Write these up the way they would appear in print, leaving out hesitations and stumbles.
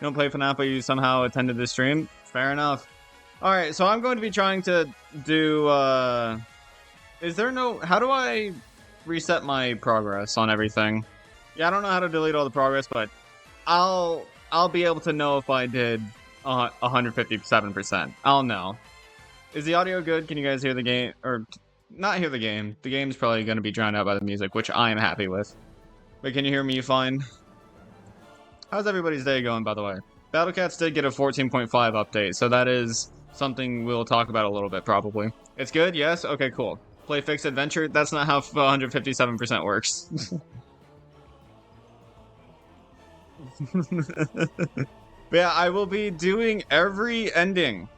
You don't play FNaF, but you somehow attended this stream? Fair enough. Alright, so I'm going to be trying to do, is there no... How do I reset my progress on everything? Yeah, I don't know how to delete all the progress, but I'll be able to know if I did 157%. I'll know. Is the audio good? Can you guys hear the game? Or, not hear the game. The game's probably going to be drowned out by the music, which I am happy with. But can you hear me fine? How's everybody's day going, by the way? Battlecats did get a 14.5 update, so that is something we'll talk about a little bit, probably. It's good? Yes? Okay, cool. Play Fixed Adventure? That's not how 157% works. But yeah, I will be doing every ending.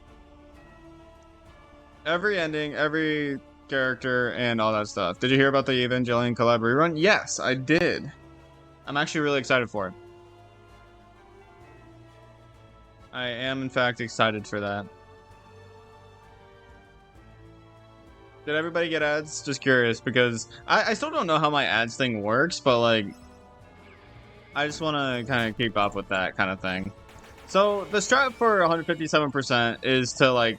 Every character, and all that stuff. Did you hear about the Evangelion collab rerun? Yes, I did. I'm actually really excited for it. I am, in fact, excited for that. Did everybody get ads? Just curious, because I still don't know how my ads thing works, but, like, I just want to kind of keep up with that kind of thing. So, the strat for 157% is to, like,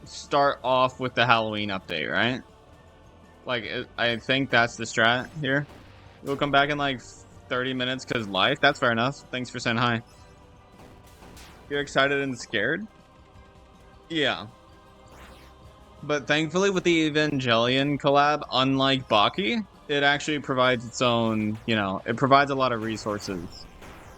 start off with the Halloween update, right? Like, I think that's the strat here. We'll come back in, like, 30 minutes, because life. That's fair enough. Thanks for saying hi. You're excited and scared? Yeah. But thankfully, with the Evangelion collab, unlike Baki, it actually provides its own, you know, it provides a lot of resources.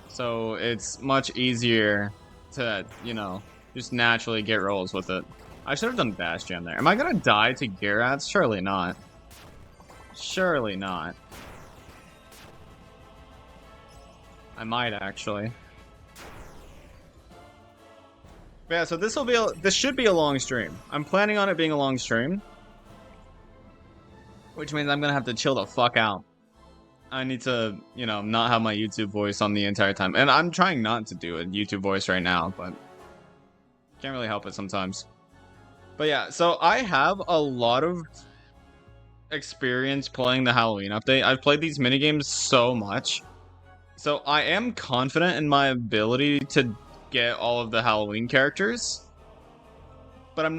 So it's much easier to, you know, just naturally get rolls with it. I should have done Bash Jam there. Am I gonna die to gear ads? Surely not. Surely not. I might actually. Yeah, so this should be a long stream. I'm planning on it being a long stream, which means I'm gonna have to chill the fuck out. I need to, you know, not have my YouTube voice on the entire time. And I'm trying not to do a YouTube voice right now, but can't really help it sometimes. But yeah, so I have a lot of experience playing the Halloween update. I've played these minigames so much. So I am confident in my ability to get all of the Halloween characters, but I'm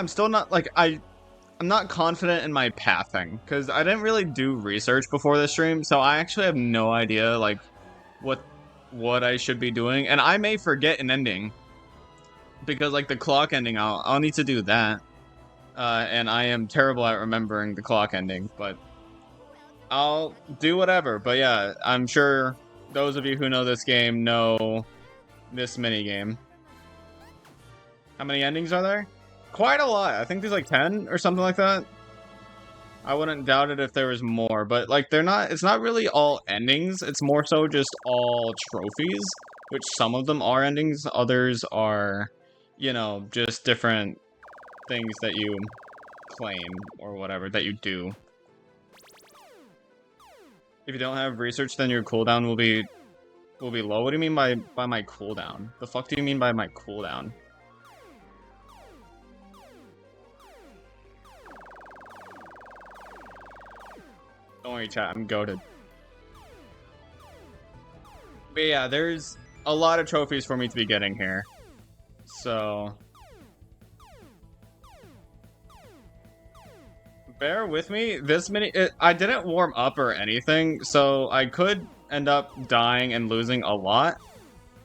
still not, like, I'm not confident in my pathing, because I didn't really do research before this stream, so I actually have no idea, like, what I should be doing, and I may forget an ending, because, like, the clock ending, I'll need to do that, and I am terrible at remembering the clock ending, but I'll do whatever. But yeah, I'm sure those of you who know this game know this minigame. How many endings are there? Quite a lot. I think there's like 10 or something like that. I wouldn't doubt it if there was more, but like it's not really all endings. It's more so just all trophies, which some of them are endings, others are, you know, just different things that you claim or whatever that you do. If you don't have research, then your cooldown will be low. What do you mean by my cooldown? The fuck do you mean by my cooldown? Don't worry, chat. I'm goated. But yeah, there's a lot of trophies for me to be getting here. So bear with me. This I didn't warm up or anything, so I could end up dying and losing a lot,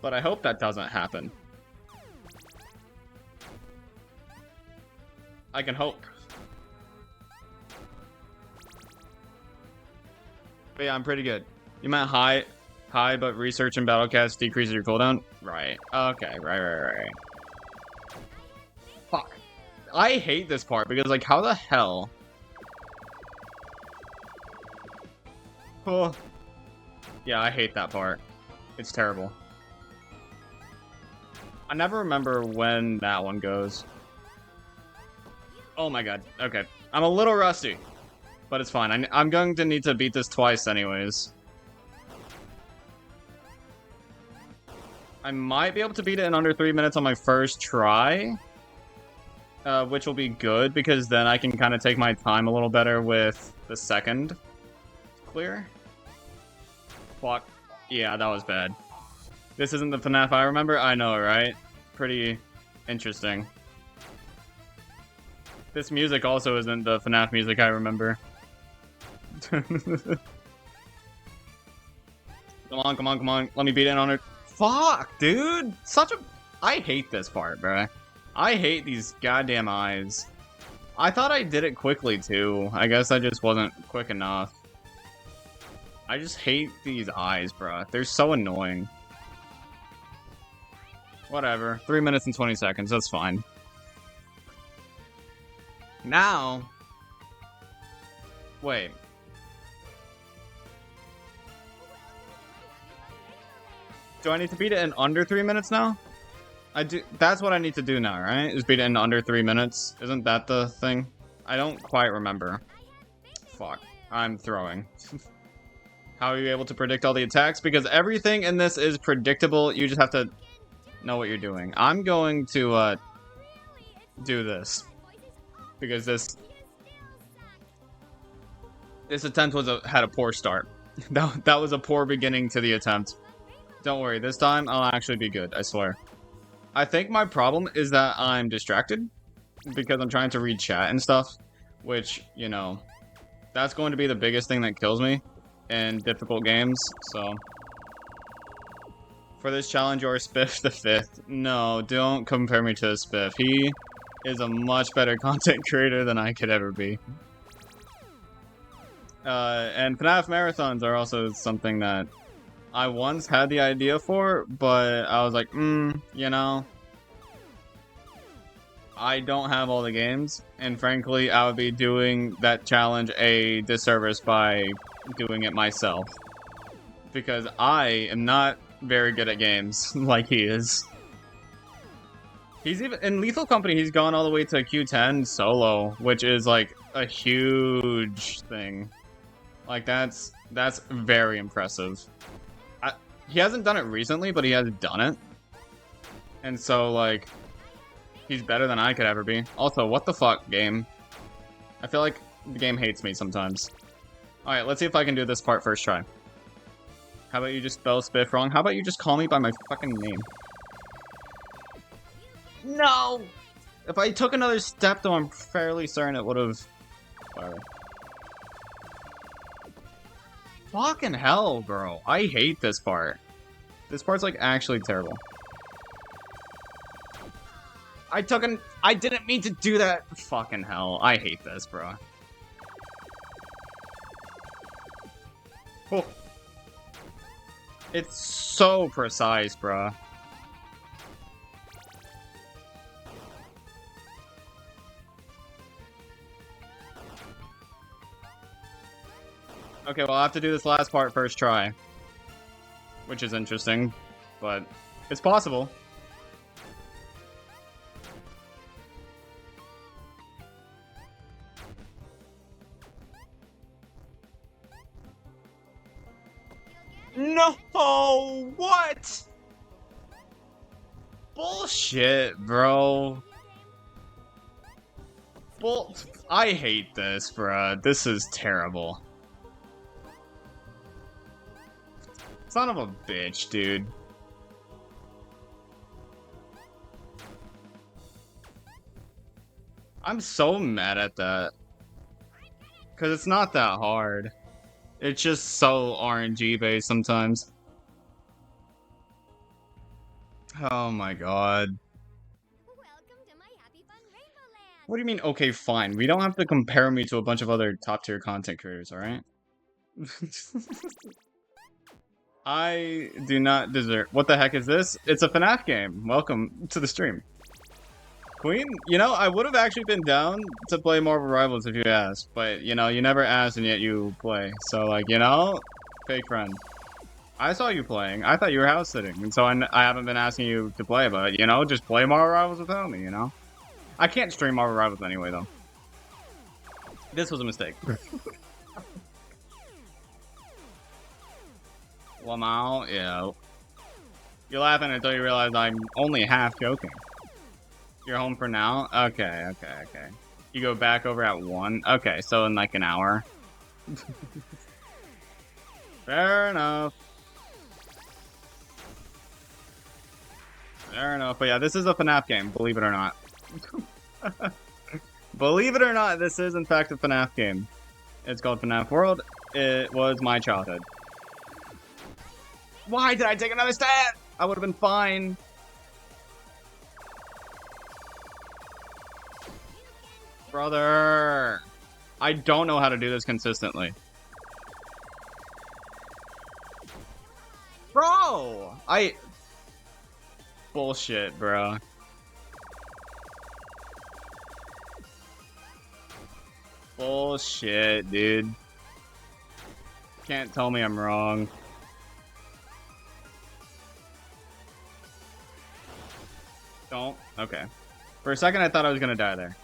but I hope that doesn't happen. I can hope. But yeah, I'm pretty good. You meant high, but research and battlecast decreases your cooldown? Right. Okay, right. Fuck. I hate this part, because, like, how the hell... Oh. Yeah, I hate that part. It's terrible. I never remember when that one goes. Oh my god. Okay. I'm a little rusty, but it's fine. I'm going to need to beat this twice anyways. I might be able to beat it in under 3 minutes on my first try, which will be good, because then I can kind of take my time a little better with the second clear. Fuck. Yeah, that was bad. This isn't the FNaF I remember? I know, right? Pretty interesting. This music also isn't the FNaF music I remember. Come on, come on, come on. Let me beat it on it. Fuck, dude! I hate this part, bruh. I hate these goddamn eyes. I thought I did it quickly, too. I guess I just wasn't quick enough. I just hate these eyes, bruh. They're so annoying. Whatever. 3 minutes and 20 seconds. That's fine. Now... Wait. Do I need to beat it in under 3 minutes now? I do. That's what I need to do now, right? Is beat it in under 3 minutes. Isn't that the thing? I don't quite remember. Fuck. I'm throwing. How are you able to predict all the attacks? Because everything in this is predictable. You just have to know what you're doing. I'm going to do this. Because this attempt had a poor start. That was a poor beginning to the attempt. Don't worry, this time I'll actually be good, I swear. I think my problem is that I'm distracted because I'm trying to read chat and stuff, which, you know, that's going to be the biggest thing that kills me in difficult games, so. For this challenge, you're Spiff the 5th. No, don't compare me to Spiff. He is a much better content creator than I could ever be. And FNaF marathons are also something that I once had the idea for, but I was like, you know, I don't have all the games, and frankly, I would be doing that challenge a disservice by doing it myself. Because I am not very good at games, like he is. He's even, in Lethal Company, he's gone all the way to Q10 solo, which is like a huge thing. Like, that's very impressive. He hasn't done it recently, but he has done it. And so, like, he's better than I could ever be. Also, what the fuck, game? I feel like the game hates me sometimes. Alright, let's see if I can do this part first try. How about you just spell Spiff wrong? How about you just call me by my fucking name? No! If I took another step, though, I'm fairly certain it would have... Whatever. Fucking hell, bro. I hate this part. This part's, like, actually terrible. I didn't mean to do that. Fucking hell. I hate this, bro. Oh. It's so precise, bro. Okay, well, I'll have to do this last part first try. Which is interesting, but it's possible. No! What? Bullshit, bro. I hate this, bruh. This is terrible. Son of a bitch, dude. I'm so mad at that. Because it's not that hard. It's just so RNG based sometimes. Oh my god. What do you mean, okay, fine? We don't have to compare me to a bunch of other top tier content creators, alright? I do not deserve. What the heck is this? It's a FNaF game. Welcome to the stream. Queen? You know, I would have actually been down to play Marvel Rivals if you asked, but, you know, you never asked and yet you play. So, like, you know, fake friend. I saw you playing. I thought you were house sitting, and so I haven't been asking you to play, but, you know, just play Marvel Rivals without me, you know? I can't stream Marvel Rivals anyway, though. This was a mistake. Lamau, yeah. You're laughing until you realize I'm only half joking. You're home for now? Okay. You go back over at 1? Okay, so in like an hour. Fair enough. Fair enough. But yeah, this is a FNaF game, believe it or not. Believe it or not, this is in fact a FNaF game. It's called FNaF World. It was my childhood. Why did I take another stab? I would have been fine. Brother. I don't know how to do this consistently. Bro! Bullshit, bro. Bullshit, dude. Can't tell me I'm wrong. Don't? Okay. For a second, I thought I was gonna die there.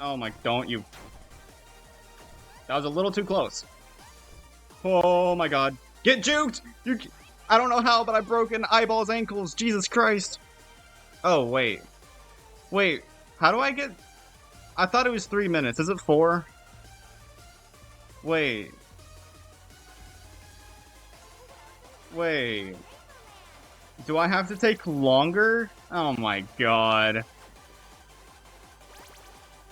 Oh my, don't you. That was a little too close. Oh my god. Get juked! I don't know how, but I've broken Eyeball's ankles. Jesus Christ. Oh, wait. Wait, how do I get... I thought it was 3 minutes. Is it 4? Wait. Wait. Do I have to take longer? Oh my god.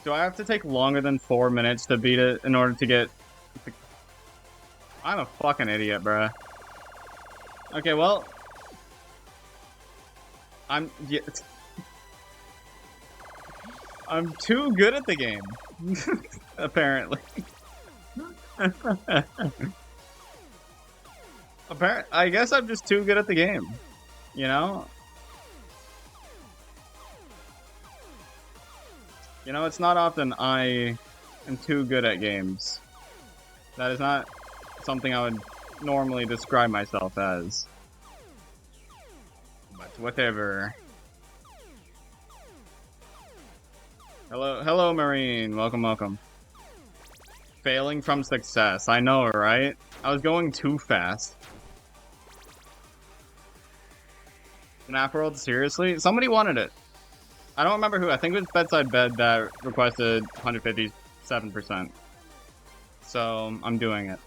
Do I have to take longer than 4 minutes to beat it in order to get... I'm a fucking idiot, bruh. Okay, well... I'm too good at the game. Apparently. I guess I'm just too good at the game. You know? You know, it's not often I am too good at games. That is not something I would normally describe myself as. But whatever. Hello, Marine. Welcome, welcome. Failing from success. I know, right? I was going too fast. FNaF World, seriously? Somebody wanted it. I don't remember who. I think it was Bedside Bed that requested 157%. So, I'm doing it.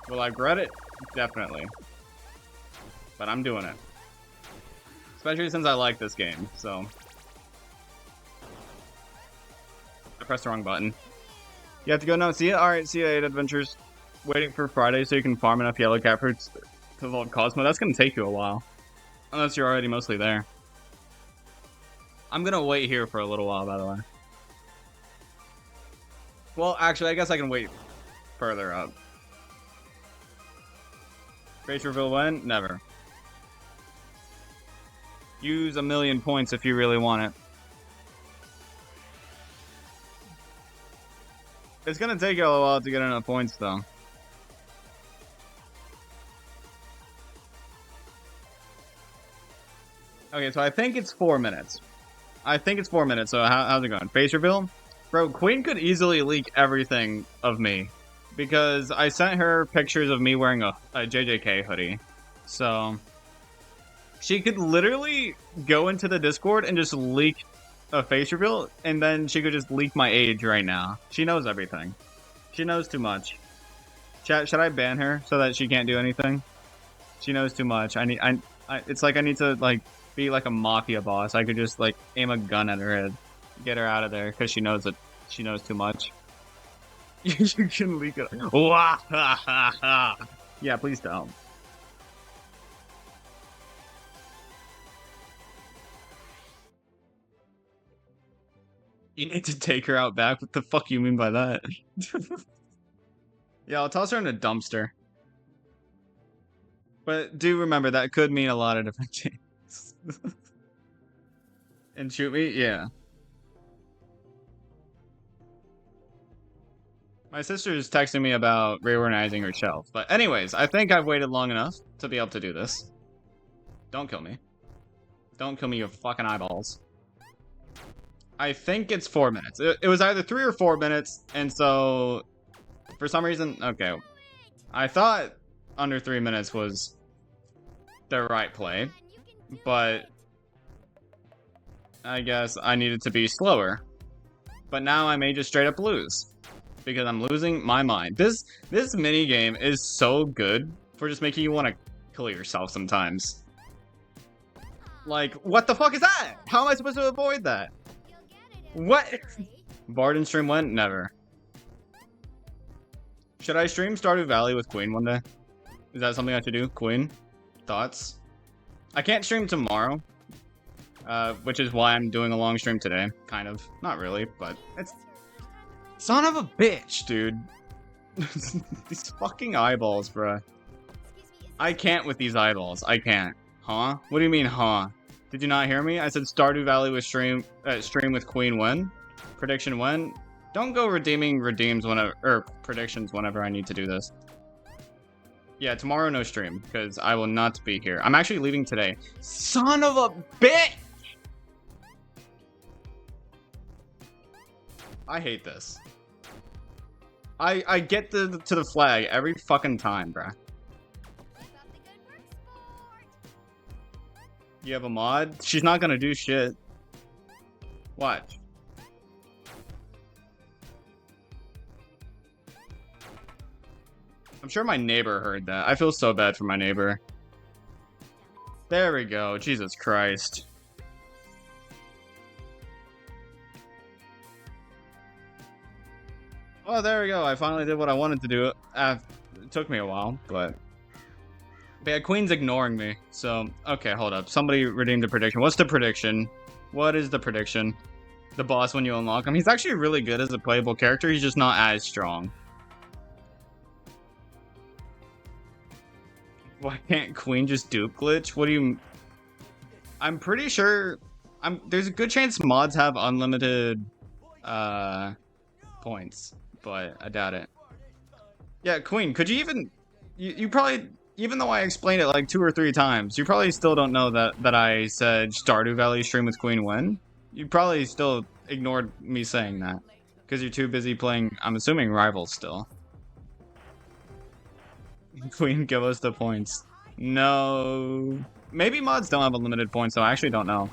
Will I regret it? Definitely. But I'm doing it. Especially since I like this game, so... I pressed the wrong button. You have to go now. See ya? Alright, see ya, 8 Adventures. Waiting for Friday so you can farm enough yellow cat fruits to evolve Cosmo. That's gonna take you a while. Unless you're already mostly there. I'm gonna wait here for a little while, by the way. Well, actually, I guess I can wait further up. Face reveal when? Never. Use 1,000,000 points if you really want it. It's gonna take you a while to get enough points, though. Okay, so I think it's 4 minutes. I think it's 4 minutes, so how's it going? Face reveal? Bro, Queen could easily leak everything of me. Because I sent her pictures of me wearing a JJK hoodie. So... she could literally go into the Discord and just leak a face reveal, and then she could just leak my age right now. She knows everything. She knows too much. Chat, should I ban her so that she can't do anything? She knows too much. It's like I need to, like, be like a mafia boss. I could just, like, aim a gun at her head. Get her out of there, because she knows that she knows too much. You can leak it. Yeah, please don't. You need to take her out back? What the fuck you mean by that? Yeah, I'll toss her in a dumpster. But do remember, that could mean a lot of different things. And shoot me? Yeah. My sister is texting me about reorganizing her shelf. But anyways, I think I've waited long enough to be able to do this. Don't kill me. Don't kill me, you fucking eyeballs. I think it's 4 minutes. It was either 3 or 4 minutes, and so... for some reason... okay. I thought under 3 minutes was the right play, but... I guess I needed to be slower. But now I may just straight up lose. Because I'm losing my mind. This mini game is so good for just making you want to kill yourself sometimes. Like, what the fuck is that? How am I supposed to avoid that? What? Bard and stream went? Never. Should I stream Stardew Valley with Queen one day? Is that something I should do? Queen? Thoughts? I can't stream tomorrow. Which is why I'm doing a long stream today. Kind of. Not really, but it's... Son of a bitch, dude. These fucking eyeballs, bruh. I can't with these eyeballs. I can't. Huh? What do you mean, huh? Did you not hear me? I said Stardew Valley with stream with Queen when? Prediction when? Don't go redeeming redeems whenever, or predictions whenever I need to do this. Yeah, tomorrow no stream, because I will not be here. I'm actually leaving today. Son of a bitch! I hate this. I get to the flag every fucking time, bruh. You have a mod? She's not gonna do shit. Watch. I'm sure my neighbor heard that. I feel so bad for my neighbor. There we go. Jesus Christ. Oh, there we go. I finally did what I wanted to do. It took me a while, but yeah, Queen's ignoring me. So, okay, hold up. Somebody redeemed the prediction. What's the prediction? What is the prediction? The boss when you unlock him. He's actually really good as a playable character. He's just not as strong. Why can't Queen just dupe glitch? What do you... I'm pretty sure... There's a good chance mods have unlimited points, but I doubt it. Yeah, Queen, could you even... You probably... Even though I explained it like 2 or 3 times, you probably still don't know that I said Stardew Valley stream with Queen when? You probably still ignored me saying that. Because you're too busy playing, I'm assuming, Rivals still. Queen, give us the points. No. Maybe mods don't have unlimited points, so I actually don't know.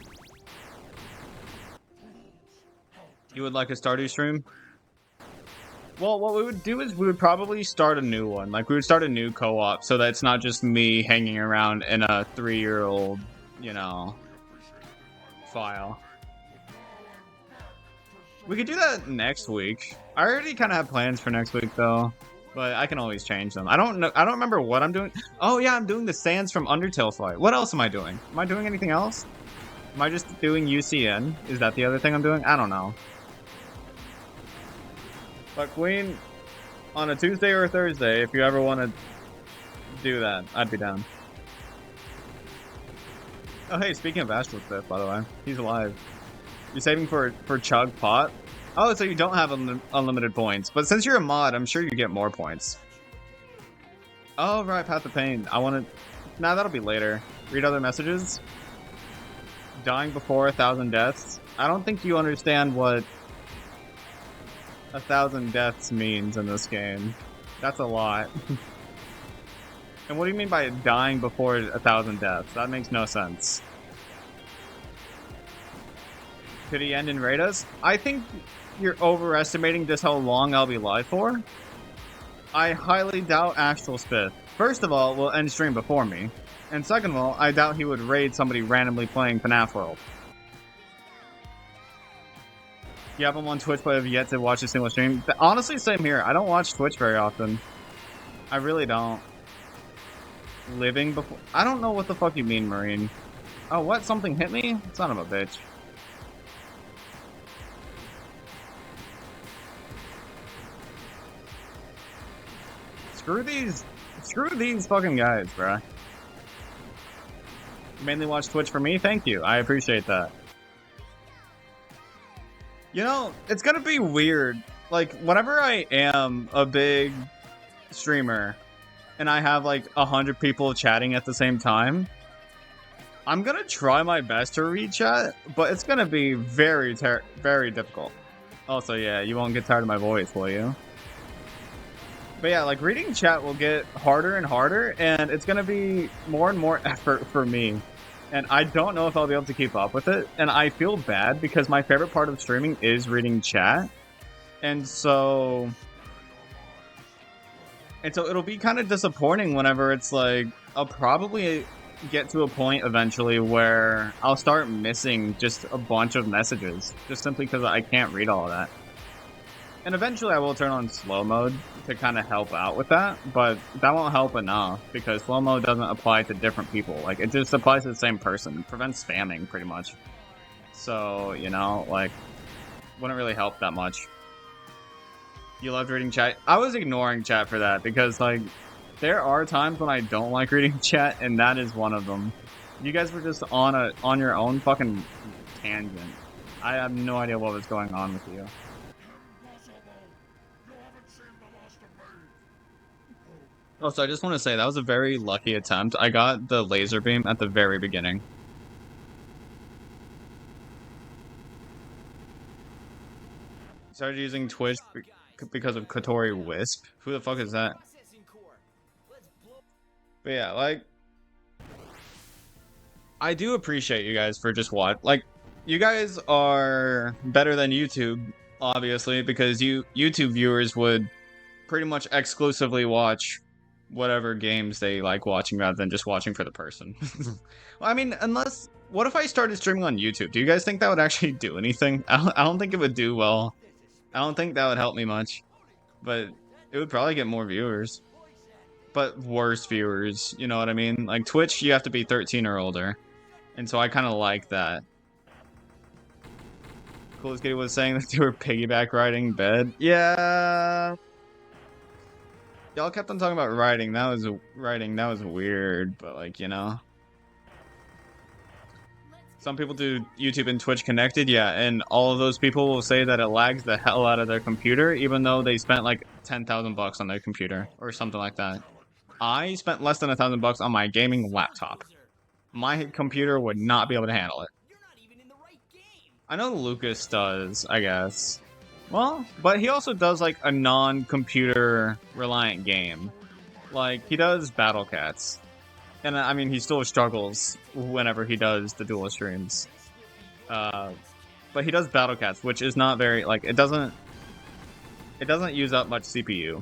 You would like a Stardew stream? Well, what we would do is we would probably start a new one. Like, we would start a new co-op so that it's not just me hanging around in a 3-year-old, you know, file. We could do that next week. I already kind of have plans for next week, though. But I can always change them. I don't know. I don't remember what I'm doing. Oh, yeah, I'm doing the Sands from Undertale fight. What else am I doing? Am I doing anything else? Am I just doing UCN? Is that the other thing I'm doing? I don't know. But Queen, on a Tuesday or a Thursday, if you ever want to do that, I'd be down. Oh, hey, speaking of AstralSpiff, by the way, he's alive. You're saving for Chug Pot? Oh, so you don't have unlimited points. But since you're a mod, I'm sure you get more points. Oh, right, Path of Pain. I want to... Nah, that'll be later. Read other messages. Dying before 1,000 deaths. I don't think you understand what 1,000 deaths means in this game. That's a lot. And what do you mean by dying before 1,000 deaths? That makes no sense. Could he end and raid us? I think you're overestimating just how long I'll be live for. I highly doubt AstralSpiff. First of all, will end stream before me. And second of all, I doubt he would raid somebody randomly playing FNaF World. You have him on Twitch, but have yet to watch a single stream. Honestly, same here. I don't watch Twitch very often. I really don't. Living before... I don't know what the fuck you mean, Marine. Oh, what? Something hit me? Son of a bitch. Screw these fucking guys, bruh. You mainly watch Twitch for me? Thank you. I appreciate that. You know, it's gonna be weird. Like, whenever I am a big streamer and I have like 100 people chatting at the same time, I'm gonna try my best to read chat, but it's gonna be very difficult. Also, yeah, you won't get tired of my voice, will you? But yeah, like, reading chat will get harder and harder, and it's gonna be more and more effort for me. And I don't know if I'll be able to keep up with it. And I feel bad because my favorite part of streaming is reading chat. And so it'll be kind of disappointing whenever it's like, I'll probably get to a point eventually where I'll start missing just a bunch of messages, just simply because I can't read all of that. And eventually I will turn on slow mode to kind of help out with that, but that won't help enough because slow mode doesn't apply to different people. Like, it just applies to the same person. It prevents spamming, pretty much. So, you know, like, wouldn't really help that much. You loved reading chat? I was ignoring chat for that because, like, there are times when I don't like reading chat, and that is one of them. You guys were just on your own fucking tangent. I have no idea what was going on with you. Also, I just want to say that was a very lucky attempt. I got the laser beam at the very beginning. Started using Twitch because of Kotori Wisp. Who the fuck is that? But yeah, like, I do appreciate you guys for just like, you guys are better than YouTube, obviously, because YouTube viewers would pretty much exclusively watch whatever games they like watching rather than just watching for the person. Well, I mean, what if I started streaming on YouTube? Do you guys think that would actually do anything? I don't think it would do well. I don't think that would help me much, but it would probably get more viewers. But worse viewers, you know what I mean? Like, Twitch, you have to be 13 or older. And so I kind of like that. Coolest Kitty was saying that they were piggyback riding bed. Yeah. Y'all kept on talking about riding. That was weird, but like, you know. Some people do YouTube and Twitch connected, yeah, and all of those people will say that it lags the hell out of their computer, even though they spent like 10,000 bucks on their computer or something like that. I spent less than 1,000 bucks on my gaming laptop. My computer would not be able to handle it. I know Lucas does, I guess. Well, but he also does like a non-computer reliant game. Like, he does Battle Cats. And I mean, he still struggles whenever he does the dual streams. But he does Battle Cats, which is not very, like, it doesn't use up much CPU.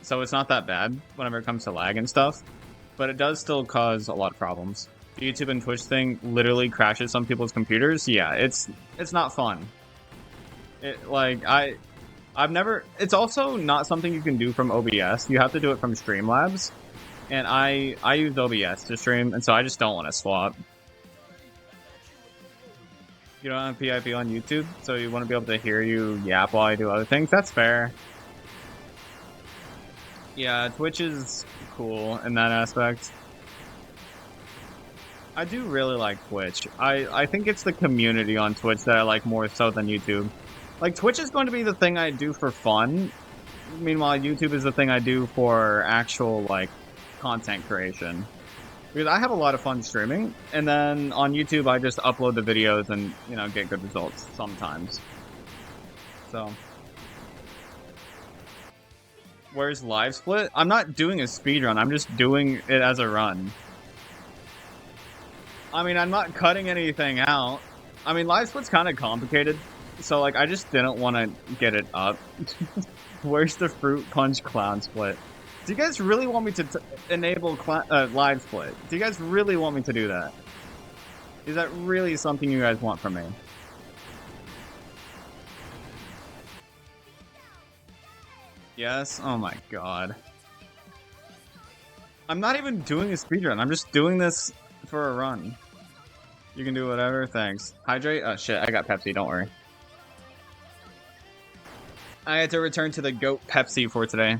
So it's not that bad whenever it comes to lag and stuff. But it does still cause a lot of problems. The YouTube and Twitch thing literally crashes some people's computers. Yeah, it's not fun. It's also not something you can do from OBS. You have to do it from Streamlabs. And I use OBS to stream, and so I just don't want to swap. You don't have PIP on YouTube, so you want to be able to hear you yap while I do other things? That's fair. Yeah, Twitch is cool in that aspect. I do really like Twitch. I think it's the community on Twitch that I like more so than YouTube. Like, Twitch is going to be the thing I do for fun. Meanwhile, YouTube is the thing I do for actual, like, content creation. Because I have a lot of fun streaming, and then on YouTube I just upload the videos and, you know, get good results sometimes. So. Where's Live Split? I'm not doing a speedrun, I'm just doing it as a run. I mean, I'm not cutting anything out. I mean, Live Split's kind of complicated, so, like, I just didn't want to get it up. Where's the Fruit Punch Clown Split? Do you guys really want me to enable Live Split? Do you guys really want me to do that? Is that really something you guys want from me? Yes? Oh my god. I'm not even doing a speedrun. I'm just doing this for a run. You can do whatever. Thanks. Hydrate? Oh shit, I got Pepsi. Don't worry. I had to return to the goat Pepsi for today.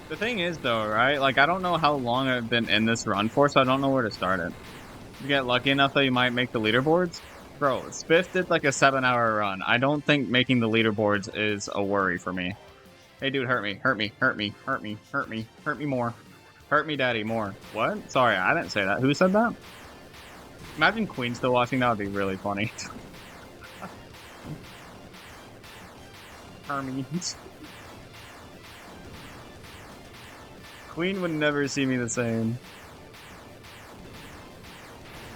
The thing is, though, right? Like, I don't know how long I've been in this run for, so I don't know where to start it. You get lucky enough that you might make the leaderboards? Bro, Spiff did like a 7-hour run. I don't think making the leaderboards is a worry for me. Hey, dude, hurt me, hurt me, hurt me, hurt me, hurt me, hurt me more. Hurt me, daddy, more. What? Sorry, I didn't say that. Who said that? Imagine Queen still watching. That would be really funny. Hermes. Queen would never see me the same.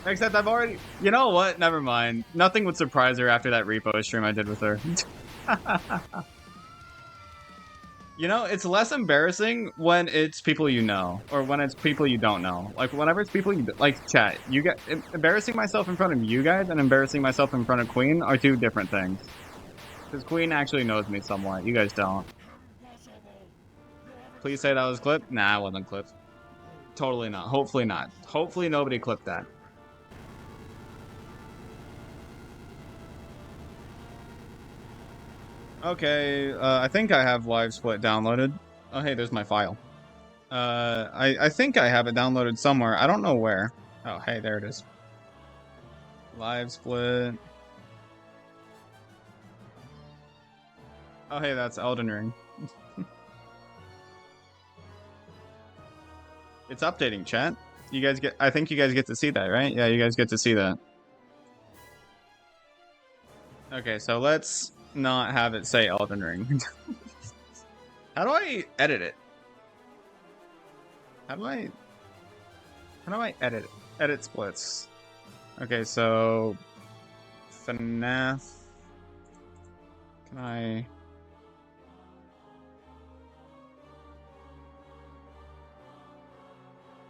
Except I've already... You know what? Never mind. Nothing would surprise her after that repo stream I did with her. You know, it's less embarrassing when it's people you know, or when it's people you don't know. Like, whenever it's people you... Like, chat, you get... Embarrassing myself in front of you guys and embarrassing myself in front of Queen are two different things. Because Queen actually knows me somewhat. You guys don't. Please say that was clipped? Nah, it wasn't clipped. Totally not. Hopefully not. Hopefully nobody clipped that. Okay, I think I have Live Split downloaded. Oh, hey, there's my file. I think I have it downloaded somewhere. I don't know where. Oh, hey, there it is. Live Split. Oh, hey, that's Elden Ring. It's updating, chat. You guys get... I think you guys get to see that, right? Yeah, you guys get to see that. Okay, so let's not have it say Elden Ring. How do I edit it? How do I edit it? Edit splits. Okay, so FNaF. Can I...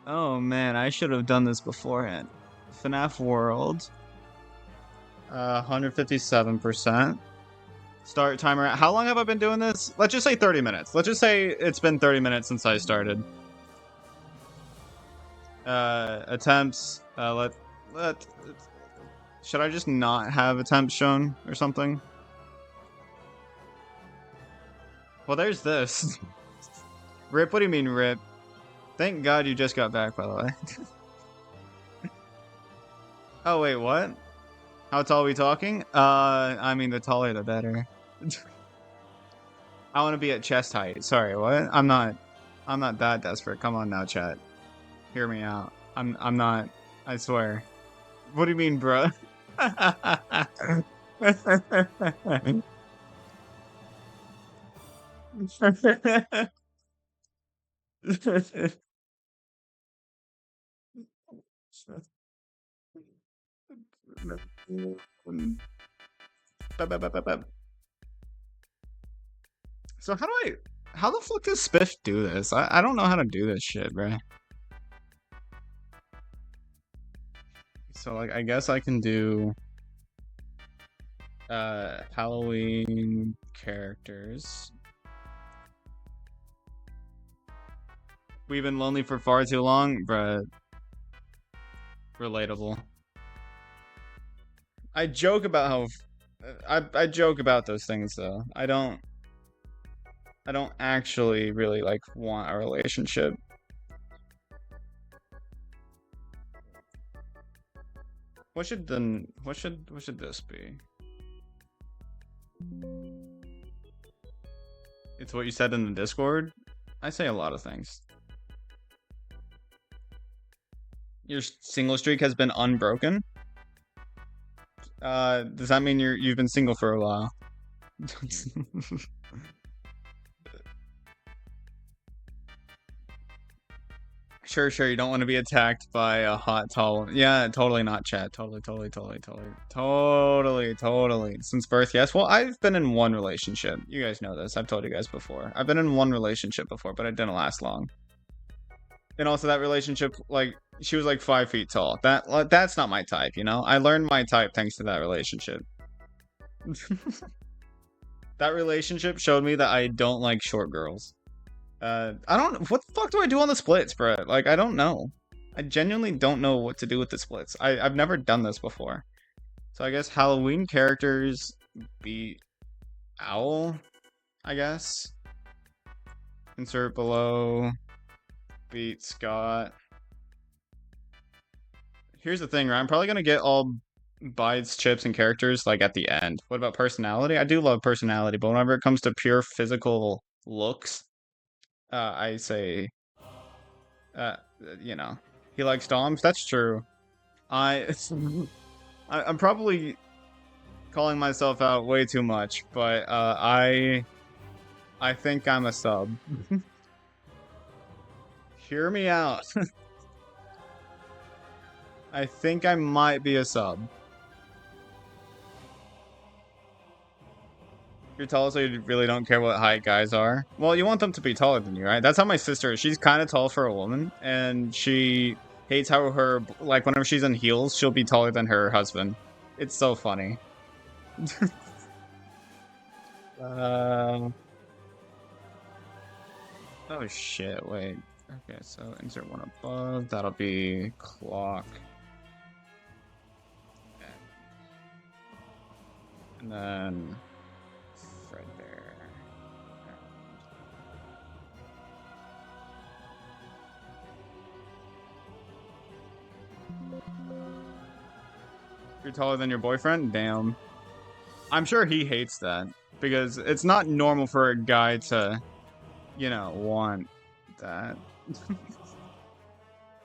Oh man, I should have done this beforehand. FNaF World. 157%. Start timer. How long have I been doing this? Let's just say 30 minutes. Let's just say it's been 30 minutes since I started. Attempts. Should I just not have attempts shown or something? Well, there's this. Rip, what do you mean, Rip? Thank God you just got back, by the way. Oh, wait, what? How tall are we talking? I mean, the taller the better. I want to be at chest height. Sorry, what? I'm not that desperate. Come on now, chat. Hear me out. I'm not. I swear. What do you mean, bro? So how the fuck does Spiff do this? I don't know how to do this shit, bro. So like I guess I can do Halloween characters. We've been lonely for far too long, bruh. Relatable. I joke about how I joke about those things though. I don't actually really like want a relationship. What should this be? It's what you said in the Discord? I say a lot of things. Your single streak has been unbroken? Does that mean you've been single for a while? Sure, you don't want to be attacked by a hot tall... Yeah, totally not, chat. Totally. Since birth, yes. Well, I've been in one relationship. You guys know this. I've told you guys before. I've been in one relationship before, but it didn't last long. And also that relationship, like, she was like 5 feet tall. That's not my type, you know? I learned my type thanks to that relationship. That relationship showed me that I don't like short girls. I don't... What the fuck do I do on the splits, bro? Like, I don't know. I genuinely don't know what to do with the splits. I've never done this before. So I guess Halloween characters beat Owl, I guess. Insert below. Beat Scott. Here's the thing, right? I'm probably gonna get all Bides, chips, and characters, like, at the end. What about personality? I do love personality, but whenever it comes to pure physical looks... I say, you know, he likes Doms. That's true. I'm probably calling myself out way too much, but I think I'm a sub. Hear me out. I think I might be a sub. You're tall, so you really don't care what height guys are. Well, you want them to be taller than you, right? That's how my sister is. She's kind of tall for a woman, and she hates how her, like, whenever she's in heels, she'll be taller than her husband. It's so funny. Oh shit, wait. Okay, so insert one above. That'll be clock. Okay. And then right there. You're taller than your boyfriend? Damn. I'm sure he hates that. Because it's not normal for a guy to, you know, want that.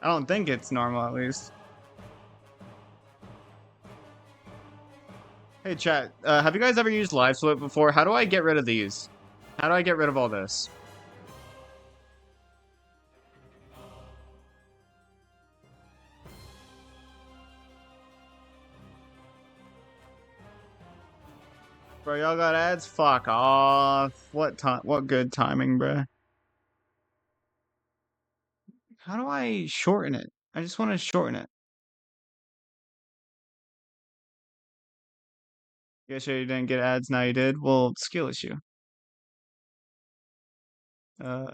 I don't think it's normal, at least. Hey, chat. Have you guys ever used LiveSplit before? How do I get rid of these? How do I get rid of all this? Bro, y'all got ads? Fuck off. What good timing, bro? How do I shorten it? I just want to shorten it. You sure you didn't get ads? Now you did? Well, skill issue. Bro,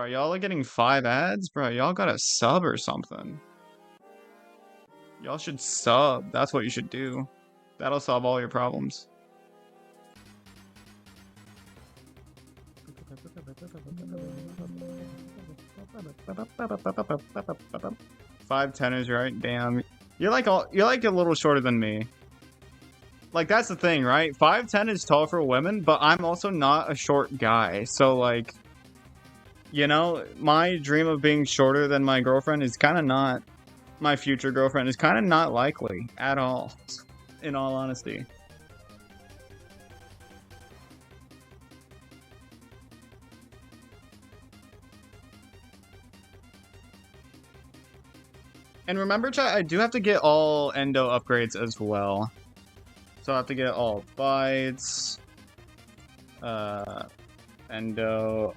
y'all are getting 5 ads? Bro, y'all got a sub or something. Y'all should sub. That's what you should do. That'll solve all your problems. Five tenors, right? Damn. You're like a little shorter than me. Like, that's the thing, right? 5'10" is tall for women, but I'm also not a short guy. So, like, you know, my dream of being shorter than my girlfriend is kind of not... My future girlfriend is kind of not likely at all, in all honesty. And remember, chat, I do have to get all endo upgrades as well. So I have to get all bites, endo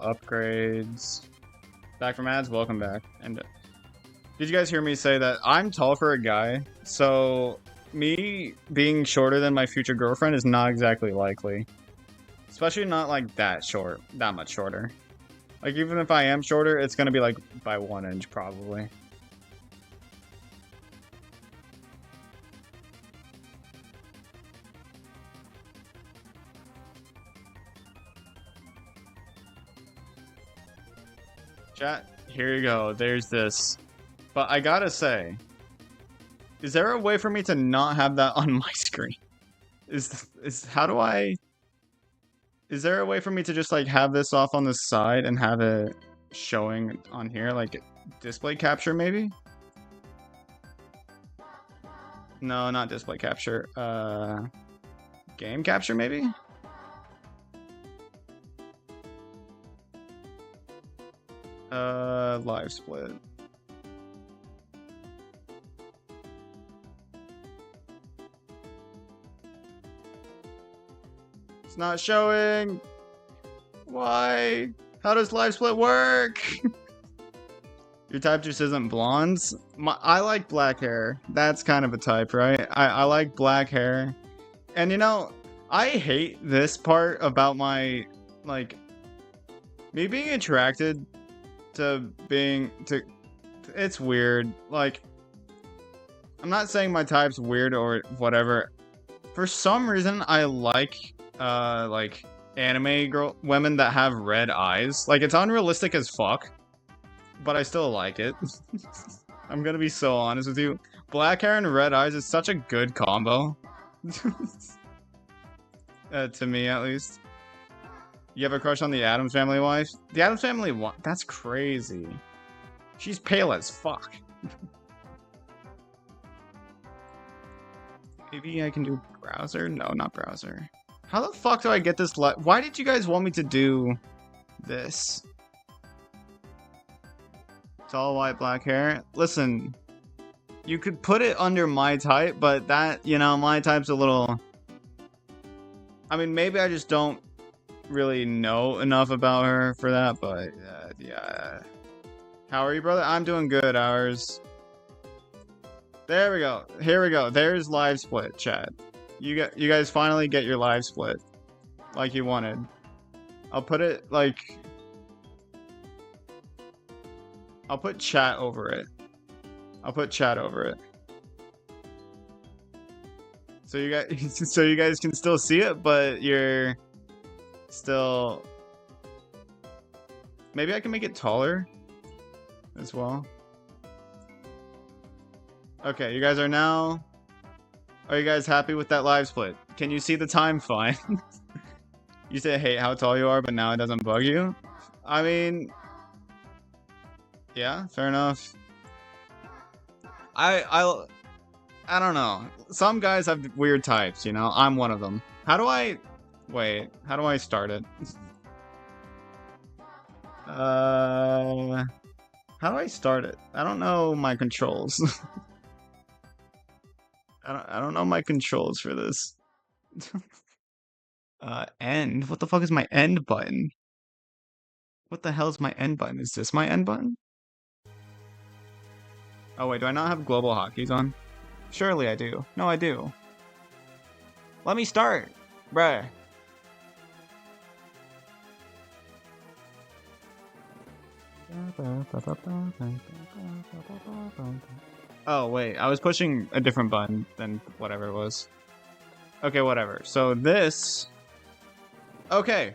upgrades. Back from ads, welcome back. Endo. Did you guys hear me say that I'm tall for a guy? So me being shorter than my future girlfriend is not exactly likely. Especially not like that short, that much shorter. Like even if I am shorter, it's gonna be like by 1 inch probably. Chat, here you go. There's this. But I gotta say, is there a way for me to not have that on my screen? Is there a way for me to just like have this off on the side and have it showing on here, like display capture maybe? No, not display capture. Game capture maybe? Live split. It's not showing. Why? How does live split work? Your type just isn't blondes? I like black hair. That's kind of a type, right? I like black hair. And you know, I hate this part about my, like, me being attracted to it's weird. Like, I'm not saying my type's weird or whatever. For some reason, I like anime women that have red eyes. Like, it's unrealistic as fuck, but I still like it. I'm gonna be so honest with you. Black hair and red eyes is such a good combo. To me, at least. You have a crush on the Addams Family wife? The Addams Family wife? That's crazy. She's pale as fuck. Maybe I can do browser? No, not browser. How the fuck do I get this? Why did you guys want me to do this. Tall, white, black hair. Listen, you could put it under my type, but that, you know, my type's a little... I mean, maybe I just don't really know enough about her for that, but yeah. How are you, brother? I'm doing good, Ours. There we go. Here we go. There's live split, chat. You guys finally get your live split like you wanted. I'll put it like... I'll put chat over it. I'll put chat over it. So you guys can still see it, but you're still... Maybe I can make it taller as well. Okay, you guys are now... Are you guys happy with that live split? Can you see the time fine? You say hate how tall you are, but now it doesn't bug you? I mean... Yeah, fair enough. I don't know. Some guys have weird types, you know? I'm one of them. How do I... Wait, how do I start it? How do I start it? I don't know my controls. I don't know my controls for this. End? What the fuck is my end button? What the hell is my end button? Is this my end button? Oh wait, do I not have global hotkeys on? Surely I do. No, I do. Let me start, bruh. Oh wait, I was pushing a different button than whatever it was. Okay, whatever. So this... Okay.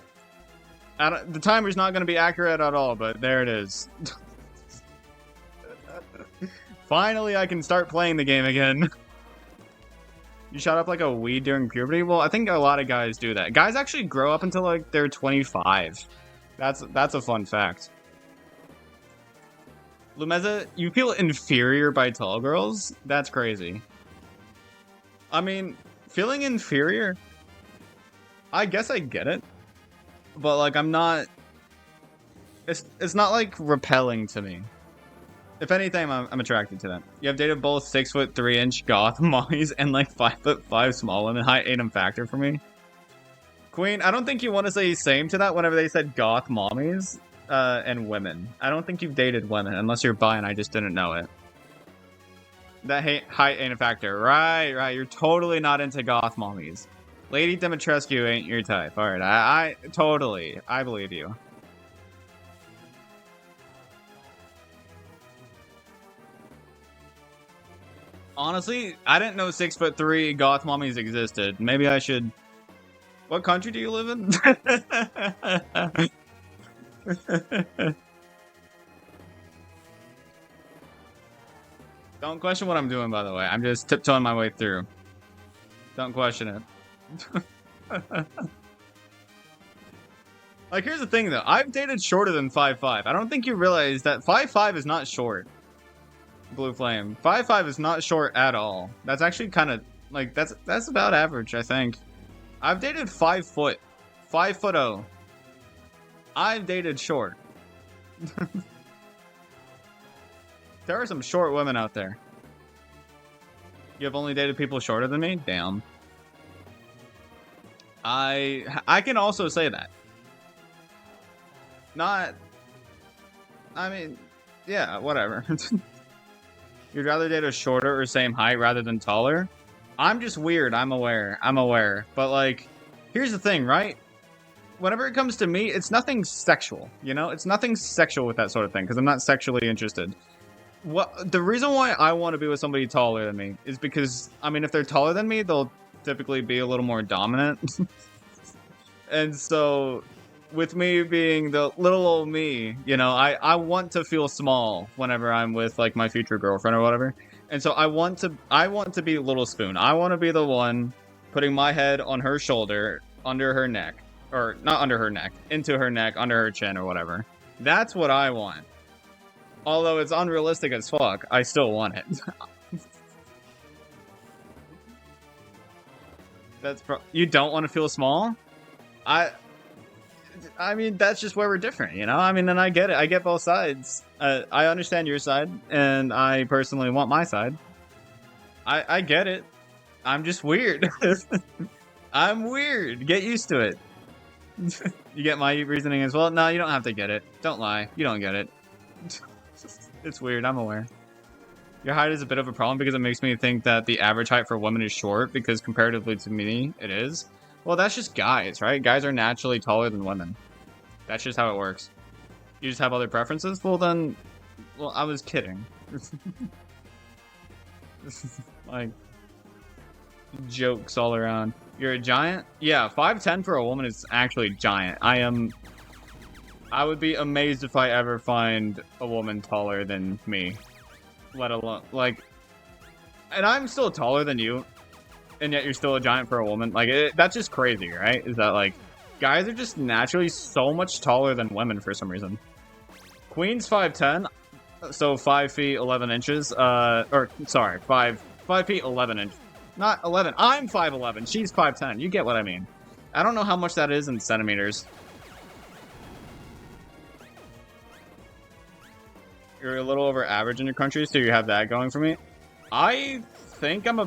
The timer's not going to be accurate at all, but there it is. Finally, I can start playing the game again. You shot up like a weed during puberty? Well, I think a lot of guys do that. Guys actually grow up until like they're 25. That's a fun fact. Lumeza, you feel inferior by tall girls? That's crazy. I mean, feeling inferior? I guess I get it. But like, I'm not... It's not like repelling to me. If anything, I'm attracted to them. You have dated both 6'3" goth mommies and like 5'5" small women. High Aiden factor for me. Queen, I don't think you want to say same to that whenever they said goth mommies and women. I don't think you've dated women unless you're bi and I just didn't know it. That high Aiden factor. Right. You're totally not into goth mommies. Lady Dimitrescu ain't your type. Alright, I totally. I believe you. Honestly, I didn't know 6'3" goth mommies existed. Maybe I should... What country do you live in? Don't question what I'm doing, by the way. I'm just tiptoeing my way through. Don't question it. Like, here's the thing, though. I've dated shorter than 5'5". I don't think you realize that 5'5" is not short. Blue Flame. 5'5" is not short at all. That's actually kind of, like, that's about average, I think. I've dated 5 foot. 5'0". I've dated short. There are some short women out there. You have only dated people shorter than me? Damn. I can also say that. Not... I mean, yeah, whatever. You'd rather date a shorter or same height rather than taller? I'm just weird, I'm aware. But, like, here's the thing, right? Whenever it comes to me, it's nothing sexual, you know? It's nothing sexual with that sort of thing, because I'm not sexually interested. The reason why I want to be with somebody taller than me is because, I mean, if they're taller than me, they'll typically be a little more dominant. And so, with me being the little old me, you know, I want to feel small whenever I'm with, like, my future girlfriend or whatever. And so I want to be Little Spoon. I want to be the one putting my head on her shoulder, under her neck. Or, not under her neck. Into her neck, under her chin, or whatever. That's what I want. Although it's unrealistic as fuck, I still want it. You don't want to feel small? I mean, that's just where we're different, you know? I mean, and I get it. I get both sides. I understand your side, and I personally want my side. I get it. I'm just weird. I'm weird. Get used to it. You get my reasoning as well? No, you don't have to get it. Don't lie. You don't get it. It's weird. I'm aware. Your height is a bit of a problem because it makes me think that the average height for women is short because comparatively to me, it is. Well, that's just guys, right? Guys are naturally taller than women. That's just how it works. You just have other preferences? Well, then... Well, I was kidding. Like... Jokes all around. You're a giant? Yeah, 5'10" for a woman is actually giant. I would be amazed if I ever find a woman taller than me. Let alone... Like... And I'm still taller than you. And yet you're still a giant for a woman. Like, that's just crazy, right? Is that, like, guys are just naturally so much taller than women for some reason. Queen's 5'10", so 5 feet 11 inches. Or, sorry, 5 feet 11 inches. Not 11. I'm 5'11". She's 5'10". You get what I mean. I don't know how much that is in centimeters. You're a little over average in your country, so you have that going for me. I think I'm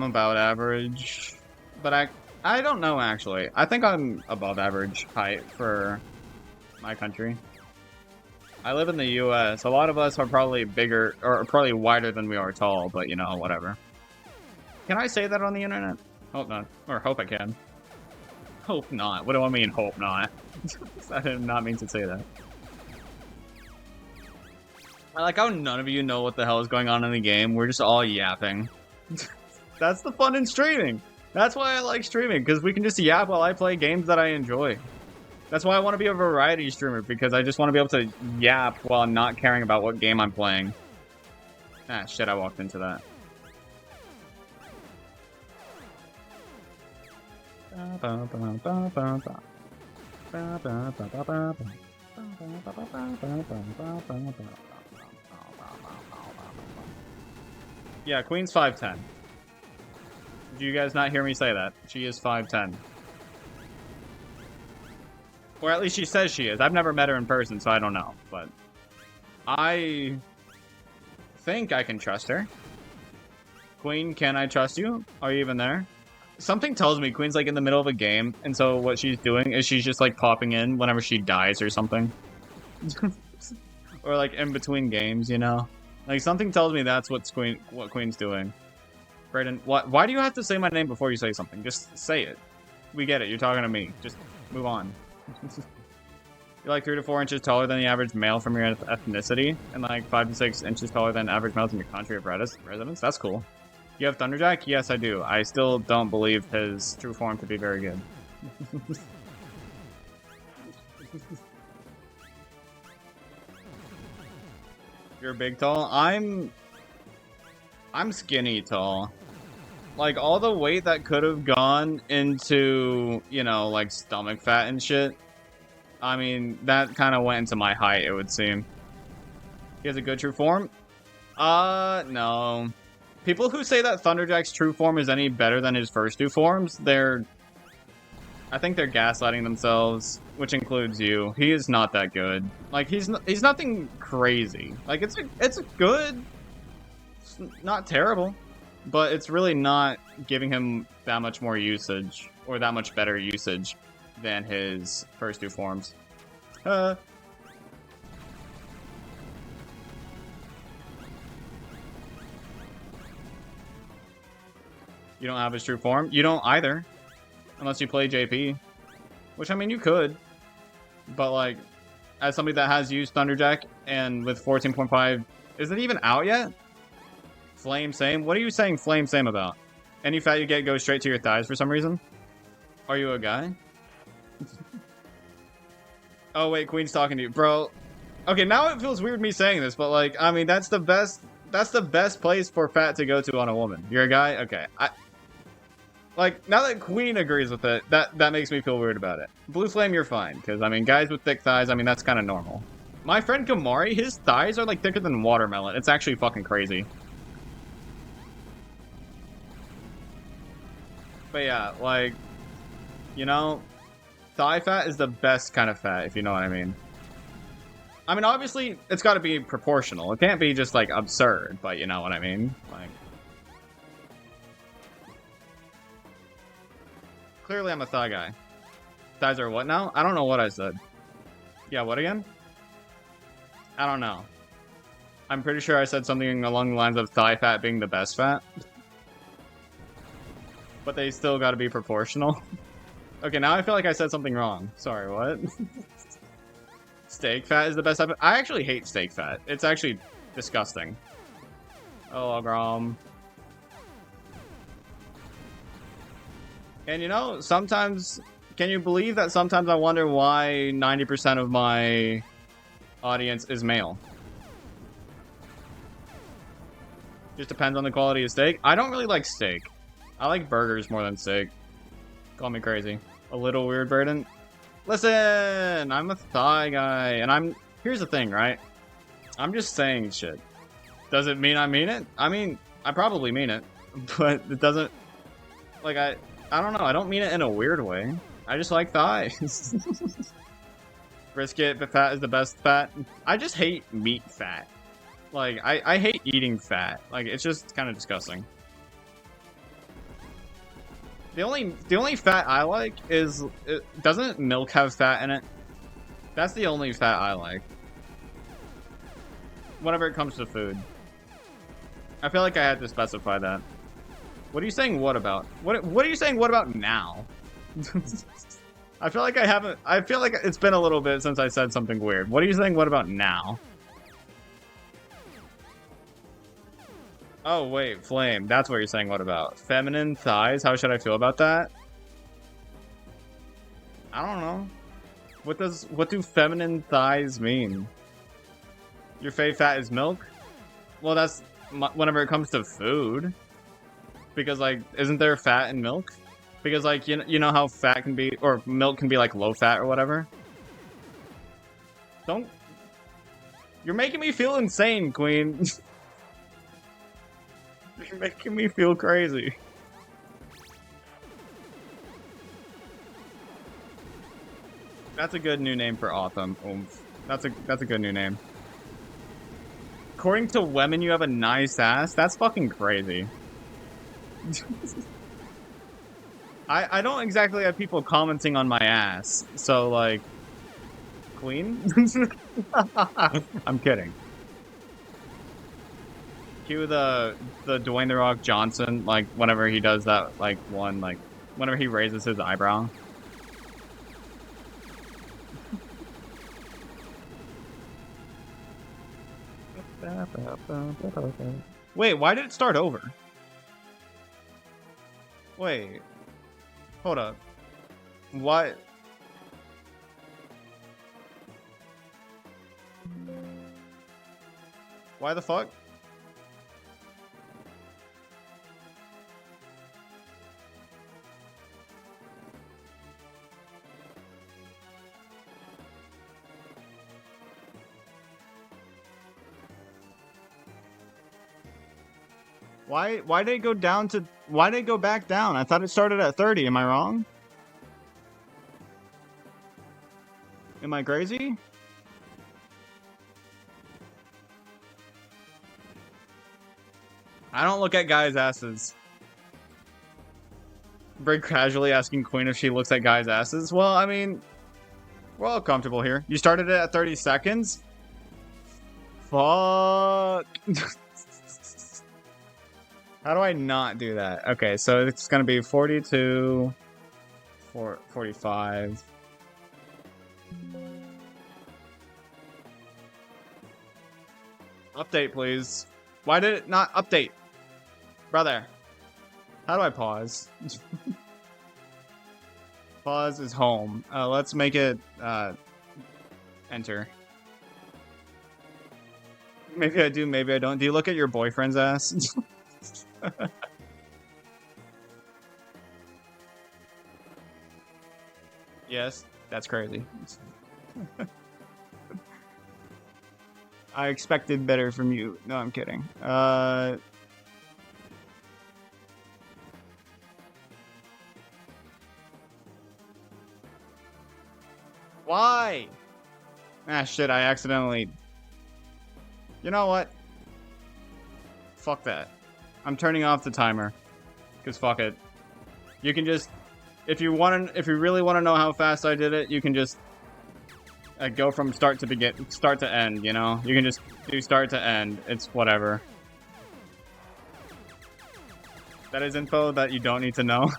about average, but I don't know actually. I think I'm above average height for my country. I live in the US. A lot of us are probably bigger or probably wider than we are tall, but you know, whatever. Can I say that on the internet? Hope not. Or hope I can. Hope not. What do I mean, hope not? I did not mean to say that. I like how none of you know what the hell is going on in the game. We're just all yapping. That's the fun in streaming. That's why I like streaming, because we can just yap while I play games that I enjoy. That's why I want to be a variety streamer, because I just want to be able to yap while not caring about what game I'm playing. Ah, shit, I walked into that. Yeah, Queen's 5'10". Did you guys not hear me say that? She is 5'10". Or at least she says she is. I've never met her in person, so I don't know. But I think I can trust her. Queen, can I trust you? Are you even there? Something tells me Queen's like in the middle of a game, and so what she's doing is she's just like popping in whenever she dies or something. Or like in between games, you know? Like something tells me that's what Queen's doing. Brayden, why do you have to say my name before you say something? Just say it. We get it. You're talking to me. Just move on. You're like 3 to 4 inches taller than the average male from your ethnicity, and like 5 to 6 inches taller than average males in your country of residence. That's cool. You have Thunderjack? Yes, I do. I still don't believe his true form to be very good. You're big tall? I'm skinny tall. Like, all the weight that could have gone into, you know, like, stomach fat and shit, I mean, that kind of went into my height, it would seem. He has a good true form? No. People who say that Thunderjack's true form is any better than his first 2 forms, I think they're gaslighting themselves, which includes you. He is not that good. Like, he's nothing crazy. Like, it's good. It's not terrible. But it's really not giving him that much more usage, or that much better usage than his first 2 forms. You don't have his true form? You don't either. Unless you play JP. Which, I mean, you could. But, like, as somebody that has used Thunderjack, and with 14.5... Is it even out yet? Flame same? What are you saying flame same about? Any fat you get goes straight to your thighs for some reason? Are you a guy? Oh, wait, Queen's talking to you. Bro. Okay, now it feels weird me saying this, but, like, I mean, that's the best place for fat to go to on a woman. You're a guy? Okay. Like, now that Queen agrees with it, that makes me feel weird about it. Blue Flame, you're fine. Because, I mean, guys with thick thighs, I mean, that's kind of normal. My friend Gamari, his thighs are, like, thicker than watermelon. It's actually fucking crazy. But, yeah, like, you know, thigh fat is the best kind of fat, if you know what I mean. I mean, obviously, it's got to be proportional. It can't be just, like, absurd, but you know what I mean? Like, clearly I'm a thigh guy. Thighs are what now? I don't know what I said. Yeah, what again? I don't know. I'm pretty sure I said something along the lines of thigh fat being the best fat. But they still got to be proportional. Okay, now I feel like I said something wrong. Sorry, what? Steak fat is the best type of... I actually hate steak fat. It's actually disgusting. Oh, Grom. And you know, sometimes... Can you believe that sometimes I wonder why 90% of my audience is male? Just depends on the quality of steak. I don't really like steak. I like burgers more than steak. Call me crazy. A little weird, Braden. Listen, I'm a thigh guy, and I'm... Here's the thing, right? I'm just saying shit. Does it mean I mean it? I mean, I probably mean it, but it doesn't... Like, I don't know. I don't mean it in a weird way. I just like thighs. Brisket fat is the best fat. I just hate meat fat. Like, I hate eating fat. Like, it's just kind of disgusting. The only fat I like is... doesn't milk have fat in it? That's the only fat I like. Whenever it comes to food. I feel like I had to specify that. What are you saying what about? What are you saying what about now? I feel like I haven't... I feel like it's been a little bit since I said something weird. What are you saying what about now? Oh, wait, Flame. That's what you're saying what about. Feminine thighs? How should I feel about that? I don't know. What do feminine thighs mean? Your fave fat is milk? Well, that's whenever it comes to food. Because, like, isn't there fat in milk? Because, like, you know how fat can be, or milk can be, like, low fat or whatever? Don't... You're making me feel insane, Queen. You're making me feel crazy. That's a good new name for Autumn. Oomph. That's a good new name. According to Women, you have a nice ass? That's fucking crazy. I don't exactly have people commenting on my ass, so like... Queen? I'm kidding. Cue the Dwayne The Rock Johnson, like, whenever he does that, like, one, like, whenever he raises his eyebrow. Wait, why did it start over? Wait. Hold up. Why? Why the fuck? Why did it go down to... Why did it go back down? I thought it started at 30. Am I wrong? Am I crazy? I don't look at guys' asses. Very casually asking Queen if she looks at guys' asses. Well, I mean, we're all comfortable here. You started it at 30 seconds? Fuck. How do I not do that? Okay, so it's gonna be 42, 45. Update, please. Why did it not update? Brother. How do I pause? Pause is home. Let's make it, enter. Maybe I do, maybe I don't. Do you look at your boyfriend's ass? Yes, that's crazy. I expected better from you. No, I'm kidding. Why? Ah, shit, I accidentally... You know what? Fuck that. I'm turning off the timer. Because fuck it. You can just... If you really want to know how fast I did it, you can just... go from start to end, you know? You can just do start to end. It's whatever. That is info that you don't need to know.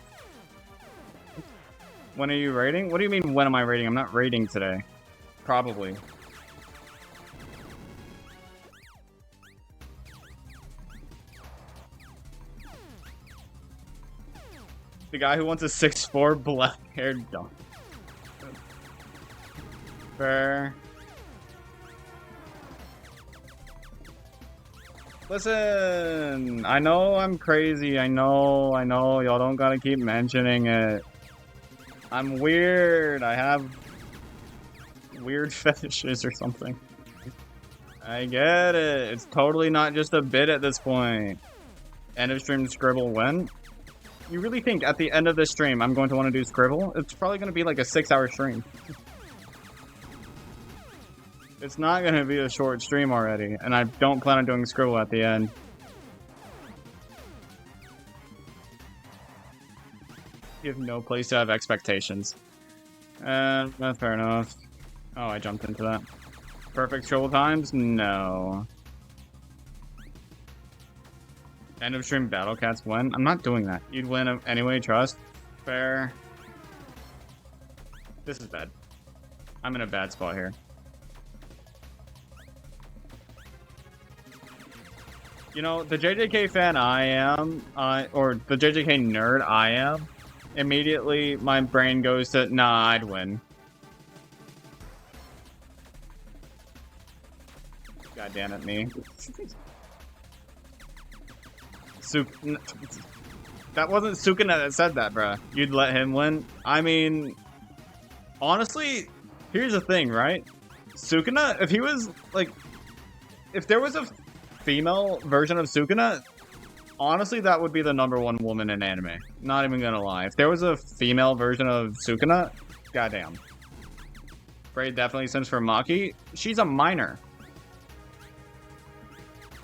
When are you raiding? What do you mean, when am I raiding? I'm not raiding today. Probably. The guy who wants a 6'4" black-haired dog. Fair. Listen, I know I'm crazy. I know. Y'all don't gotta keep mentioning it. I'm weird. I have weird fetishes or something. I get it. It's totally not just a bit at this point. End of stream scribble when? You really think at the end of this stream I'm going to want to do scribble? It's probably going to be like a 6-hour stream. It's not going to be a short stream already, and I don't plan on doing scribble at the end. You have no place to have expectations. That's fair enough. Oh, I jumped into that. Perfect troll times? No. End of stream battle cats win? I'm not doing that. You'd win anyway, trust. Fair. This is bad. I'm in a bad spot here. You know, the JJK fan I am, or the JJK nerd I am, immediately my brain goes to, nah, I'd win. God damn it, me. That wasn't Sukuna that said that, bruh. You'd let him win? I mean, honestly, here's the thing, right? Sukuna, if he was, like, if there was a female version of Sukuna, honestly, that would be the #1 woman in anime. Not even gonna lie. If there was a female version of Sukuna, goddamn. Braid definitely sends for Maki. She's a minor.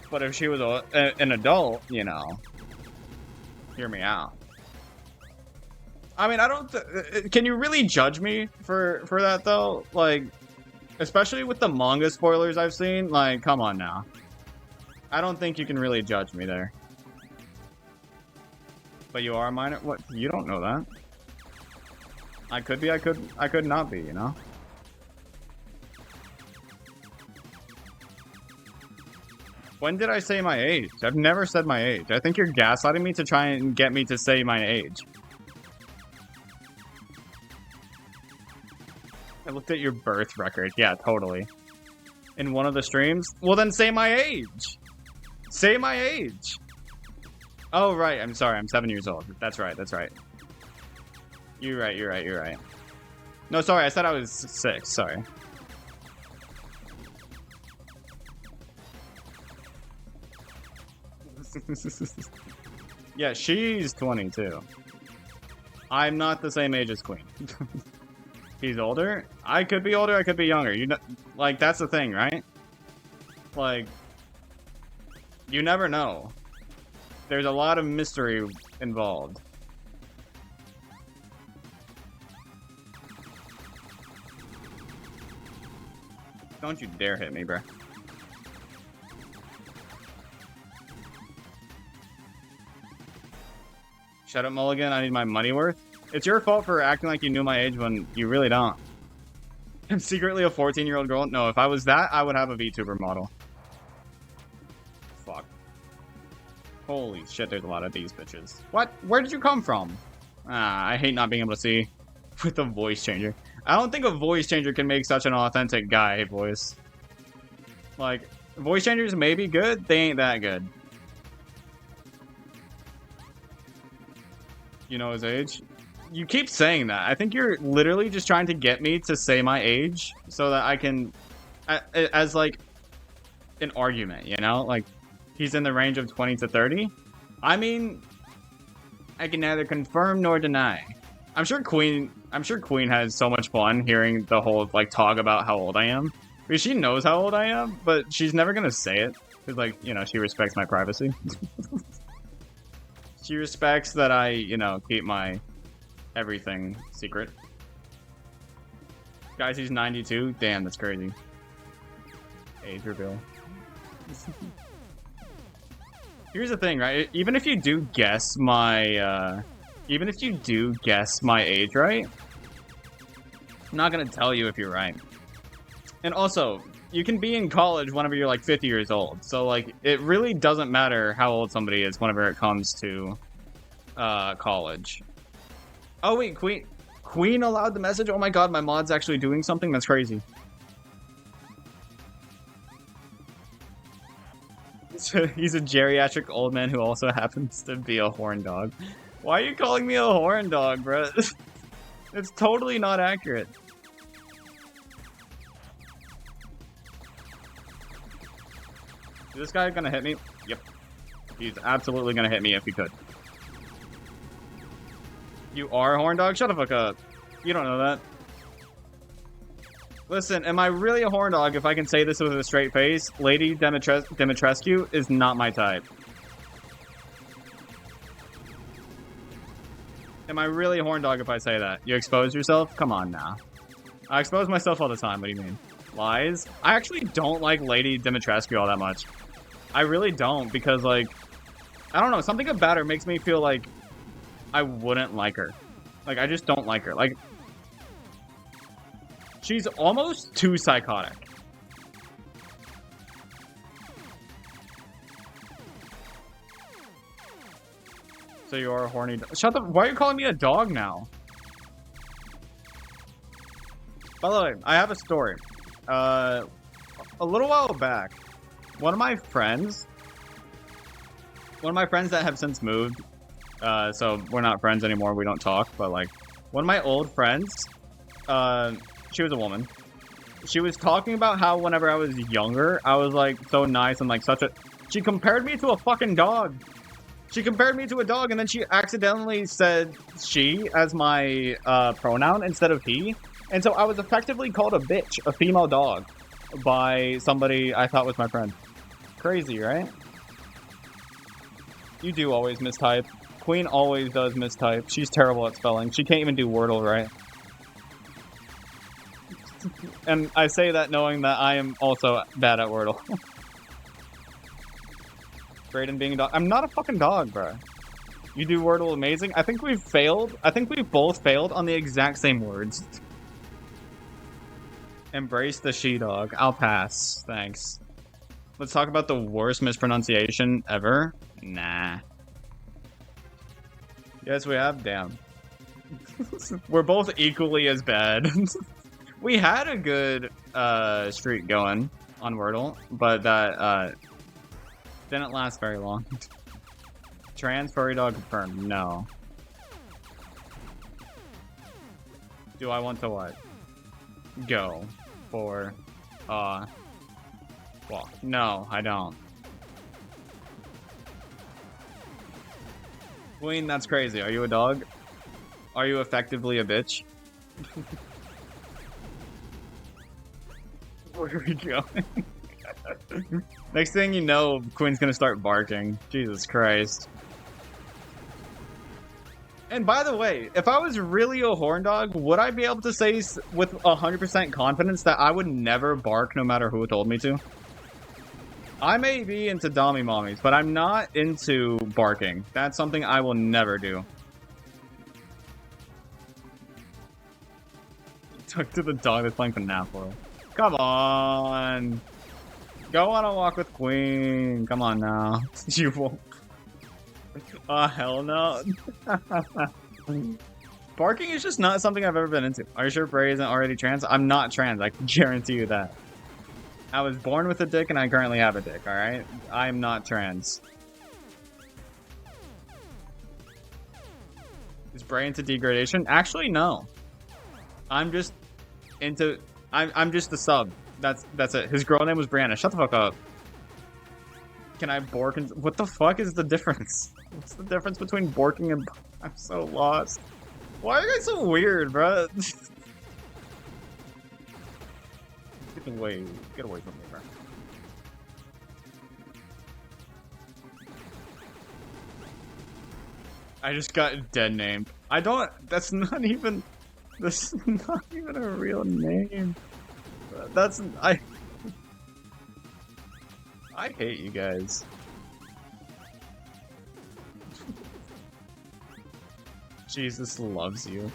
But if she was an adult, you know, hear me out. I mean, I don't... can you really judge me for that, though? Like, especially with the manga spoilers I've seen, like, come on now. I don't think you can really judge me there. But you are a minor? What? You don't know that. I could be, I could not be, you know? When did I say my age? I've never said my age. I think you're gaslighting me to try and get me to say my age. I looked at your birth record. Yeah, totally. In one of the streams? Well, then say my age. Say my age. Oh, right. I'm sorry. I'm 7 years old. That's right. That's right. You're right. You're right. You're right. No, sorry. I said I was 6. Sorry. Yeah, she's 22. I'm not the same age as Queen. He's older? I could be older, I could be younger. You know, like, that's the thing, right? Like, you never know. There's a lot of mystery involved. Don't you dare hit me, bruh. Shut up, Mulligan. I need my money worth. It's your fault for acting like you knew my age when you really don't. I'm secretly a 14-year-old girl. No, if I was that, I would have a VTuber model. Fuck. Holy shit, there's a lot of these bitches. What? Where did you come from? Ah, I hate not being able to see with a voice changer. I don't think a voice changer can make such an authentic guy voice. Like, voice changers may be good, they ain't that good. You know his age? You keep saying that. I think you're literally just trying to get me to say my age so that I can, as like an argument, you know? Like, he's in the range of 20 to 30. I mean, I can neither confirm nor deny. I'm sure Queen has so much fun hearing the whole like talk about how old I am. Because she knows how old I am, but she's never gonna say it. Because like, you know, she respects my privacy. She respects that I, you know, keep my everything secret. Guys, he's 92. Damn, that's crazy. Age reveal. Here's the thing, right? Even if you do guess my age right, I'm not gonna tell you if you're right. And also, you can be in college whenever you're like 50 years old. So like, it really doesn't matter how old somebody is whenever it comes to college. Oh wait, Queen allowed the message? Oh my god, my mod's actually doing something? That's crazy. He's a geriatric old man who also happens to be a horn dog. Why are you calling me a horn dog, bro? It's totally not accurate. Is this guy gonna hit me? Yep. He's absolutely gonna hit me if he could. You are a horn dog? Shut the fuck up. You don't know that. Listen, am I really a horn dog if I can say this with a straight face? Lady Dimitrescu is not my type. Am I really a horn dog if I say that? You expose yourself? Come on now. I expose myself all the time. What do you mean? Lies? I actually don't like Lady Dimitrescu all that much. I really don't, because, like, I don't know. Something about her makes me feel like I wouldn't like her. Like, I just don't like her. Like, she's almost too psychotic. So you are a horny dog. Shut the... Why are you calling me a dog now? By the way, I have a story. A little while back, one of my friends that have since moved, so we're not friends anymore, we don't talk, but like, one of my old friends, she was a woman. She was talking about how whenever I was younger, I was like so nice and like such a... She compared me to a fucking dog. She compared me to a dog, and then she accidentally said she as my pronoun instead of he. And so I was effectively called a bitch, a female dog, by somebody I thought was my friend. Crazy, right? You do always mistype. Queen always does mistype. She's terrible at spelling. She can't even do Wordle right. And I say that knowing that I am also bad at Wordle. Brayden being a dog. I'm not a fucking dog, bro. You do Wordle amazing. I think we've failed. I think we've both failed on the exact same words. Embrace the she-dog. I'll pass. Thanks. Let's talk about the worst mispronunciation ever. Nah. Yes, we have. Damn. We're both equally as bad. We had a good streak going on Wordle, but that didn't last very long. Trans furry dog confirmed. No. Do I want to what? Go for walk. No, I don't. Queen, that's crazy. Are you a dog? Are you effectively a bitch? Where are we going? Next thing you know, Queen's gonna start barking. Jesus Christ. And by the way, if I was really a horn dog, would I be able to say with 100% confidence that I would never bark no matter who told me to? I may be into dommy mommies, but I'm not into barking. That's something I will never do. Talk to the dog that's playing FNaF World. Come on. Go on a walk with Queen. Come on now. You won't. Oh, hell no. Barking is just not something I've ever been into. Are you sure Bray isn't already trans? I'm not trans. I can guarantee you that. I was born with a dick and I currently have a dick, alright? I'm not trans. Is Bray into degradation? Actually, no. I'm just into... I'm just the sub. That's it. His girl name was Brianna. Shut the fuck up. Can I bork and... What the fuck is the difference? What's the difference between borking and... I'm so lost. Why are you guys so weird, bro? Get away from me, bro. I just got dead named. I don't. That's not even. This is not even a real name. That's I. I hate you guys. Jesus loves you.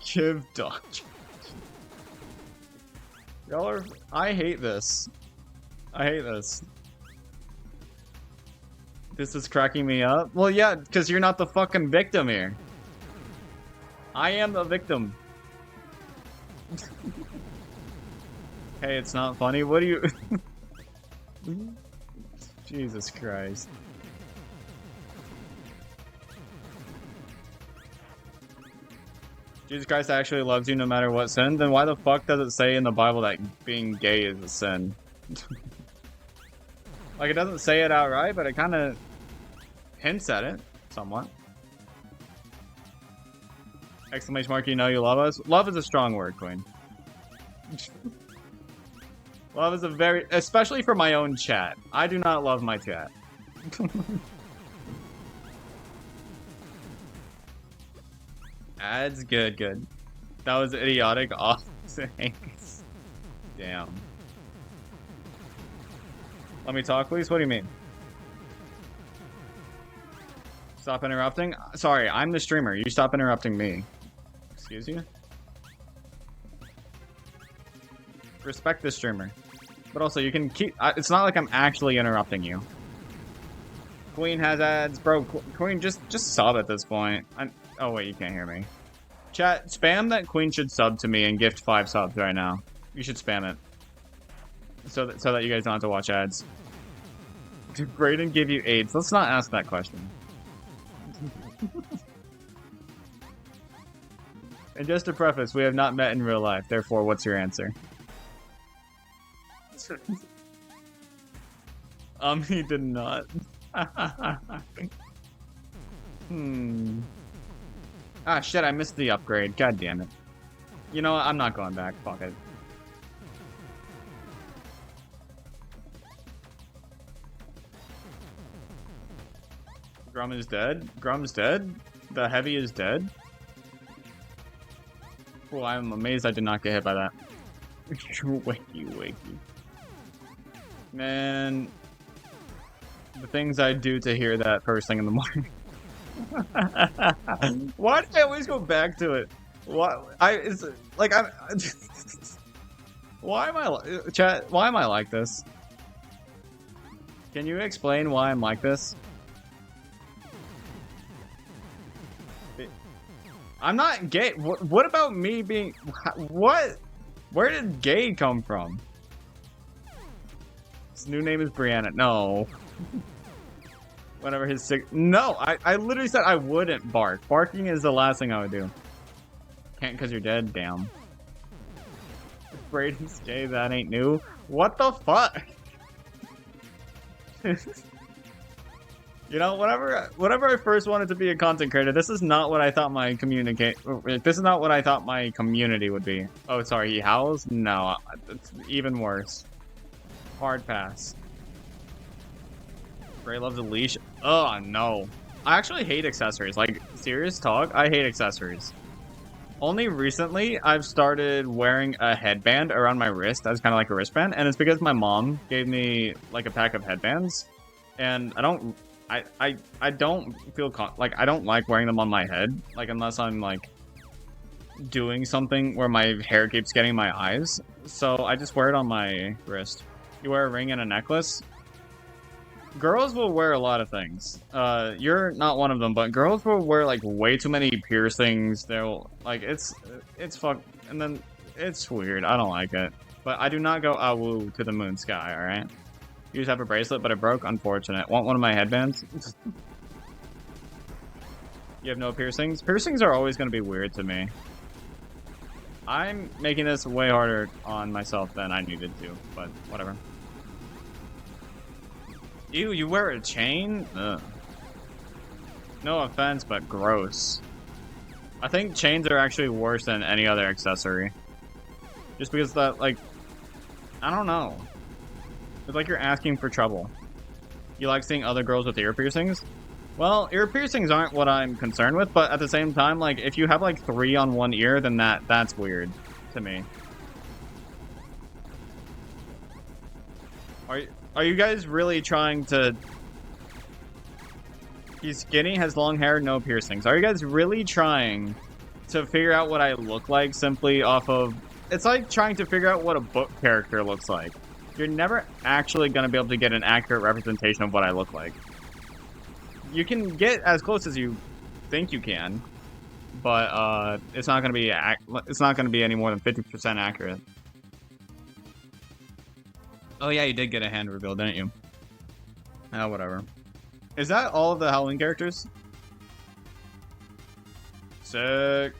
Give Dodge. Y'all are. I hate this. I hate this. This is cracking me up. Well, yeah, because you're not the fucking victim here. I am the victim. Hey, it's not funny. What do you... Jesus Christ. Jesus Christ actually loves you no matter what sin? Then why the fuck does it say in the Bible that being gay is a sin? Like, it doesn't say it outright, but it kind of hints at it, somewhat. Exclamation mark, you know you love us? Love is a strong word, Queen. Love is a very... Especially for my own chat. I do not love my chat. Ads, good, good. That was idiotic. Off. Thanks. Damn. Let me talk, please? What do you mean? Stop interrupting? Sorry, I'm the streamer. You stop interrupting me. Excuse you? Respect the streamer. But also, you can keep... it's not like I'm actually interrupting you. Queen has ads. Bro, Queen, just sub at this point. Oh, wait, you can't hear me. Chat, spam that Queen should sub to me and gift 5 subs right now. You should spam it. So that you guys don't have to watch ads. Did Brayden give you AIDS? Let's not ask that question. And just to preface, we have not met in real life. Therefore, what's your answer? He did not. Ah, shit, I missed the upgrade. God damn it. You know what? I'm not going back. Fuck it. Grum is dead? Grum's dead? The heavy is dead? Oh, I'm amazed I did not get hit by that. Wakey. Man, the things I do to hear that first thing in the morning. Why do I always go back to it? Why? Why am I chat? Why am I like this? Can you explain why I'm like this? I'm not gay. What about me being... What? Where did gay come from? His new name is Brianna. No. Whenever his sick... No, I literally said I wouldn't bark. Barking is the last thing I would do. Can't because you're dead? Damn. Braden's gay, that ain't new. What the fuck? You know, whenever I first wanted to be a content creator, this is not what I thought my this is not what I thought my community would be. Oh, sorry, he howls? No, it's even worse. Hard pass. Ray loves a leash. Oh, no. I actually hate accessories. Like, serious talk, I hate accessories. Only recently, I've started wearing a headband around my wrist as kind of like a wristband, and it's because my mom gave me, like, a pack of headbands, and I don't feel like I don't like wearing them on my head, like unless I'm like doing something where my hair keeps getting in my eyes. So I just wear it on my wrist. You wear a ring and a necklace. Girls will wear a lot of things. You're not one of them, but girls will wear like way too many piercings. They'll like it's fuck, and then it's weird. I don't like it. But I do not go awoo to the moon sky. All right. You just have a bracelet, but it broke. Unfortunate. Want one of my headbands? You have no piercings? Piercings are always going to be weird to me. I'm making this way harder on myself than I needed to, but whatever. Ew, you wear a chain? Ugh. No offense, but gross. I think chains are actually worse than any other accessory. Just because that, like, I don't know. It's like you're asking for trouble. You like seeing other girls with ear piercings? Well, ear piercings aren't what I'm concerned with, but at the same time, like, if you have, like, 3 on one ear, then that's weird to me. Are you guys really trying to... He's skinny, has long hair, no piercings. Are you guys really trying to figure out what I look like simply off of... It's like trying to figure out what a book character looks like. You're never actually going to be able to get an accurate representation of what I look like. You can get as close as you think you can, but it's not going to be any more than 50% accurate. Oh yeah, you did get a hand reveal, didn't you? Oh, whatever. Is that all of the Halloween characters? Sick.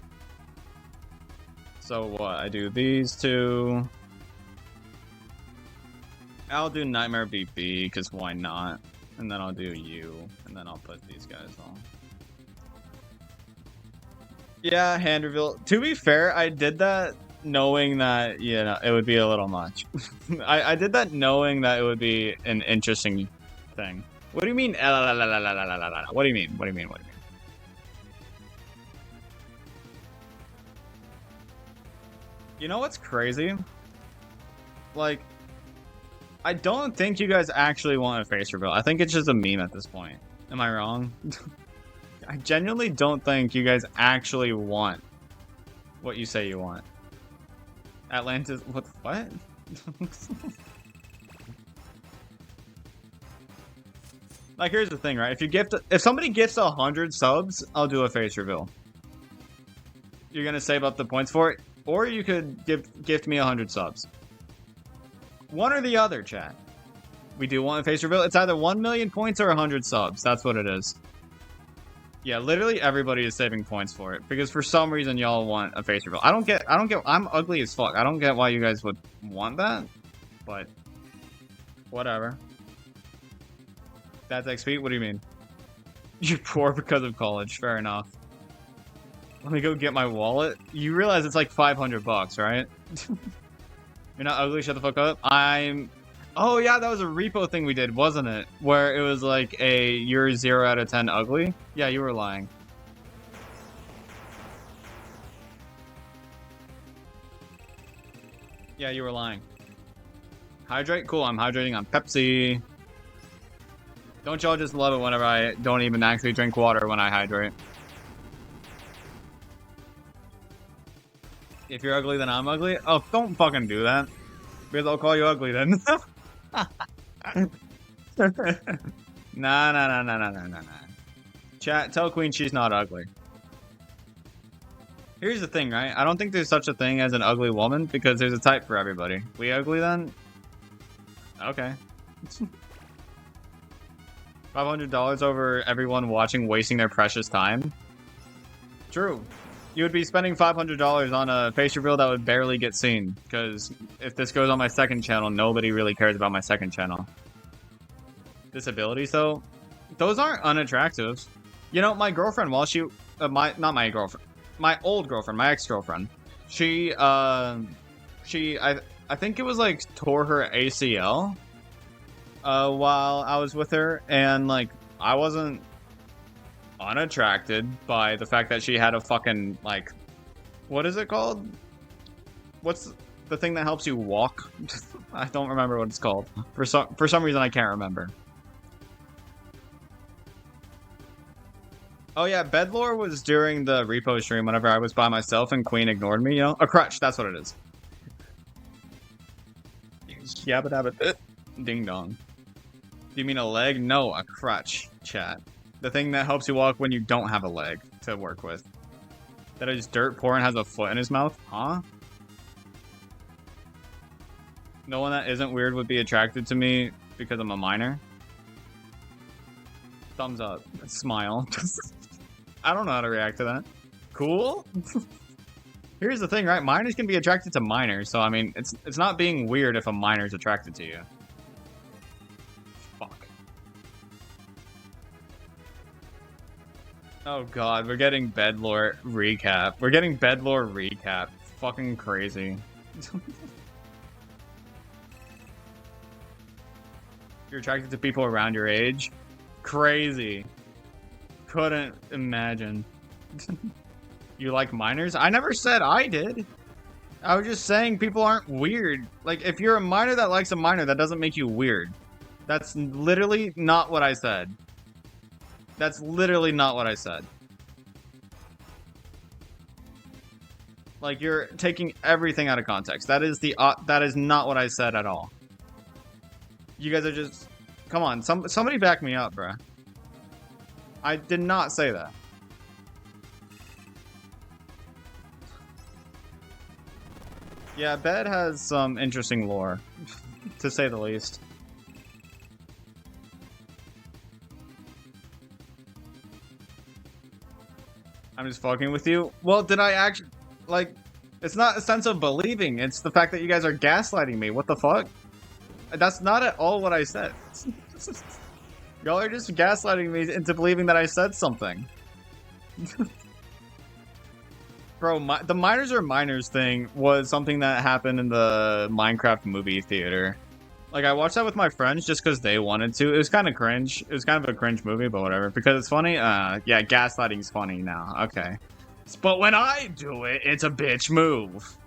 So what? I do these two. I'll do Nightmare BP, because why not? And then I'll do you, and then I'll put these guys on. Yeah, hand reveal. To be fair, I did that knowing that, you know, it would be a little much. I did that knowing that it would be an interesting thing. What do you mean? What do you mean? What do you mean? What do you mean? You know what's crazy? Like, I don't think you guys actually want a face reveal. I think it's just a meme at this point. Am I wrong? I genuinely don't think you guys actually want what you say you want. Atlantis... What? Like, here's the thing, right? If somebody gifts 100 subs, I'll do a face reveal. You're gonna save up the points for it, or you could gift me 100 subs. One or the other, chat. We do want a face reveal. It's either 1 million points or 100 subs. That's what it is. Yeah, literally everybody is saving points for it because for some reason y'all want a face reveal. I don't get. I'm ugly as fuck. I don't get why you guys would want that, but whatever. That's XP? What do you mean? You're poor because of college. Fair enough. Let me go get my wallet. You realize it's like 500 bucks, right? You're not ugly, shut the fuck up. Oh yeah, that was a repo thing we did, wasn't it? Where it was like you're 0 out of 10 ugly? Yeah, you were lying. Yeah, you were lying. Hydrate? Cool, I'm hydrating on Pepsi. Don't y'all just love it whenever I don't even actually drink water when I hydrate? If you're ugly, then I'm ugly? Oh, don't fucking do that. Because I'll call you ugly then. Nah. Chat, tell Queen she's not ugly. Here's the thing, right? I don't think there's such a thing as an ugly woman because there's a type for everybody. We ugly then? Okay. $500 over everyone watching wasting their precious time? True. You would be spending $500 on a face reveal that would barely get seen. Because if this goes on my second channel, nobody really cares about my second channel. Disabilities, though? Those aren't unattractive. You know, my girlfriend, while she... not my girlfriend. My old girlfriend, my ex-girlfriend. I think it was like tore her ACL. While I was with her. And, like, I wasn't unattracted by the fact that she had a fucking, like, what is it called? What's the thing that helps you walk? I don't remember what it's called. For some reason I can't remember. Oh yeah, Bedlore was during the repo stream whenever I was by myself and Queen ignored me, you know? A crutch, that's what it is. Yabba dabba ding dong. Do you mean a leg? No, a crutch, chat. The thing that helps you walk when you don't have a leg to work with. That is dirt poor and has a foot in his mouth? Huh? No one that isn't weird would be attracted to me because I'm a minor. Thumbs up. Smile. I don't know how to react to that. Cool? Here's the thing, right? Minors can be attracted to minors, so I mean, it's not being weird if a minor's attracted to you. Fuck. Oh god, we're getting Bedlore recap. We're getting Bedlore recap. Fucking crazy. You're attracted to people around your age? Crazy. Couldn't imagine. You like minors? I never said I did. I was just saying people aren't weird. Like, if you're a minor that likes a minor, that doesn't make you weird. That's literally not what I said. That's literally not what I said. Like, you're taking everything out of context. That is that is not what I said at all. You guys are just... Come on, somebody back me up, bruh. I did not say that. Yeah, Bed has some interesting lore, to say the least. I'm just fucking with you. Well, did I actually... Like, it's not a sense of believing. It's the fact that you guys are gaslighting me. What the fuck? That's not at all what I said. Y'all are just gaslighting me into believing that I said something. Bro, the minors are minors thing was something that happened in the Minecraft movie theater. Like, I watched that with my friends just because they wanted to. It was kind of cringe. It was kind of a cringe movie, but whatever. Because it's funny? Yeah, gaslighting's funny now. Okay. But when I do it, it's a bitch move.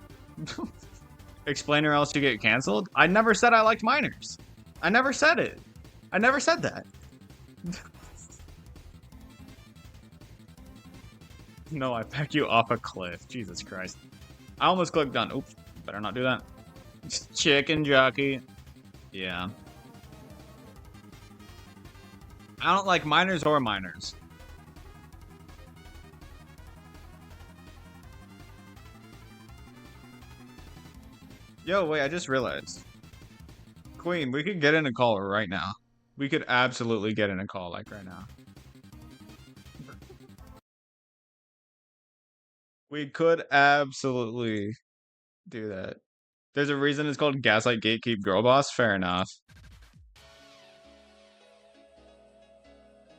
Explain or else you get canceled? I never said I liked minors. I never said it. I never said that. No, I peck you off a cliff. Jesus Christ. I almost clicked done. Oops. Better not do that. Chicken jockey. Yeah. I don't like minors or minors. Yo, wait, I just realized. Queen, we could get in a call right now. We could absolutely get in a call, like, right now. We could absolutely do that. There's a reason it's called Gaslight Gatekeep Girl Boss? Fair enough.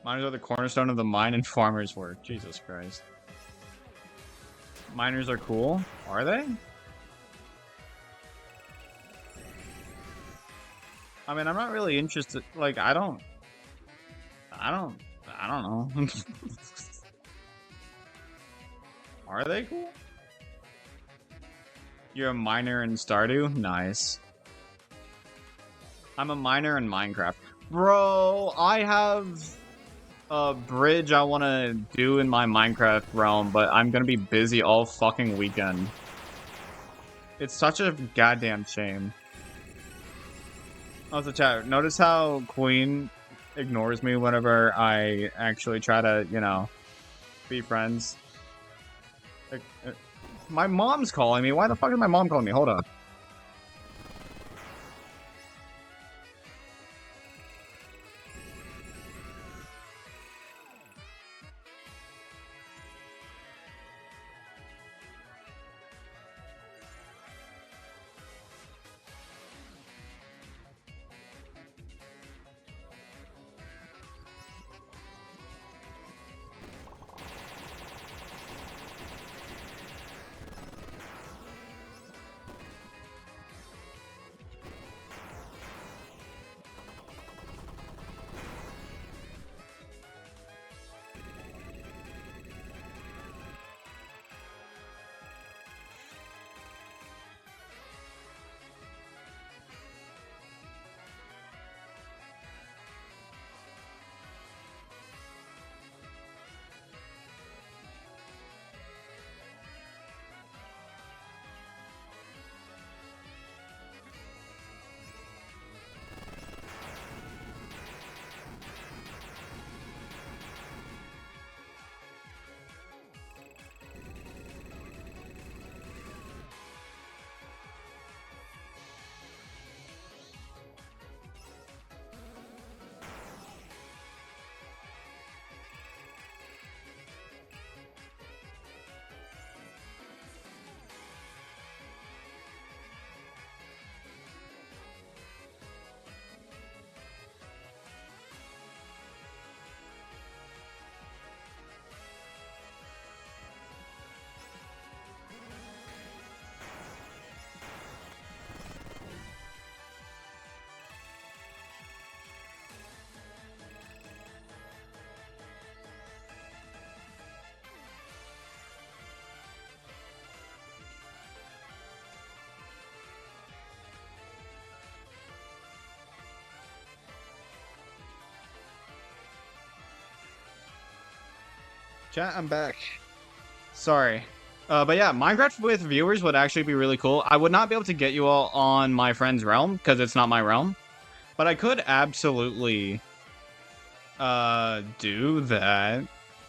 Miners are the cornerstone of the mine and farmers' work. Jesus Christ. Miners are cool? Are they? I mean, I'm not really interested. Like, I don't know. Are they cool? You're a miner in Stardew? Nice. I'm a miner in Minecraft. Bro, I have a bridge I want to do in my Minecraft realm, but I'm going to be busy all fucking weekend. It's such a goddamn shame. Also, chat, notice how Queen ignores me whenever I actually try to, you know, be friends. Like, my mom's calling me. Why the fuck is my mom calling me? Hold up. Chat, I'm back. Sorry. But yeah, Minecraft with viewers would actually be really cool. I would not be able to get you all on my friend's realm, because it's not my realm. But I could absolutely do that.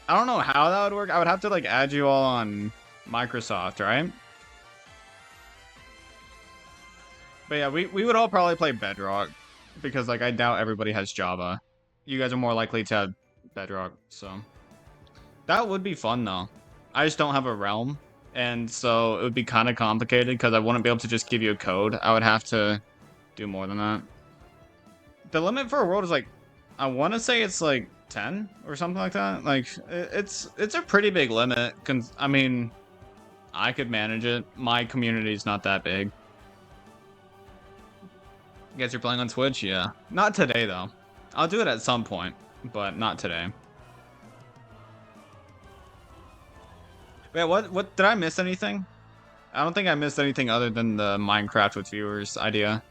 I don't know how that would work. I would have to like add you all on Microsoft, right? But yeah, we would all probably play Bedrock, because like I doubt everybody has Java. You guys are more likely to have Bedrock, so that would be fun though. I just don't have a realm, and so it would be kind of complicated because I wouldn't be able to just give you a code. I would have to do more than that. The limit for a world is like, I want to say it's like 10 or something like that. Like it's a pretty big limit. I mean, I could manage it. My community's not that big. You guys are playing on Twitch? Yeah. Not today though. I'll do it at some point, but not today. Wait, what did I miss anything? I don't think I missed anything other than the Minecraft with viewers idea.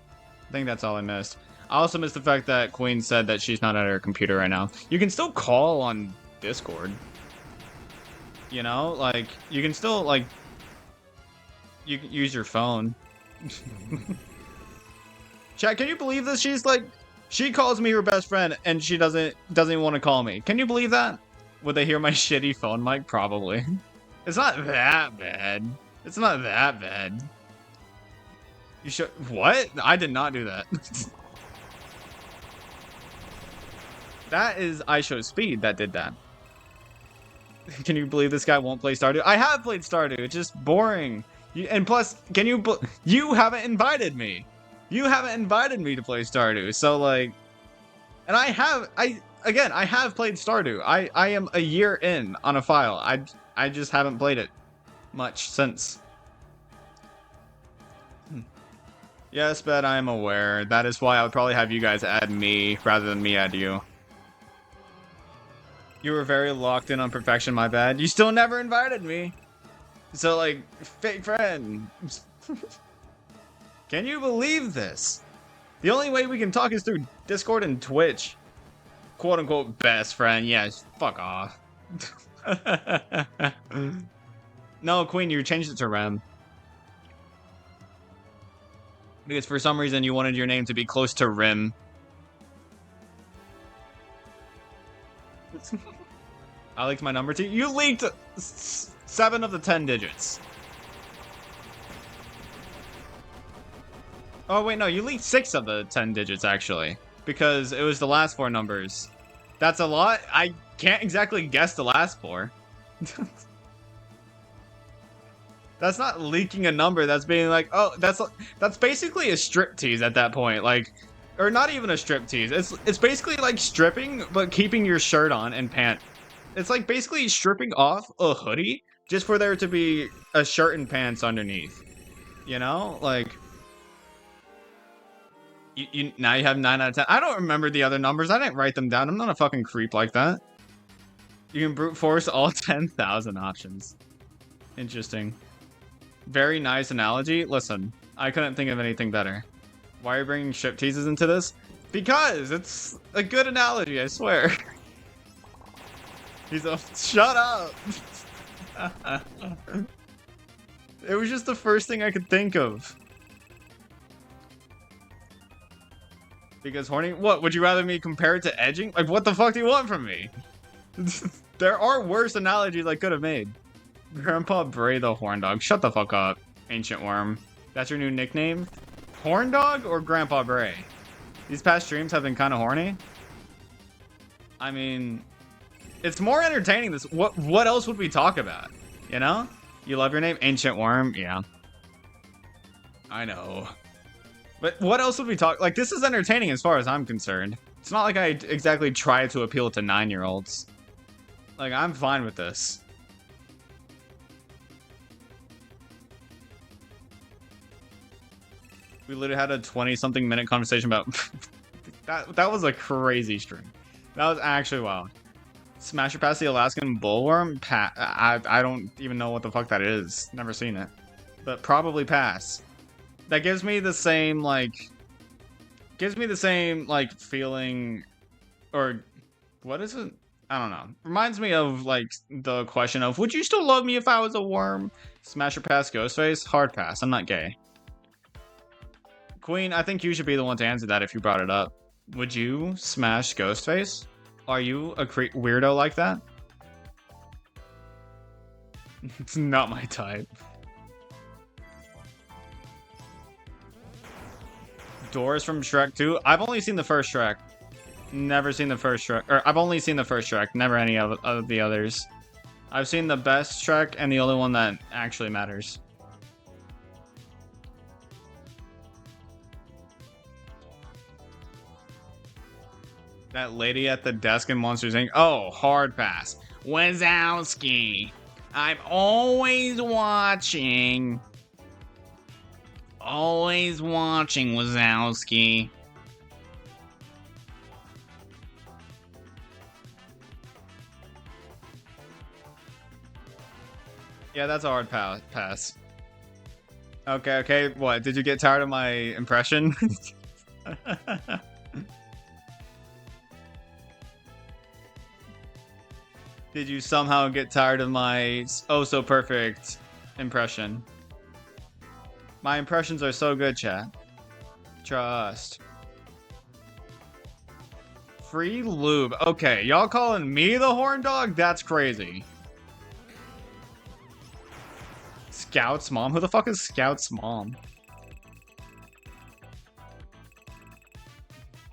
I think that's all I missed. I also missed the fact that Queen said that she's not at her computer right now. You can still call on Discord. You know, like you can still like you can use your phone. Chat, can you believe this? She's like, she calls me her best friend and she doesn't even want to call me. Can you believe that? Would they hear my shitty phone mic? Probably. It's not that bad. It's not that bad. You should. What? I did not do that. That is AstralSpiff that did that. Can you believe this guy won't play Stardew? I have played Stardew. It's just boring. And plus, can you? You haven't invited me. You haven't invited me to play Stardew. So like, and I have played Stardew. I am a year in on a file. I just haven't played it much since. Yes, but I am aware. That is why I would probably have you guys add me rather than me add you. You were very locked in on perfection, my bad. You still never invited me. So like, fake friend. Can you believe this? The only way we can talk is through Discord and Twitch. Quote unquote best friend. Yes, fuck off. No, Queen, you changed it to Rem. Because for some reason you wanted your name to be close to Rim. I leaked my number to you. You leaked 7 of the 10 digits. Oh wait, no, you leaked 6 of the 10 digits actually. Because it was the last 4 numbers. That's a lot. I can't exactly guess the last 4. That's not leaking a number. That's being like, oh, that's basically a striptease at that point. Like, or not even a striptease. It's basically like stripping, but keeping your shirt on and pants. It's like basically stripping off a hoodie just for there to be a shirt and pants underneath. You know, like. Now you have 9 out of 10. I don't remember the other numbers. I didn't write them down. I'm not a fucking creep like that. You can brute force all 10,000 options. Interesting. Very nice analogy. Listen, I couldn't think of anything better. Why are you bringing strip teases into this? Because it's a good analogy, I swear. He's a shut up. It was just the first thing I could think of. Because horny? What? Would you rather me compare it to edging? Like, what the fuck do you want from me? There are worse analogies I could have made. Grandpa Bray the Horn Dog. Shut the fuck up, Ancient Worm. That's your new nickname? Horn Dog or Grandpa Bray? These past streams have been kind of horny. I mean, it's more entertaining. This. What else would we talk about? You know? You love your name? Ancient Worm? Yeah. I know. But what else would we talk? Like, this is entertaining as far as I'm concerned. It's not like I exactly try to appeal to 9-year-olds. Like, I'm fine with this. We literally had a 20-something minute conversation about... that was a crazy stream. That was actually wild. Smasher past the Alaskan bullworm? I don't even know what the fuck that is. Never seen it. But probably pass. That gives me the same, like... feeling... Or... What is it? I don't know. Reminds me of like the question of, would you still love me if I was a worm? Smash or pass Ghostface? Hard pass. I'm not gay. Queen, I think you should be the one to answer that if you brought it up. Would you smash Ghostface? Are you a weirdo like that? It's not my type. Doors from Shrek 2? I've only seen the first Shrek. Never seen the first Shrek. Or I've only seen the first Shrek, never any of the others. I've seen the best Shrek and the only one that actually matters. That lady at the desk in Monsters Inc. Oh, hard pass. Wazowski. I'm always watching. Always watching, Wazowski. Yeah, that's a hard pass. Okay. What? Did you get tired of my impression? Did you somehow get tired of my oh so perfect impression? My impressions are so good, chat. Trust. Free lube. Okay, y'all calling me the horn dog? That's crazy. Scout's mom? Who the fuck is Scout's mom?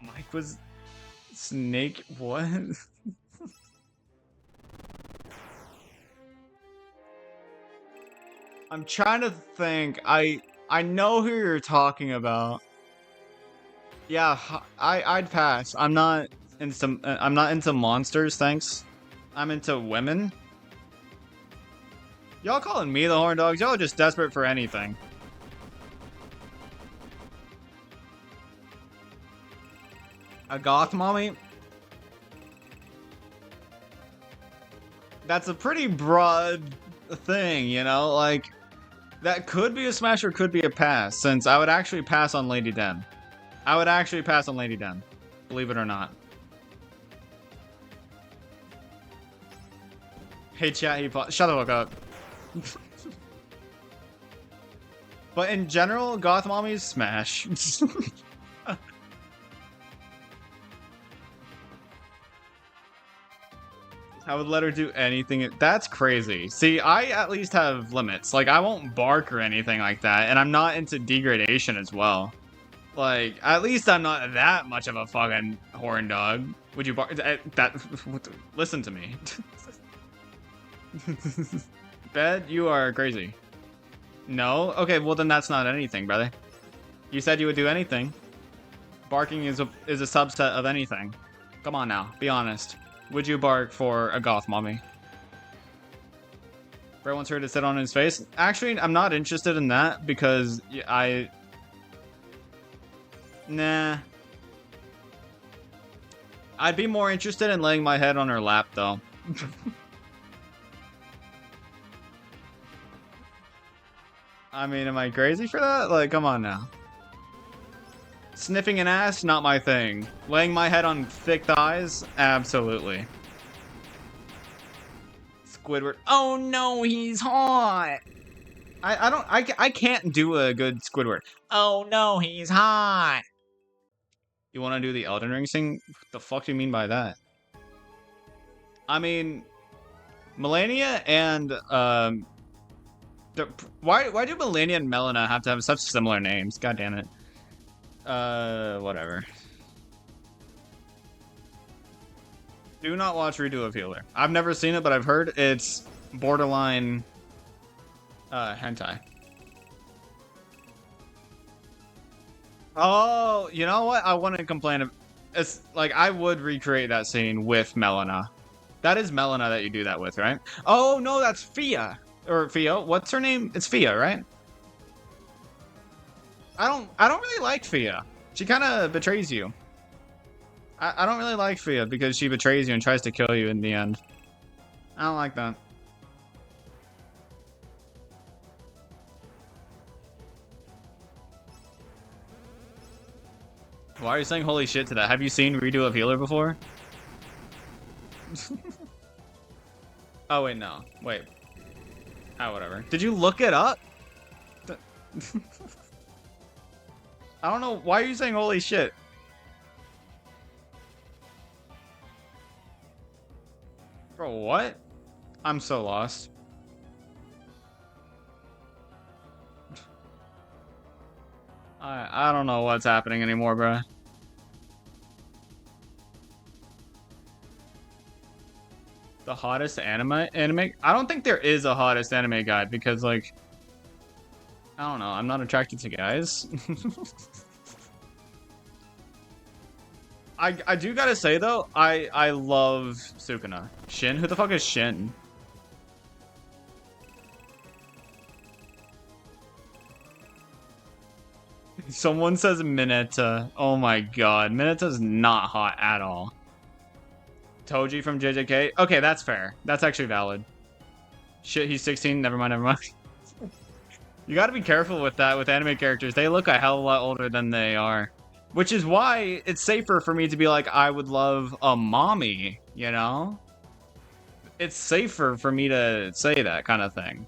Mike was... Snake... What? I'm trying to think. I know who you're talking about. Yeah, I'd pass. I'm not into monsters, thanks. I'm into women. Y'all calling me the horn dogs? Y'all are just desperate for anything. A goth mommy? That's a pretty broad thing, you know? Like, that could be a smash or could be a pass, since I would actually pass on Lady Den. I would actually pass on Lady Den, believe it or not. Hey chat, shut the fuck up. But in general, goth mommies smash. I would let her do anything. That's crazy. See, I at least have limits. Like, I won't bark or anything like that, and I'm not into degradation as well. Like, at least I'm not that much of a fucking horn dog. Would you bark? Listen to me. Bed, you are crazy. No? Okay, well then that's not anything, brother. You said you would do anything. Barking is a subset of anything. Come on now, be honest. Would you bark for a goth mommy? Brett wants her to sit on his face. Actually, I'm not interested in that because nah. I'd be more interested in laying my head on her lap, though. I mean, am I crazy for that? Like, come on now. Sniffing an ass, not my thing. Laying my head on thick thighs, absolutely. Squidward. Oh no, he's hot. I can't do a good Squidward. Oh no, he's hot. You want to do the Elden Ring thing? What the fuck do you mean by that? I mean, Melania and why do Melania and Melina have to have such similar names? God damn it. Whatever. Do not watch Redo of Healer. I've never seen it, but I've heard it's borderline hentai. Oh, you know what? I wouldn't complain. It's like I would recreate that scene with Melina. That is Melina that you do that with, right? Oh no, that's Fia. Or Fia. What's her name? It's Fia, right? I don't really like Fia. She kind of betrays you. I don't really like Fia because she betrays you and tries to kill you in the end. I don't like that. Why are you saying holy shit to that? Have you seen Redo of Healer before? Oh, wait, no. Wait. Oh, whatever. Did you look it up? I don't know. Why are you saying holy shit? Bro, what? I'm so lost. I don't know what's happening anymore, bro. The hottest anime? I don't think there is a hottest anime guy because, like, I don't know. I'm not attracted to guys. I do gotta say though, I love Sukuna. Shin? Who the fuck is Shin? Someone says Mineta. Oh my god, Mineta's not hot at all. Toji from JJK. Okay, that's fair. That's actually valid. Shit, he's 16. Never mind, never mind. You gotta be careful with that with anime characters. They look a hell of a lot older than they are. Which is why it's safer for me to be like, I would love a mommy, you know? It's safer for me to say that kind of thing.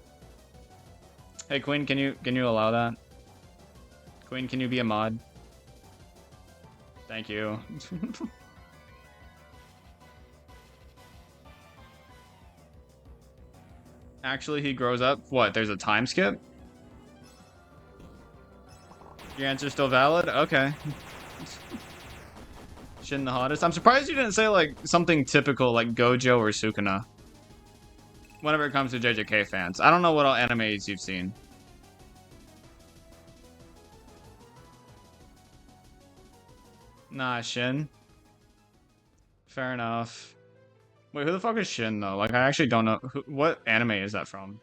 Hey Queen, can you allow that? Queen, can you be a mod? Thank you. Actually, he grows up. What? There's a time skip? Your answer's still valid? Okay. Shin the hottest? I'm surprised you didn't say, like, something typical like Gojo or Sukuna. Whenever it comes to JJK fans. I don't know what all animes you've seen. Nah, Shin. Fair enough. Wait, who the fuck is Shin, though? Like, I actually don't know. What anime is that from?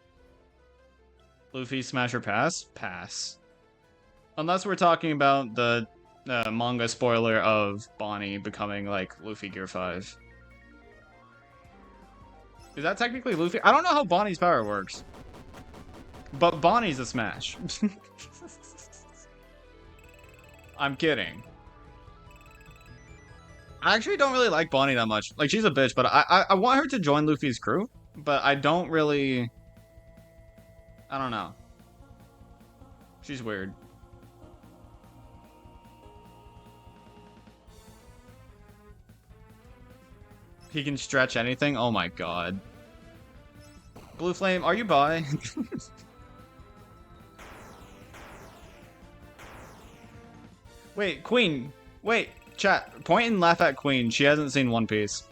Luffy Smash or Pass? Pass. Unless we're talking about the manga spoiler of Bonnie becoming, like, Luffy Gear 5. Is that technically Luffy? I don't know how Bonnie's power works. But Bonnie's a Smash. I'm kidding. I actually don't really like Bonnie that much. Like, she's a bitch, but I want her to join Luffy's crew. But I don't really... I don't know. She's weird. He can stretch anything? Oh my god. Blue Flame, are you bi? Wait, Queen. Wait, chat. Point and laugh at Queen. She hasn't seen One Piece.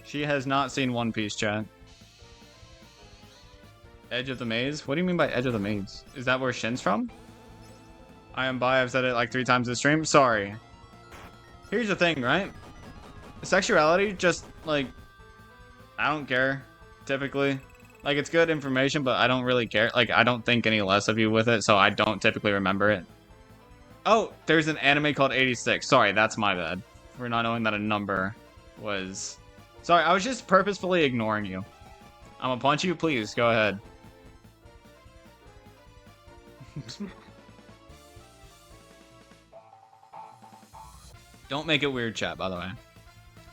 She has not seen One Piece, chat. Edge of the Maze? What do you mean by Edge of the Maze? Is that where Shin's from? I am bi. I've said it like 3 times this stream. Sorry. Here's the thing, right? Sexuality, just, like, I don't care, typically. Like, it's good information, but I don't really care. Like, I don't think any less of you with it, so I don't typically remember it. Oh, there's an anime called 86. Sorry, that's my bad. For not knowing that a number was... Sorry, I was just purposefully ignoring you. I'm gonna punch you, please, go ahead. Don't make it weird, chat, by the way.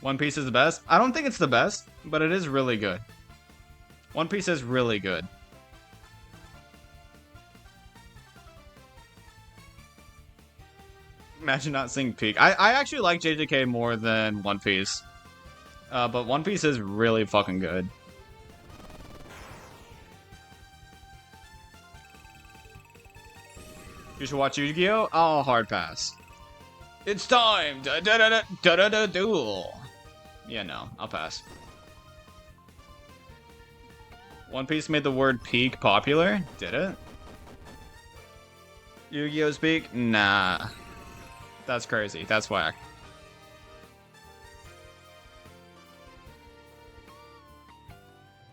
One Piece is the best? I don't think it's the best, but it is really good. One Piece is really good. Imagine not seeing Peak. I actually like JJK more than One Piece. But One Piece is really fucking good. You should watch Yu-Gi-Oh! Oh, hard pass. It's time! Duel! Yeah, no, I'll pass. One Piece made the word peak popular? Did it? Yu-Gi-Oh's peak? Nah. That's crazy. That's whack.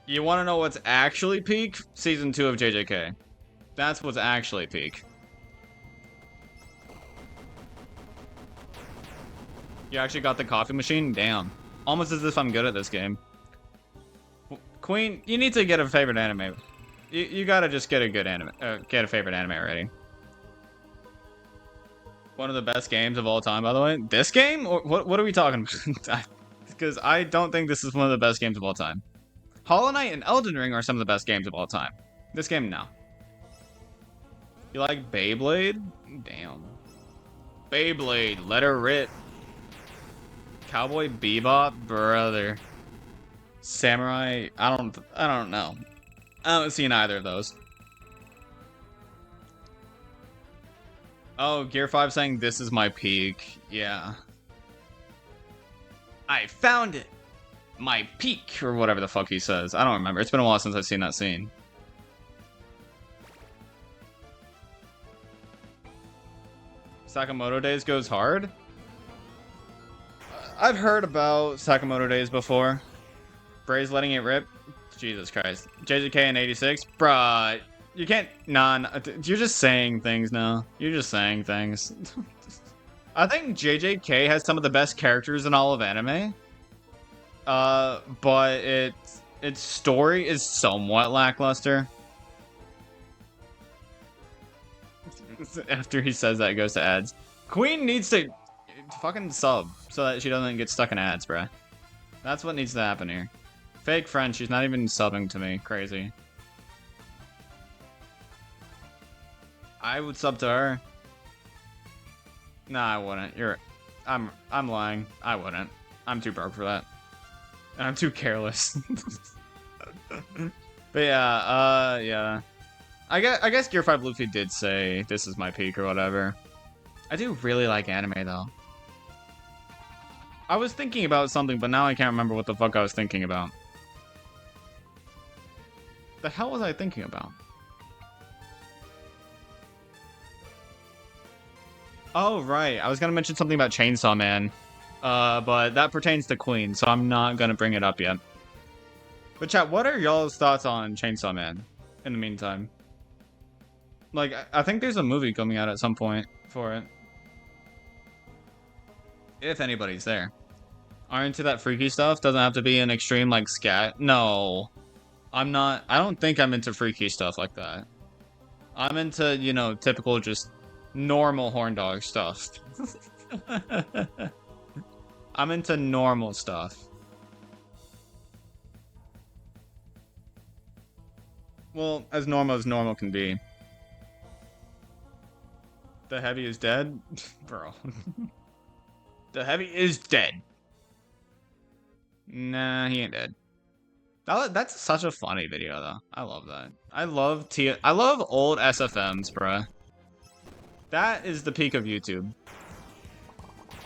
You want to know what's actually peak? Season 2 of JJK. That's what's actually peak. You actually got the coffee machine? Damn. Almost as if I'm good at this game. Queen, you need to get a favorite anime. You gotta just get a good anime. Get a favorite anime already. One of the best games of all time, by the way. This game? Or what are we talking about? Because I don't think this is one of the best games of all time. Hollow Knight and Elden Ring are some of the best games of all time. This game, no. You like Beyblade? Damn. Beyblade, let her rip. Cowboy Bebop, brother. Samurai, I don't know. I haven't seen either of those. Oh, Gear 5 saying this is my peak. Yeah. I found it. My peak, or whatever the fuck he says. I don't remember. It's been a while since I've seen that scene. Sakamoto Days goes hard? I've heard about Sakamoto Days before. Bray's letting it rip? Jesus Christ. JJK in 86? Bruh, you can't... Nah, you're just saying things now. You're just saying things. I think JJK has some of the best characters in all of anime. But its story is somewhat lackluster. After he says that, it goes to ads. Queen needs to fucking sub so that she doesn't get stuck in ads, bruh. That's what needs to happen here. Fake friend, she's not even subbing to me. Crazy. I would sub to her. Nah, I wouldn't. I'm lying. I wouldn't. I'm too broke for that. I'm too careless. But yeah, yeah. I guess Gear 5 Luffy did say this is my peak or whatever. I do really like anime though. I was thinking about something, but now I can't remember what the fuck I was thinking about. The hell was I thinking about? Oh, right. I was gonna mention something about Chainsaw Man. But that pertains to Queen, so I'm not gonna bring it up yet. But chat, what are y'all's thoughts on Chainsaw Man in the meantime? Like, I think there's a movie coming out at some point for it. If anybody's there. Are into that freaky stuff? Doesn't have to be an extreme, like, scat. No. I'm not. I don't think I'm into freaky stuff like that. I'm into, you know, typical, just normal horn dog stuff. I'm into normal stuff. Well, as normal can be. The heavy is dead? Bro. The heavy is dead. Nah, he ain't dead. That's such a funny video, though. I love that. I love old SFMs, bruh. That is the peak of YouTube.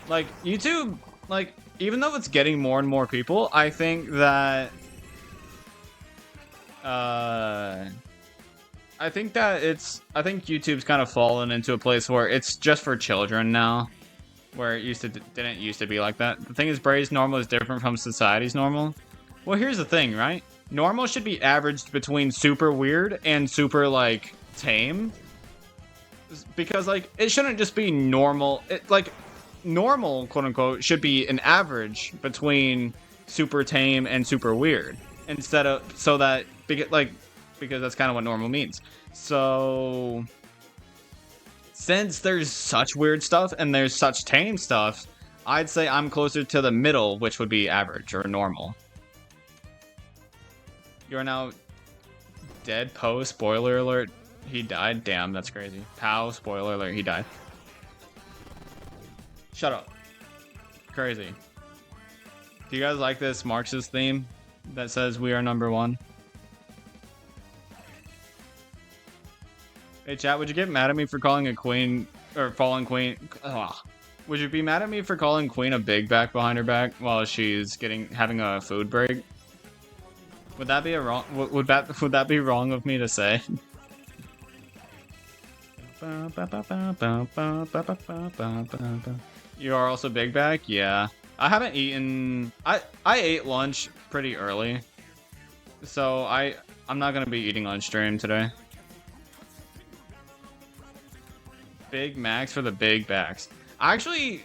Like, YouTube, like, even though it's getting more and more people, I think that... I think YouTube's kind of fallen into a place where it's just for children now. Where it didn't used to be like that. The thing is, Bray's normal is different from society's normal. Well, here's the thing, right? Normal should be averaged between super weird and super, like, tame. Because, like, it shouldn't just be normal. Normal, quote-unquote, should be an average between super tame and super weird. Instead of, because that's kind of what normal means. So, since there's such weird stuff and there's such tame stuff, I'd say I'm closer to the middle, which would be average or normal. You're now dead. Poe, spoiler alert, he died. Damn, that's crazy. Pow, spoiler alert, he died. Shut up. Crazy. Do you guys like this Marxist theme that says we are number one? Hey chat, would you get mad at me for calling a queen, or fallen queen? Ugh. Would you be mad at me for calling Queen a big back behind her back while she's having a food break? Would that be would that be wrong of me to say? You are also big back? Yeah. I haven't eaten... I ate lunch pretty early. So I'm not gonna be eating on stream today. Big Macs for the big backs. Actually,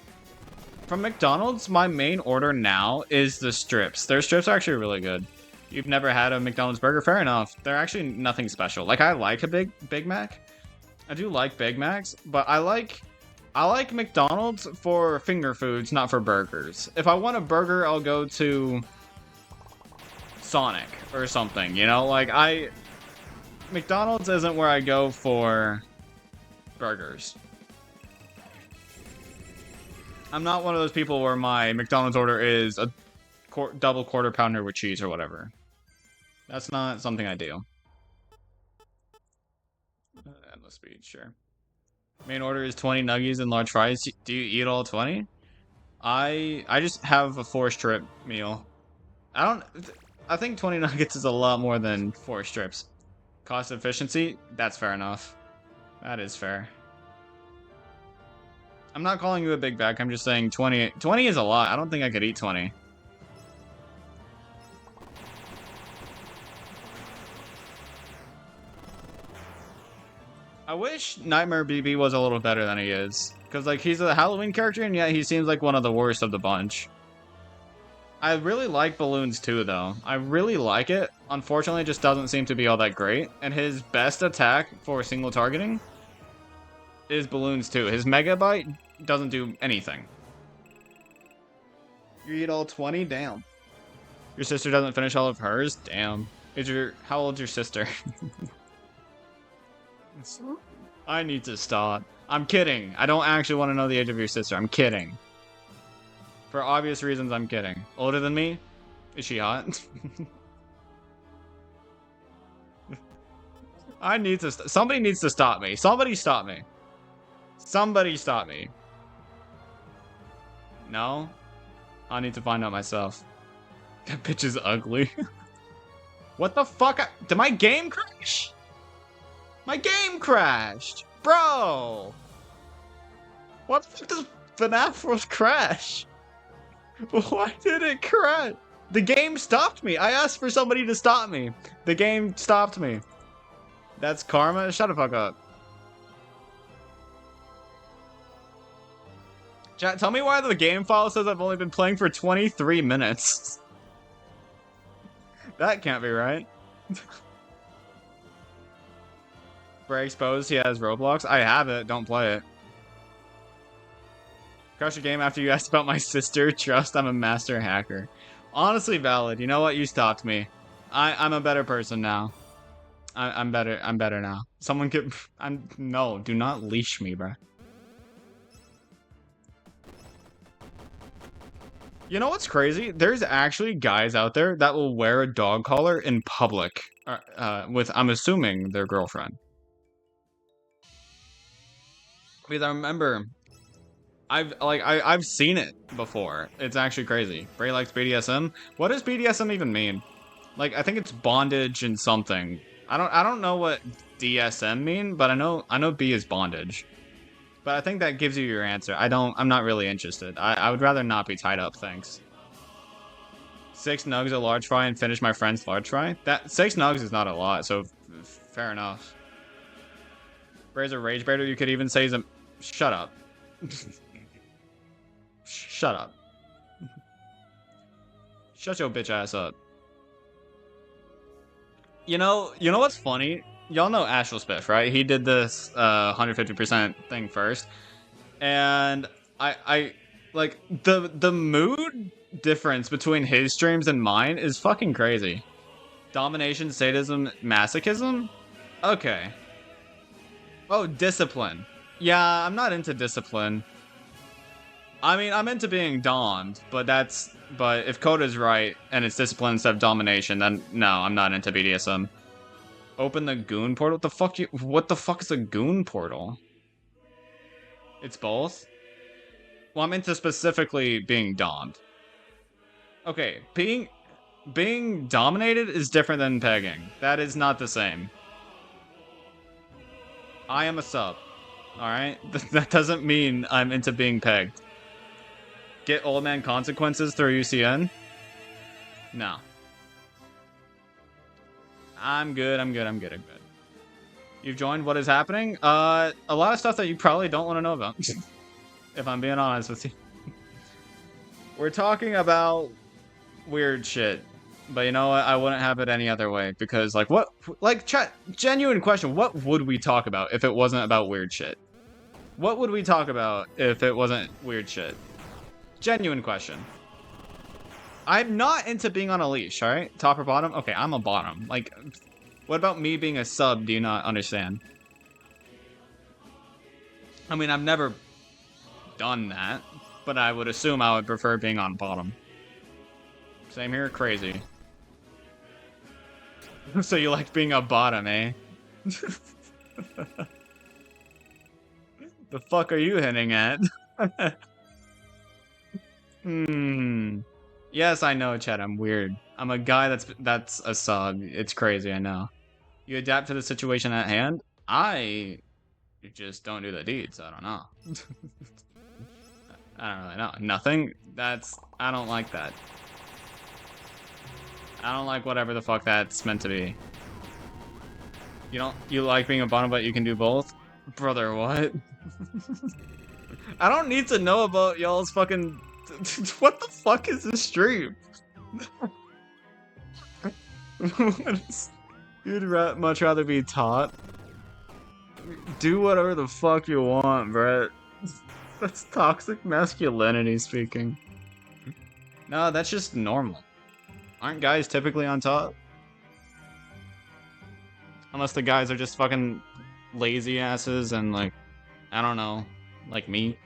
from McDonald's, my main order now is the strips. Their strips are actually really good. You've never had a McDonald's burger? Fair enough. They're actually nothing special. Like, I like a Big Mac. I do like Big Macs, but I like I like McDonald's for finger foods, not for burgers. If I want a burger, I'll go to Sonic or something, you know? Like, McDonald's isn't where I go for burgers. I'm not one of those people where my McDonald's order is a double quarter pounder with cheese or whatever. That's not something I do. Endless speed, sure. Main order is 20 nuggies and large fries. Do you eat all 20? I just have a 4-strip meal. I think 20 nuggets is a lot more than 4 strips. Cost efficiency? That's fair enough. That is fair. I'm not calling you a big bag, I'm just saying 20 is a lot. I don't think I could eat 20. I wish Nightmare BB was a little better than he is. Because, like, he's a Halloween character, and yet he seems like one of the worst of the bunch. I really like Balloons too, though. I really like it. Unfortunately, it just doesn't seem to be all that great. And his best attack for single targeting is Balloons too. His Mega Bite doesn't do anything. You eat all 20? Damn. Your sister doesn't finish all of hers? Damn. How old's your sister? I need to stop. I'm kidding. I don't actually want to know the age of your sister. I'm kidding. For obvious reasons, I'm kidding. Older than me? Is she hot? I need to... Somebody needs to stop me. Somebody stop me. Somebody stop me. No? I need to find out myself. That bitch is ugly. What the fuck? Did my game crash? My game crashed! Bro! What the fuck does FNaF World crash? Why did it crash? The game stopped me. I asked for somebody to stop me. The game stopped me. That's karma? Shut the fuck up. Chat, tell me why the game file says I've only been playing for 23 minutes. That can't be right. Bray exposed he has Roblox. I have it. Don't play it. Crush a game after you asked about my sister. Trust, I'm a master hacker. Honestly valid. You know what? You stopped me. I'm a better person now. I'm better. I'm better now. Someone could... No, do not leash me, bro. You know what's crazy? There's actually guys out there that will wear a dog collar in public. With, I'm assuming, their girlfriend. Because I remember... I've seen it before. It's actually crazy. Bray likes BDSM. What does BDSM even mean? Like, I think it's bondage and something. I don't know what DSM mean, but I know B is bondage. But I think that gives you your answer. I'm not really interested. I would rather not be tied up, thanks. 6 nugs a large fry and finish my friend's large fry? That 6 nugs is not a lot, so fair enough. Bray's a rage baiter, you could even say he's a... Shut up. Shut up. Shut your bitch ass up. You know what's funny? Y'all know AstralSpiff, right? He did this 150% thing first. And I like the mood difference between his streams and mine is fucking crazy. Domination, sadism, masochism? Okay. Oh, discipline. Yeah, I'm not into discipline. I mean, I'm into being domed, but if Coda's right and it's discipline instead of domination, then no, I'm not into BDSM. Open the goon portal? What the fuck is a goon portal? It's both? Well, I'm into specifically being domed. Okay, being dominated is different than pegging. That is not the same. I am a sub. Alright? That doesn't mean I'm into being pegged. Get old man consequences through UCN? No. I'm good. You've joined. What is happening? A lot of stuff that you probably don't want to know about. If I'm being honest with you. We're talking about weird shit. But you know what? I wouldn't have it any other way. Because, like, chat, genuine question. What would we talk about if it wasn't about weird shit? What would we talk about if it wasn't weird shit? Genuine question. I'm not into being on a leash, alright? Top or bottom? Okay, I'm a bottom. Like, what about me being a sub? Do you not understand? I mean, I've never done that, but I would assume I would prefer being on bottom. Same here, crazy. So you like being a bottom, eh? The fuck are you hinting at? Yes, I know, Chad, I'm weird. I'm a guy that's a sub. It's crazy, I know. You adapt to the situation at hand? I just don't do the deeds, I don't know. I don't really know. Nothing? I don't like that. I don't like whatever the fuck that's meant to be. You like being a bottom, but you can do both? Brother, what? I don't need to know about y'all's fucking... What the fuck is this stream? You'd much rather be taught? Do whatever the fuck you want, Brett. That's toxic masculinity speaking. No, that's just normal. Aren't guys typically on top? Unless the guys are just fucking lazy asses and like, I don't know, like me.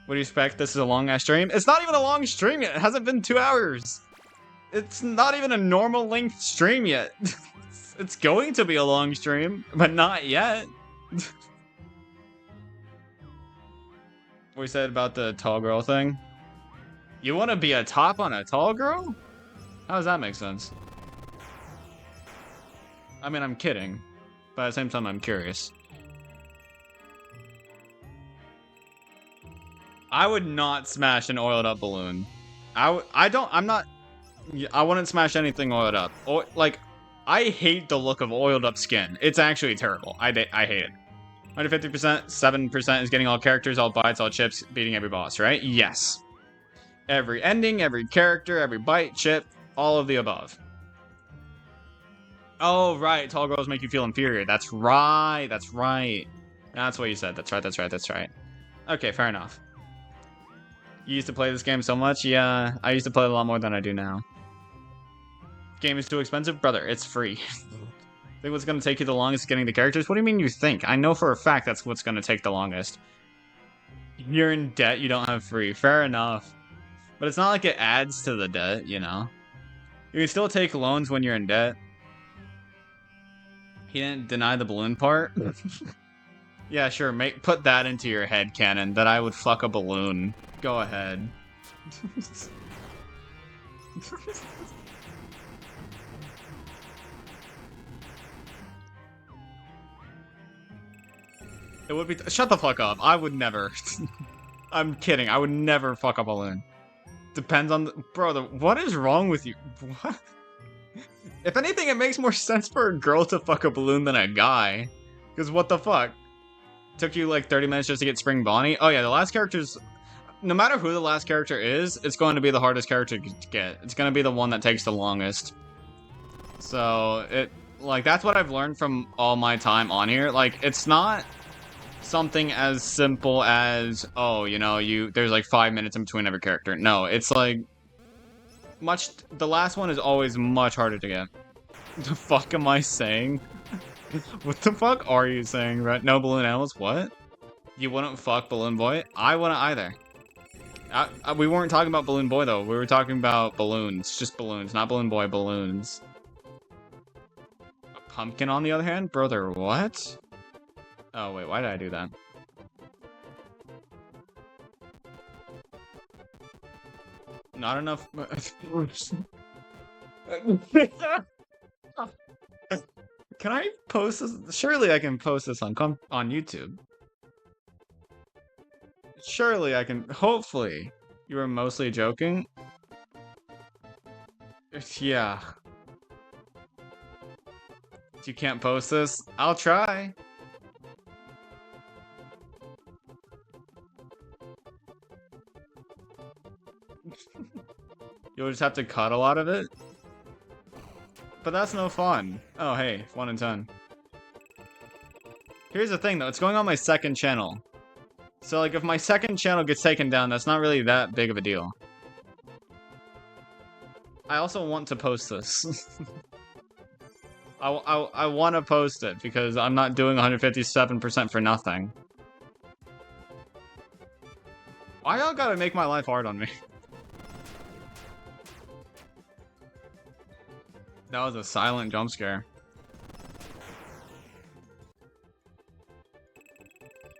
What do you expect? This is a long ass stream? It's not even a long stream yet. It hasn't been 2 hours. It's not even a normal length stream yet. It's going to be a long stream, but not yet. What we said about the tall girl thing? You want to be a top on a tall girl? How does that make sense? I mean, I'm kidding, but at the same time, I'm curious. I would not smash an oiled up balloon. I wouldn't smash anything oiled up. Like, I hate the look of oiled up skin. It's actually terrible. I hate it. 150%, 7% is getting all characters, all bites, all chips, beating every boss, right? Yes. Every ending, every character, every bite, chip, all of the above. Oh, right. Tall girls make you feel inferior. That's right. That's right. That's what you said. That's right. That's right. That's right. Okay, fair enough. You used to play this game so much? Yeah, I used to play a lot more than I do now. Game is too expensive? Brother, it's free. Think what's going to take you the longest is getting the characters? What do you mean you think? I know for a fact that's what's going to take the longest. You're in debt, you don't have free. Fair enough. But it's not like it adds to the debt, you know? You can still take loans when you're in debt. He didn't deny the balloon part? Yeah, sure, put that into your head canon, that I would fuck a balloon. Go ahead. It would be... Shut the fuck up. I would never. I'm kidding. I would never fuck a balloon. Depends on the... Bro, what is wrong with you? What? If anything, it makes more sense for a girl to fuck a balloon than a guy. Because what the fuck? Took you like 30 minutes just to get Spring Bonnie? Oh yeah, the last character's... No matter who the last character is, it's going to be the hardest character to get. It's going to be the one that takes the longest. So, like, that's what I've learned from all my time on here. Like, it's not something as simple as, oh, you know, there's like 5 minutes in between every character. No, it's like... The last one is always much harder to get. The fuck am I saying? What the fuck are you saying, right? No balloon animals? What? You wouldn't fuck Balloon Boy? I wouldn't either. We weren't talking about Balloon Boy, though. We were talking about balloons. Just balloons, not Balloon Boy, balloons. A pumpkin, on the other hand? Brother, what? Oh, wait, why did I do that? Not enough... Can I post this? Surely I can post this on YouTube. Surely I can... Hopefully. You were mostly joking? Yeah. You can't post this? I'll try. You'll just have to cut a lot of it? But that's no fun. Oh, hey, 1 in 10. Here's the thing, though. It's going on my second channel. So, like, if my second channel gets taken down, that's not really that big of a deal. I also want to post this. I want to post it because I'm not doing 157% for nothing. Why y'all gotta make my life hard on me? That was a silent jump scare.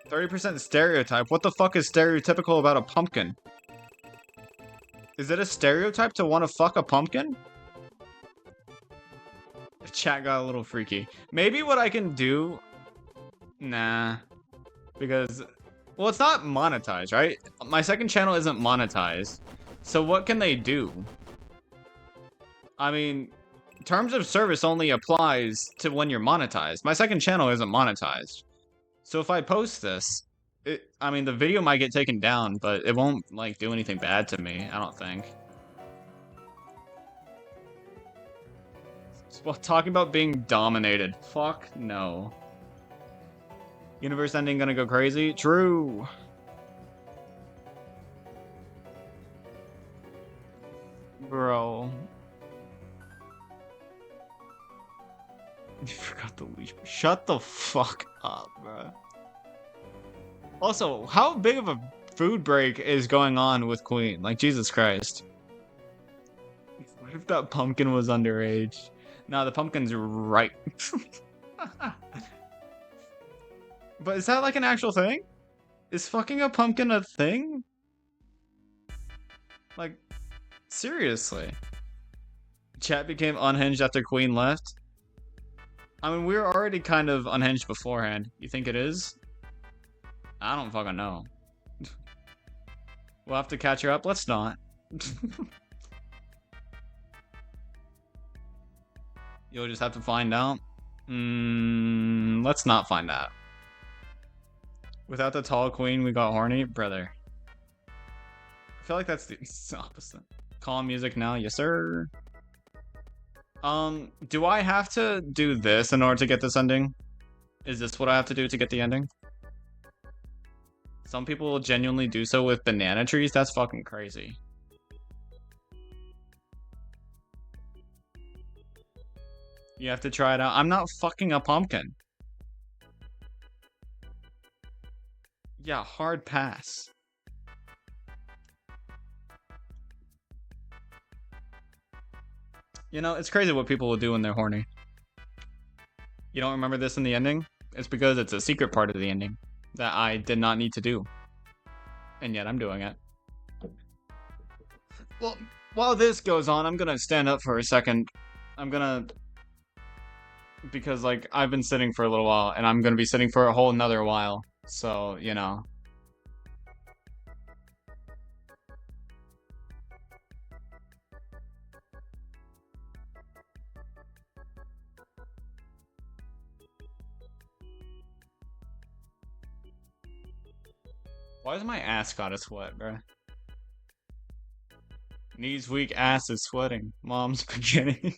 30% stereotype? What the fuck is stereotypical about a pumpkin? Is it a stereotype to want to fuck a pumpkin? The chat got a little freaky. Maybe what I can do... Nah. Because... Well, it's not monetized, right? My second channel isn't monetized. So what can they do? I mean... Terms of service only applies to when you're monetized. My second channel isn't monetized. So if I post this, I mean, the video might get taken down, but it won't, like, do anything bad to me, I don't think. Well, talking about being dominated. Fuck no. Universe ending gonna go crazy? True. Bro. You forgot the leash. Shut the fuck up, bro. Also, how big of a food break is going on with Queen? Like, Jesus Christ. What if that pumpkin was underage? No, the pumpkin's right. But is that like an actual thing? Is fucking a pumpkin a thing? Like, seriously. Chat became unhinged after Queen left? I mean, we were already kind of unhinged beforehand. You think it is? I don't fucking know. We'll have to catch her up. Let's not. You'll just have to find out. Let's not find out. Without the tall queen, we got horny? Brother. I feel like that's the opposite. Calm music now. Yes, sir. Do I have to do this in order to get this ending? Is this what I have to do to get the ending? Some people will genuinely do so with banana trees? That's fucking crazy. You have to try it out. I'm not fucking a pumpkin. Yeah, hard pass. You know, it's crazy what people will do when they're horny. You don't remember this in the ending? It's because it's a secret part of the ending that I did not need to do. And yet I'm doing it. Well, while this goes on, I'm gonna stand up for a second. I'm gonna... Because, like, I've been sitting for a little while, and I'm gonna be sitting for a whole nother while. So, you know... Why is my ass gotta sweat, bro? Knees weak, ass is sweating. Mom's spaghetti.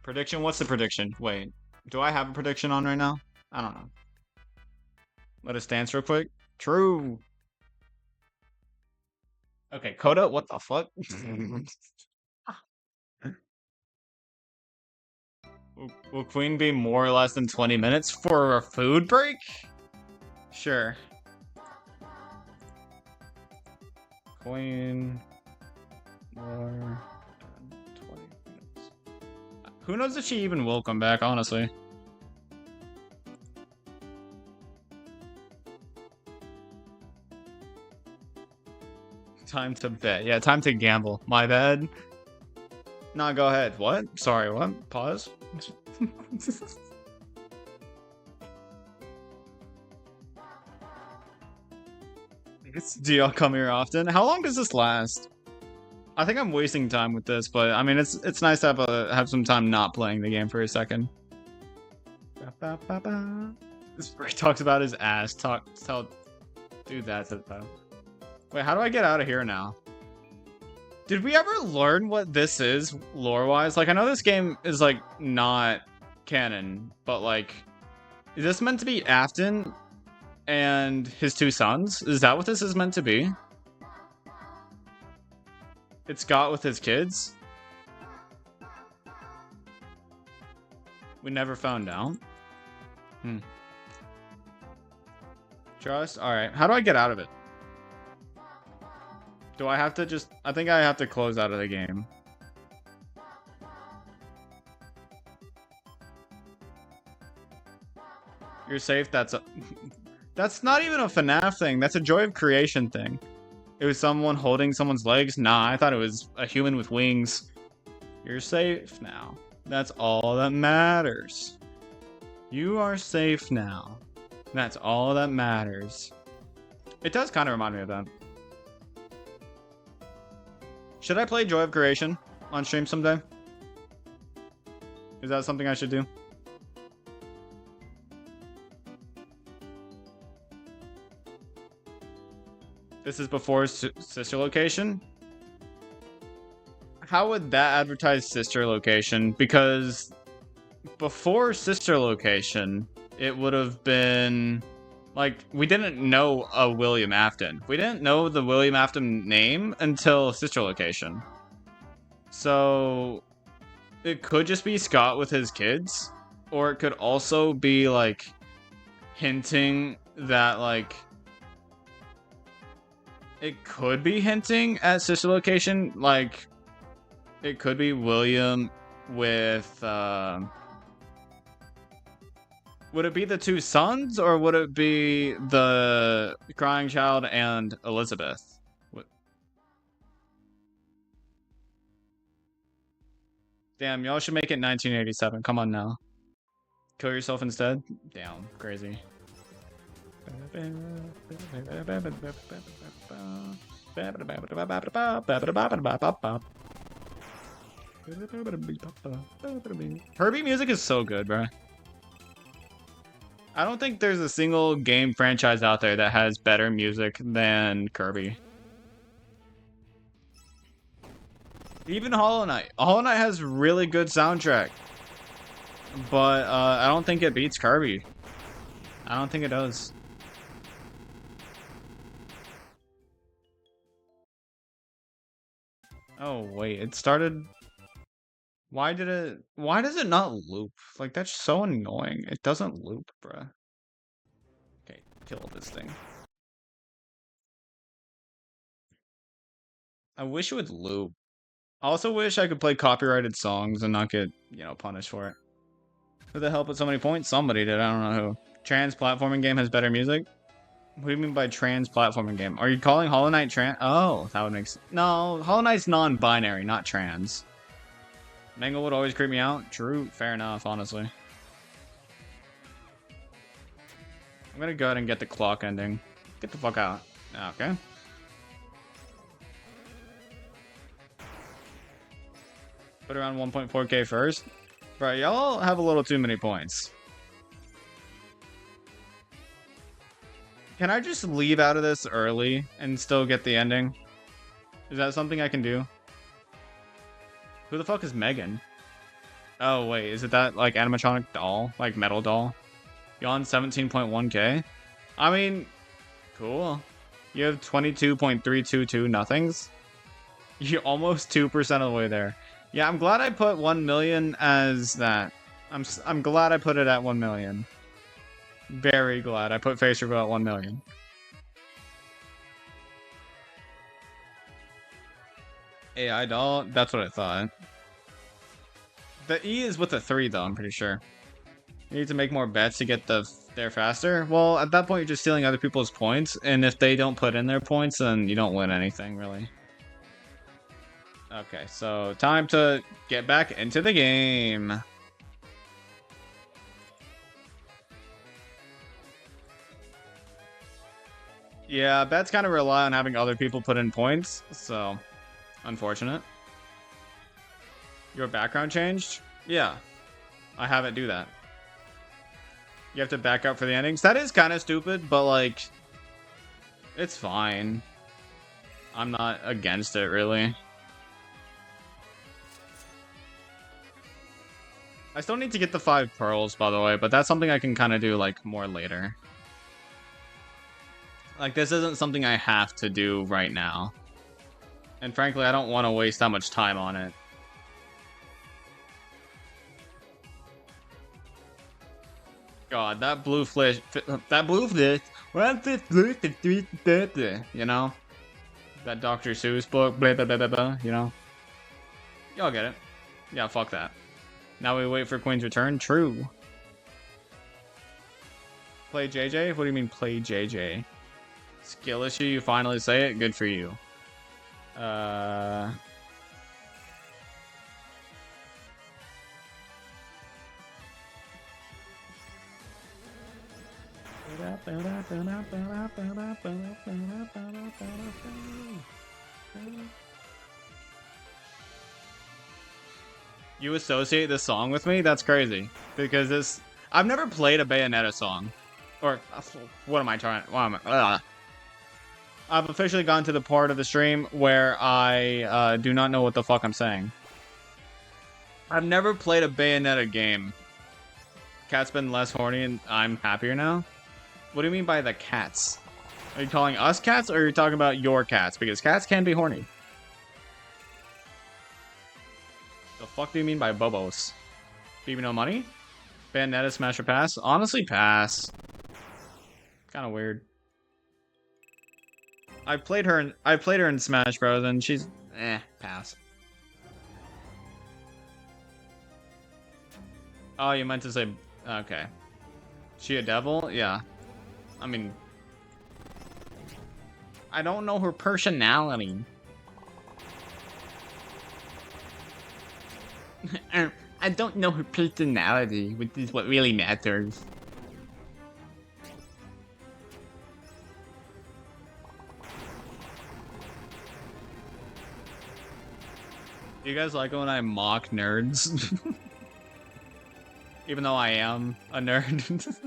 Prediction? What's the prediction? Wait, do I have a prediction on right now? I don't know. Let us dance real quick. True. Okay, Coda, what the fuck? Will Queen be more or less than 20 minutes for a food break? Sure. Queen... more than 20 minutes. Who knows if she even will come back, honestly. Time to bet. Yeah, time to gamble. My bad. Nah, go ahead. What? Sorry, what? Pause. Do y'all come here often? How long does this last? I think I'm wasting time with this, but I mean, it's nice to have some time not playing the game for a second. This bird talks about his ass. Do that to the title. Wait, how do I get out of here now? Did we ever learn what this is lore-wise? Like, I know this game is, like, not canon, but, like, is this meant to be Afton and his two sons? Is that what this is meant to be? It's Scott with his kids? We never found out. Trust? Alright, how do I get out of it? Do I have to just... I think I have to close out of the game. You're safe? That's a... That's not even a FNaF thing. That's a Joy of Creation thing. It was someone holding someone's legs? Nah, I thought it was a human with wings. You're safe now. That's all that matters. You are safe now. That's all that matters. It does kind of remind me of that. Should I play Joy of Creation on stream someday? Is that something I should do? This is before Sister Location? How would that advertise Sister Location? Because before Sister Location, it would have been... Like, we didn't know a William Afton. We didn't know the William Afton name until Sister Location. So, it could just be Scott with his kids. Or it could also be, like, hinting that, like... It could be hinting at Sister Location. Like, it could be William with, would it be the two sons, or would it be the crying child and Elizabeth? Damn, y'all should make it 1987. Come on now. Kill yourself instead? Damn, crazy. Herbie music is so good, bro. I don't think there's a single game franchise out there that has better music than Kirby. Even Hollow Knight. Hollow Knight has really good soundtrack. But I don't think it beats Kirby. I don't think it does. Oh, wait. It started... Why does it not loop? Like, that's so annoying. It doesn't loop, bruh. Okay, kill this thing. I wish it would loop. I also wish I could play copyrighted songs and not get, you know, punished for it. Who the hell put so many points? Somebody did, I don't know who. Trans platforming game has better music? What do you mean by trans platforming game? Are you calling Hollow Knight trans? Oh, that would make sense. No, Hollow Knight's non-binary, not trans. Mangle would always creep me out. True, fair enough, honestly. I'm gonna go ahead and get the clock ending. Get the fuck out. Okay. Put around 1.4k first. Bro, y'all have a little too many points. Can I just leave out of this early and still get the ending? Is that something I can do? Who the fuck is Megan? Oh, wait. Is it that, like, animatronic doll? Like, metal doll? You on 17.1k? I mean, cool. You have 22.322 nothings? You're almost 2% of the way there. Yeah, I'm glad I put 1 million as that. I'm glad I put it at 1 million. Very glad I put face reveal at 1 million. AI doll? That's what I thought. The E is with a 3, though, I'm pretty sure. You need to make more bets to get there faster? Well, at that point, you're just stealing other people's points, and if they don't put in their points, then you don't win anything, really. Okay, so time to get back into the game. Yeah, bets kind of rely on having other people put in points, so unfortunate. Your background changed? Yeah, I have it do that. You have to back up for the endings? That is kind of stupid, but like, it's fine. I'm not against it, really. I still need to get the 5 pearls, by the way, but that's something I can kind of do, like, more later. Like, this isn't something I have to do right now. And frankly, I don't want to waste that much time on it. God, that blue fish, you know? That Dr. Seuss book, blah, blah, blah, blah, blah, you know? Y'all get it. Yeah, fuck that. Now we wait for Queen's return? True. Play JJ? What do you mean play JJ? Skill issue, you finally say it? Good for you. You associate this song with me? That's crazy. Because this... I've never played a Bayonetta song. Or... What am I trying... I've officially gone to the part of the stream where I do not know what the fuck I'm saying. I've never played a Bayonetta game. Cat's been less horny and I'm happier now? What do you mean by the cats? Are you calling us cats or are you talking about your cats? Because cats can be horny. The fuck do you mean by Bobos? BB no money? Bayonetta smash or pass? Honestly, pass. Kind of weird. I played her in Smash Bros. And she's pass. Oh, you meant to say okay. She a devil? Yeah. I mean, I don't know her personality. I don't know her personality, which is what really matters. Do you guys like when I mock nerds? Even though I am a nerd.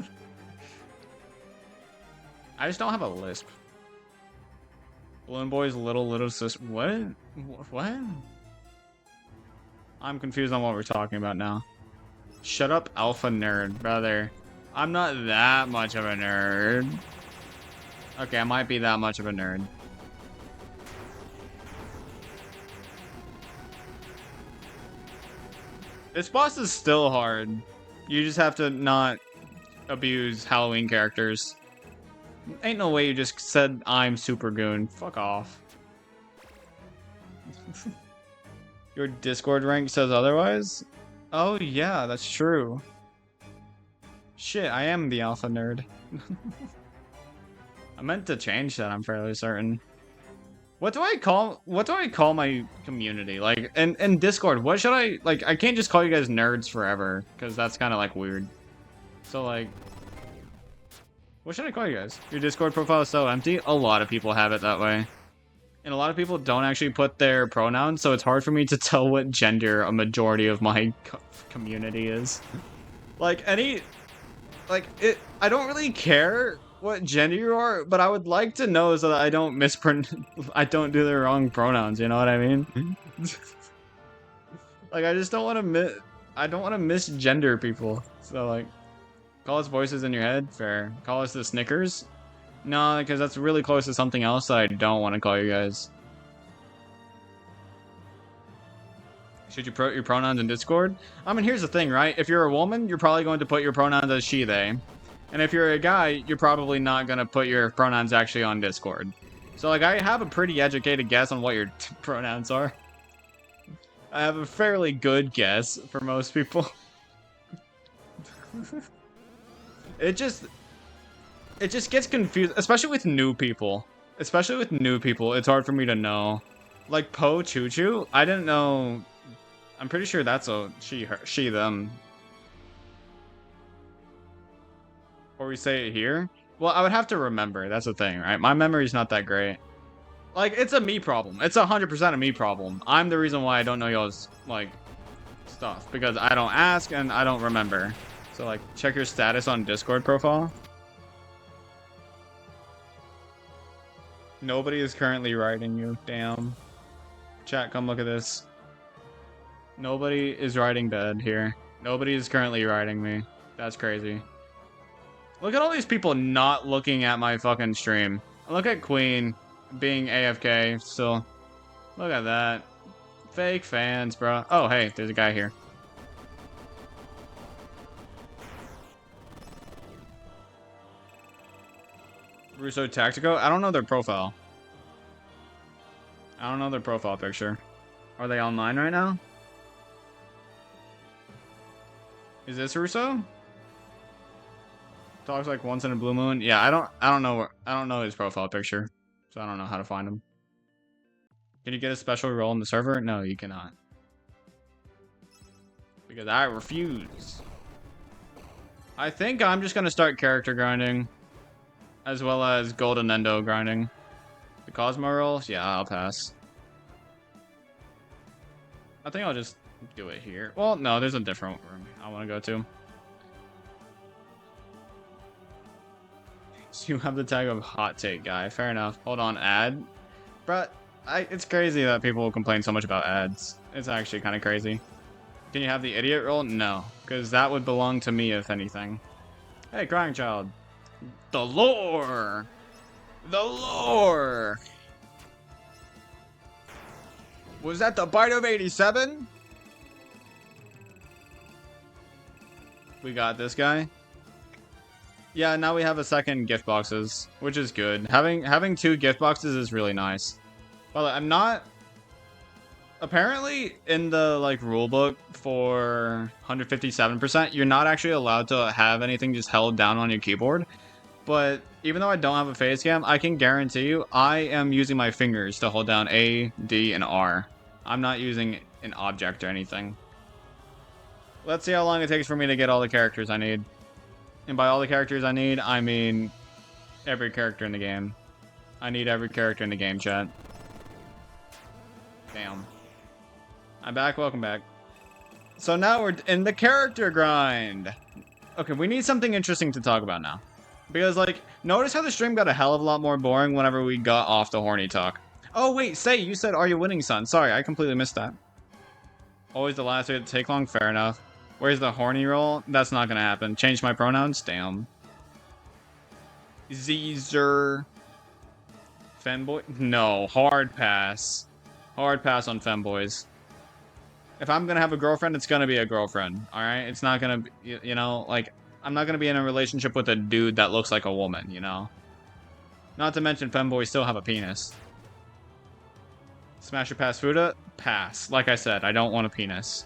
I just don't have a lisp. Balloon Boy's little sister. What? What? I'm confused on what we're talking about now. Shut up, alpha nerd, brother. I'm not that much of a nerd. Okay, I might be that much of a nerd. This boss is still hard. You just have to not abuse Halloween characters. Ain't no way you just said I'm Super Goon. Fuck off. Your Discord rank says otherwise? Oh yeah, that's true. Shit, I am the alpha nerd. I meant to change that, I'm fairly certain. What do I call my community? Like in Discord, what should I like I can't just call you guys nerds forever, because that's kinda like weird. So like what should I call you guys? Your Discord profile is so empty? A lot of people have it that way. And a lot of people don't actually put their pronouns, so it's hard for me to tell what gender a majority of my community is. Like I don't really care what gender you are, but I would like to know so that I don't I don't do the wrong pronouns, you know what I mean? Like I just don't want to misgender people. So like call us voices in your head, fair. Call us the Snickers. No, because that's really close to something else that I don't want to call you guys. Should you put your pronouns in Discord? I mean, here's the thing, right? If you're a woman, you're probably going to put your pronouns as she, they. And if you're a guy, you're probably not going to put your pronouns actually on Discord. So, like, I have a pretty educated guess on what your pronouns are. I have a fairly good guess for most people. It just gets confused, especially with new people. It's hard for me to know. Like Po Choo Choo, I didn't know. I'm pretty sure that's a she, her, she, them. Or we say it here. Well, I would have to remember. That's the thing, right? My memory's not that great. Like, it's a me problem. It's 100% a me problem. I'm the reason why I don't know y'all's, like, stuff. Because I don't ask and I don't remember. So, like, check your status on Discord profile. Nobody is currently writing you. Damn. Chat, come look at this. Nobody is writing bed here. Nobody is currently riding me. That's crazy. Look at all these people not looking at my fucking stream. Look at Queen being AFK still. Look at that. Fake fans, bro. Oh, hey, there's a guy here. Russo Tactico? I don't know their profile. I don't know their profile picture. Are they online right now? Is this Russo? Talks like once in a blue moon. Yeah, I don't know his profile picture. So I don't know how to find him. Can you get a special role in the server? No, you cannot. Because I refuse. I think I'm just gonna start character grinding. As well as Golden Endo grinding. The Cosmo rolls? Yeah, I'll pass. I think I'll just do it here. Well, no, there's a different room I want to go to. So you have the tag of hot take guy. Fair enough. Hold on, ad. But it's crazy that people will complain so much about ads. It's actually kind of crazy. Can you have the idiot role? No, because that would belong to me if anything. Hey, crying child. The lore! The lore! Was that the bite of 87? We got this guy. Yeah, now we have a second gift boxes, which is good. Having 2 gift boxes is really nice. Well, I'm not... Apparently, in the, like, rulebook for 157%, you're not actually allowed to have anything just held down on your keyboard. But even though I don't have a face cam, I can guarantee you I am using my fingers to hold down A, D, and R. I'm not using an object or anything. Let's see how long it takes for me to get all the characters I need. And by all the characters I need, I mean every character in the game. I need every character in the game, chat. Damn. I'm back, welcome back. So now we're in the character grind. Okay, we need something interesting to talk about now. Because, like, notice how the stream got a hell of a lot more boring whenever we got off the horny talk. Oh, wait, say, you said, are you winning, son? Sorry, I completely missed that. Always the last way to take long? Fair enough. Where's the horny roll? That's not gonna happen. Change my pronouns? Damn. Zeezer. Femboy? No, hard pass. Hard pass on femboys. If I'm gonna have a girlfriend, it's gonna be a girlfriend, alright? It's not gonna be, you know, like... I'm not going to be in a relationship with a dude that looks like a woman, you know? Not to mention femboys still have a penis. Smash or pass Fuda? Pass. Like I said, I don't want a penis.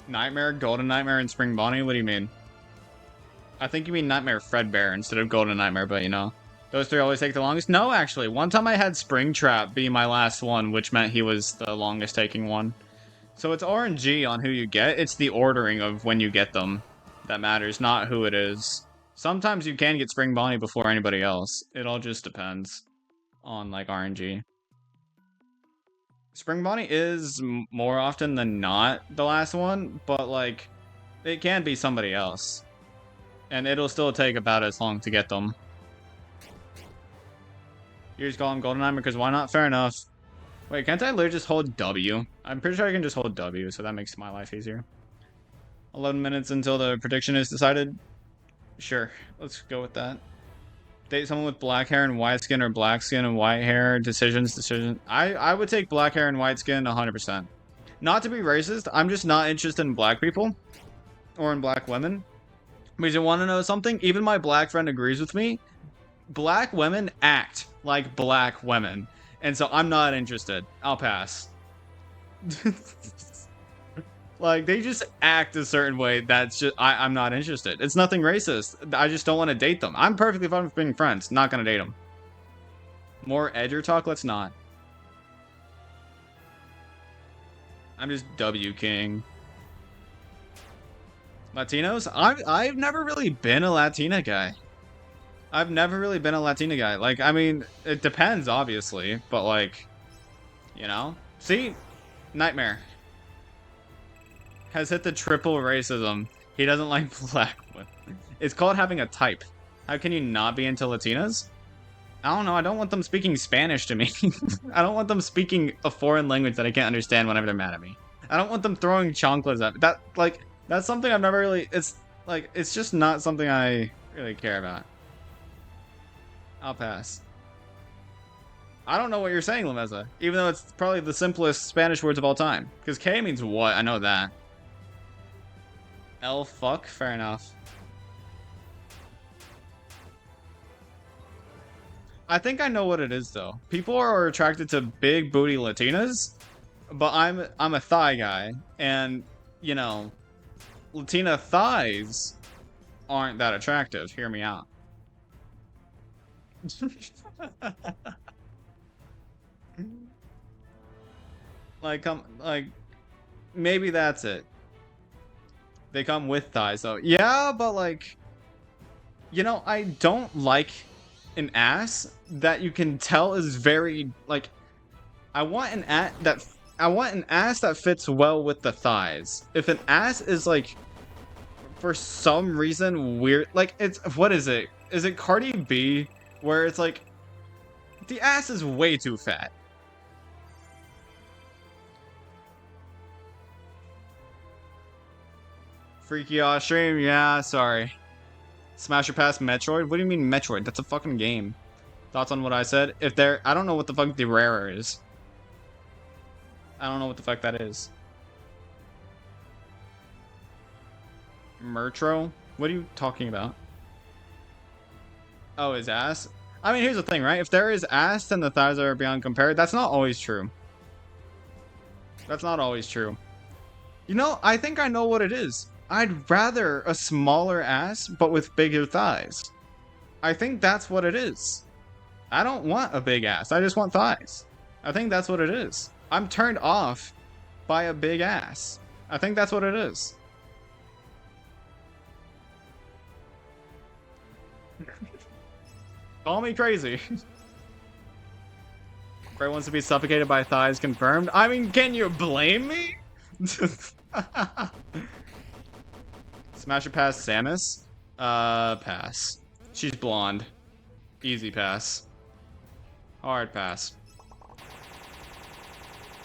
Nightmare, Golden Nightmare, and Spring Bonnie? What do you mean? I think you mean Nightmare Fredbear instead of Golden Nightmare, but you know. Those 3 always take the longest? No, actually. One time I had Springtrap be my last one, which meant he was the longest taking one. So it's RNG on who you get. It's the ordering of when you get them that matters, not who it is. Sometimes you can get Spring Bonnie before anybody else. It all just depends on, like, RNG. Spring Bonnie is more often than not the last one, but, like, it can be somebody else. And it'll still take about as long to get them. You just call him Goldeneye because why not? Fair enough. Wait, can't I literally just hold W? I'm pretty sure I can just hold W, so that makes my life easier. 11 minutes until the prediction is decided. Sure, let's go with that. Date someone with black hair and white skin or black skin and white hair. Decisions. I would take black hair and white skin 100%. Not to be racist, I'm just not interested in black people. Or in black women. Because you want to know something? Even my black friend agrees with me. Black women act like black women. And so I'm not interested. I'll pass. Like, they just act a certain way that's just... I'm not interested. It's nothing racist. I just don't want to date them. I'm perfectly fine with being friends. Not gonna date them. More edger talk? Let's not. I'm just W King. Latinos? I've never really been a Latina guy. I've never really been a Latina guy. Like, I mean, it depends, obviously. But, like, you know? See? Nightmare. Has hit the triple racism. He doesn't like black women. It's called having a type. How can you not be into Latinas? I don't know. I don't want them speaking Spanish to me. I don't want them speaking a foreign language that I can't understand whenever they're mad at me. I don't want them throwing chanclas at me. That's something I've never really... It's just not something I really care about. I'll pass. I don't know what you're saying, Lameza. Even though it's probably the simplest Spanish words of all time. Because K means what? I know that. L fuck? Fair enough. I think I know what it is though. People are attracted to big booty Latinas, but I'm a thigh guy, and you know, Latina thighs aren't that attractive. Hear me out. Like maybe that's it. They come with thighs though. Yeah, but like, you know, I don't like an ass that you can tell is very like. I want an ass that fits well with the thighs. If an ass is like, for some reason weird, like it's what is it? Is it Cardi B where it's like the ass is way too fat? Freaky ass stream, yeah, sorry. Smash or pass Metroid? What do you mean Metroid? That's a fucking game. Thoughts on what I said? I don't know what the fuck the rarer is. I don't know what the fuck that is. Mertro? What are you talking about? Oh, his ass? I mean, here's the thing, right? If there is ass, then the thighs are beyond compare. That's not always true. That's not always true. You know, I think I know what it is. I'd rather a smaller ass, but with bigger thighs. I think that's what it is. I don't want a big ass. I just want thighs. I think that's what it is. I'm turned off by a big ass. I think that's what it is. Call me crazy. Gray wants to be suffocated by thighs confirmed. I mean, can you blame me? Smash or pass Samus? Pass. She's blonde. Easy pass. Hard pass.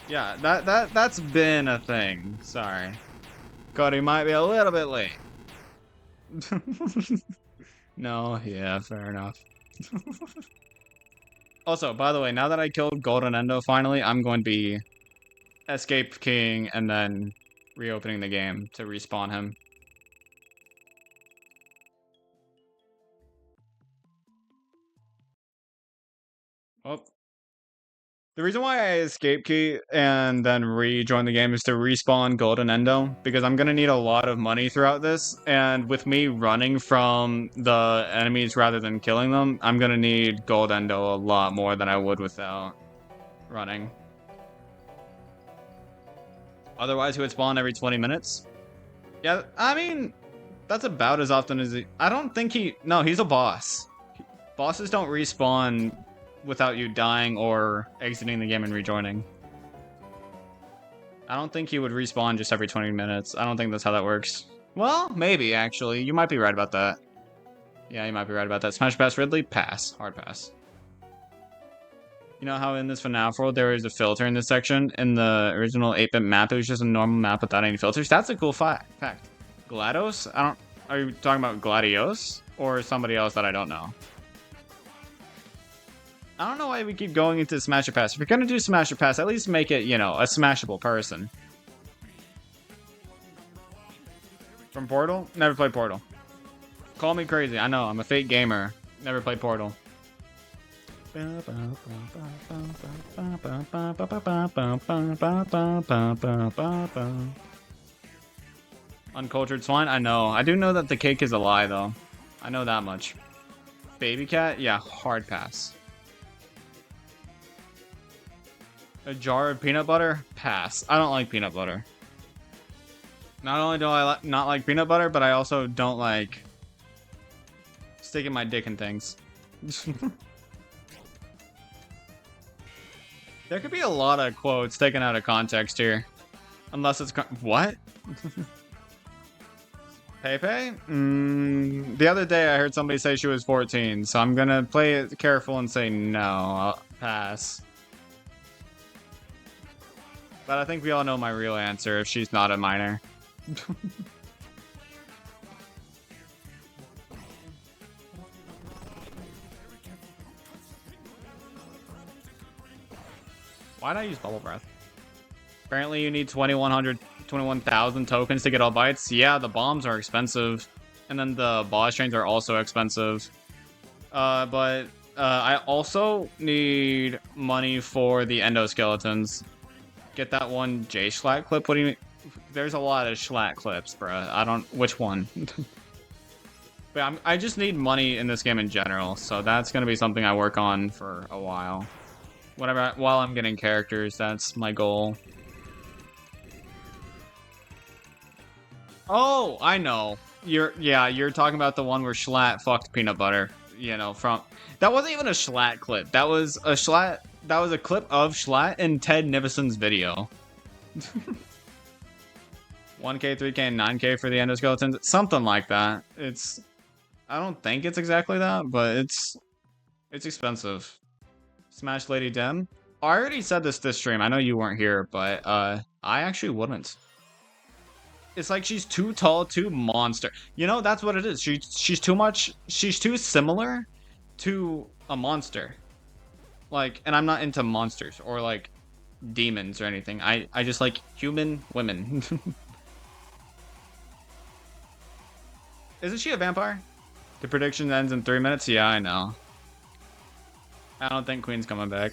Yeah, that's been a thing. Sorry. Cody might be a little bit late. No, yeah, fair enough. Also, by the way, now that I killed Golden Endo finally, I'm going to be escape keying and then reopening the game to respawn him. Oh. The reason why I escape key and then rejoin the game is to respawn Golden Endo, because I'm gonna need a lot of money throughout this, and with me running from the enemies rather than killing them, I'm gonna need Gold Endo a lot more than I would without running. Otherwise, he would spawn every 20 minutes. Yeah, I mean, that's about as often as I don't think no, he's a boss. Bosses don't respawn without you dying or exiting the game and rejoining. I don't think he would respawn just every 20 minutes. I don't think that's how that works. Well, maybe, actually. You might be right about that. Yeah, you might be right about that. Smash pass Ridley? Pass. Hard pass. You know how in this FNaF World there is a filter in this section? In the original 8-bit map, it was just a normal map without any filters? That's a cool fact. GLaDOS? Are you talking about Gladios? Or somebody else that I don't know? I don't know why we keep going into Smash or Pass. If you're gonna do Smash or Pass, at least make it, you know, a smashable person. From Portal? Never played Portal. Call me crazy. I know, I'm a fake gamer. Never played Portal. Uncultured swine? I know. I do know that the cake is a lie, though. I know that much. Baby cat? Yeah, hard pass. A jar of peanut butter? Pass. I don't like peanut butter. Not only do I not like peanut butter, but I also don't like sticking my dick in things. There could be a lot of quotes taken out of context here. Unless it's... What? Pepe? The other day I heard somebody say she was 14, so I'm gonna play it careful and say no. I'll pass. But I think we all know my real answer if she's not a minor. Why'd I use Bubble Breath? Apparently you need 21,000 tokens to get all bites. Yeah, the bombs are expensive. And then the boss trains are also expensive. But I also need money for the endoskeletons. Get that one J-Schlatt clip? What do you mean? There's a lot of Schlatt clips, bruh. I don't... Which one? But I just need money in this game in general, so that's gonna be something I work on for a while. While I'm getting characters, that's my goal. Oh, I know. You're talking about the one where Schlatt fucked peanut butter. You know, that wasn't even a Schlatt clip. That was a clip of Schlatt in Ted Nivison's video. 1K, 3K, and 9K for the endoskeletons. Something like that. I don't think it's exactly that, but it's expensive. Smash Lady Dem. I already said this stream. I know you weren't here, but I actually wouldn't. It's like she's too tall, too monster. You know, that's what it is. She's too similar to a monster. Like, and I'm not into monsters or like demons or anything. I just like human women. Isn't she a vampire? The prediction ends in 3 minutes? Yeah, I know. I don't think Queen's coming back.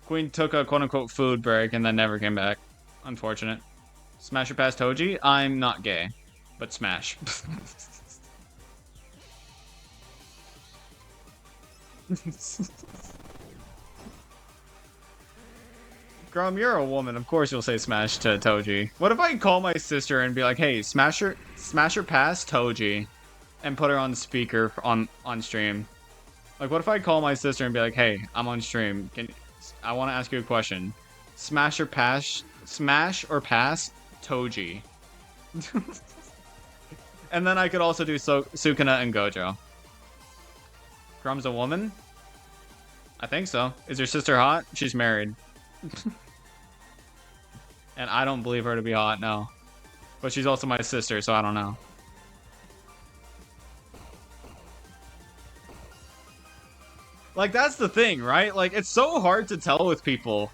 Queen took a quote-unquote food break and then never came back. Unfortunate. Smash or pass Toji? I'm not gay, but smash. Grum, you're a woman. Of course you'll say smash to Toji. What if I call my sister and be like, hey, smash or pass Toji, and put her on speaker on stream? Like, what if I call my sister and be like, hey, I'm on stream. I want to ask you a question. Smash or pass Toji. And then I could also do Sukuna and Gojo. Grum's a woman? I think so. Is your sister hot? She's married. And I don't believe her to be hot, no. But she's also my sister, so I don't know. Like, that's the thing, right? Like, it's so hard to tell with people,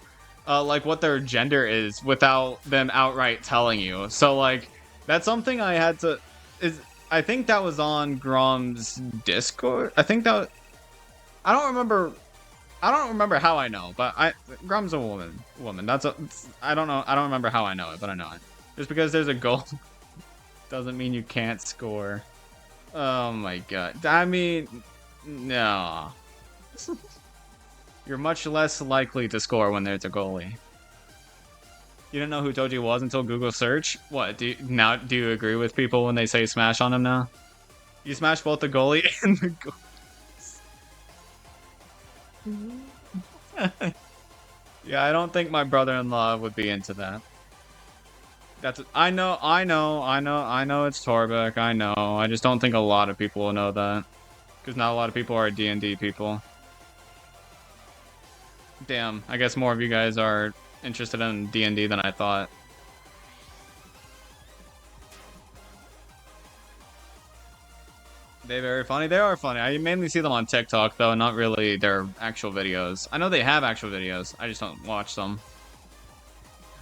like, what their gender is without them outright telling you. So, like, that's something I had to... I think that was on Grom's Discord? I think that... I don't remember how I know, but Grom's a woman. I don't know. I don't remember how I know it, but I know it. Just because there's a goal doesn't mean you can't score. Oh my god. I mean, no. You're much less likely to score when there's a goalie. You didn't know who Toji was until Google search? What, do you agree with people when they say smash on him now? You smash both the goalie and the goalie. Yeah, I don't think my brother-in-law would be into that. I know it's Torbeck, I know. I just don't think a lot of people will know that. Because not a lot of people are D&D people. Damn, I guess more of you guys are interested in D&D than I thought. They're very funny. They are funny. I mainly see them on TikTok, though, not really their actual videos. I know they have actual videos. I just don't watch them.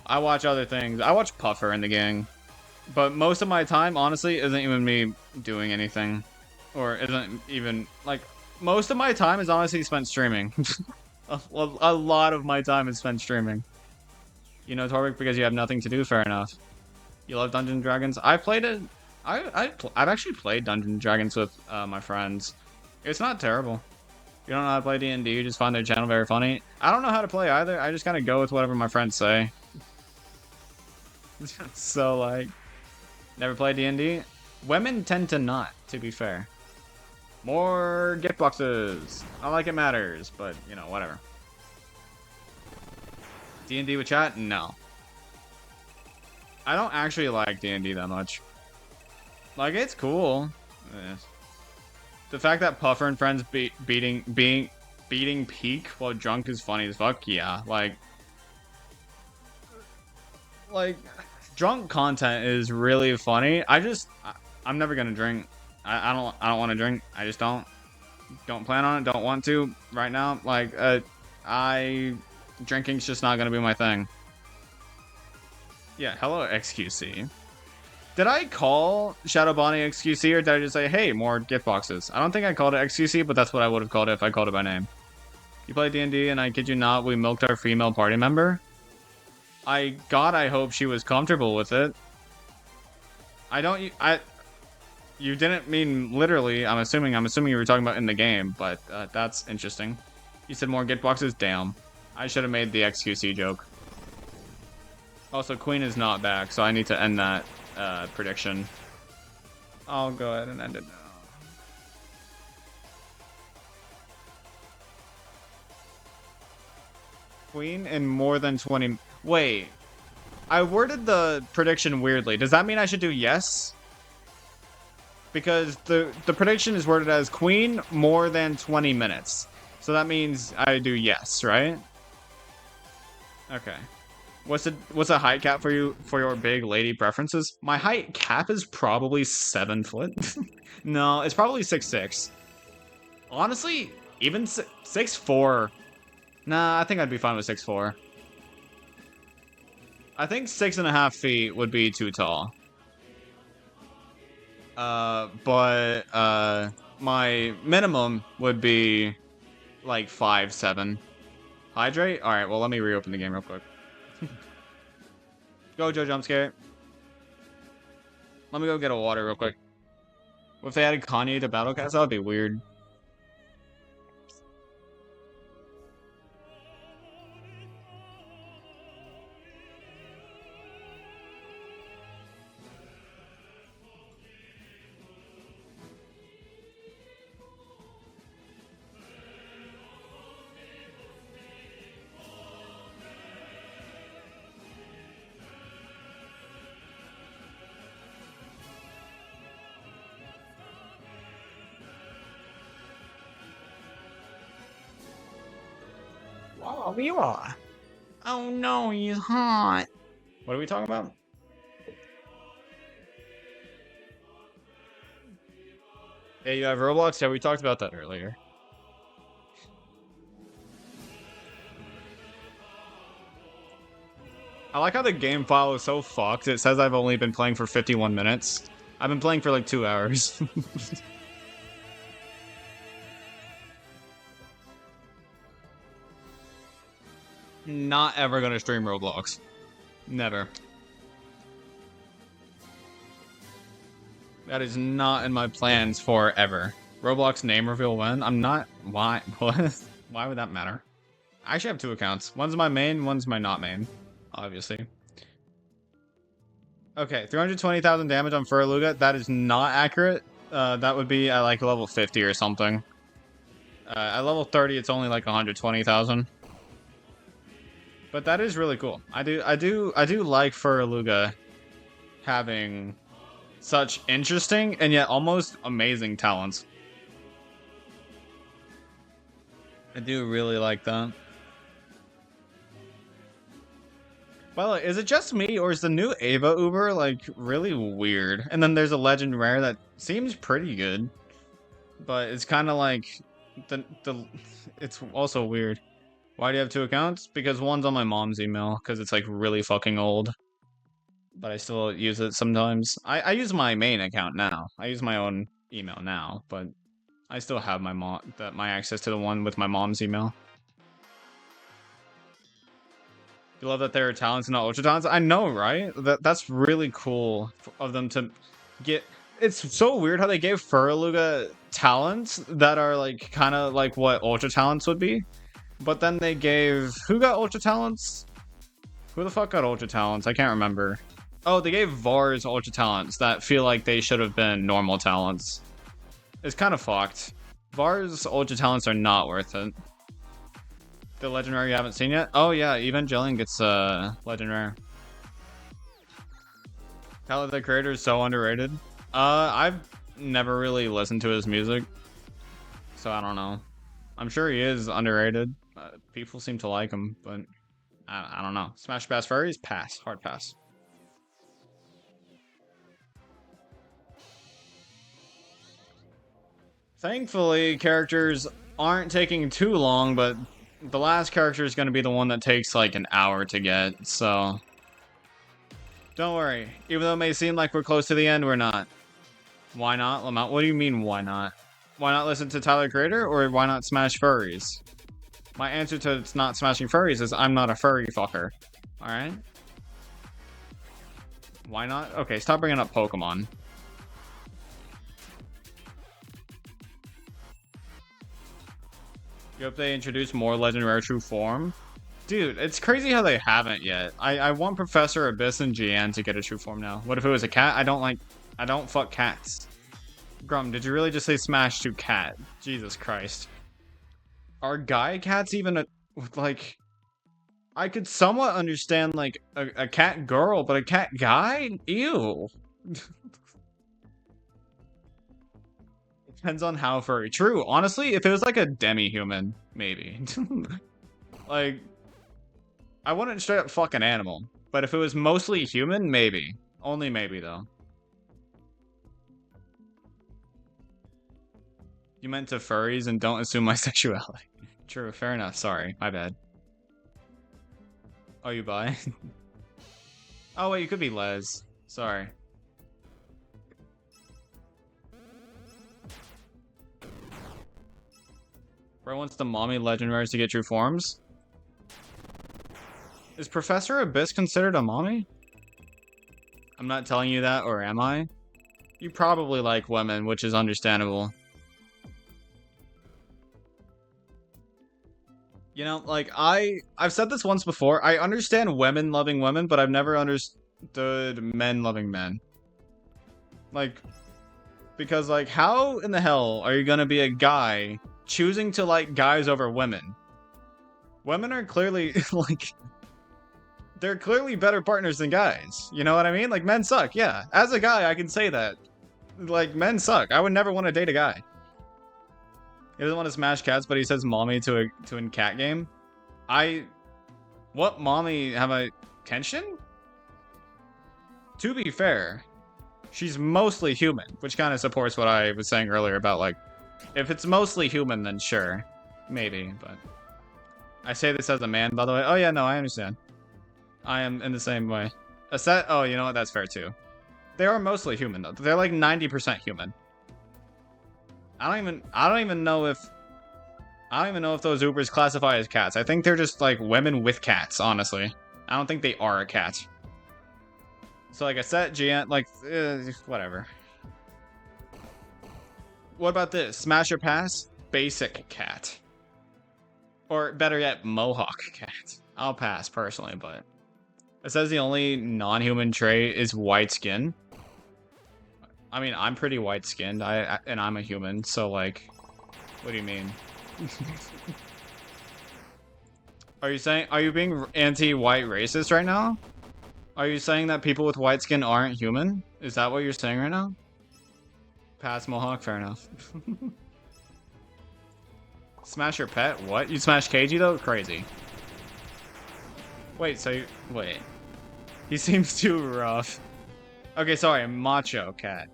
I watch other things. I watch Puffer in the gang. But most of my time, honestly, isn't even me doing anything. Or isn't even, like, most of my time is honestly spent streaming. A lot of my time is spent streaming. You know, Torvik, because you have nothing to do, fair enough. You love Dungeons & Dragons? I played it. I've actually played Dungeons & Dragons with my friends. It's not terrible. You don't know how to play D&D, you just find their channel very funny. I don't know how to play either. I just kind of go with whatever my friends say. So, like, never played D&D? Women tend to not, to be fair. More gift boxes. Not like it matters, but, you know, whatever. D&D with chat? No. I don't actually like D&D that much. Like, it's cool. The fact that Puffer and friends beating Peak while drunk is funny as fuck. Yeah, like drunk content is really funny. I'm never gonna drink. I don't want to drink. I just don't plan on it. Don't want to right now. Like drinking's just not gonna be my thing. Yeah, hello XQC. Did I call Shadow Bonnie XQC or did I just say, hey, more gift boxes? I don't think I called it XQC, but that's what I would have called it if I called it by name. You play D&D and I kid you not, we milked our female party member. I hope she was comfortable with it. You didn't mean literally, I'm assuming you were talking about in the game, but that's interesting. You said more gift boxes? Damn. I should have made the XQC joke. Also, Queen is not back, so I need to end that prediction. I'll go ahead and end it now. Queen in more than 20... Wait. I worded the prediction weirdly. Does that mean I should do yes? Because the prediction is worded as Queen more than 20 minutes. So that means I do yes, right? Okay. What's a height cap for you for your big lady preferences? My height cap is probably 7 foot. No, it's probably 6'6". Honestly, even 6'4". Nah, I think I'd be fine with 6'4". I think 6.5 feet would be too tall. But my minimum would be like 5'7". Hydrate? Alright, well let me reopen the game real quick. Go, Joe Jumpscare. Let me go get a water real quick. What if they added Kanye to Battlecast? That would be weird. Wow, you are. Oh no, he's hot. What are we talking about? Hey, you have Roblox? Yeah, we talked about that earlier. I like how the game file is so fucked. It says I've only been playing for 51 minutes. I've been playing for like 2 hours. Not ever gonna stream Roblox. Never. That is not in my plans forever. Roblox name reveal when? I'm not... Why? What? Why would that matter? I actually have 2 accounts. One's my main, one's my not main. Obviously. Okay, 320,000 damage on Furluga. That is not accurate. That would be at like level 50 or something. At level 30, it's only like 120,000. But that is really cool. I do like Furluga having such interesting and yet almost amazing talents. I do really like that. By the way, is it just me or is the new Ava Uber like really weird? And then there's a legend rare that seems pretty good, but it's kind of like it's also weird. Why do you have 2 accounts? Because one's on my mom's email because it's like really fucking old. But I still use it sometimes. I use my main account now. I use my own email now, but I still have my access to the one with my mom's email. You love that there are talents and not ultra talents? I know, right? That's really cool of them to get. It's so weird how they gave Furluga talents that are like kind of like what ultra talents would be. But then they gave... Who got ultra talents? Who the fuck got ultra talents? I can't remember. Oh, they gave Vars ultra talents that feel like they should have been normal talents. It's kind of fucked. Vars ultra talents are not worth it. The legendary you haven't seen yet? Oh yeah, Evangelion gets legendary. Tyler the Creator is so underrated. I've never really listened to his music, so I don't know. I'm sure he is underrated. People seem to like him, but I don't know. Smash Pass Furries? Pass. Hard pass. Thankfully, characters aren't taking too long, but the last character is going to be the one that takes like an hour to get, so don't worry. Even though it may seem like we're close to the end, we're not. Why not, Lamont? What do you mean, why not? Why not listen to Tyler Creator, or why not smash furries? My answer to it's not smashing furries is I'm not a furry fucker. Alright? Why not? Okay, stop bringing up Pokemon. You hope they introduce more Legend Rare True Form? Dude, it's crazy how they haven't yet. I want Professor Abyss and GN to get a true form now. What if it was a cat? I don't fuck cats. Grum, did you really just say smash to cat? Jesus Christ. Are guy cats even like... I could somewhat understand, like, a cat girl, but a cat guy? Ew. Depends on how furry. True, honestly, if it was like a demi-human, maybe. Like... I wouldn't straight up fuck an animal, but if it was mostly human, maybe. Only maybe, though. You meant to furries and don't assume my sexuality. True, fair enough. Sorry, my bad. Oh, you bi? Oh, wait, you could be les. Sorry. Bro wants the mommy legend rares to get true forms? Is Professor Abyss considered a mommy? I'm not telling you that, or am I? You probably like women, which is understandable. You know, like, I've said this once before, I understand women loving women, but I've never understood men loving men. Like, because, like, how in the hell are you gonna be a guy choosing to like guys over women? Women are clearly, like... They're clearly better partners than guys. You know what I mean? Like, men suck, yeah. As a guy, I can say that. Like, men suck. I would never want to date a guy. He doesn't want to smash cats, but he says mommy to a cat game. What mommy have I... Kenshin? To be fair, she's mostly human, which kind of supports what I was saying earlier about, like, if it's mostly human, then sure. Maybe, but... I say this as a man, by the way. Oh yeah, no, I understand. I am in the same way. A set? Oh, you know what? That's fair too. They are mostly human though. They're like 90% human. I don't even know if those Ubers classify as cats. I think they're just like women with cats, honestly. I don't think they are a cat. So like a set, GN, like, whatever. What about this? Smash or pass? Basic cat. Or better yet, Mohawk cat. I'll pass personally, but... It says the only non-human trait is white skin. I mean, I'm pretty white-skinned, and I'm a human, so, like... What do you mean? Are you being anti-white racist right now? Are you saying that people with white skin aren't human? Is that what you're saying right now? Pass Mohawk, fair enough. Smash your pet? What? You smash KG though? Crazy. Wait, so you... Wait. He seems too rough. Okay, sorry, macho cat.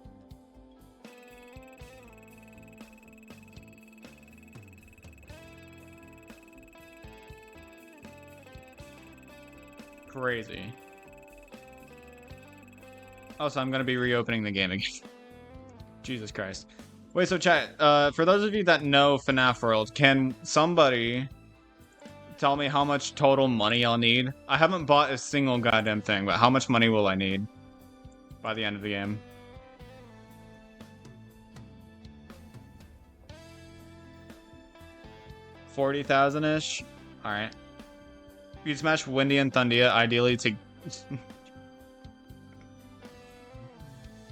Crazy. Also, I'm gonna be reopening the game again. Jesus Christ. Wait, so chat, for those of you that know FNaF World, can somebody tell me how much total money I'll need? I haven't bought a single goddamn thing, but how much money will I need by the end of the game? $40,000-ish? Alright. You'd smash Windy and Thundia, ideally to...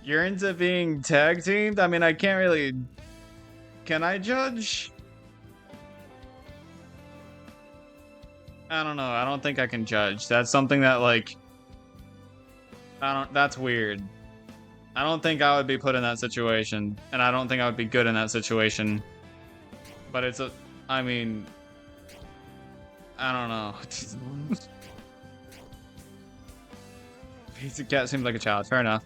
You're into being tag teamed? I mean, I can't really... Can I judge? I don't know. I don't think I can judge. That's something that, like... That's weird. I don't think I would be put in that situation, and I don't think I would be good in that situation. But it's a, I mean, I don't know. Pizza Cat seems like a child. Fair enough.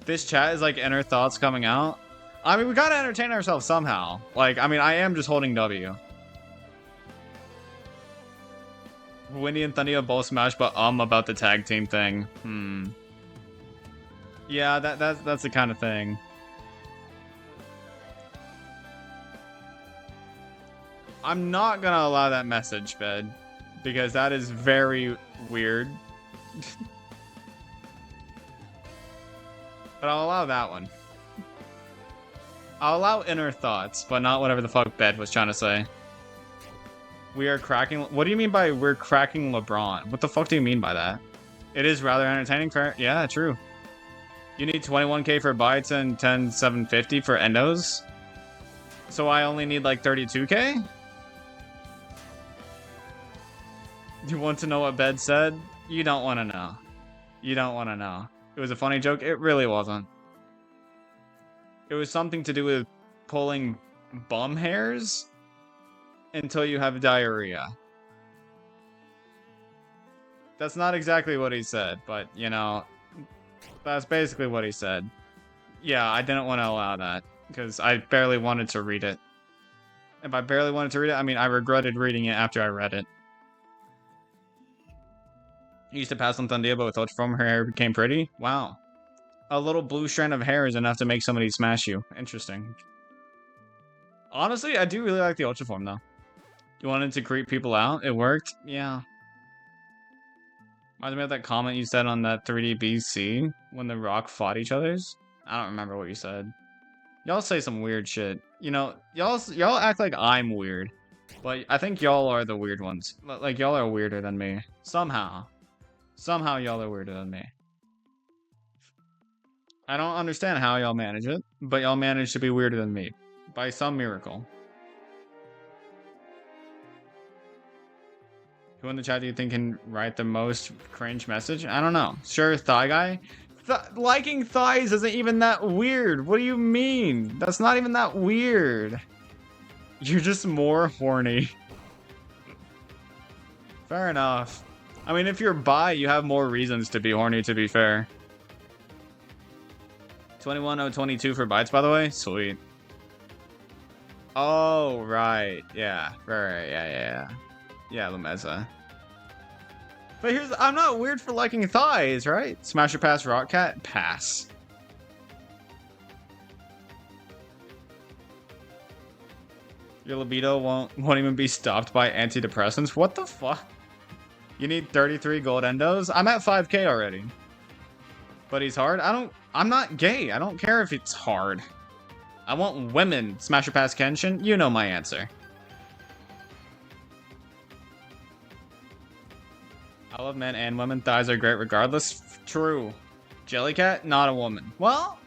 This chat is like inner thoughts coming out. I mean, we gotta entertain ourselves somehow. Like, I mean, I am just holding W. Winnie and Thundia both smash, but about the tag team thing. Yeah, that's the kind of thing. I'm not gonna allow that message, Fed, because that is very weird. But I'll allow that one. I'll allow inner thoughts, but not whatever the fuck Bed was trying to say. We are cracking... What do you mean by we're cracking LeBron? What the fuck do you mean by that? It is rather entertaining. Fair. Yeah, true. You need 21k for bytes and 10,750 for endos? So I only need like 32k? You want to know what Bed said? You don't want to know. You don't want to know. It was a funny joke? It really wasn't. It was something to do with pulling bum hairs until you have diarrhea. That's not exactly what he said, but, you know, that's basically what he said. Yeah, I didn't want to allow that, because I barely wanted to read it. If I barely wanted to read it, I mean, I regretted reading it after I read it. You used to pass on Thundia, but with Ultraform, her hair became pretty? Wow. A little blue strand of hair is enough to make somebody smash you. Interesting. Honestly, I do really like the Ultraform, though. You wanted to creep people out? It worked? Yeah. Reminds me of that comment you said on that 3D BC when the Rock fought each other's. I don't remember what you said. Y'all say some weird shit. You know, y'all act like I'm weird. But I think y'all are the weird ones. Like, y'all are weirder than me. Somehow. Somehow y'all are weirder than me. I don't understand how y'all manage it, but y'all manage to be weirder than me. By some miracle. Who in the chat do you think can write the most cringe message? I don't know. Sure, Thigh Guy? Liking thighs isn't even that weird. What do you mean? That's not even that weird. You're just more horny. Fair enough. I mean, if you're bi, you have more reasons to be horny, to be fair. 21022 for bytes, by the way? Sweet. Oh, right. Yeah. Right. Yeah. Yeah, Lumeza. But here's... I'm not weird for liking thighs, right? Smash or pass Rock Cat? Pass. Your libido won't even be stopped by antidepressants? What the fuck? You need 33 gold endos? I'm at 5k already. But he's hard? I'm not gay. I don't care if it's hard. I want women. Smash or pass Kenshin? You know my answer. I love men and women. Thighs are great regardless. True. Jellycat? Not a woman. Well,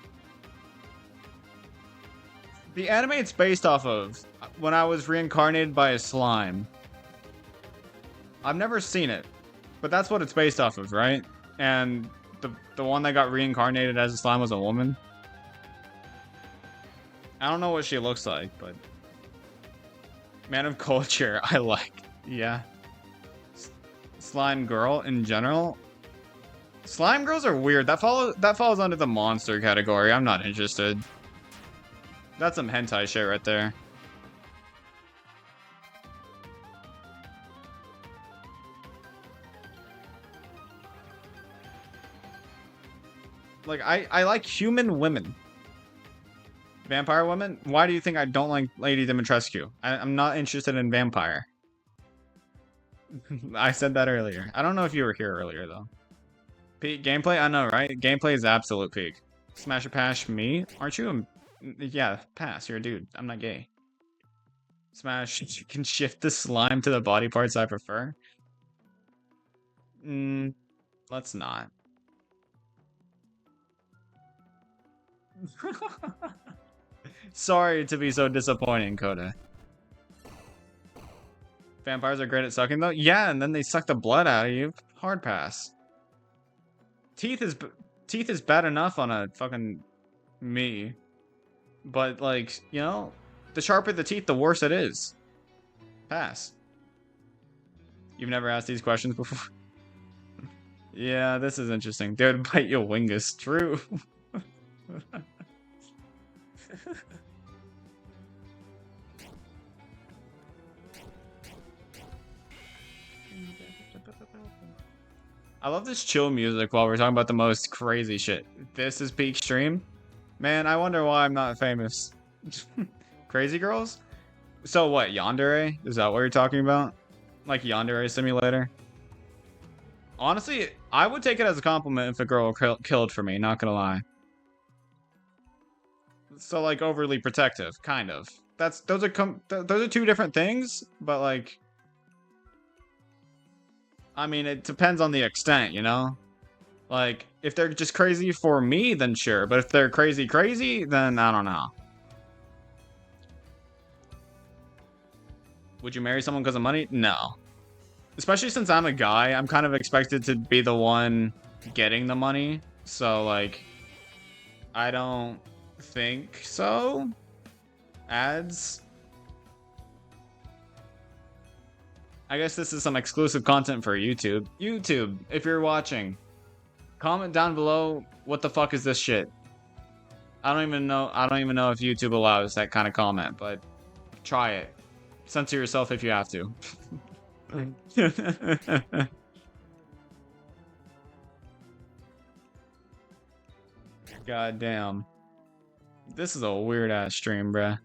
the anime it's based off of, when I was reincarnated by a slime. I've never seen it, but that's what it's based off of, right? And the one that got reincarnated as a slime was a woman. I don't know what she looks like, but man of culture, I like. Yeah. Slime girl in general. Slime girls are weird. That falls under the monster category. I'm not interested. That's some hentai shit right there. Like, I like human women. Vampire women? Why do you think I don't like Lady Dimitrescu? I'm not interested in vampire. I said that earlier. I don't know if you were here earlier, though. Peak gameplay? I know, right? Gameplay is absolute peak. Smash or pass me? Aren't you yeah, pass. You're a dude. I'm not gay. Smash. You can shift the slime to the body parts I prefer. Let's not. Sorry to be so disappointing, Coda. Vampires are great at sucking, though? Yeah, and then they suck the blood out of you. Hard pass. Teeth is... teeth is bad enough on a fucking me. But, like, you know, the sharper the teeth, the worse it is. Pass. You've never asked these questions before? Yeah, this is interesting. They would bite your wingus. True. I love this chill music while we're talking about the most crazy shit. This is peak stream? Man, I wonder why I'm not famous. Crazy girls? So what, yandere? Is that what you're talking about? Like yandere simulator? Honestly, I would take it as a compliment if a girl killed for me, not gonna lie. So like overly protective, kind of. Those are two different things, but like I mean, it depends on the extent, you know? Like, if they're just crazy for me, then sure. But if they're crazy, then I don't know. Would you marry someone because of money? No. Especially since I'm a guy, I'm kind of expected to be the one getting the money. So, like, I don't think so. Ads. I guess this is some exclusive content for YouTube. YouTube, if you're watching, comment down below what the fuck is this shit. I don't even know if YouTube allows that kind of comment, but try it. Censor yourself if you have to. God damn. This is a weird ass stream, bruh.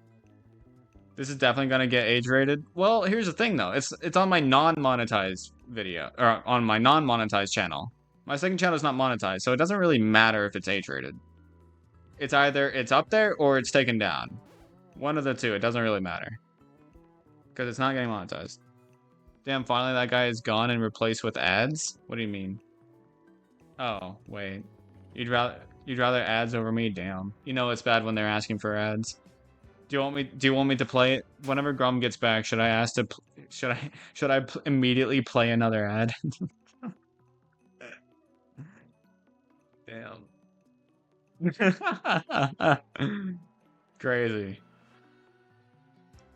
This is definitely gonna get age rated. Well, here's the thing though. It's on my non-monetized video, or on my non-monetized channel. My second channel is not monetized, so it doesn't really matter if it's age rated. It's either it's up there or it's taken down. One of the two. It doesn't really matter. Because it's not getting monetized. Damn, finally that guy is gone and replaced with ads? What do you mean? Oh, wait. You'd rather ads over me? Damn. You know it's bad when they're asking for ads. Do you want me to play it? Whenever Grum gets back, should I ask to should I immediately play another ad? Damn. Crazy.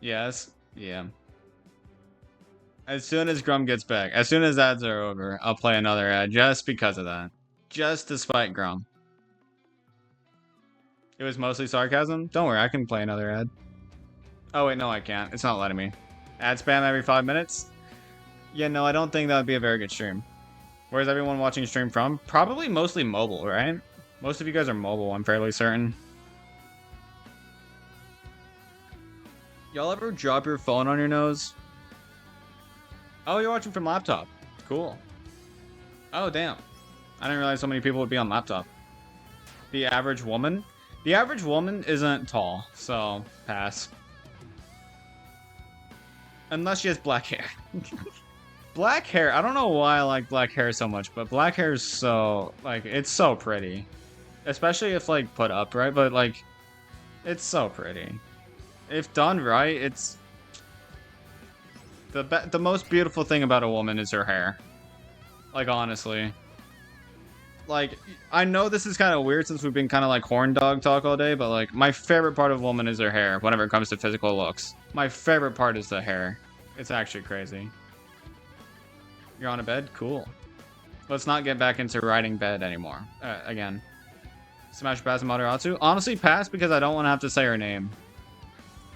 Yes. Yeah. As soon as Grum gets back, as soon as ads are over, I'll play another ad just because of that. Just to spite Grum. It was mostly sarcasm? Don't worry, I can play another ad. Oh wait, no I can't. It's not letting me. Ad spam every 5 minutes? Yeah, no, I don't think that would be a very good stream. Where's everyone watching stream from? Probably mostly mobile, right? Most of you guys are mobile, I'm fairly certain. Y'all ever drop your phone on your nose? Oh, you're watching from laptop. Cool. Oh, damn. I didn't realize so many people would be on laptop. The average woman? The average woman isn't tall, so pass. Unless she has black hair. Black hair, I don't know why I like black hair so much, but black hair is so, like, it's so pretty. Especially if, like, put upright, but, like, it's so pretty. If done right, it's... The most beautiful thing about a woman is her hair. Like, honestly. Like, I know this is kind of weird since we've been kind of like horn dog talk all day, but, like, my favorite part of a woman is her hair whenever it comes to physical looks. My favorite part is the hair. It's actually crazy. You're on a bed? Cool. Let's not get back into riding bed anymore. Again. Smash pass Materatsu? Honestly, pass because I don't want to have to say her name.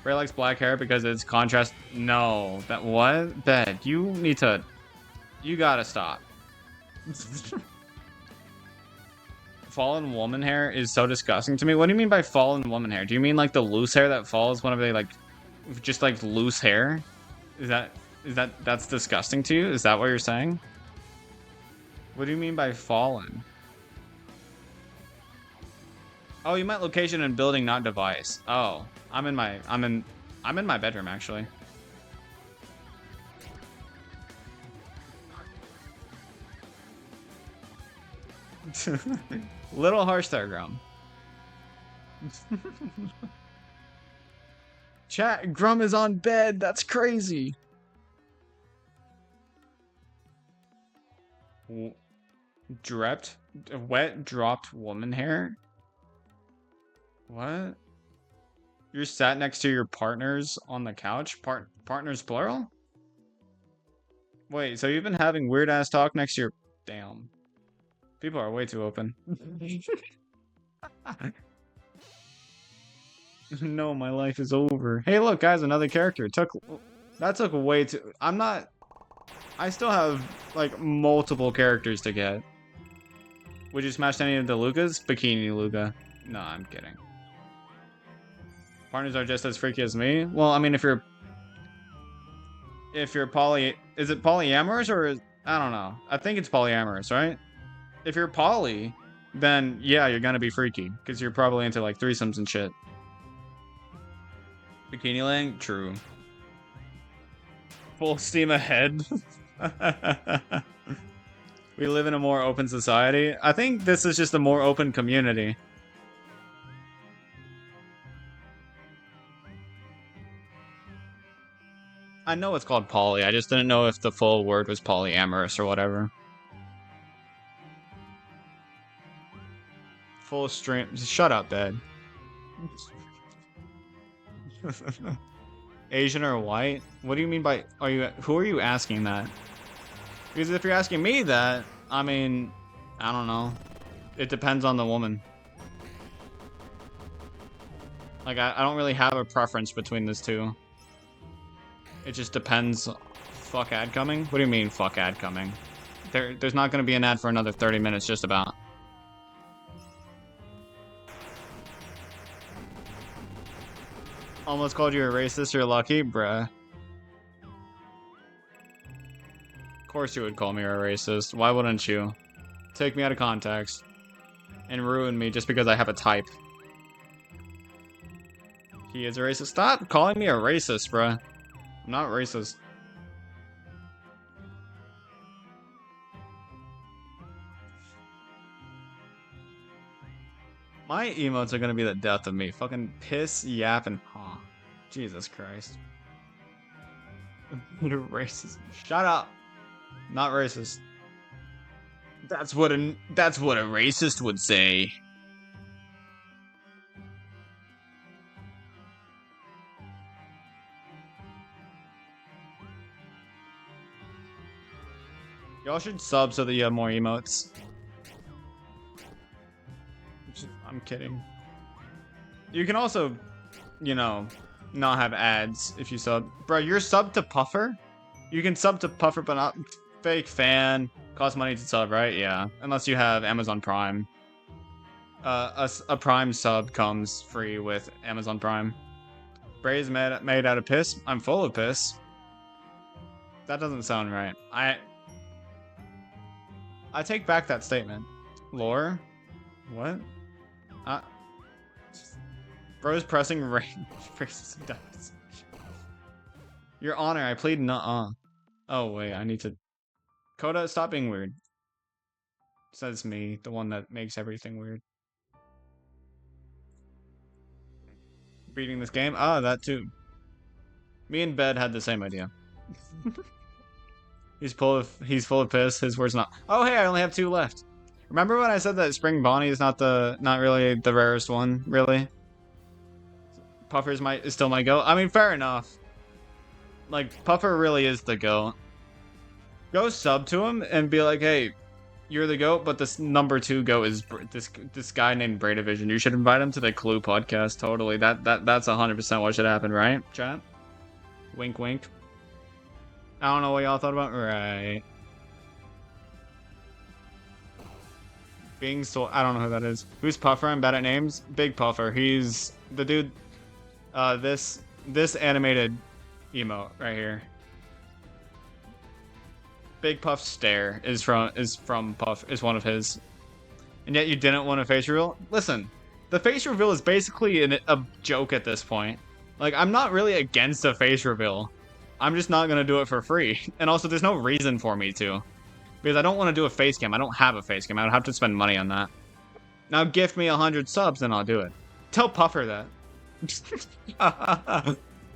Ray likes black hair because it's contrast. No. That what? Bed. You need to... You gotta stop. Fallen woman hair is so disgusting to me. What do you mean by fallen woman hair? Do you mean like the loose hair that falls whenever they like... Just like loose hair? That's disgusting to you? Is that what you're saying? What do you mean by fallen? Oh, you meant location and building, not device. Oh, I'm in my bedroom actually. Little harsh there, Grum. Chat, Grum is on bed. That's crazy. Drept? Wet dropped woman hair? What? You're sat next to your partners on the couch? Partners plural? Wait, so you've been having weird ass talk next to your... Damn. People are way too open. No, my life is over. Hey, look, guys, another character. That took way too... I still have, like, multiple characters to get. Would you smash any of the Lukas? Bikini Luka. No, I'm kidding. Partners are just as freaky as me? Well, I mean, if you're poly... Is it polyamorous or... I don't know. I think it's polyamorous, right? If you're poly, then yeah, you're gonna be freaky. Because you're probably into, like, threesomes and shit. Bikini Lang? True. Full steam ahead. We live in a more open society. I think this is just a more open community. I know it's called poly, I just didn't know if the full word was polyamorous or whatever. Full stream. Shut up, Dad. Asian or white? What do you mean by... Who are you asking that? Because if you're asking me that, I mean... I don't know. It depends on the woman. Like, I don't really have a preference between these two. It just depends. Fuck ad coming? What do you mean, fuck ad coming? There's not going to be an ad for another 30 minutes, just about. Almost called you a racist, you're lucky? Bruh. Of course you would call me a racist. Why wouldn't you? Take me out of context. And ruin me just because I have a type. He is a racist. Stop calling me a racist, bruh. I'm not racist. My emotes are gonna be the death of me. Fucking piss, yap, and huh. Jesus Christ. What a racist. Shut up. Not racist. That's what a racist would say. Y'all should sub so that you have more emotes. I'm kidding. You can also, you know, not have ads if you sub. Bro, you're sub to Puffer? You can sub to Puffer, but not fake fan. Costs money to sub, right? Yeah. Unless you have Amazon Prime. A Prime sub comes free with Amazon Prime. Bray's made out of piss? I'm full of piss. That doesn't sound right. I take back that statement. Lore? What? Bro's pressing racist dice. Your Honor, I plead nuh-uh. Oh, wait, I need to... Coda, stop being weird. Says me, the one that makes everything weird. Beating this game? Ah, that too. Me and Bed had the same idea. He's full of piss. His word's not. Oh hey, I only have 2 left. Remember when I said that Spring Bonnie is not really the rarest one, really? Puffer is still my goat. I mean, fair enough. Like, Puffer really is the goat. Go sub to him and be like, hey, you're the goat, but this number 2 goat is this guy named Braydivision. You should invite him to the Clue podcast. Totally. That's 100% what should happen, right, chat? Wink, wink. I don't know what y'all thought about. Right. Being so... I don't know who that is. Who's Puffer? I'm bad at names. Big Puffer. He's the dude... This animated emote right here. Big Puff stare is from Puff, is one of his. And yet you didn't want a face reveal? Listen, the face reveal is basically a joke at this point. Like, I'm not really against a face reveal. I'm just not gonna do it for free. And also, there's no reason for me to. Because I don't want to do a face cam. I don't have a face cam. I don't have to spend money on that. Now gift me 100 subs and I'll do it. Tell Puffer that.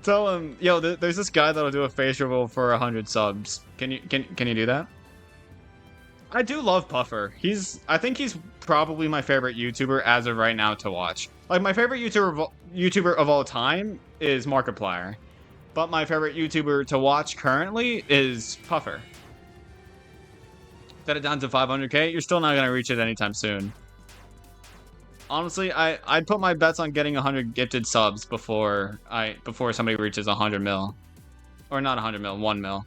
Tell him, yo, there's this guy that'll do a face reveal for 100 subs. Can you do that? I do love Puffer. I think he's probably my favorite YouTuber as of right now to watch. Like, my favorite YouTuber of all time is Markiplier. But my favorite YouTuber to watch currently is Puffer. Set it down to 500k, you're still not going to reach it anytime soon. Honestly, I'd put my bets on getting 100 gifted subs before somebody reaches 100 mil. Or not 100 mil, 1 mil.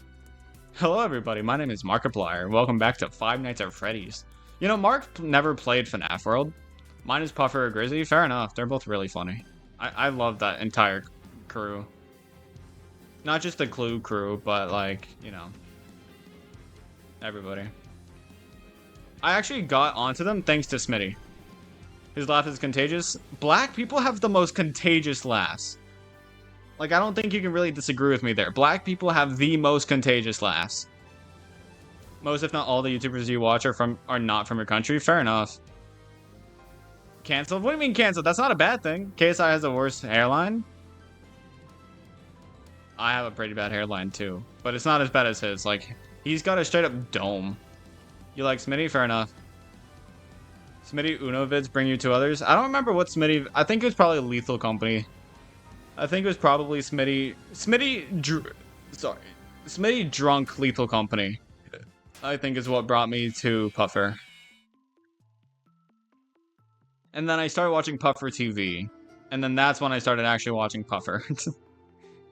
Hello everybody, my name is Markiplier. Welcome back to Five Nights at Freddy's. You know, Mark never played FNaF World. Mine is Puffer or Grizzy. Fair enough, they're both really funny. I love that entire crew. Not just the Clue crew, but like, you know, everybody. I actually got onto them thanks to Smitty. His laugh is contagious. Black people have the most contagious laughs. Like, I don't think you can really disagree with me there. Black people have the most contagious laughs. Most, if not all, the YouTubers you watch are not from your country. Fair enough. Cancelled? What do you mean canceled? That's not a bad thing. KSI has the worst hairline. I have a pretty bad hairline too, but it's not as bad as his. Like, he's got a straight up dome. You like Smitty? Fair enough. Smitty Uno vids bring you to others. I don't remember what Smitty. I think it was probably Lethal Company. I think it was probably Smitty drunk Lethal Company. I think is what brought me to Puffer. And then I started watching Puffer TV. And then that's when I started actually watching Puffer. You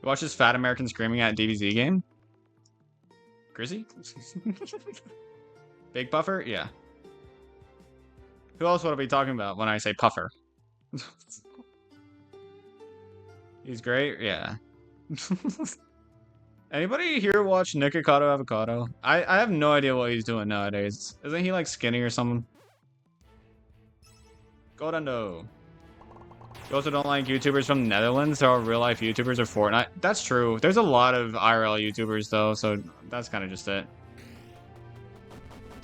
watch this fat American screaming at DBZ game? Grizzy? Big Puffer? Yeah. Who else would I be talking about when I say Puffer? He's great? Yeah. Anybody here watch Nikocado Avocado? I have no idea what he's doing nowadays. Isn't he like skinny or something? Godando. You also don't like YouTubers from the Netherlands? They're all real-life YouTubers or Fortnite? That's true. There's a lot of IRL YouTubers, though, so that's kind of just it.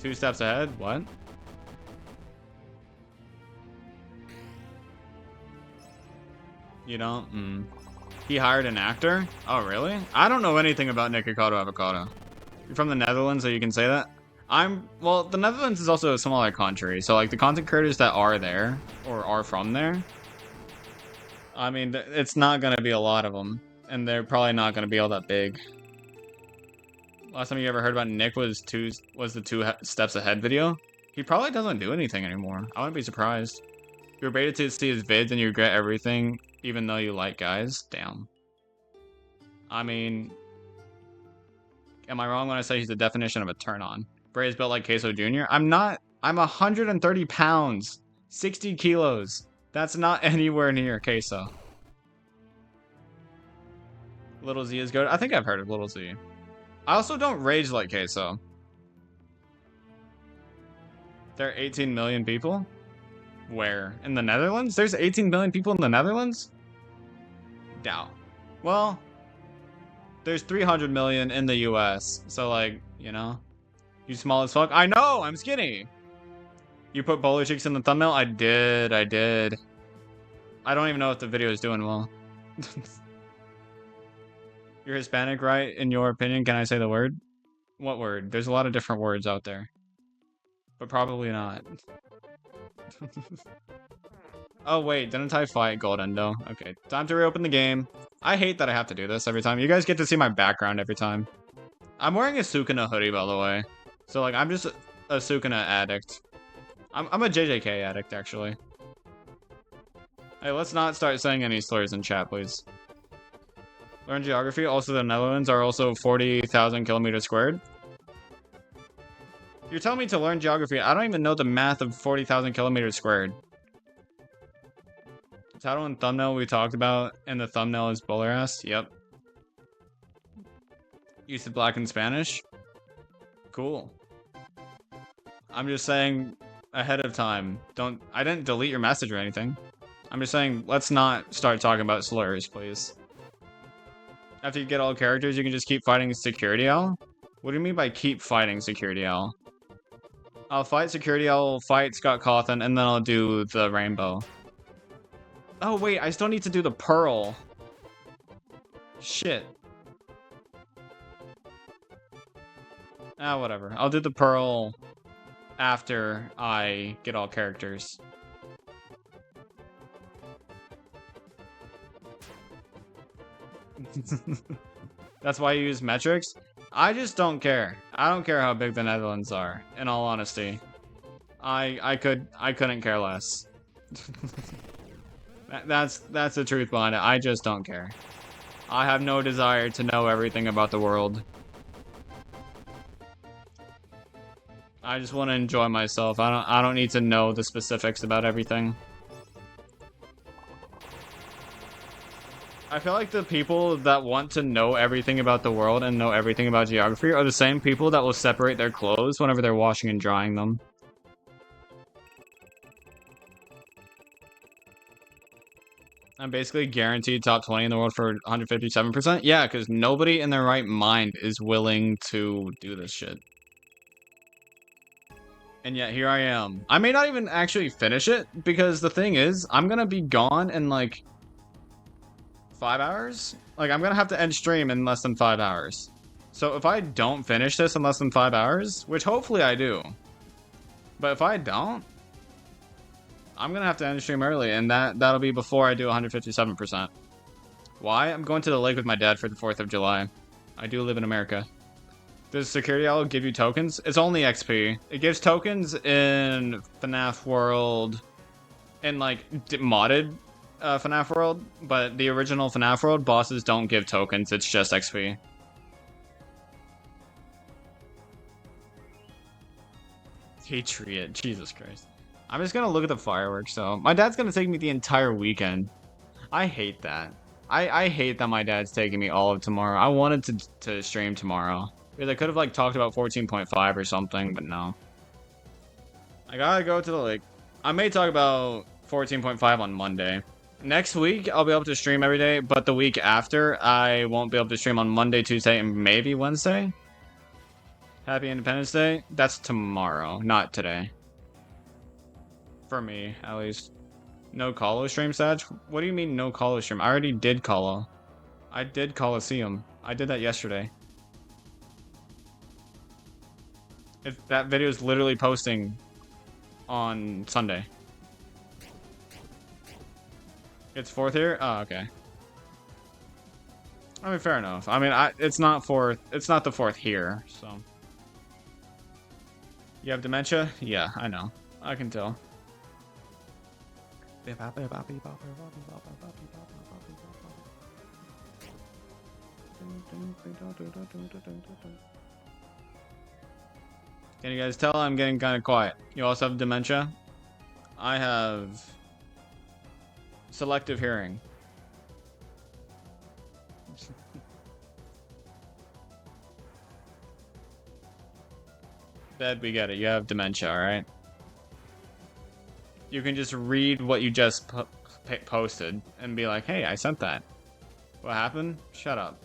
2 steps ahead? What? You don't? He hired an actor? Oh, really? I don't know anything about Nikocado Avocado. You're from the Netherlands, so you can say that? Well, the Netherlands is also a smaller country, so, like, the content creators that are there, or are from there, I mean, it's not going to be a lot of them, and they're probably not going to be all that big. Last time you ever heard about Nick was the 2 steps ahead video. He probably doesn't do anything anymore. I wouldn't be surprised. You're baited to see his vids and you regret everything, even though you like guys. Damn. I mean, am I wrong when I say he's the definition of a turn-on? Bray is built like Queso Jr. I'm not. I'm 130 pounds, 60 kilos. That's not anywhere near Queso. Little Z is good. I think I've heard of Little Z. I also don't rage like Queso. There are 18 million people? Where? In the Netherlands? There's 18 million people in the Netherlands? Doubt. Well, there's 300 million in the US. So, like, you know. You small as fuck? I know! I'm skinny! You put bowler cheeks in the thumbnail? I did. I don't even know if the video is doing well. You're Hispanic, right? In your opinion, can I say the word? What word? There's a lot of different words out there. But probably not. Oh wait, didn't I fight Goldendo? Okay, time to reopen the game. I hate that I have to do this every time. You guys get to see my background every time. I'm wearing a Sukuna hoodie, by the way. So, like, I'm just a Sukuna addict. I'm a JJK addict, actually. Hey, let's not start saying any slurs in chat, please. Learn geography. Also, the Netherlands are also 40,000 kilometers squared. You're telling me to learn geography. I don't even know the math of 40,000 kilometers squared. Title and thumbnail we talked about, and the thumbnail is bowler ass. Yep. You said black and Spanish. Cool. I'm just saying ahead of time. I didn't delete your message or anything. I'm just saying let's not start talking about slurs, please. After you get all characters, you can just keep fighting Security Owl? What do you mean by keep fighting Security Owl? I'll fight Security Owl, fight Scott Cawthon, and then I'll do the rainbow. Oh wait, I still need to do the pearl. Shit. Ah, whatever. I'll do the pearl after I get all characters. That's why you use metrics? I just don't care. I don't care how big the Netherlands are, in all honesty. I couldn't care less. That's the truth behind it. I just don't care. I have no desire to know everything about the world. I just want to enjoy myself. I don't need to know the specifics about everything. I feel like the people that want to know everything about the world and know everything about geography are the same people that will separate their clothes whenever they're washing and drying them. I'm basically guaranteed top 20 in the world for 157%. Yeah, because nobody in their right mind is willing to do this shit. And yet here I am. I may not even actually finish it, because the thing is, I'm gonna be gone in like 5 hours? Like, I'm gonna have to end stream in less than 5 hours. So if I don't finish this in less than 5 hours, which hopefully I do, but if I don't, I'm gonna have to end stream early, and that'll be before I do 157%. Why? I'm going to the lake with my dad for the 4th of July. I do live in America. Does Security Owl give you tokens? It's only XP. It gives tokens in FNaF World, in like modded FNaF World, but the original FNaF World bosses don't give tokens, it's just XP. Patriot, Jesus Christ. I'm just gonna look at the fireworks, though. My dad's gonna take me the entire weekend. I hate that. I hate that my dad's taking me all of tomorrow. I wanted to stream tomorrow. Because I could have, like, talked about 14.5 or something, but no. I gotta go to the lake. I may talk about 14.5 on Monday. Next week, I'll be able to stream every day, but the week after, I won't be able to stream on Monday, Tuesday, and maybe Wednesday. Happy Independence Day? That's tomorrow, not today. For me, at least. No Colo stream, Sag? What do you mean no Colo stream? I already did Colo. I did Coliseum. I did that yesterday. That video is literally posting on Sunday. It's 4th here? Oh, okay. I mean, fair enough. I mean, it's not 4th. It's not the 4th here, so. You have dementia? Yeah, I know. I can tell. Can you guys tell I'm getting kind of quiet? You also have dementia? I have selective hearing. Dad, we get it. You have dementia, alright? You can just read what you just posted and be like, hey, I sent that. What happened? Shut up.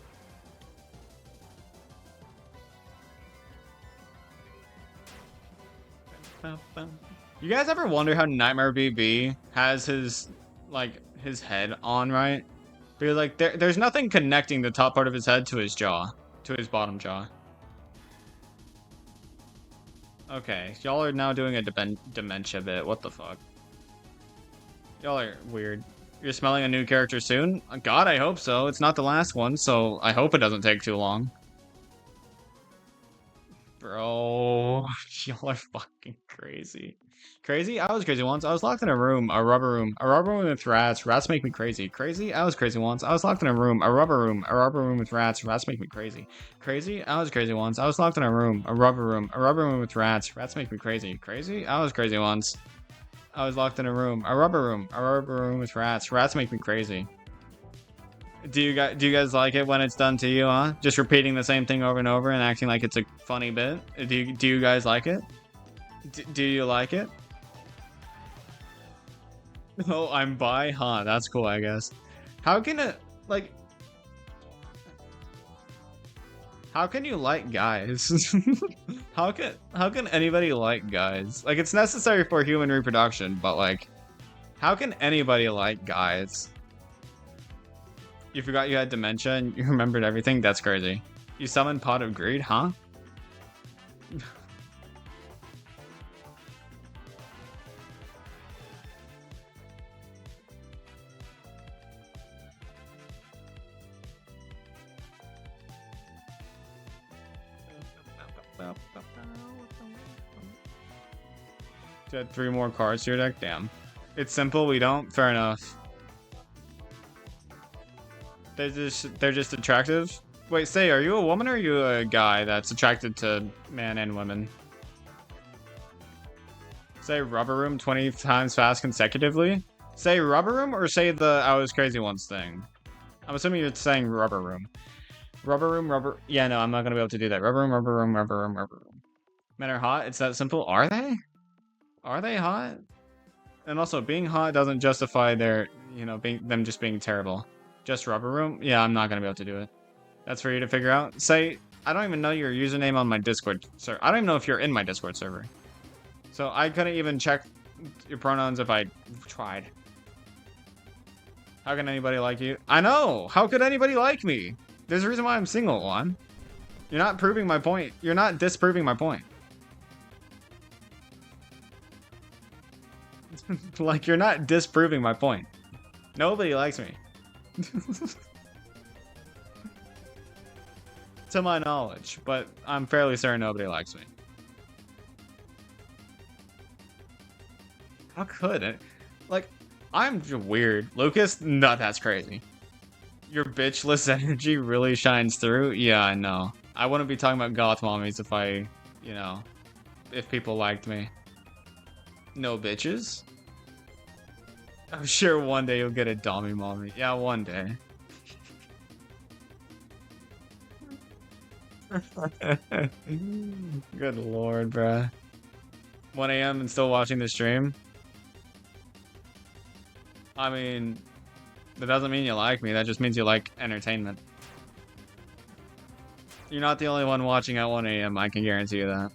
You guys ever wonder how Nightmare BB has his head on, right? Because like there's nothing connecting the top part of his head to his jaw, to his bottom jaw. Okay, y'all are now doing a dementia bit. What the fuck? Y'all are weird. You're smelling a new character soon? God, I hope so. It's not the last one, so I hope it doesn't take too long. Bro, y'all are fucking crazy. Crazy? I was crazy once. I was locked in a room, a rubber room with rats. Rats make me crazy. Crazy? I was crazy once. I was locked in a room, a rubber room with rats. Rats make me crazy. Crazy? I was crazy once. I was locked in a room, a rubber room with rats. Rats make me crazy. Crazy? I was crazy once. I was locked in a room, a rubber room with rats. Rats make me crazy. Do you guys like it when it's done to you, huh? Just repeating the same thing over and over and acting like it's a funny bit? Do you guys like it? Do you like it? Oh, I'm bi? Huh, that's cool, I guess. How can it, like... How can you like guys? How can anybody like guys? Like, it's necessary for human reproduction, but like... How can anybody like guys? You forgot you had dementia and you remembered everything? That's crazy. You summoned Pot of Greed, huh? You had 3 more cards to your deck? Damn. It's simple, we don't? Fair enough. They're just attractive? Wait, say, are you a woman or are you a guy that's attracted to men and women? Say rubber room 20 times fast consecutively? Say rubber room or say the I was crazy once thing? I'm assuming you're saying rubber room. Rubber room, rubber... Yeah, no, I'm not gonna be able to do that. Rubber room, rubber room, rubber room, rubber room. Men are hot? It's that simple? Are they? Are they hot? And also, being hot doesn't justify their, you know, them just being terrible. Just rubber room? Yeah, I'm not gonna be able to do it. That's for you to figure out. Say, I don't even know your username on my Discord server. I don't even know if you're in my Discord server. So I couldn't even check your pronouns if I tried. How can anybody like you? I know! How could anybody like me? There's a reason why I'm single, Juan. You're not proving my point. You're not disproving my point. Like, you're not disproving my point. Nobody likes me. To my knowledge, but I'm fairly certain nobody likes me. How could it? Like, I'm weird. Lucas? No, that's crazy. Your bitchless energy really shines through? Yeah, I know. I wouldn't be talking about goth mommies if I, you know, if people liked me. No bitches? I'm sure one day you'll get a dommy mommy. Yeah, one day. Good lord, bruh. 1 AM and still watching the stream? I mean, that doesn't mean you like me. That just means you like entertainment. You're not the only one watching at 1 AM, I can guarantee you that.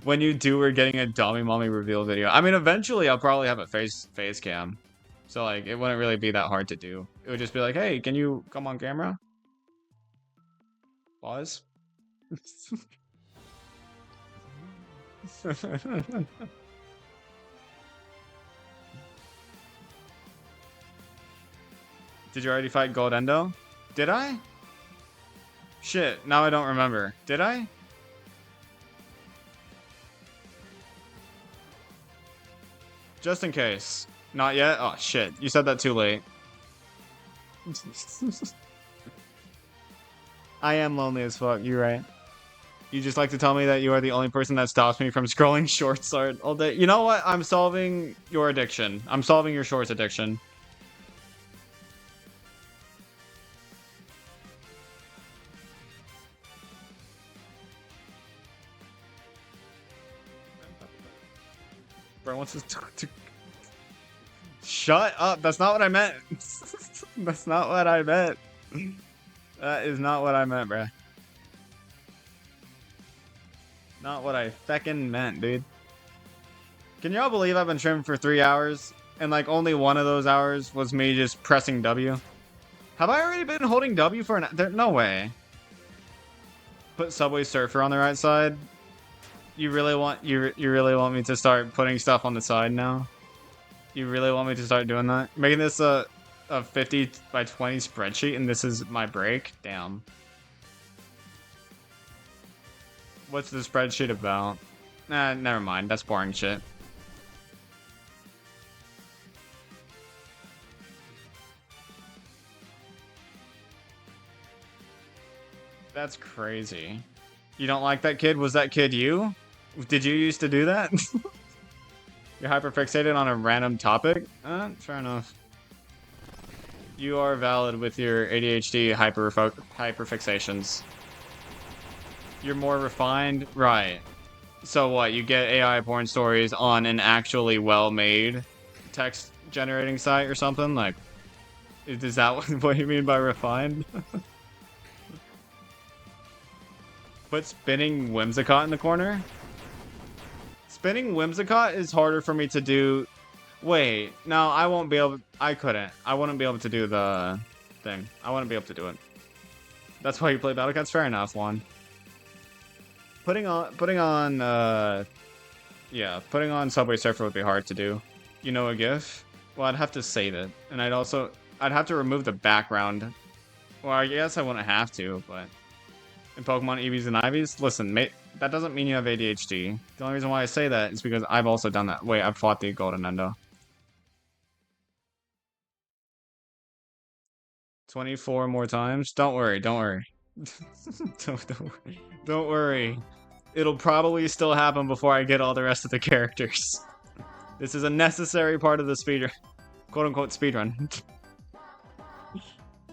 When you do, we're getting a Dommy Mommy reveal video. I mean, eventually I'll probably have a face cam. So, like, it wouldn't really be that hard to do. It would just be like, hey, can you come on camera? Pause. Did you already fight Goldendo? Did I? Shit, now I don't remember. Did I? Just in case. Not yet? Oh, shit. You said that too late. I am lonely as fuck. You're right. You just like to tell me that you are the only person that stops me from scrolling shorts all day. You know what? I'm solving your addiction. I'm solving your shorts addiction. Bro, what's this? Shut up. That's not what I meant. That's not what I meant. That is not what I meant, bruh. Not what I feckin' meant, dude. Can y'all believe I've been streaming for 3 hours? And like only one of those hours was me just pressing W? Have I already been holding W for an... No way. Put Subway Surfer on the right side? You really want you really want me to start putting stuff on the side now? You really want me to start doing that? Making this a 50 by 20 spreadsheet and this is my break? Damn. What's the spreadsheet about? Nah, never mind. That's boring shit. That's crazy. You don't like that kid? Was that kid you? Did you used to do that? You're hyperfixated on a random topic? Fair enough. You are valid with your ADHD hyperfixations. You're more refined? Right. So what, you get AI porn stories on an actually well-made text generating site or something? Like, is that what you mean by refined? Put spinning Whimsicott in the corner? Spinning Whimsicott is harder for me to do. Wait, no, I won't be able. I couldn't. I wouldn't be able to do the thing. I wouldn't be able to do it. That's why you play Battle Cats. Fair enough, Juan. Putting on Subway Surfer would be hard to do. You know a GIF? Well, I'd have to save it, and I'd have to remove the background Well, I guess I wouldn't have to, but in Pokemon EVs and IVs, listen, that doesn't mean you have ADHD. The only reason why I say that is because I've also done that. Wait, I've fought the Golden Endo. 24 more times? Don't worry, don't worry. don't worry. It'll probably still happen before I get all the rest of the characters. This is a necessary part of the speedrun. Quote-unquote speedrun.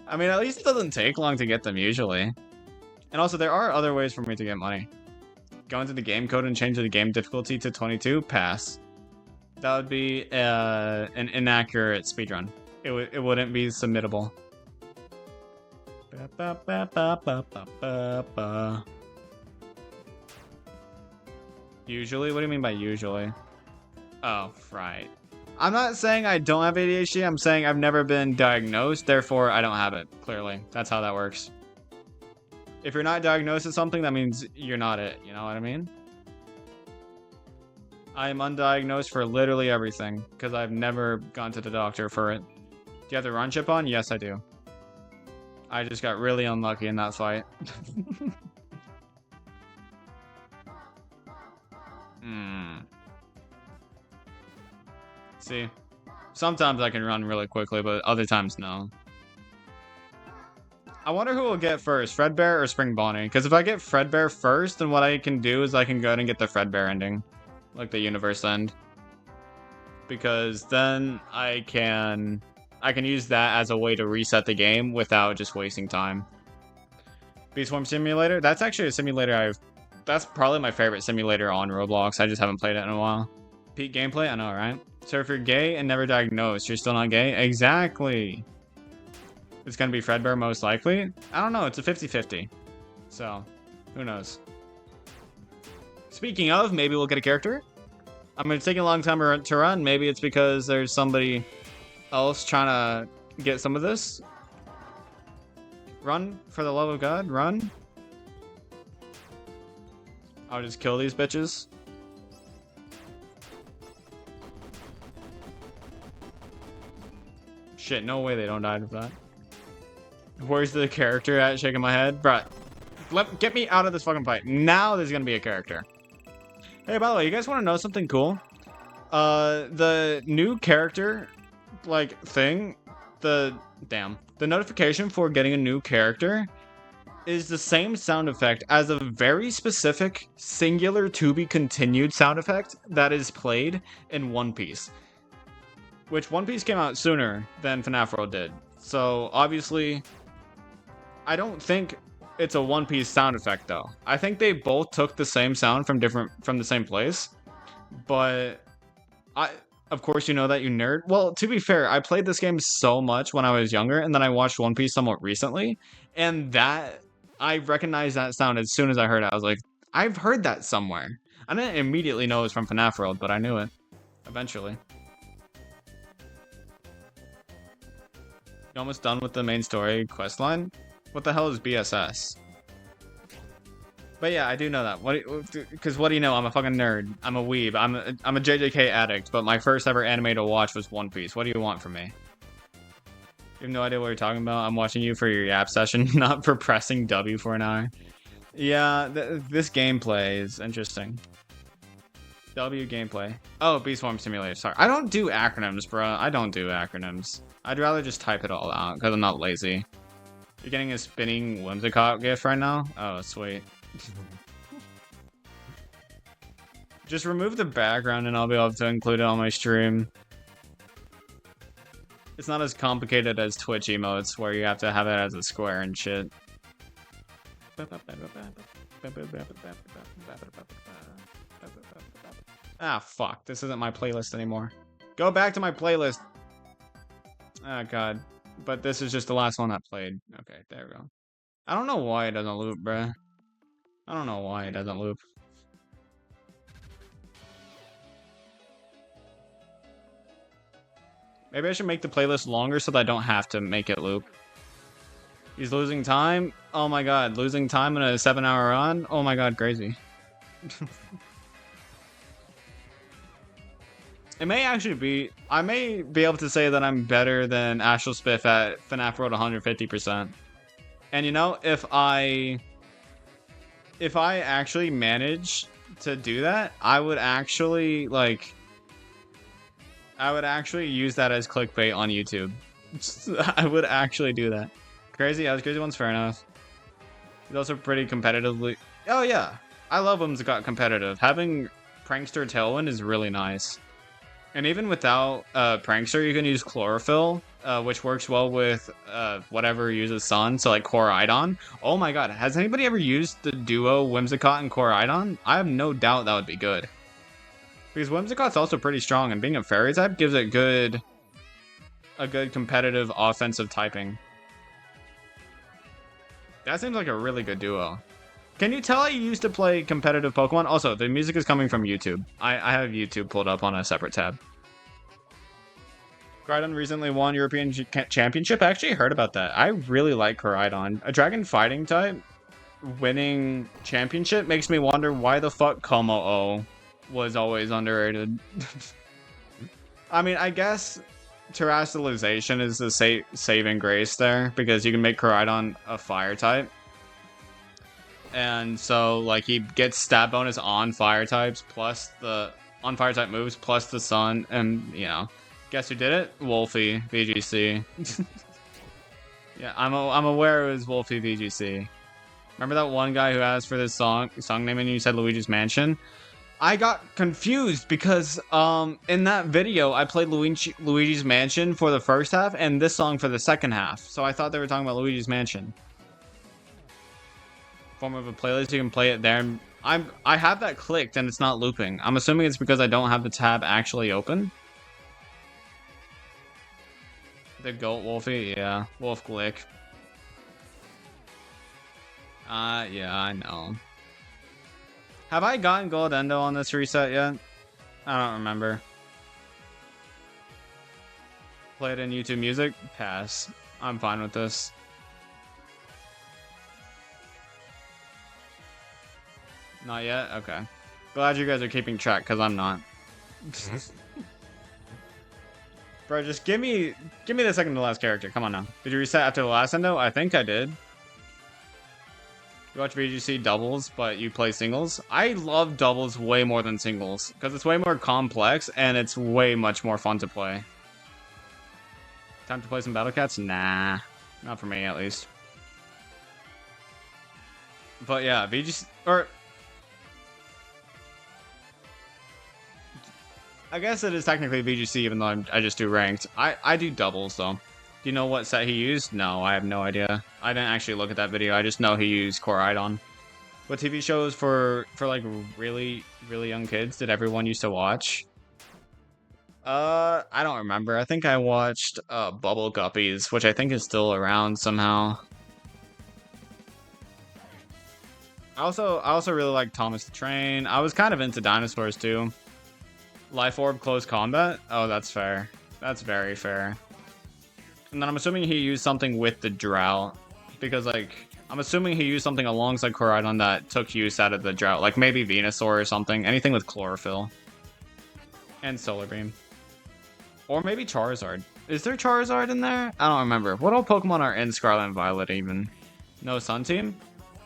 I mean, at least it doesn't take long to get them, usually. And also, there are other ways for me to get money. Go into the game code and change the game difficulty to 22? Pass. That would be an inaccurate speedrun. It wouldn't be submittable. Usually? What do you mean by usually? Oh, right. I'm not saying I don't have ADHD, I'm saying I've never been diagnosed, therefore I don't have it, clearly. That's how that works. If you're not diagnosed with something, that means you're not it, you know what I mean? I am undiagnosed for literally everything, because I've never gone to the doctor for it. Do you have the run chip on? Yes, I do. I just got really unlucky in that fight. See? Sometimes I can run really quickly, but other times no. I wonder who will get first, Fredbear or Spring Bonnie? Because if I get Fredbear first, then what I can do is I can go ahead and get the Fredbear ending. Like the universe end. Because then I can use that as a way to reset the game without just wasting time. Beastform Simulator? That's actually a simulator that's probably my favorite simulator on Roblox. I just haven't played it in a while. Peak gameplay? I know, right? So if you're gay and never diagnosed, you're still not gay? Exactly. It's gonna be Fredbear most likely. I don't know, it's a 50-50. So, who knows? Speaking of, maybe we'll get a character. I'm gonna take a long time to run. Maybe it's because there's somebody else trying to get some of this. Run, for the love of God, run. I'll just kill these bitches. Shit, no way they don't die to that. Where's the character at? Shaking my head. Bruh, get me out of this fucking fight. Now there's gonna be a character. Hey, by the way, you guys want to know something cool? The new character, like, thing, the notification for getting a new character is the same sound effect as a very specific, singular, to-be-continued sound effect that is played in One Piece. Which One Piece came out sooner than FNaF World did. So, obviously, I don't think it's a One Piece sound effect, though. I think they both took the same sound from the same place. But, of course, you know that, you nerd. Well, to be fair, I played this game so much when I was younger, and then I watched One Piece somewhat recently. And I recognized that sound as soon as I heard it. I was like, I've heard that somewhere. I didn't immediately know it was from FNaF World, but I knew it. Eventually. You almost done with the main story questline? What the hell is BSS? But yeah, I do know that. Because what do you know? I'm a fucking nerd. I'm a weeb. I'm a JJK addict, but my first ever anime to watch was One Piece. What do you want from me? You have no idea what you're talking about? I'm watching you for your yap session, not for pressing W for an hour. Yeah, this gameplay is interesting. W gameplay. Oh, Beastform Simulator. Sorry. I don't do acronyms, bro. I don't do acronyms. I'd rather just type it all out, because I'm not lazy. You're getting a spinning Whimsicott gift right now? Oh, sweet. Just remove the background and I'll be able to include it on my stream. It's not as complicated as Twitch emotes, where you have to have it as a square and shit. Ah, fuck. This isn't my playlist anymore. Go back to my playlist. Oh, God. But this is just the last one that played. Okay, there we go. I don't know why it doesn't loop, bruh. I don't know why it doesn't loop. Maybe I should make the playlist longer so that I don't have to make it loop. He's losing time? Oh my god, losing time in a 7-hour run? Oh my god, crazy. It may actually be... I may be able to say that I'm better than AstralSpiff at FNaF World 150%. And you know, if I actually manage to do that, I would actually use that as clickbait on YouTube. I would actually do that. Crazy, yeah, Crazy one's fair enough. He's also pretty competitively. Oh yeah, I love Whimsicott competitive. Having Prankster Tailwind is really nice. And even without Prankster, you can use Chlorophyll, which works well with whatever uses Sun, so like Koraidon. Oh my god, has anybody ever used the duo Whimsicott and Koraidon? I have no doubt that would be good. Because Whimsicott's also pretty strong, and being a Fairy type gives it a good competitive offensive typing. That seems like a really good duo. Can you tell I used to play competitive Pokemon? Also, the music is coming from YouTube. I have YouTube pulled up on a separate tab. Koraidon recently won European Championship. I actually heard about that. I really like Koraidon. A dragon fighting type winning championship makes me wonder why the fuck Komo-o was always underrated. I mean, I guess Terrestrialization is the saving grace there, because you can make Koraidon a fire type. And so, like, he gets stat bonus on fire types, plus the on fire type moves, plus the sun, and, you know, guess who did it? Wolfie, VGC. Yeah, I'm aware it was Wolfie VGC. Remember that one guy who asked for this song name and you said Luigi's Mansion? I got confused because in that video I played Luigi's Mansion for the first half and this song for the second half. So I thought they were talking about Luigi's Mansion. Form of a playlist, you can play it there. I have that clicked and it's not looping. I'm assuming it's because I don't have the tab actually open. The Goat Wolfie, yeah. Wolf Glick. Yeah, I know. Have I gotten Goldendo on this reset yet? I don't remember. Play it in YouTube Music? Pass. I'm fine with this. Not yet? Okay. Glad you guys are keeping track, because I'm not. Bro, just give me the second to last character. Come on now. Did you reset after the last endo? I think I did. You watch VGC doubles, but you play singles? I love doubles way more than singles, because it's way more complex, and it's way much more fun to play. Time to play some Battle Cats? Nah. Not for me, at least. But yeah, VGC... Or... I guess it is technically VGC, even though I just do ranked. I do doubles, though. Do you know what set he used? No, I have no idea. I didn't actually look at that video. I just know he used Koraidon. What TV shows for like really young kids did everyone used to watch? I don't remember. I think I watched Bubble Guppies, which I think is still around somehow. I also really like Thomas the Train. I was kind of into dinosaurs too. Life Orb Close Combat? Oh, that's fair. That's very fair. And then I'm assuming he used something with the Drought. Because, like, I'm assuming he used something alongside Koraidon that took use out of the Drought. Like, maybe Venusaur or something. Anything with Chlorophyll. And Solar Beam. Or maybe Charizard. Is there Charizard in there? I don't remember. What all Pokemon are in Scarlet and Violet, even? No Sun Team?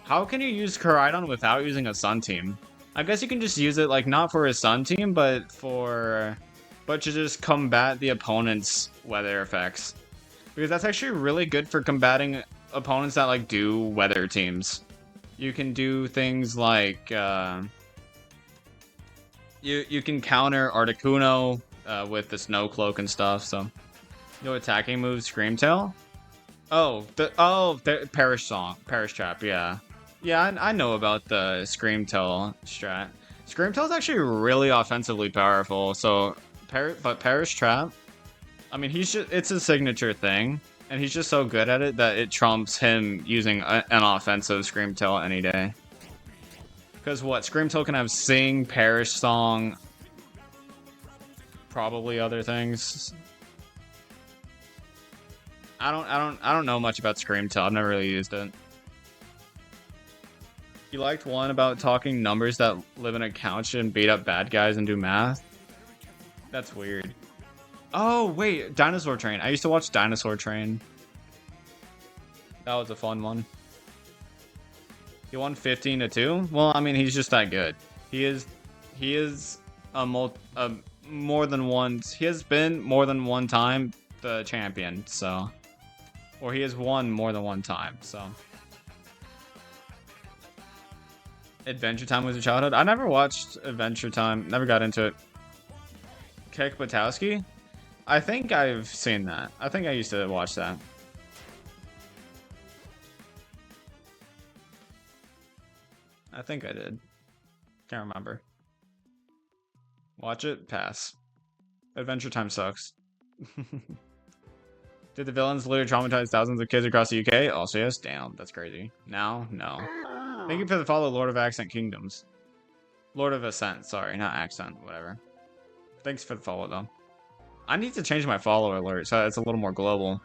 How can you use Koraidon without using a Sun Team? I guess you can just use it, like, not for a Sun Team, but to just combat the opponent's weather effects. Because that's actually really good for combating opponents that, like, do weather teams. You can do things like, you can counter Articuno with the Snow Cloak and stuff, so... No attacking moves, Screamtail? The Perish Trap, yeah. Yeah, I know about the Screamtail strat. Screamtail's actually really offensively powerful, so... But Perish Trap? I mean, it's a signature thing, and he's just so good at it that it trumps him using an offensive Screamtail any day. Because what? Screamtail can have Sing, Perish Song, probably other things. I don't know much about Screamtail. I've never really used it. You liked one about talking numbers that live in a couch and beat up bad guys and do math? That's weird. Oh, wait, Dinosaur Train. I used to watch Dinosaur Train. That was a fun one. He won 15-2. Well, I mean, he's just that good. He is a more than once. He has been more than one time the champion. So, or he has won more than one time. So, Adventure Time was a childhood. I never watched Adventure Time. Never got into it. Kek Batowski? I think I've seen that. I think I used to watch that. I think I did. Can't remember. Watch it, pass. Adventure Time sucks. Did the villains literally traumatize thousands of kids across the UK? Also yes, damn, that's crazy. Now, no. Thank you for the follow, Lord of Accent Kingdoms. Lord of Ascent, sorry, not Accent, whatever. Thanks for the follow, though. I need to change my follow alert so it's a little more global.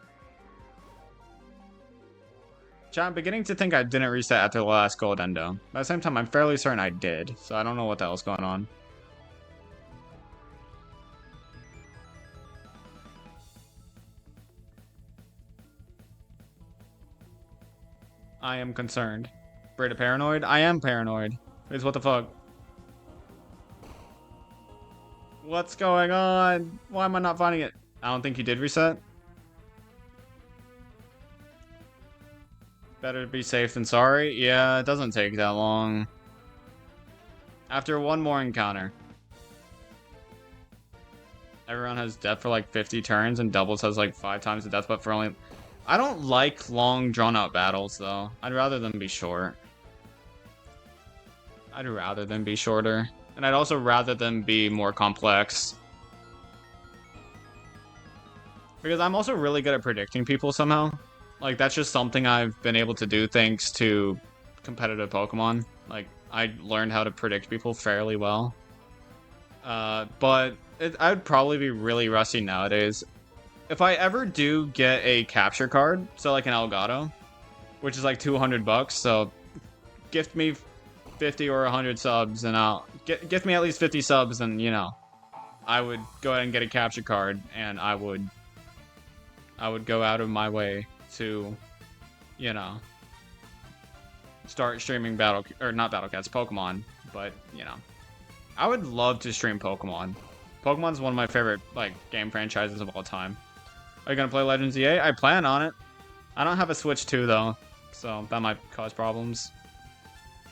Chat, I'm beginning to think I didn't reset after the last gold endo. But at the same time, I'm fairly certain I did, so I don't know what the hell's going on. I am concerned. Breda paranoid? I am paranoid. Wait, what the fuck? What's going on? Why am I not finding it? I don't think you did reset. Better be safe than sorry. Yeah, it doesn't take that long. After one more encounter. Everyone has death for like 50 turns and doubles has like 5 times the death, but for only... I don't like long drawn out battles though. I'd rather them be short. I'd rather them be shorter. And I'd also rather them be more complex. Because I'm also really good at predicting people somehow. Like, that's just something I've been able to do thanks to competitive Pokemon. Like, I learned how to predict people fairly well. But I would probably be really rusty nowadays. If I ever do get a capture card, so like an Elgato, which is like 200 bucks, so gift me 50 or 100 subs and I'll gift me at least 50 subs and, you know, I would go ahead and get a capture card and I would go out of my way to, you know, start streaming not Battle Cats, Pokemon, but, you know, I would love to stream Pokemon. Pokemon's one of my favorite, like, game franchises of all time. Are you gonna play Legends EA? I plan on it. I don't have a Switch 2, though, so that might cause problems.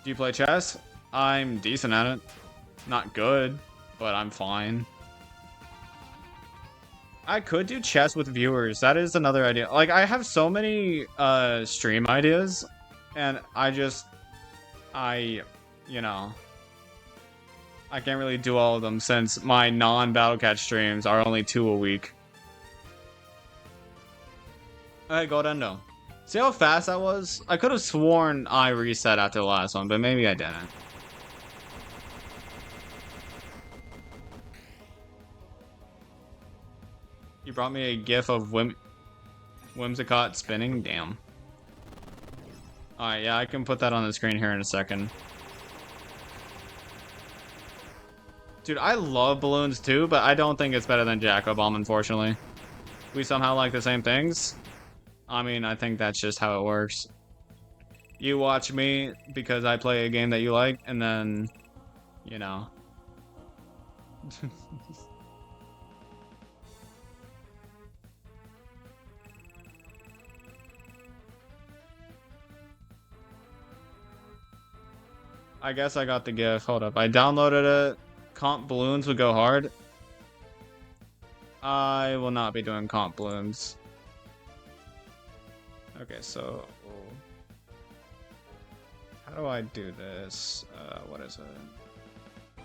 Do you play chess? I'm decent at it. Not good, but I'm fine. I could do chess with viewers. That is another idea. Like, I have so many stream ideas, and you know, I can't really do all of them since my non-Battle Cat streams are only 2 a week. Alright, Goldendo. See how fast that was? I could have sworn I reset after the last one, but maybe I didn't. You brought me a gif of Whimsicott spinning? Damn. Alright, yeah, I can put that on the screen here in a second. Dude, I love balloons too, but I don't think it's better than Jacko Bomb, unfortunately. We somehow like the same things. I mean, I think that's just how it works. You watch me because I play a game that you like, and then, you know. I guess I got the GIF. Hold up. I downloaded it. Comp balloons would go hard. I will not be doing comp balloons. Okay, so how do I do this? What is it?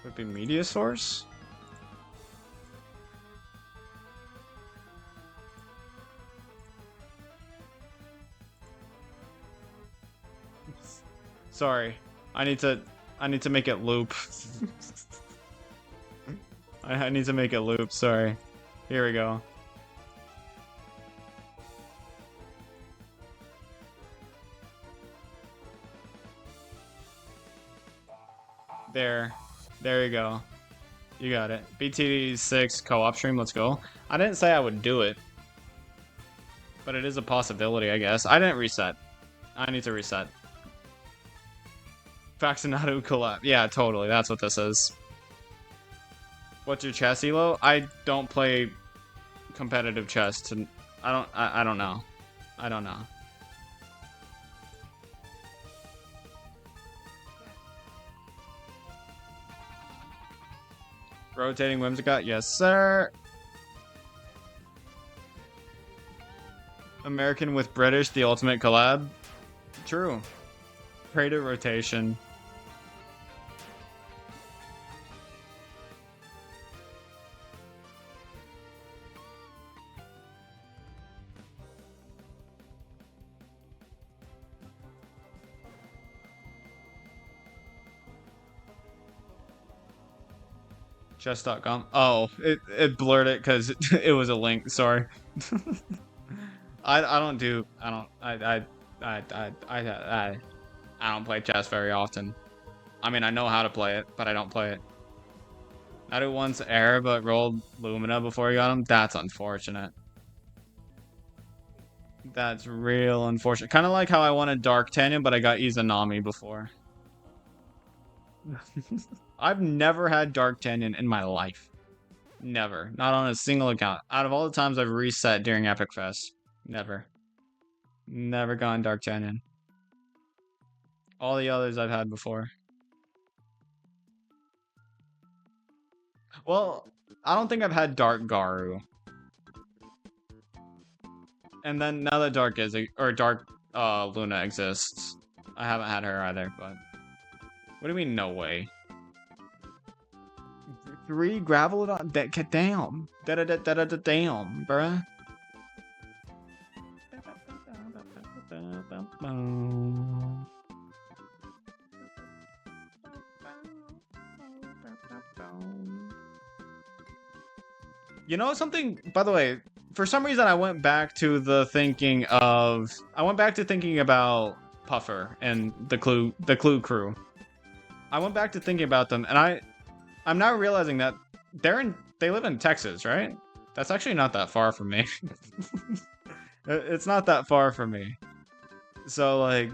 Would it be media source? Sorry, I need to make it loop. I need to make it loop. Sorry. Here we go. There you go. You got it. BTD 6 co-op stream. Let's go. I didn't say I would do it, But it is a possibility, I guess. I didn't reset. I need to reset. Faxinado collab. Yeah, totally. That's what this is. What's your chess elo? I don't play competitive chess. I don't know. I don't know. Rotating Whimsicott? Yes, sir. American with British, the ultimate collab? True. Creative rotation. Chess.com. Oh, it blurred it because it was a link. Sorry. I don't play chess very often. I mean, I know how to play it, but I don't play it. I did once air, but rolled Lumina before you got him. That's unfortunate. That's real unfortunate. Kind of like how I wanted Dark Tanyan, but I got Izanami before. I've never had Dark Tanyan in my life. Never. Not on a single account. Out of all the times I've reset during Epic Fest. Never. Never gotten Dark Tanyan. All the others I've had before. Well, I don't think I've had Dark Garu. And then now that Dark Luna exists, I haven't had her either, but what do you mean no way? 3 Gravelodon? Damn. Damn, bruh. You know something, by the way, for some reason I went back to thinking about Puffer and the Clue crew. I went back to thinking about them, and I'm now realizing that they live in Texas, right? That's actually not that far from me. It's not that far from me. So, like,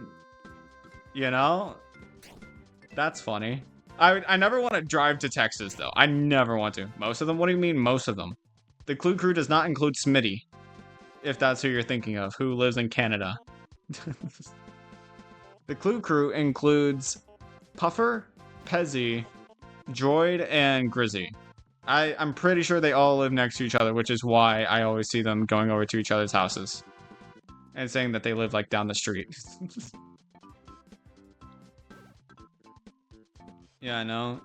you know, that's funny. I never want to drive to Texas, though. I never want to. Most of them? What do you mean, most of them? The Clue crew does not include Smitty, if that's who you're thinking of, who lives in Canada. The Clue crew includes Puffer, Pezzy, Droid, and Grizzy. I'm pretty sure they all live next to each other, which is why I always see them going over to each other's houses and saying that they live, like, down the street. Yeah, I know.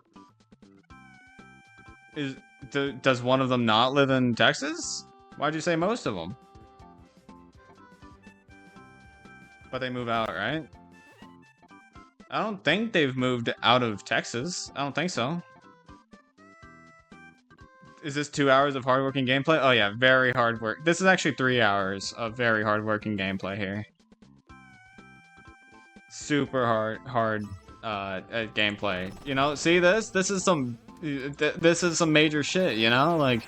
Does one of them not live in Texas? Why'd you say most of them? But they move out, right? I don't think they've moved out of Texas. I don't think so. Is this 2 hours of hardworking gameplay? Oh yeah, very hard work. This is actually 3 hours of very hardworking gameplay here. Super hard gameplay. You know, see this? This is some major shit, you know? Like,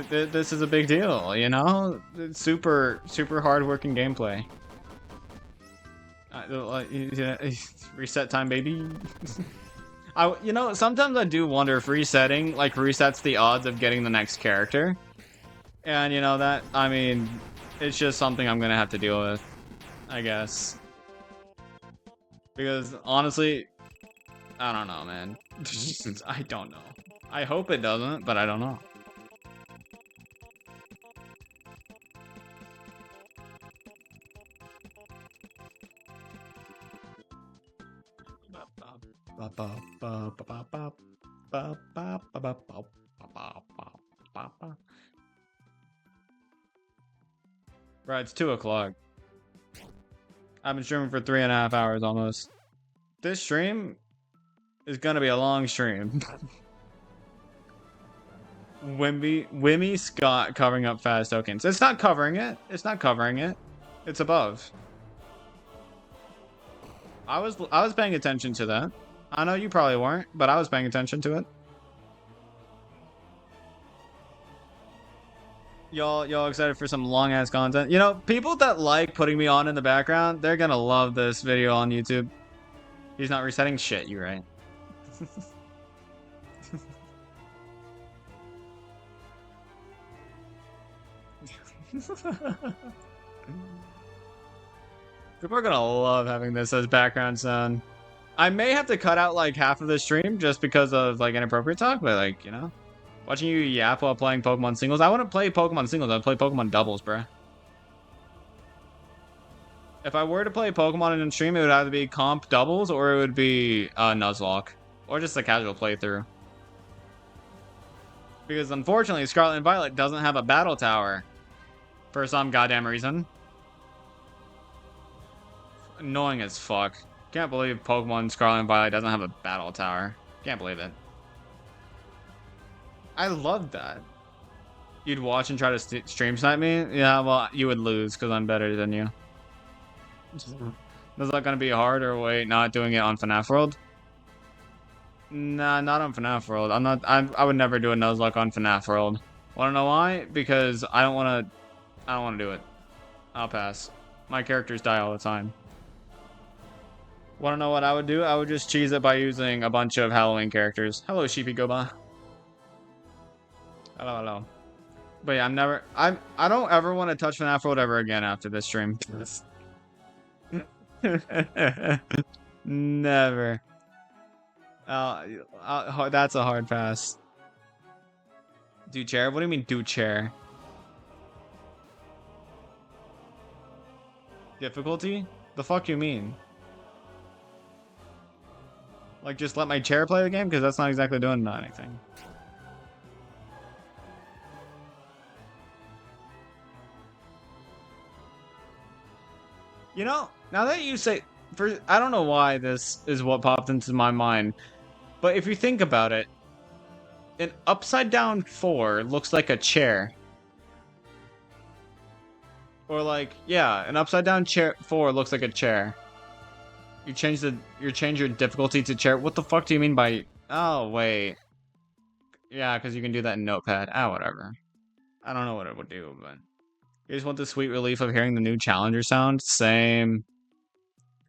this is a big deal, you know? Super hardworking gameplay. Reset time, baby. You know, sometimes I do wonder if resetting, like, resets the odds of getting the next character. And, you know, that, I mean, it's just something I'm gonna have to deal with, I guess. Because, honestly, I don't know, man. I don't know. I hope it doesn't, but I don't know. Right, it's 2 o'clock. I've been streaming for 3.5 hours almost. This stream is gonna be a long stream. Wimmy Scott covering up fast tokens. It's not covering it. It's not covering it. It's above. I was paying attention to that. I know you probably weren't, but I was paying attention to it. Y'all excited for some long ass content? You know, people that like putting me on in the background, they're gonna love this video on YouTube. He's not resetting shit, you right. People are gonna love having this as background sound. I may have to cut out like half of the stream just because of like inappropriate talk, but like, you know, watching you yap while playing Pokemon singles. I wouldn't play Pokemon singles, I'd play Pokemon doubles, bruh. If I were to play Pokemon in a stream, it would either be comp doubles or it would be Nuzlocke. Or just a casual playthrough. Because unfortunately, Scarlet and Violet doesn't have a battle tower. For some goddamn reason. Annoying as fuck. Can't believe Pokemon Scarlet and Violet doesn't have a battle tower. Can't believe it. I love that. You'd watch and try to stream snipe me? Yeah, well, you would lose because I'm better than you. Is that gonna be hard or wait, not doing it on FNaF World? Nah, not on FNaF World. I would never do a Nuzlocke on FNaF World. Wanna know why? Because I don't wanna do it. I'll pass. My characters die all the time. Wanna know what I would do? I would just cheese it by using a bunch of Halloween characters. Hello, Sheepy Goba. Hello, hello. But yeah, I don't ever want to touch FNaF World ever again after this stream. Never. That's a hard pass. Do chair? What do you mean do chair? Difficulty? The fuck you mean? Like just let my chair play the game? Because that's not exactly doing anything. You know, now that you say, I don't know why this is what popped into my mind, but if you think about it, an upside down 4 looks like a chair. Or like, yeah, an upside down chair 4 looks like a chair. You change your difficulty to chair. What the fuck do you mean by? Oh wait, yeah, because you can do that in Notepad. Ah, whatever. I don't know what it would do, but. You just want the sweet relief of hearing the new Challenger sound? Same.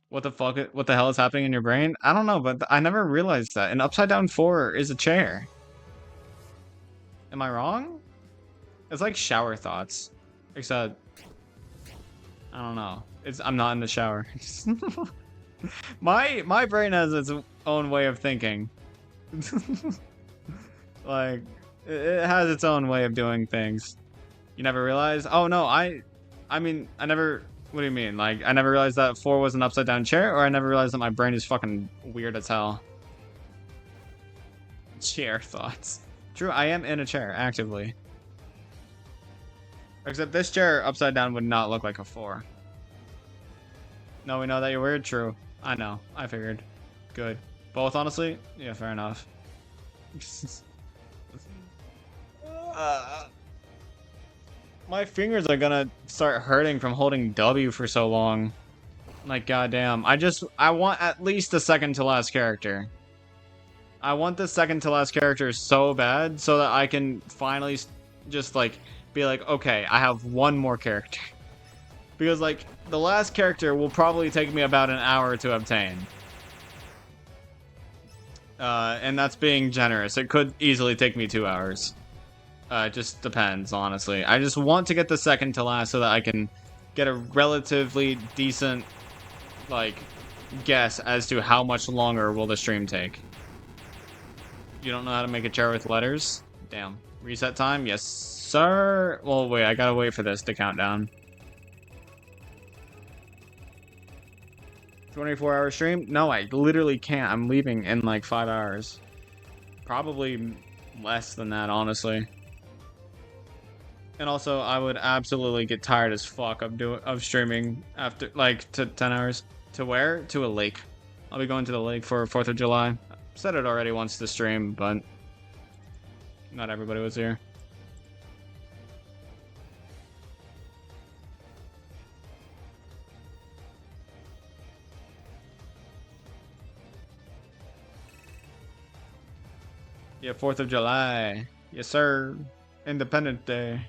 What the fuck? What the hell is happening in your brain? I don't know, but I never realized that. An upside down 4 is a chair. Am I wrong? It's like shower thoughts. Except, I don't know. I'm not in the shower. My brain has its own way of thinking. Like, it has its own way of doing things. You never realized? Oh no, I mean, I never. What do you mean? Like, I never realized that 4 was an upside down chair, or I never realized that my brain is fucking weird as hell. Chair thoughts. True, I am in a chair actively. Except this chair upside down would not look like a 4. No, we know that you're weird. True, I know. I figured. Good. Both, honestly. Yeah, fair enough. My fingers are gonna start hurting from holding W for so long. Like, goddamn. I want at least the second to last character. I want the second to last character so bad so that I can finally just, like, be like, okay, I have one more character. Because, like, the last character will probably take me about an hour to obtain. And that's being generous. It could easily take me 2 hours. It just depends, honestly. I just want to get the second to last so that I can get a relatively decent, like, guess as to how much longer will the stream take. You don't know how to make a chair with letters? Damn. Reset time? Yes, sir. Well, wait, I gotta wait for this to count down. 24-hour stream? No, I literally can't. I'm leaving in like 5 hours. Probably less than that, honestly. And also, I would absolutely get tired as fuck of streaming after, like, to 10 hours. To where? To a lake. I'll be going to the lake for 4th of July. I said it already once to stream, but not everybody was here. Yeah, 4th of July. Yes, sir. Independence Day.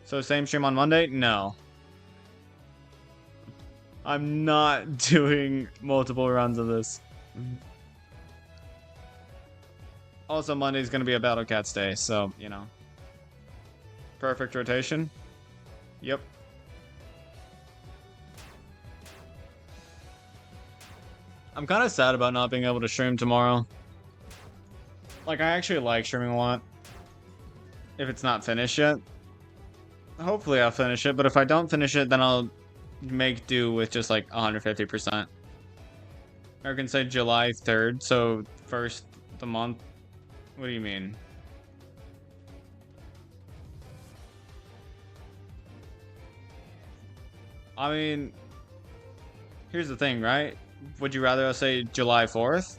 So same stream on Monday? No. I'm not doing multiple runs of this. Also, Monday's gonna be a Battle Cats day, so, you know. Perfect rotation. Yep. I'm kind of sad about not being able to stream tomorrow. Like, I actually like streaming a lot. If it's not finished yet. Hopefully I'll finish it, but if I don't finish it, then I'll make do with just like 150%. I can say July 3rd, so first the month. What do you mean? I mean, here's the thing, right? Would you rather us say July 4th?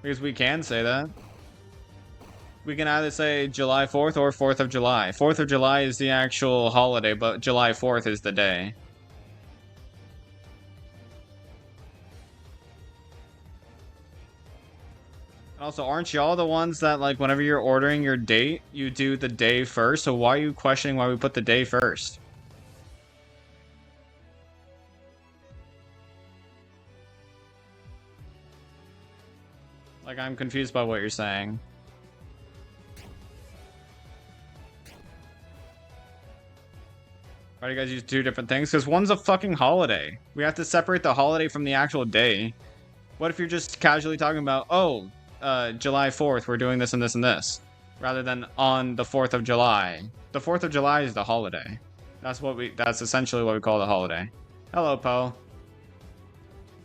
Because we can say that. We can either say July 4th or 4th of July. 4th of July is the actual holiday, but July 4th is the day. Also, aren't y'all the ones that, like, whenever you're ordering your date, you do the day first? So why are you questioning why we put the day first? Like, I'm confused by what you're saying. Why do you guys use two different things? Because one's a fucking holiday. We have to separate the holiday from the actual day. What if you're just casually talking about, oh, July 4th, we're doing this and this and this, rather than on the 4th of July. The 4th of July is the holiday. That's essentially what we call the holiday. Hello, Poe.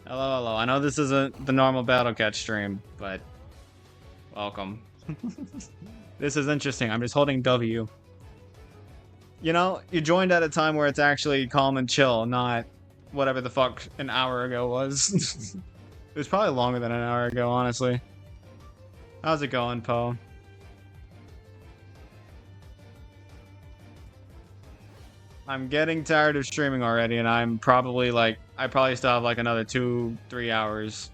Hello, hello. I know this isn't the normal Battle Cat stream, but welcome. This is interesting. I'm just holding W. You know, you joined at a time where it's actually calm and chill, not whatever the fuck an hour ago was. It was probably longer than an hour ago, honestly. How's it going, Poe? I'm getting tired of streaming already, and I'm probably like, I probably still have like another 2-3 hours.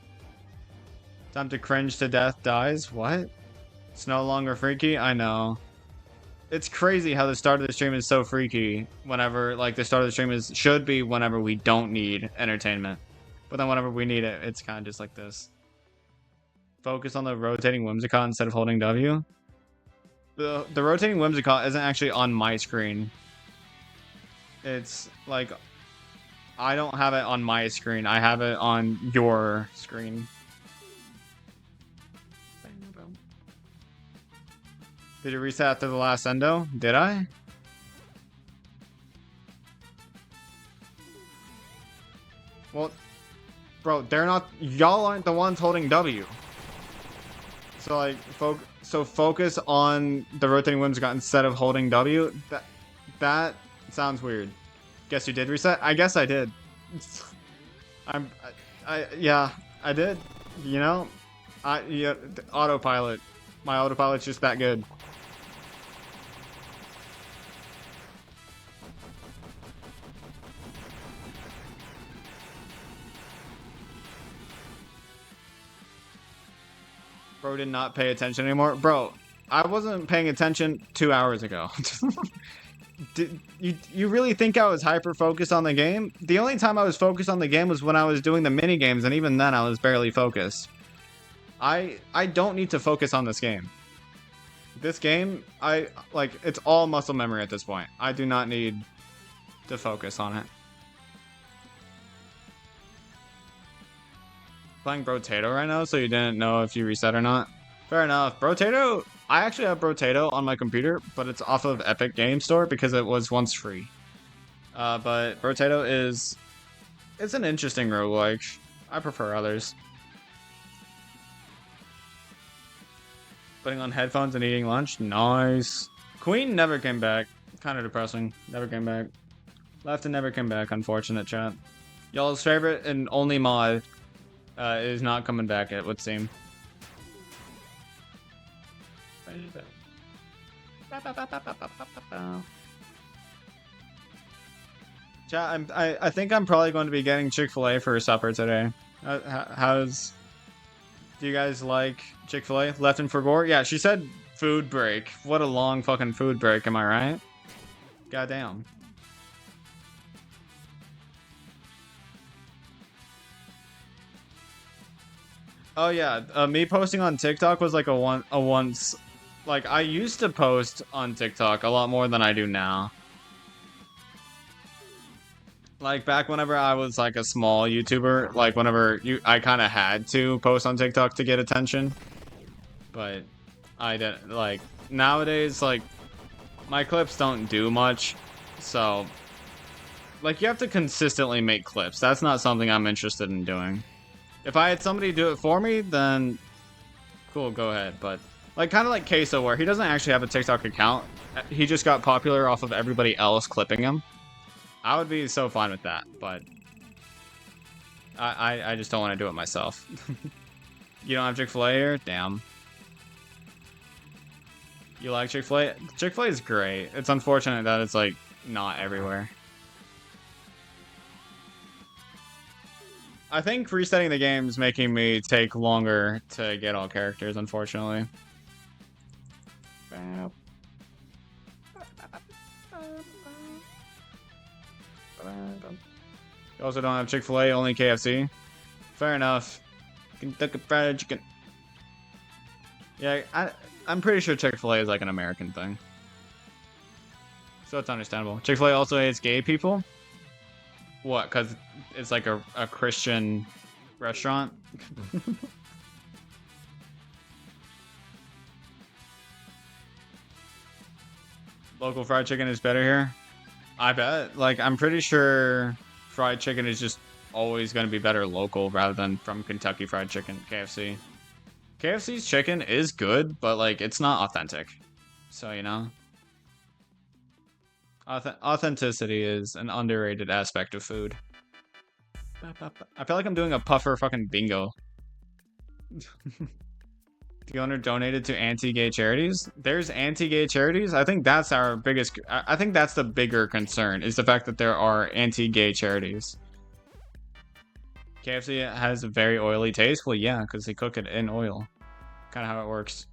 Time to cringe to death dies? What? It's no longer freaky? I know. It's crazy how the start of the stream is so freaky whenever, like, the start of the stream should be whenever we don't need entertainment. But then whenever we need it, it's kind of just like this. Focus on the rotating Whimsicott instead of holding W. The rotating Whimsicott isn't actually on my screen. It's like, I don't have it on my screen. I have it on your screen. Did you reset after the last endo? Did I? Well, bro, they're not. Y'all aren't the ones holding W. So like, focus on the rotating Whimsicott instead of holding W. That sounds weird. Guess you did reset? I guess I did. Yeah, I did. You know, yeah, autopilot. My autopilot's just that good. Bro did not pay attention anymore. Bro, I wasn't paying attention 2 hours ago. Did you really think I was hyper focused on the game? The only time I was focused on the game was when I was doing the mini games, and even then I was barely focused. I don't need to focus on this game. This game, it's all muscle memory at this point. I do not need to focus on it. Playing Brotato right now, so you didn't know if you reset or not. Fair enough. Brotato, I actually have Brotato on my computer, but it's off of Epic Game Store because it was once free. But Brotato it's an interesting roguelike. I prefer others. Putting on headphones and eating lunch, nice. Queen never came back. Kind of depressing. Never came back. Left and never came back. Unfortunate, chat. Y'all's favorite and only mod is not coming back, it would seem. Chat, I think I'm probably going to be getting Chick-fil-A for supper today. Do you guys like Chick-fil-A? Left and for gore? Yeah, she said food break. What a long fucking food break, am I right? Goddamn. Oh yeah, me posting on TikTok was like a once. Like I used to post on TikTok a lot more than I do now. Like back whenever I was like a small YouTuber, like whenever I kind of had to post on TikTok to get attention. But I didn't like nowadays like my clips don't do much. So like you have to consistently make clips. That's not something I'm interested in doing. If I had somebody do it for me, then cool, go ahead. But like kind of like Queso, where he doesn't actually have a TikTok account. He just got popular off of everybody else clipping him. I would be so fine with that, but I just don't want to do it myself. You don't have Chick-fil-A here? Damn. You like Chick-fil-A? Chick-fil-A is great. It's unfortunate that it's like not everywhere. I think resetting the game is making me take longer to get all characters, unfortunately. You also don't have Chick-fil-A, only KFC. Fair enough. Kentucky Fried Chicken. Yeah, I'm pretty sure Chick-fil-A is like an American thing. So it's understandable. Chick-fil-A also hates gay people? What, because it's like a Christian restaurant? Local fried chicken is better here? I bet. Like, I'm pretty sure fried chicken is just always going to be better local rather than from Kentucky Fried Chicken, KFC. KFC's chicken is good, but, like, it's not authentic. So, you know? Authenticity is an underrated aspect of food. I feel like I'm doing a puffer fucking bingo. The owner donated to anti-gay charities. There's anti-gay charities. I think that's our biggest. I think that's the bigger concern is the fact that there are anti-gay charities. KFC has a very oily taste. Well, yeah, because they cook it in oil. Kind of how it works.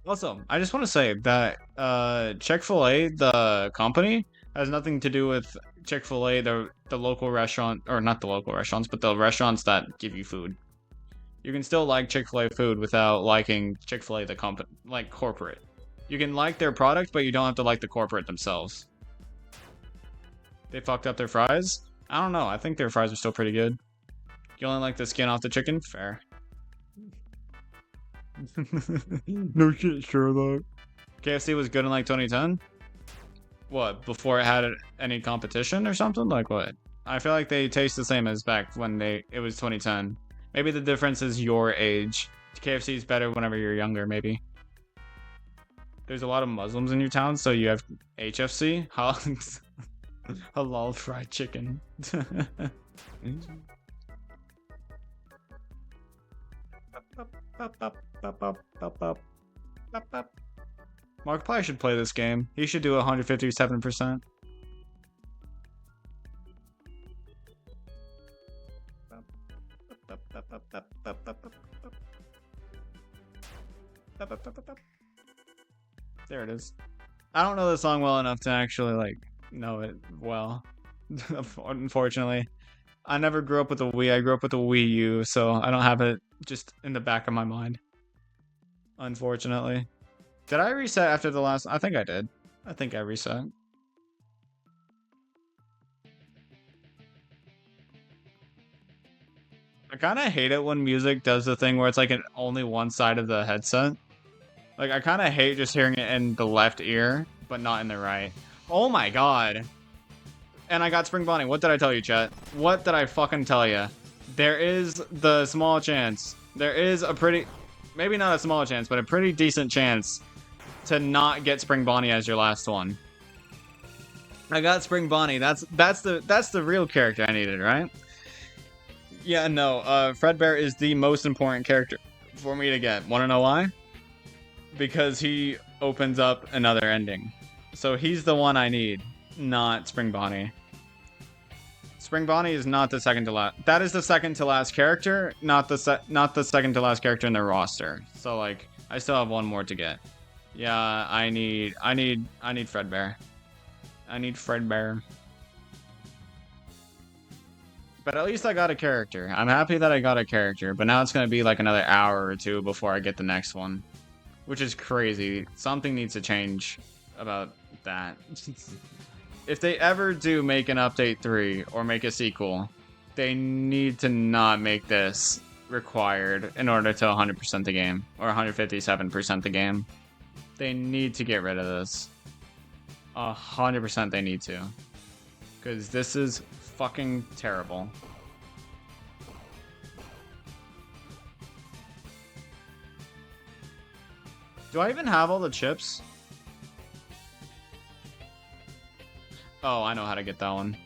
Also, I just want to say that Chick-fil-A, the company, has nothing to do with Chick-fil-A, the local restaurant, or not the local restaurants, but the restaurants that give you food. You can still like Chick-fil-A food without liking Chick-fil-A, the company, like corporate. You can like their product, but you don't have to like the corporate themselves. They fucked up their fries? I don't know. I think their fries are still pretty good. You only like the skin off the chicken? Fair. No shit, Sherlock. KFC was good in like 2010? What, before it had any competition or something? Like what? I feel like they taste the same as back when it was 2010. Maybe the difference is your age. KFC is better whenever you're younger, maybe. There's a lot of Muslims in your town, so you have HFC? Halal fried chicken. Mark probably should play this game. He should do 157%. There it is. I don't know the song well enough to actually like know it well. Unfortunately. I never grew up with a Wii. I grew up with a Wii U, so I don't have it just in the back of my mind. Unfortunately. Did I reset after the last? I think I did. I think I reset. I kind of hate it when music does the thing where it's like only one side of the headset. Like, I kind of hate just hearing it in the left ear, but not in the right. Oh my god. And I got Spring Bonnie. What did I tell you, chat? What did I fucking tell you? There is the small chance. There is a pretty... Maybe not a small chance, but a pretty decent chance to not get Spring Bonnie as your last one. I got Spring Bonnie. That's the real character I needed, right? Yeah, no. Fredbear is the most important character for me to get. Want to know why? Because he opens up another ending. So he's the one I need, not Spring Bonnie. Spring Bonnie is not the second to last. That is the second to last character, not the second to last character in their roster. So like, I still have one more to get. Yeah, I need Fredbear. I need Fredbear. But at least I got a character. I'm happy that I got a character, but now it's gonna be like another hour or two before I get the next one. Which is crazy. Something needs to change about that. If they ever do make an update 3 or make a sequel, they need to not make this required in order to 100% the game, or 157% the game. They need to get rid of this. 100% they need to. Because this is fucking terrible. Do I even have all the chips? Oh, I know how to get that one.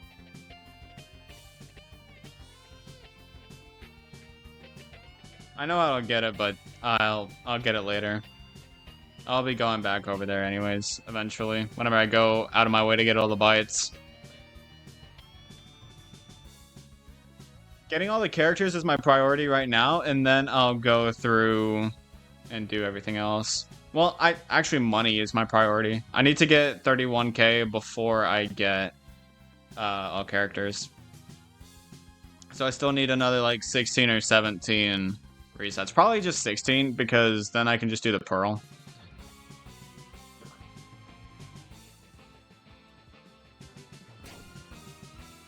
I know how to get it, but I'll get it later. I'll be going back over there anyways, eventually, whenever I go out of my way to get all the bites. Getting all the characters is my priority right now, and then I'll go through and do everything else. Well, actually money is my priority. I need to get 31k before I get all characters. So I still need another like 16 or 17 resets. Probably just 16 because then I can just do the pearl.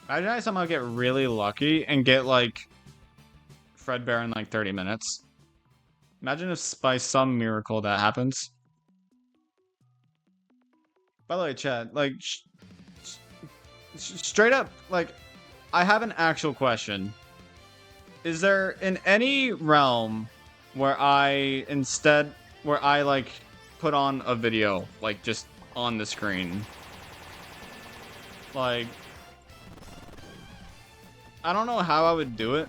Imagine I somehow get really lucky and get like Fredbear in like 30 minutes. Imagine if by some miracle that happens. By the way, Chad, like, straight up, like, I have an actual question. Is there in any realm where where I, like, put on a video, like, just on the screen? Like, I don't know how I would do it,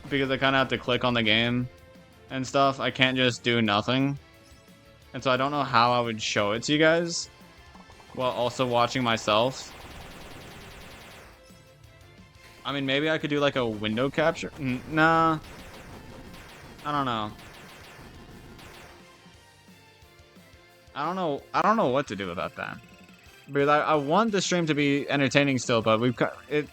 because I kind of have to click on the game and stuff. I can't just do nothing. And so I don't know how I would show it to you guys while also watching myself. I mean, maybe I could do like a window capture. Nah. I don't know. I don't know what to do about that. Because I want the stream to be entertaining still, but we've got it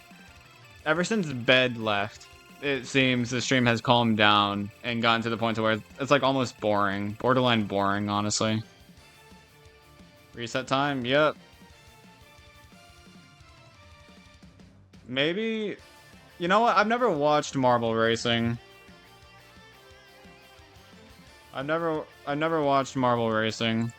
ever since Bed left. It seems the stream has calmed down and gotten to the point to where it's like almost boring. Borderline boring, honestly. Reset time? Yep. Maybe... You know what? I've never watched Marble Racing. I've never watched Marble Racing.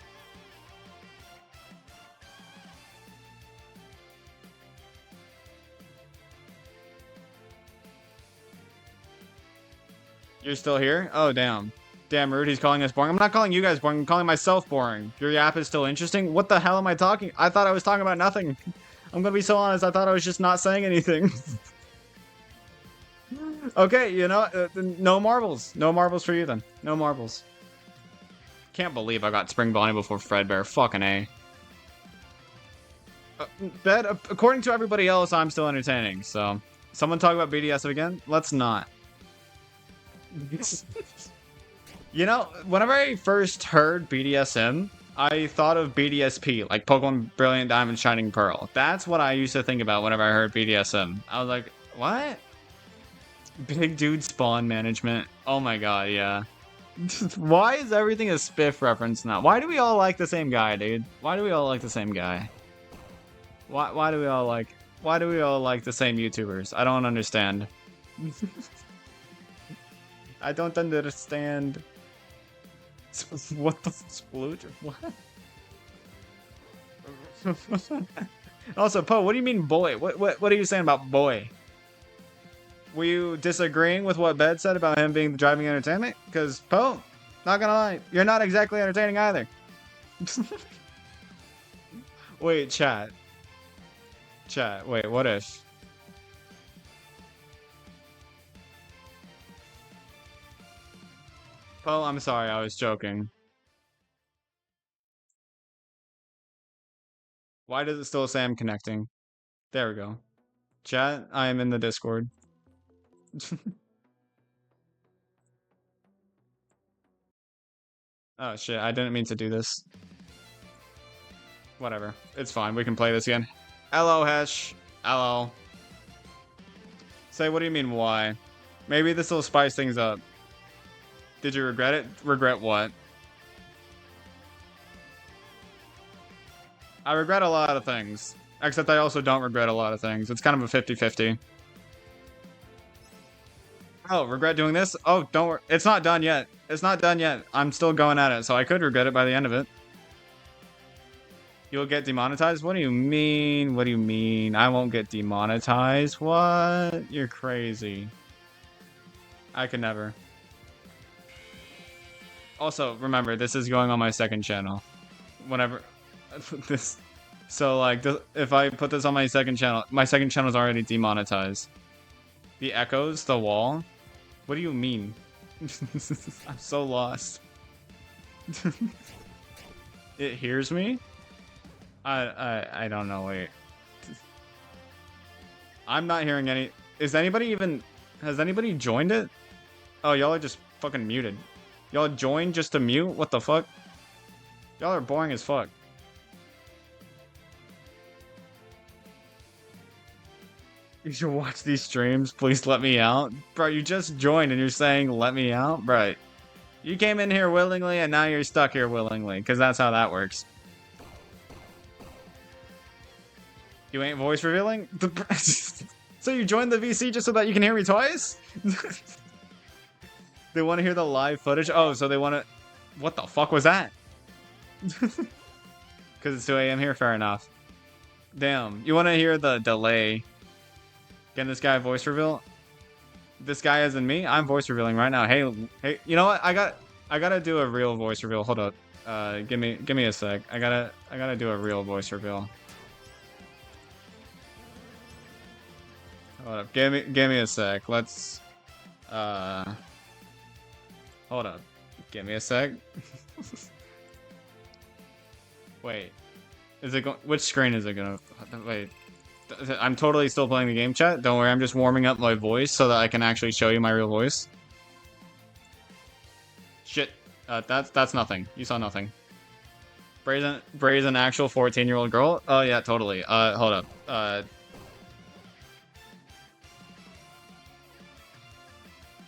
You're still here? Oh, damn. Damn rude, he's calling us boring. I'm not calling you guys boring, I'm calling myself boring. Your app is still interesting? What the hell am I talking? I thought I was talking about nothing. I'm gonna be so honest, I thought I was just not saying anything. Okay, you know, no marbles. No marbles for you then. No marbles. Can't believe I got Spring Bonnie before Fredbear. Fucking A. Bed, according to everybody else, I'm still entertaining, so... Someone talk about BDSM again? Let's not. You know, whenever I first heard BDSM, I thought of BDSP, like Pokemon Brilliant Diamond Shining Pearl. That's what I used to think about whenever I heard BDSM. I was like, what? Big dude spawn management. Oh my god, yeah. Why is everything a Spiff reference now? Why do we all like the same guy, dude? Why do we all like the same guy? Why do we all like the same YouTubers? I don't understand. I don't understand. What the splooge? What? Also, Poe, what do you mean boy? What are you saying about boy? Were you disagreeing with what Bed said about him being the driving entertainment? Because, Poe, not gonna lie, you're not exactly entertaining either. Wait, chat. Chat, wait, what if? Poe, I'm sorry, I was joking. Why does it still say I'm connecting? There we go. Chat, I am in the Discord. Oh shit, I didn't mean to do this. Whatever. It's fine. We can play this again. Hello, Hesh. Hello. Say, what do you mean, why? Maybe this will spice things up. Did you regret it? Regret what? I regret a lot of things. Except I also don't regret a lot of things. It's kind of a 50-50. Oh, regret doing this? Oh, don't worry. It's not done yet. It's not done yet. I'm still going at it, so I could regret it by the end of it. You'll get demonetized? What do you mean? What do you mean? I won't get demonetized? What? You're crazy. I could never. Also, remember, this is going on my second channel. Whenever... this... So, like, if I put this on my second channel is already demonetized. The echoes? The wall? What do you mean? I'm so lost. It hears me? I don't know, wait. I'm not hearing any... Is anybody even... Has anybody joined it? Oh, y'all are just fucking muted. Y'all joined just to mute? What the fuck? Y'all are boring as fuck. You should watch these streams. Please let me out. Bro, you just joined and you're saying let me out? Bro, you came in here willingly and now you're stuck here willingly. Because that's how that works. You ain't voice revealing? So you joined the VC just so that you can hear me twice? They want to hear the live footage? Oh, so they want to... What the fuck was that? Because it's 2 a.m. here? Fair enough. Damn. You want to hear the delay? Can this guy voice reveal? This guy as in me? I'm voice revealing right now. Hey, you know what? I gotta do a real voice reveal. Hold up. Give me a sec. I gotta do a real voice reveal. Hold up. Give me a sec. Let's hold up. Give me a sec. Wait. Is it going? Which screen is it gonna? Wait. I'm totally still playing the game, chat. Don't worry, I'm just warming up my voice so that I can actually show you my real voice. Shit. That's nothing. You saw nothing. Brazen actual 14-year-old girl? Oh yeah, totally. Hold up.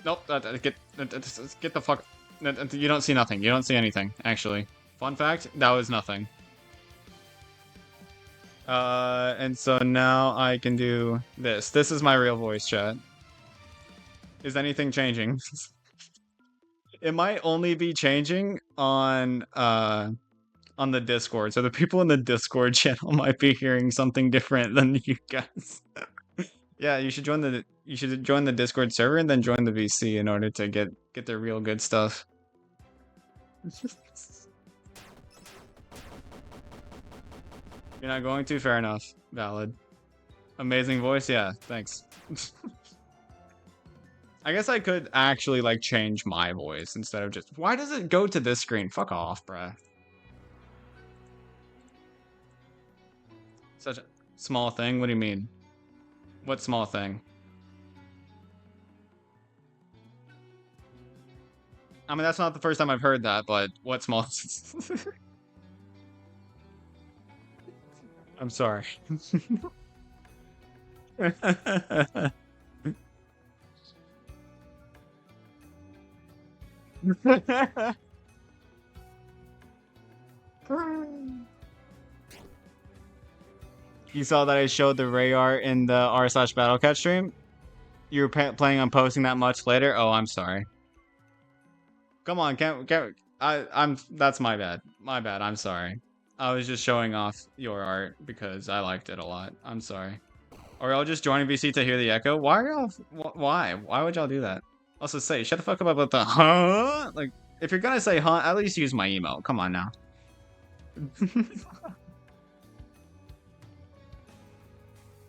Nope. Get the fuck. You don't see nothing. You don't see anything, actually. Fun fact, that was nothing. And so now I can do this. This is my real voice, chat. Is anything changing? It might only be changing on the Discord. So the people in the Discord channel might be hearing something different than you guys. Yeah, you should join the Discord server and then join the VC in order to get the real good stuff. You're not going to? Fair enough. Valid. Amazing voice? Yeah, thanks. I guess I could actually, like, change my voice instead of just... Why does it go to this screen? Fuck off, bruh. Such a small thing? What do you mean? What small thing? I mean, that's not the first time I've heard that, but what small... I'm sorry. You saw that I showed the Ray art in the r/Battlecat stream? You were planning on posting that much later? Oh, I'm sorry. Come on, that's my bad. My bad, I'm sorry. I was just showing off your art because I liked it a lot. I'm sorry. Or y'all just joining VC to hear the echo? Why are y'all... Why? Why would y'all do that? Also say, shut the fuck up about the huh? Like, if you're gonna say huh, at least use my email. Come on now.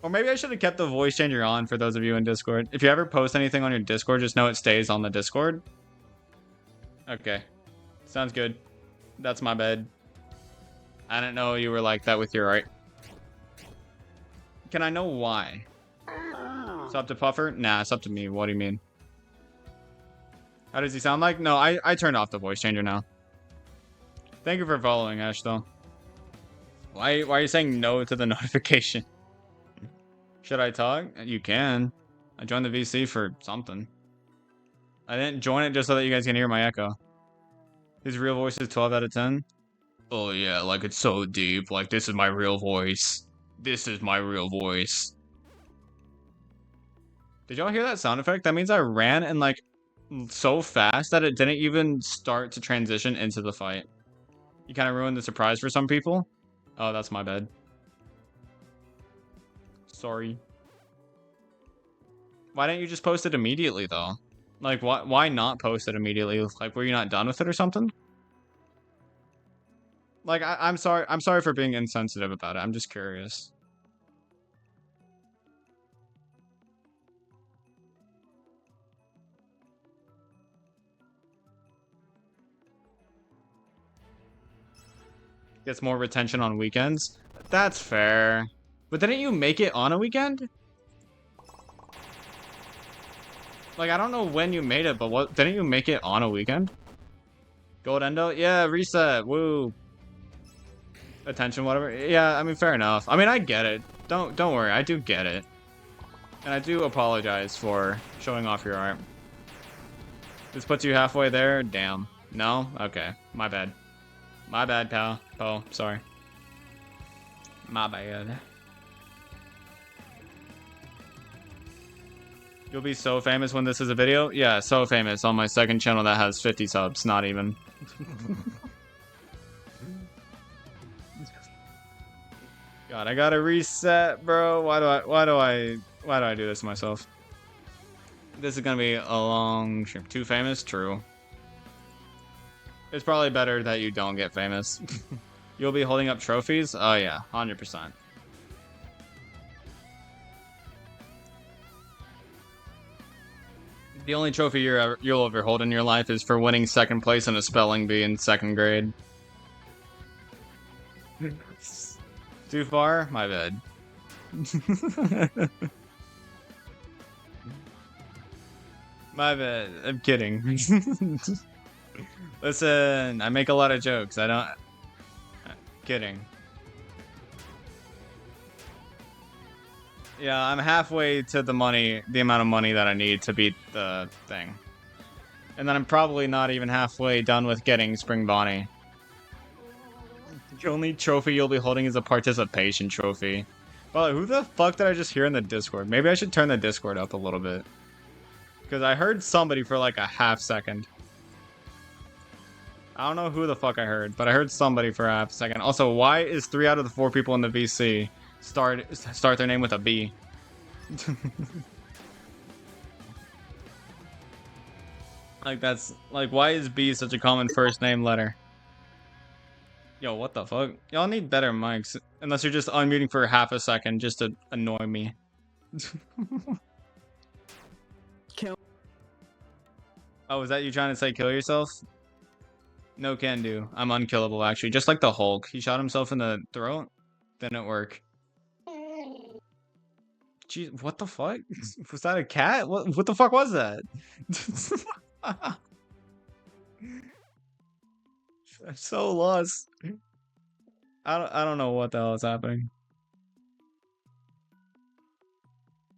Or maybe I should have kept the voice changer on for those of you in Discord. If you ever post anything on your Discord, just know it stays on the Discord. Okay. Sounds good. That's my bad. I didn't know you were like that with your art. Can I know why? up to Puffer? Nah, it's up to me. What do you mean? How does he sound like? No, I turned off the voice changer now. Thank you for following, Ash, though. Why are you saying no to the notification? Should I talk? You can. I joined the VC for something. I didn't join it just so that you guys can hear my echo. His real voice is 12 out of 10. Oh yeah, like it's so deep. Like this is my real voice. This is my real voice. Did y'all hear that sound effect? That means I ran and like so fast that it didn't even start to transition into the fight. You kind of ruined the surprise for some people. Oh, that's my bad. Sorry. Why didn't you just post it immediately though? Like why not post it immediately? Like were you not done with it or something? Like I'm sorry for being insensitive about it. I'm just curious. Gets more retention on weekends. That's fair. But didn't you make it on a weekend? Like I don't know when you made it, but what didn't you make it on a weekend? Gold endo? Yeah, reset. Woo. Attention, whatever. Yeah, I mean fair enough. I mean I get it. Don't worry, I do get it. And I do apologize for showing off your art. This puts you halfway there? Damn. No? Okay. My bad. My bad, pal. Oh, sorry. My bad. You'll be so famous when this is a video? Yeah, so famous on my second channel that has 50 subs. Not even. God, I gotta reset, bro. Why do I do this to myself? This is gonna be a long stream. Too famous? True. It's probably better that you don't get famous. You'll be holding up trophies? Oh yeah, 100%. The only trophy you'll ever hold in your life is for winning second place in a spelling bee in 2nd grade. Too far? My bad. My bad. I'm kidding. Listen, I make a lot of jokes. I don't... Kidding. Yeah, I'm halfway to the amount of money that I need to beat the thing. And then I'm probably not even halfway done with getting Spring Bonnie. The only trophy you'll be holding is a participation trophy. But who the fuck did I just hear in the Discord? Maybe I should turn the Discord up a little bit. Because I heard somebody for like a half second. I don't know who the fuck I heard, but I heard somebody for a half second. Also, why is 3 out of the 4 people in the VC start their name with a B? Like that's like why is B such a common first name letter? Yo, what the fuck? Y'all need better mics. Unless you're just unmuting for half a second just to annoy me. Kill. Oh, is that you trying to say kill yourself? No can do. I'm unkillable actually. Just like the Hulk. He shot himself in the throat. Didn't work. Jeez, what the fuck? Was that a cat? What the fuck was that? I'm so lost. I don't know what the hell is happening.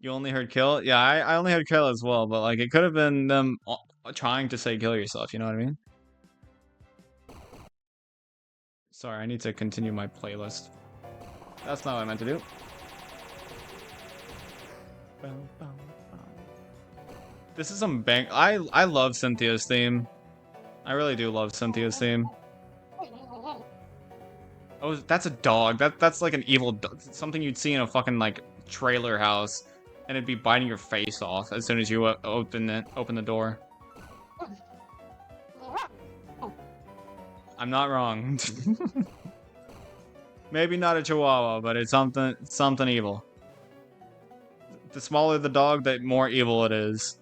You only heard kill? Yeah, I only heard kill as well, but like it could have been them trying to say kill yourself, you know what I mean? Sorry, I need to continue my playlist. That's not what I meant to do. This is some bang. I love Cynthia's theme. I really do love Cynthia's theme. Oh, that's a dog. That's like an evil dog. Something you'd see in a fucking like trailer house, and it'd be biting your face off as soon as you open the door. I'm not wrong. Maybe not a chihuahua, but it's something evil. The smaller the dog, the more evil it is.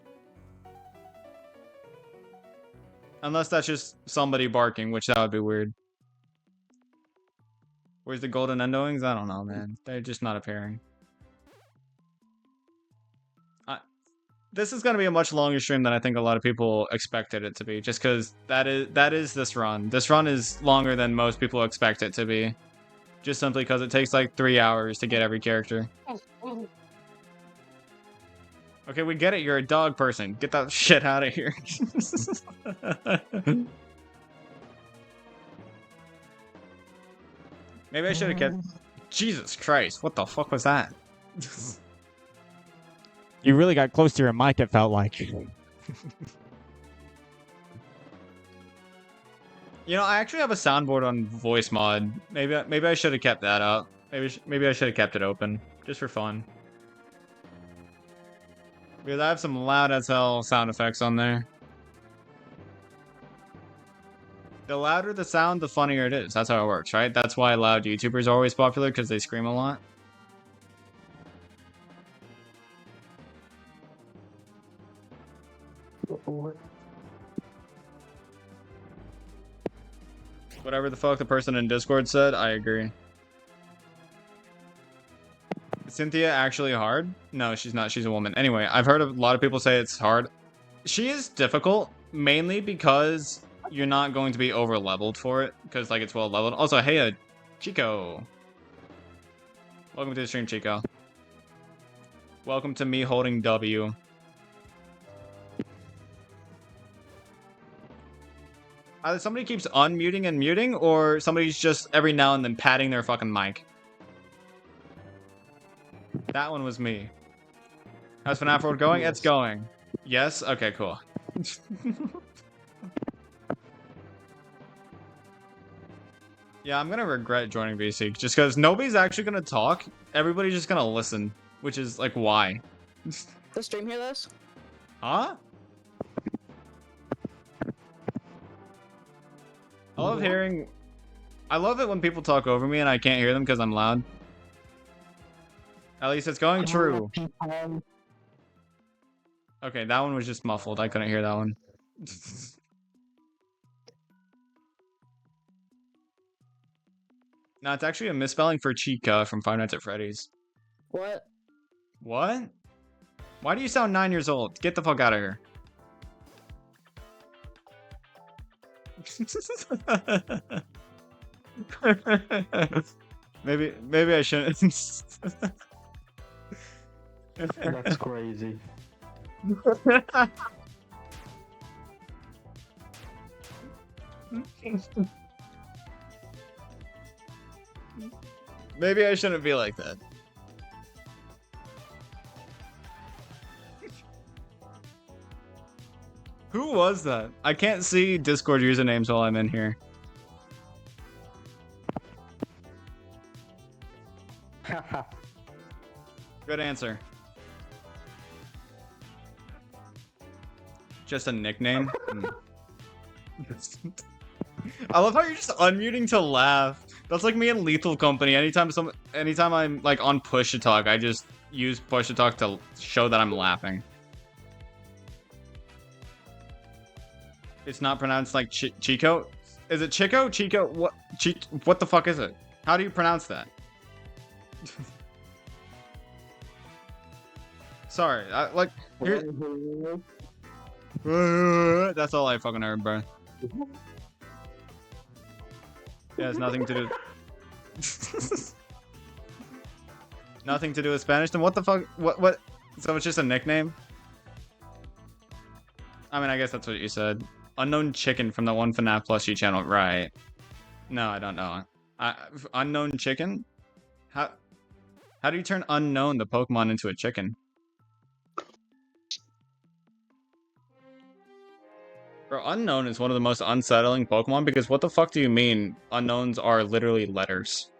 Unless that's just somebody barking, which that would be weird. Where's the golden endoings? I don't know, man. They're just not appearing. this is gonna be a much longer stream than I think a lot of people expected it to be, just because that is this run. This run is longer than most people expect it to be, just simply because it takes like 3 hours to get every character. Okay, we get it. You're a dog person. Get that shit out of here. Maybe I should have kept. Jesus Christ! What the fuck was that? You really got close to your mic, it felt like. You know, I actually have a soundboard on voice mod. Maybe I should have kept that up. Maybe I should have kept it open just for fun. Because I have some loud as hell sound effects on there. The louder the sound, the funnier it is. That's how it works, right? That's why loud YouTubers are always popular, because they scream a lot. Whatever the fuck the person in Discord said, I agree. Is Cynthia actually hard? No, she's not. She's a woman. Anyway, I've heard a lot of people say it's hard. She is difficult, mainly because you're not going to be over leveled for it, because like it's well leveled. Also, hey, Chico. Welcome to the stream, Chico. Welcome to me holding W. Either somebody keeps unmuting and muting, or somebody's just every now and then patting their fucking mic. That one was me. How's FNaF World going? Yes. It's going. Yes? Okay, cool. Yeah, I'm gonna regret joining VC, just because nobody's actually gonna talk. Everybody's just gonna listen, which is, like, why? The stream hear this? Huh? I love hearing... I love it when people talk over me and I can't hear them because I'm loud. At least it's going true. Okay, that one was just muffled. I couldn't hear that one. No, it's actually a misspelling for Chica from Five Nights at Freddy's. What? What? Why do you sound 9 years old? Get the fuck out of here. maybe I shouldn't. That's crazy. Maybe I shouldn't be like that. Who was that? I can't see Discord usernames while I'm in here. Good answer. Just a nickname? I love how you're just unmuting to laugh. That's like me in Lethal Company. Anytime I'm like on push to talk, I just use push to talk to show that I'm laughing. It's not pronounced like Chico. Is it Chico? Chico? What? What the fuck is it? How do you pronounce that? Sorry, like here. That's all I fucking heard, bro. Yeah, it's nothing to do. Nothing to do with Spanish. Then what the fuck? What? So it's just a nickname? I mean, I guess that's what you said. Unknown Chicken from the One FNaF Plus channel, right? No, I don't know. Unknown Chicken? How do you turn Unknown the Pokemon into a chicken? Bro, Unknown is one of the most unsettling Pokemon because what the fuck do you mean unknowns are literally letters?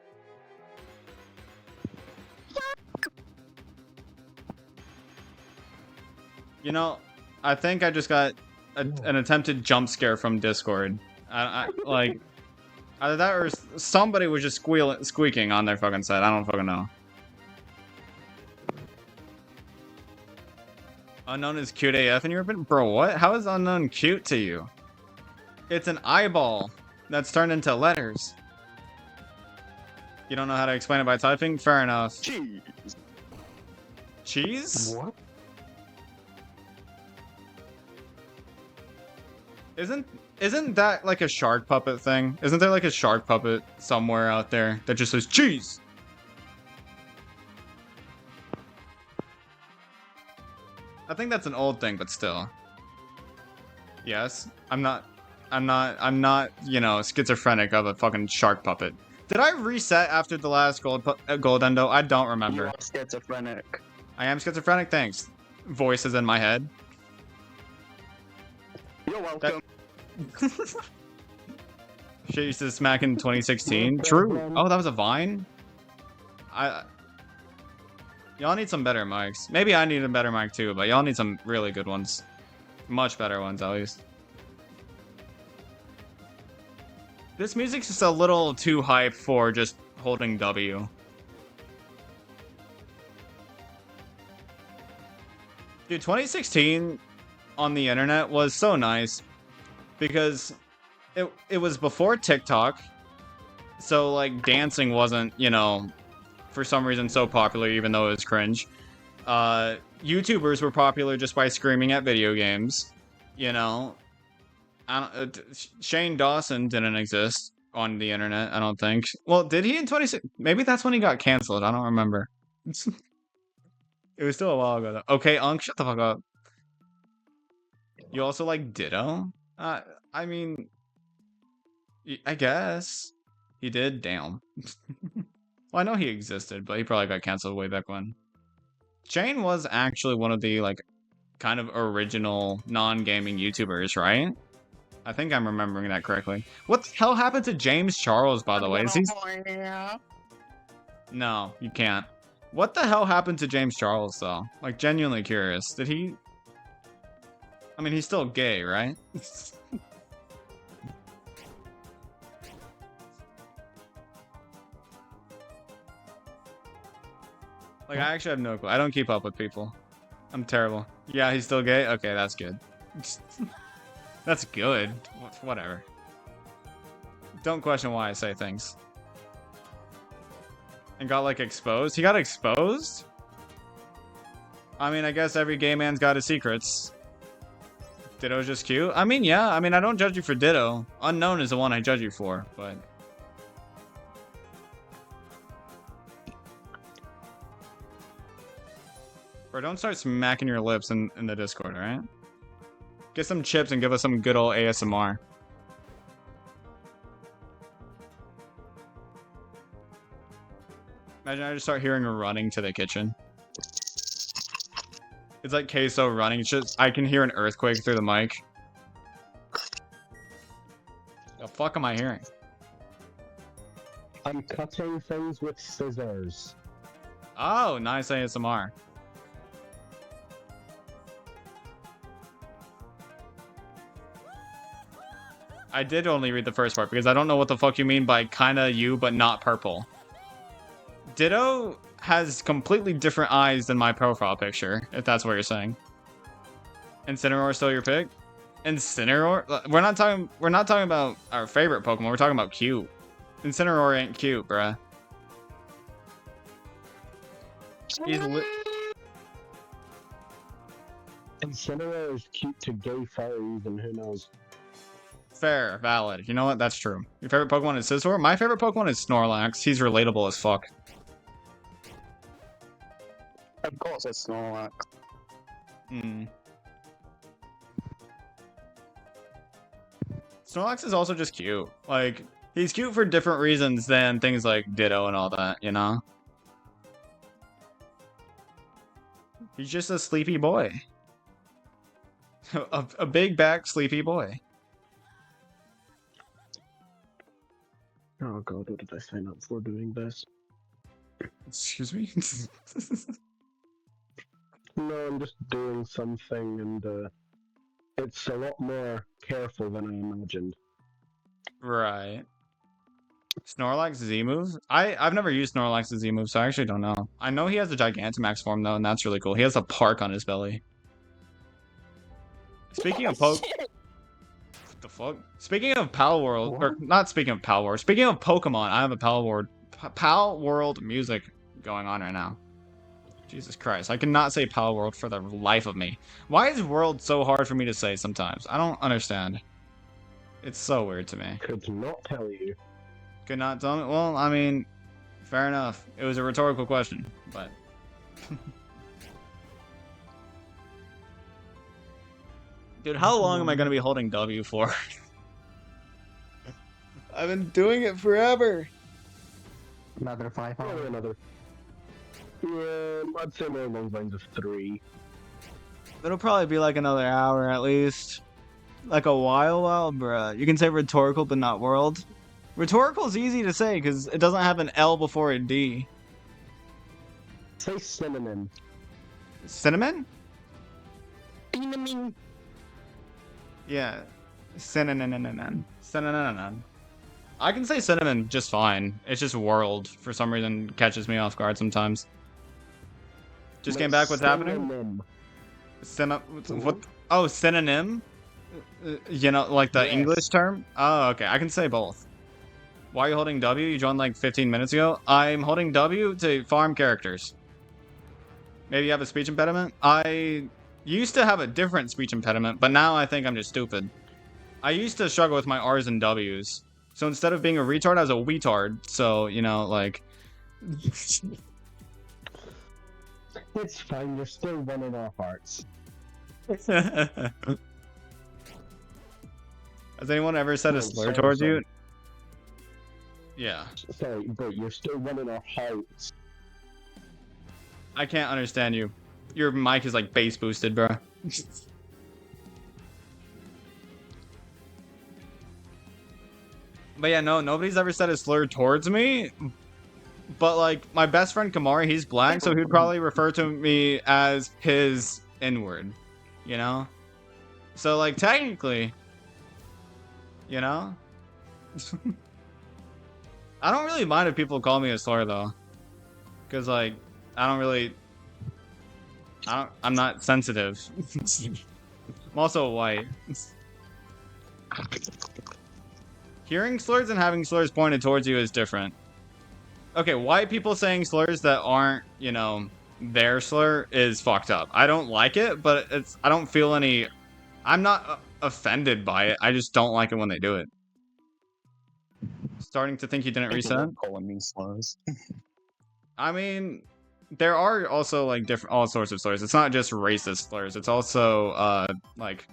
You know, I think I just got an attempted jump scare from Discord. Like, either that or somebody was just squeaking on their fucking side. I don't fucking know. Unknown is cute AF in your opinion? Bro, what? How is Unknown cute to you? It's an eyeball that's turned into letters. You don't know how to explain it by typing? Fair enough. Cheese. Cheese? What? Isn't that like a shark puppet thing? Isn't there like a shark puppet somewhere out there that just says cheese? I think that's an old thing, but still. Yes, I'm not, you know, schizophrenic of a fucking shark puppet. Did I reset after the last gold endo? I don't remember. You are schizophrenic. I am schizophrenic, thanks. Voices in my head. You're welcome. Shit used to smack in 2016. True. Oh, that was a Vine? Y'all need some better mics. Maybe I need a better mic too, but y'all need some really good ones. Much better ones, at least. This music's just a little too hype for just holding W. Dude, 2016 on the internet was so nice because it was before TikTok, so like dancing wasn't, you know, for some reason so popular even though it was cringe. YouTubers were popular just by screaming at video games, you know. Shane Dawson didn't exist on the internet, I don't think. Well, did he in 2016? Maybe that's when he got canceled. I don't remember. It was still a while ago, though. Okay, Unk, shut the fuck up. You also like Ditto? I mean, I guess he did. Damn. Well, I know he existed, but he probably got canceled way back when. Shane was actually one of the like kind of original non-gaming YouTubers, right? I think I'm remembering that correctly. What the hell happened to James Charles, by the way? Is he... No, you can't. What the hell happened to James Charles, though? Like, genuinely curious. Did he... I mean, he's still gay, right? Like, I actually have no clue. I don't keep up with people. I'm terrible. Yeah, he's still gay? Okay, that's good. That's good. Whatever. Don't question why I say things. And got, like, exposed? He got exposed? I mean, I guess every gay man's got his secrets. Ditto's just cute? I mean, yeah. I mean, I don't judge you for Ditto. Unknown is the one I judge you for, but... Bro, don't start smacking your lips in the Discord, alright? Get some chips and give us some good old ASMR. Imagine I just start hearing her running to the kitchen. It's like queso running. It's just, I can hear an earthquake through the mic. The fuck am I hearing? I'm cutting things with scissors. Oh, nice ASMR. I did only read the first part because I don't know what the fuck you mean by kinda you but not purple. Ditto has completely different eyes than my profile picture, if that's what you're saying. Incineroar still your pick? Incineroar? We're not talking about our favorite Pokemon, we're talking about cute. Incineroar ain't cute, bruh. He's Incineroar is cute to gay furries, and who knows? Fair, valid. You know what? That's true. Your favorite Pokemon is Scizor? My favorite Pokemon is Snorlax. He's relatable as fuck. Of course it's Snorlax. Snorlax is also just cute. Like, he's cute for different reasons than things like Ditto and all that, you know? He's just a sleepy boy. a big back sleepy boy. Oh god, what did I sign up for doing this? Excuse me? No, I'm just doing something, and it's a lot more careful than I imagined. Right. Snorlax Z move? I've never used Snorlax's Z move, so I actually don't know. I know he has a Gigantamax form though, and that's really cool. He has a park on his belly. Speaking of What the fuck? Speaking of Pal World, or not speaking of Pal World, speaking of Pokemon, I have a Pal World music going on right now. Jesus Christ, I cannot say Pal World for the life of me. Why is World so hard for me to say sometimes? I don't understand. It's so weird to me. Could not tell you. Could not tell me. Well, I mean, fair enough. It was a rhetorical question, but. Dude, how long am I gonna be holding W for? I've been doing it forever. Another 5 Probably hours. another. I'd say more along the lines of 3. It'll probably be like another hour at least. Like a while, bruh. You can say rhetorical, but not world. Rhetorical is easy to say because it doesn't have an L before a D. Say cinnamon. Cinnamon? Cinnamon. Yeah. Cinnamon. Cinnamon. I can say cinnamon just fine. It's just world for some reason catches me off guard sometimes. Just came back. What's happening? What? Oh, synonym? You know, like the Yes. English term? Oh, okay. I can say both. Why are you holding W? You joined like 15 minutes ago. I'm holding W to farm characters. Maybe you have a speech impediment? I used to have a different speech impediment, but now I think I'm just stupid. I used to struggle with my R's and W's. So instead of being a retard, I was a weetard. So, you know, like... It's fine, you're still winning our hearts. Has anyone ever said a Oh, slur sorry, towards you? sorry. Yeah. Sorry, but you're still winning our hearts. I can't understand you. Your mic is like bass boosted, bro. But yeah, no, nobody's ever said a slur towards me. But like, my best friend Kamari, he's black, so he'd probably refer to me as his N-word. You know? So like, technically, you know? I don't really mind if people call me a slur though. Cause like, I'm not sensitive. I'm also white. Hearing slurs and having slurs pointed towards you is different. Okay, white people saying slurs that aren't, you know, their slur is fucked up. I don't like it, but I don't feel any... I'm not offended by it. I just don't like it when they do it. Starting to think you didn't reset? Calling me slurs. I mean, there are also, like, all sorts of slurs. It's not just racist slurs. It's also, like...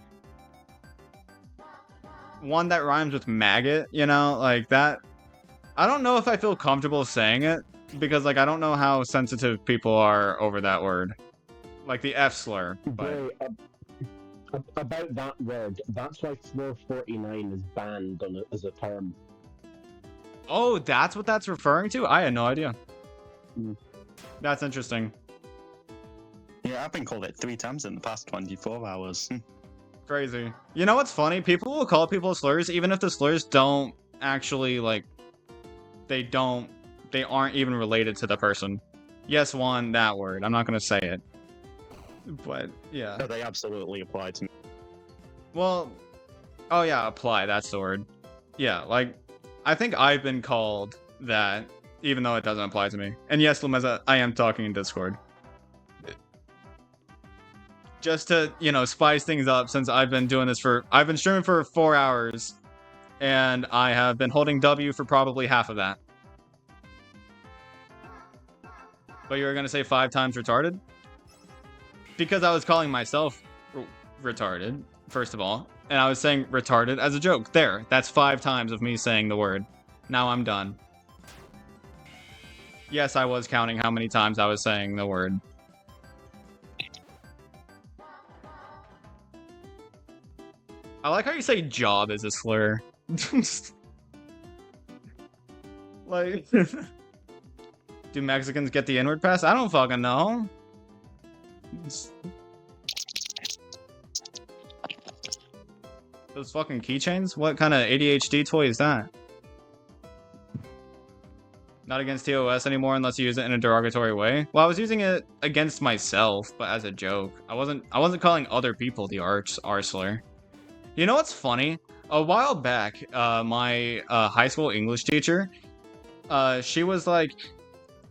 one that rhymes with maggot, you know? Like, that... I don't know if I feel comfortable saying it, because, like, I don't know how sensitive people are over that word. Like, the F slur, but... Bro, about that word, that's why floor 49 is banned on it as a term. Oh, that's what that's referring to? I had no idea. Mm. That's interesting. Yeah, I've been called it 3 times in the past 24 hours. Crazy. You know what's funny? People will call people slurs even if the slurs don't actually, like... They aren't even related to the person. Yes, one, that word. I'm not gonna say it. But, yeah. No, they absolutely apply to me. Well, oh yeah, apply, that's the word. Yeah, like, I think I've been called that, even though it doesn't apply to me. And yes, Lumeza, I am talking in Discord. Just to, you know, spice things up, since I've been streaming for 4 hours, and I have been holding W for probably half of that. But you were gonna say 5 times retarded? Because I was calling myself retarded, first of all. And I was saying retarded as a joke. There, that's 5 times of me saying the word. Now I'm done. Yes, I was counting how many times I was saying the word. I like how you say job as a slur. Like... Do Mexicans get the inward pass? I don't fucking know. Those fucking keychains? What kind of ADHD toy is that? Not against TOS anymore unless you use it in a derogatory way. Well, I was using it against myself, but as a joke. I wasn't calling other people the R-slur. You know what's funny? A while back, my high school English teacher, she was like...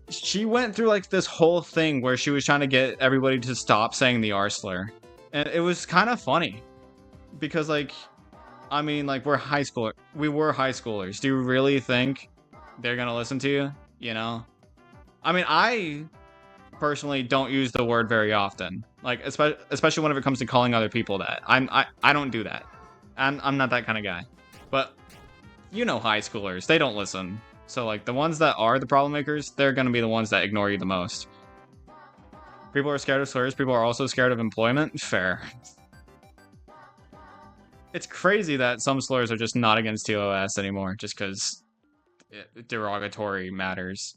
She went through like this whole thing where she was trying to get everybody to stop saying the R slur. And it was kind of funny. Because like, I mean, like, we're high schooler. We were high schoolers. Do you really think they're gonna listen to you? You know? I mean, I personally don't use the word very often. Like, especially whenever it comes to calling other people that. I don't do that. I'm not that kind of guy. But you know, high schoolers, they don't listen. So like the ones that are the problem makers, they're gonna be the ones that ignore you the most. People are scared of slurs. People are also scared of employment. Fair. It's crazy that some slurs are just not against TOS anymore, just because derogatory matters.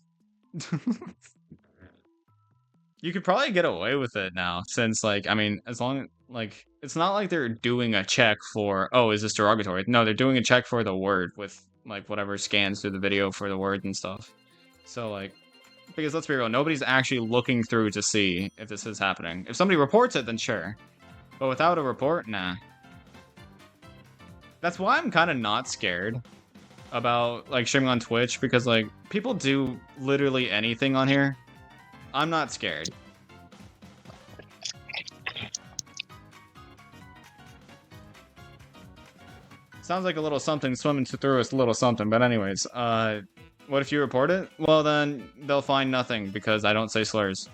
You could probably get away with it now, since, like, I mean, as long, like, it's not like they're doing a check for, oh, is this derogatory? No, they're doing a check for the word with, like, whatever scans through the video for the word and stuff. So, like, because let's be real, nobody's actually looking through to see if this is happening. If somebody reports it, then sure. But without a report, nah. That's why I'm kind of not scared about, like, streaming on Twitch, because, like, people do literally anything on here. I'm not scared. Sounds like a little something swimming through a little something, but anyways, what if you report it? Well, then they'll find nothing because I don't say slurs.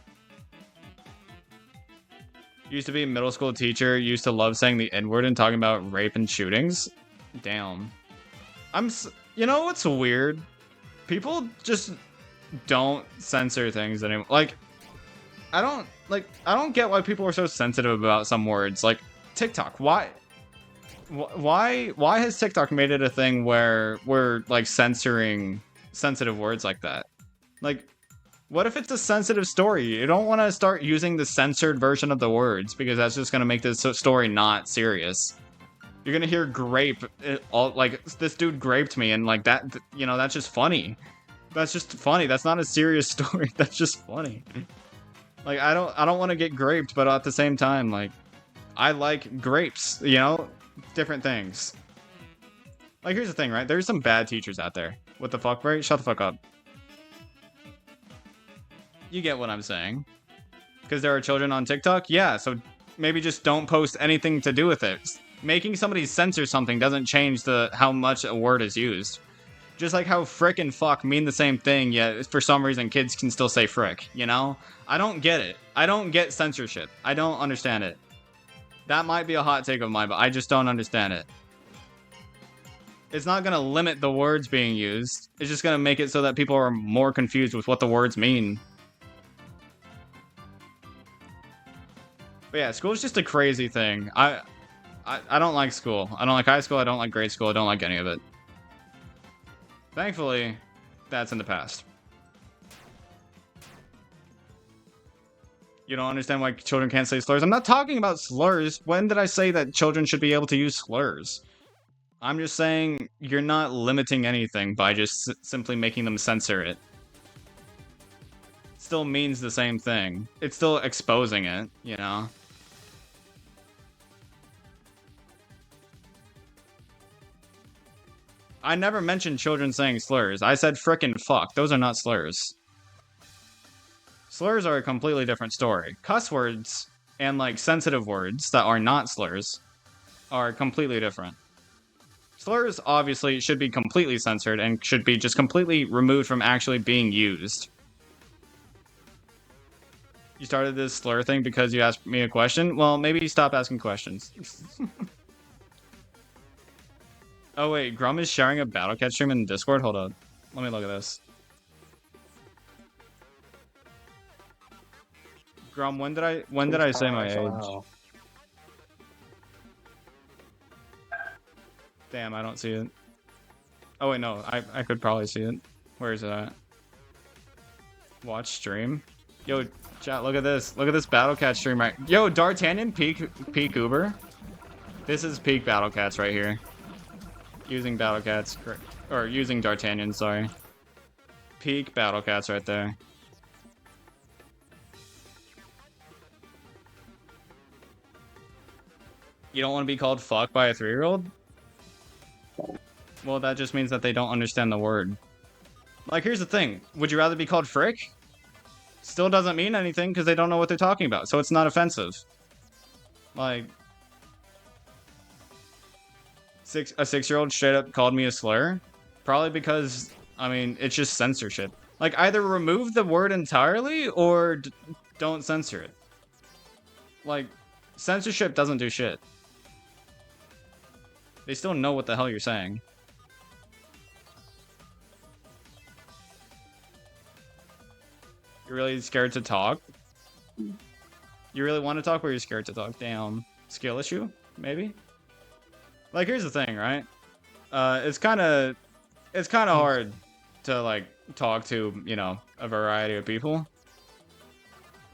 Used to be a middle school teacher, used to love saying the N-word and talking about rape and shootings. Damn. You know what's weird? People just don't censor things anymore. Like, I don't get why people are so sensitive about some words. Like, TikTok, why has TikTok made it a thing where we're, like, censoring sensitive words like that? Like, what if it's a sensitive story? You don't want to start using the censored version of the words, because that's just going to make this story not serious. You're going to hear grape, like, this dude graped me, and, like, that, you know, that's just funny. That's just funny. That's not a serious story. That's just funny. Like, I don't want to get graped, but at the same time, like, I like grapes, you know? Different things. Like, here's the thing, right? There's some bad teachers out there. What the fuck, right? Shut the fuck up. You get what I'm saying. Because there are children on TikTok? Yeah, so maybe just don't post anything to do with it. Making somebody censor something doesn't change how much a word is used. Just like how frick and fuck mean the same thing, yet for some reason kids can still say frick, you know? I don't get it. I don't get censorship. I don't understand it. That might be a hot take of mine, but I just don't understand it. It's not going to limit the words being used. It's just going to make it so that people are more confused with what the words mean. But yeah, school's just a crazy thing. I don't like school. I don't like high school. I don't like grade school. I don't like any of it. Thankfully, that's in the past. You don't understand why children can't say slurs? I'm not talking about slurs. When did I say that children should be able to use slurs? I'm just saying you're not limiting anything by just simply making them censor it. Still means the same thing. It's still exposing it, you know? I never mentioned children saying slurs. I said frickin' fuck. Those are not slurs. Slurs are a completely different story. Cuss words and, like, sensitive words that are not slurs are completely different. Slurs, obviously, should be completely censored and should be just completely removed from actually being used. You started this slur thing because you asked me a question? Well, maybe stop asking questions. Oh wait, Grum is sharing a Battlecat stream in Discord? Hold up. Let me look at this. Grum, when did I say my age? Damn, I don't see it. Oh wait, no, I could probably see it. Where is it at? Watch stream. Yo, chat, look at this. Look at this Battlecat stream right. Yo, D'Artagnan peak Uber. This is peak Battlecats right here. Using Battlecats, or using D'Artagnan, sorry. Peak Battlecats right there. You don't want to be called fuck by a 3-year-old? Well, that just means that they don't understand the word. Like, here's the thing. Would you rather be called frick? Still doesn't mean anything because they don't know what they're talking about, so it's not offensive. Like... A 6-year-old straight up called me a slur. Probably because, I mean, it's just censorship. Like, either remove the word entirely or don't censor it. Like, censorship doesn't do shit. They still know what the hell you're saying. You're really scared to talk? You really want to talk, or you're scared to talk? Damn. Skill issue? Maybe? Like, here's the thing, right? It's kind of hard to, like, talk to, you know, a variety of people.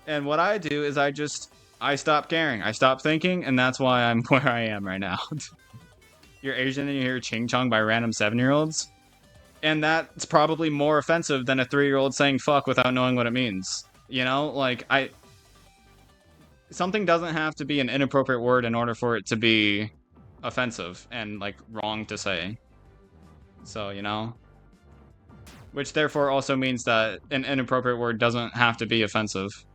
And what I do is I stop caring. I stop thinking, and that's why I'm where I am right now. You're Asian and you hear ching chong by random 7-year-olds? And that's probably more offensive than a 3-year-old saying fuck without knowing what it means. You know? Like, something doesn't have to be an inappropriate word in order for it to be offensive and, like, wrong to say. So, you know? Which therefore also means that an inappropriate word doesn't have to be offensive.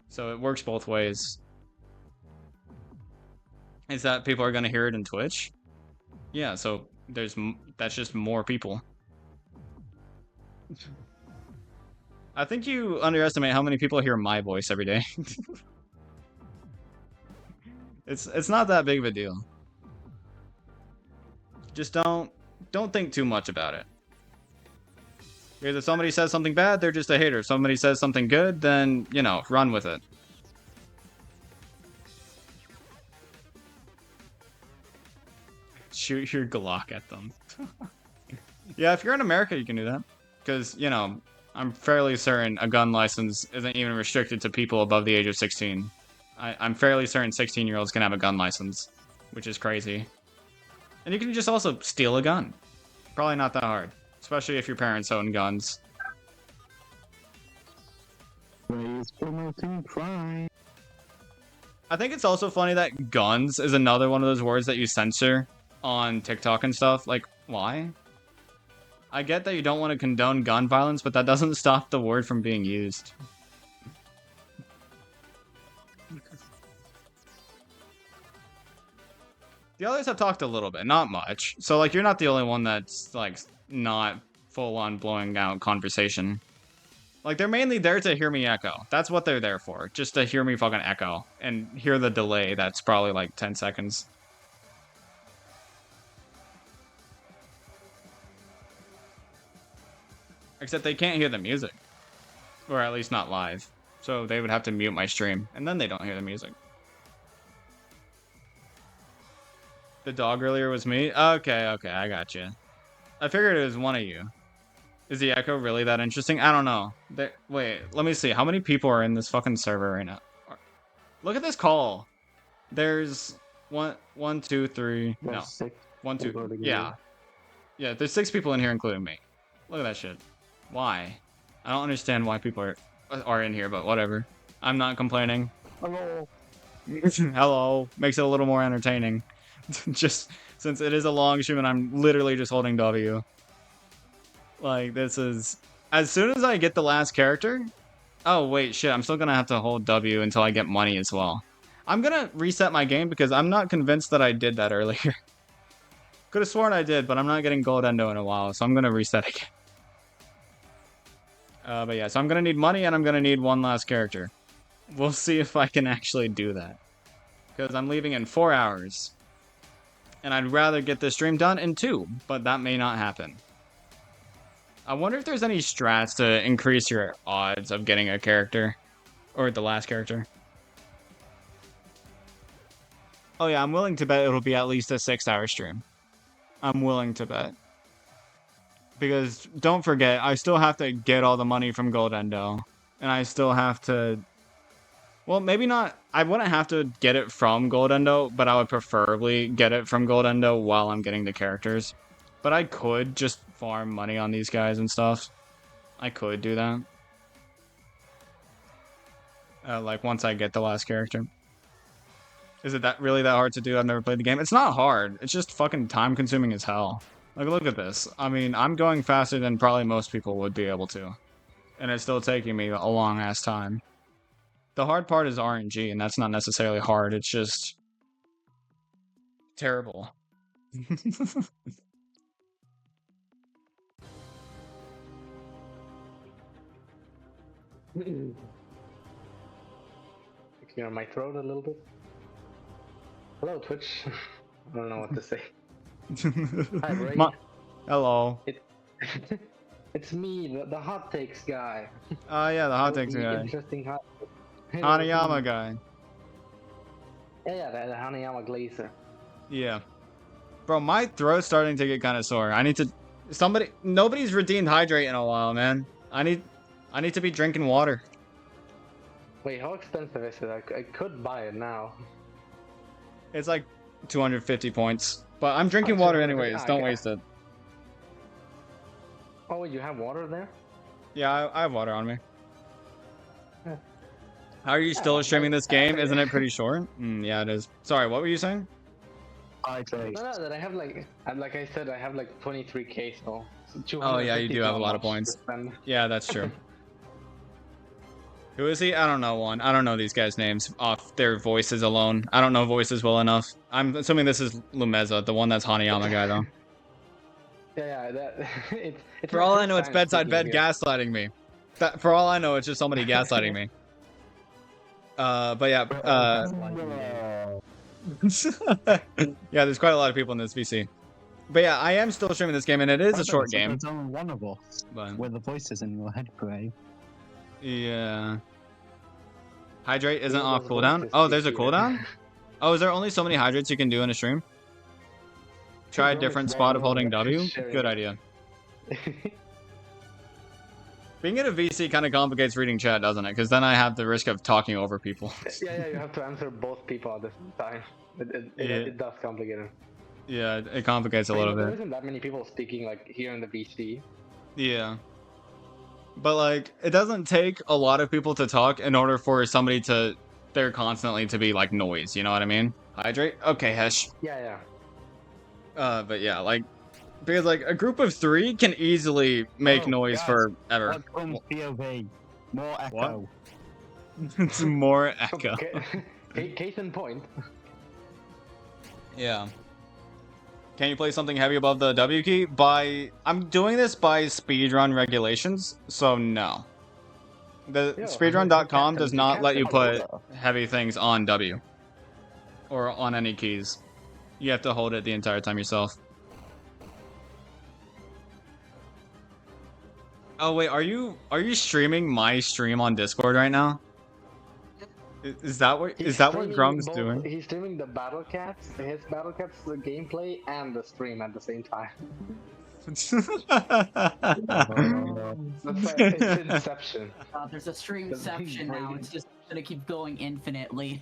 So it works both ways. Is that people are going to hear it in Twitch? Yeah, so that's just more people. I think you underestimate how many people hear my voice every day. It's not that big of a deal. Just don't think too much about it. Because if somebody says something bad, they're just a hater. If somebody says something good, then, you know, run with it. Shoot your Glock at them. Yeah, if you're in America, you can do that. Because, you know, I'm fairly certain a gun license isn't even restricted to people above the age of 16. I'm fairly certain 16-year-olds can have a gun license, which is crazy. And you can just also steal a gun. Probably not that hard, especially if your parents own guns. Ways promoting crime. I think it's also funny that guns is another one of those words that you censor on TikTok and stuff. Like, why? I get that you don't want to condone gun violence, but that doesn't stop the word from being used. The others have talked a little bit, not much. So, like, you're not the only one that's, like, not full-on blowing out conversation. Like, they're mainly there to hear me echo. That's what they're there for. Just to hear me fucking echo. And hear the delay that's probably, like, 10 seconds. Except they can't hear the music. Or at least not live. So they would have to mute my stream. And then they don't hear the music. The dog earlier was me? Okay, I got you. I figured it was one of you. Is the echo really that interesting? I don't know. Wait, let me see. How many people are in this fucking server right now? Look at this call. There's one, two, three. No. 1, 2. Yeah. Yeah, there's 6 people in here, including me. Look at that shit. Why? I don't understand why people are in here, but whatever. I'm not complaining. Hello. Hello. Makes it a little more entertaining. Just since it is a long stream and I'm literally just holding W. Like, this is... As soon as I get the last character... Oh, wait, shit. I'm still gonna have to hold W until I get money as well. I'm gonna reset my game because I'm not convinced that I did that earlier. Could have sworn I did, but I'm not getting gold endo in a while, so I'm gonna reset again. But yeah, so I'm gonna need money and I'm gonna need one last character. We'll see if I can actually do that. Because I'm leaving in 4 hours. And I'd rather get this stream done in 2, but that may not happen. I wonder if there's any strats to increase your odds of getting a character. Or the last character. Oh yeah, I'm willing to bet it'll be at least a 6-hour stream. I'm willing to bet. Because, don't forget, I still have to get all the money from Gold Endo. And I still have to... Well, maybe not... I wouldn't have to get it from Gold Endo, but I would preferably get it from Gold Endo while I'm getting the characters. But I could just farm money on these guys and stuff. I could do that. Like, once I get the last character. Is it really that hard to do? I've never played the game. It's not hard. It's just fucking time-consuming as hell. Like, look at this. I mean, I'm going faster than probably most people would be able to. And it's still taking me a long-ass time. The hard part is RNG, and that's not necessarily hard. It's just... terrible. Clear my throat a little bit. Hello, Twitch. I don't know what to say. Hi, Ray. Hello. It's me, the hot takes guy. Yeah, the hot takes The guy. Interesting hot. Hanayama guy. Yeah, the Hanayama Glazer. Yeah. Bro, my throat's starting to get kind of sore. I need to... Nobody's redeemed Hydrate in a while, man. I need to be drinking water. Wait, how expensive is it? I could buy it now. It's like 250 points. But I'm drinking Oh, water 250. anyways. Ah, Don't okay. waste it. Oh, you have water there? Yeah, I have water on me. Yeah. How are you still well, streaming this after- game? Isn't it pretty short? Yeah, it is. Sorry, what were you saying? Hydrate. No, that I have like I said, I have like 23k, so. Oh yeah, you 250 do have a not lot of much to points. spend. Yeah, that's true. Who is he? I don't know one. I don't know these guys' names off their voices alone. I don't know voices well enough. I'm assuming this is Lumeza, the one that's Hanayama guy though. Yeah, that it's. For my all I first know, it's time bedside speaking bed here. gaslighting me. For all I know, it's just somebody gaslighting me. But yeah, yeah, there's quite a lot of people in this VC. But yeah, I am still streaming this game, and it is a short game. It's only one of us. But With the voices in your head, Gray. yeah, Hydrate isn't Yeah, off those cooldown. voices Oh, there's a speak here. cooldown. Oh, is there only so many hydrates you can do in a stream? Try a There's only different one spot of more holding that's W. sharing Good it. idea. Being in a VC kind of complicates reading chat, doesn't it? Because then I have the risk of talking over people. Yeah, you have to answer both people at the same time. It does complicate it. Yeah, it complicates a But, little there bit. isn't that many people speaking like here in the VC. Yeah. But like, it doesn't take a lot of people to talk in order for somebody to there constantly to be like noise, you know what I mean? Hydrate? Okay, Hesh. Yeah. But yeah, like, because like a group of 3 can easily make Oh, noise guys, forever. What comes POV? More echo. It's more echo. Okay. Case in point. Yeah. Can you play something heavy above the W key? I'm doing this by speedrun regulations, so no. The Yeah, speedrun.com does you not can't let you say put heavy things on W. Or on any keys. You have to hold it the entire time yourself. Oh wait, are you streaming my stream on Discord right now? Is that what He's Grum's streaming doing? He's streaming the Battle Cats, his Battle Cats the gameplay, and the stream at the same time. That's like, it's Inception. There's a streamception now. It's just gonna keep going infinitely.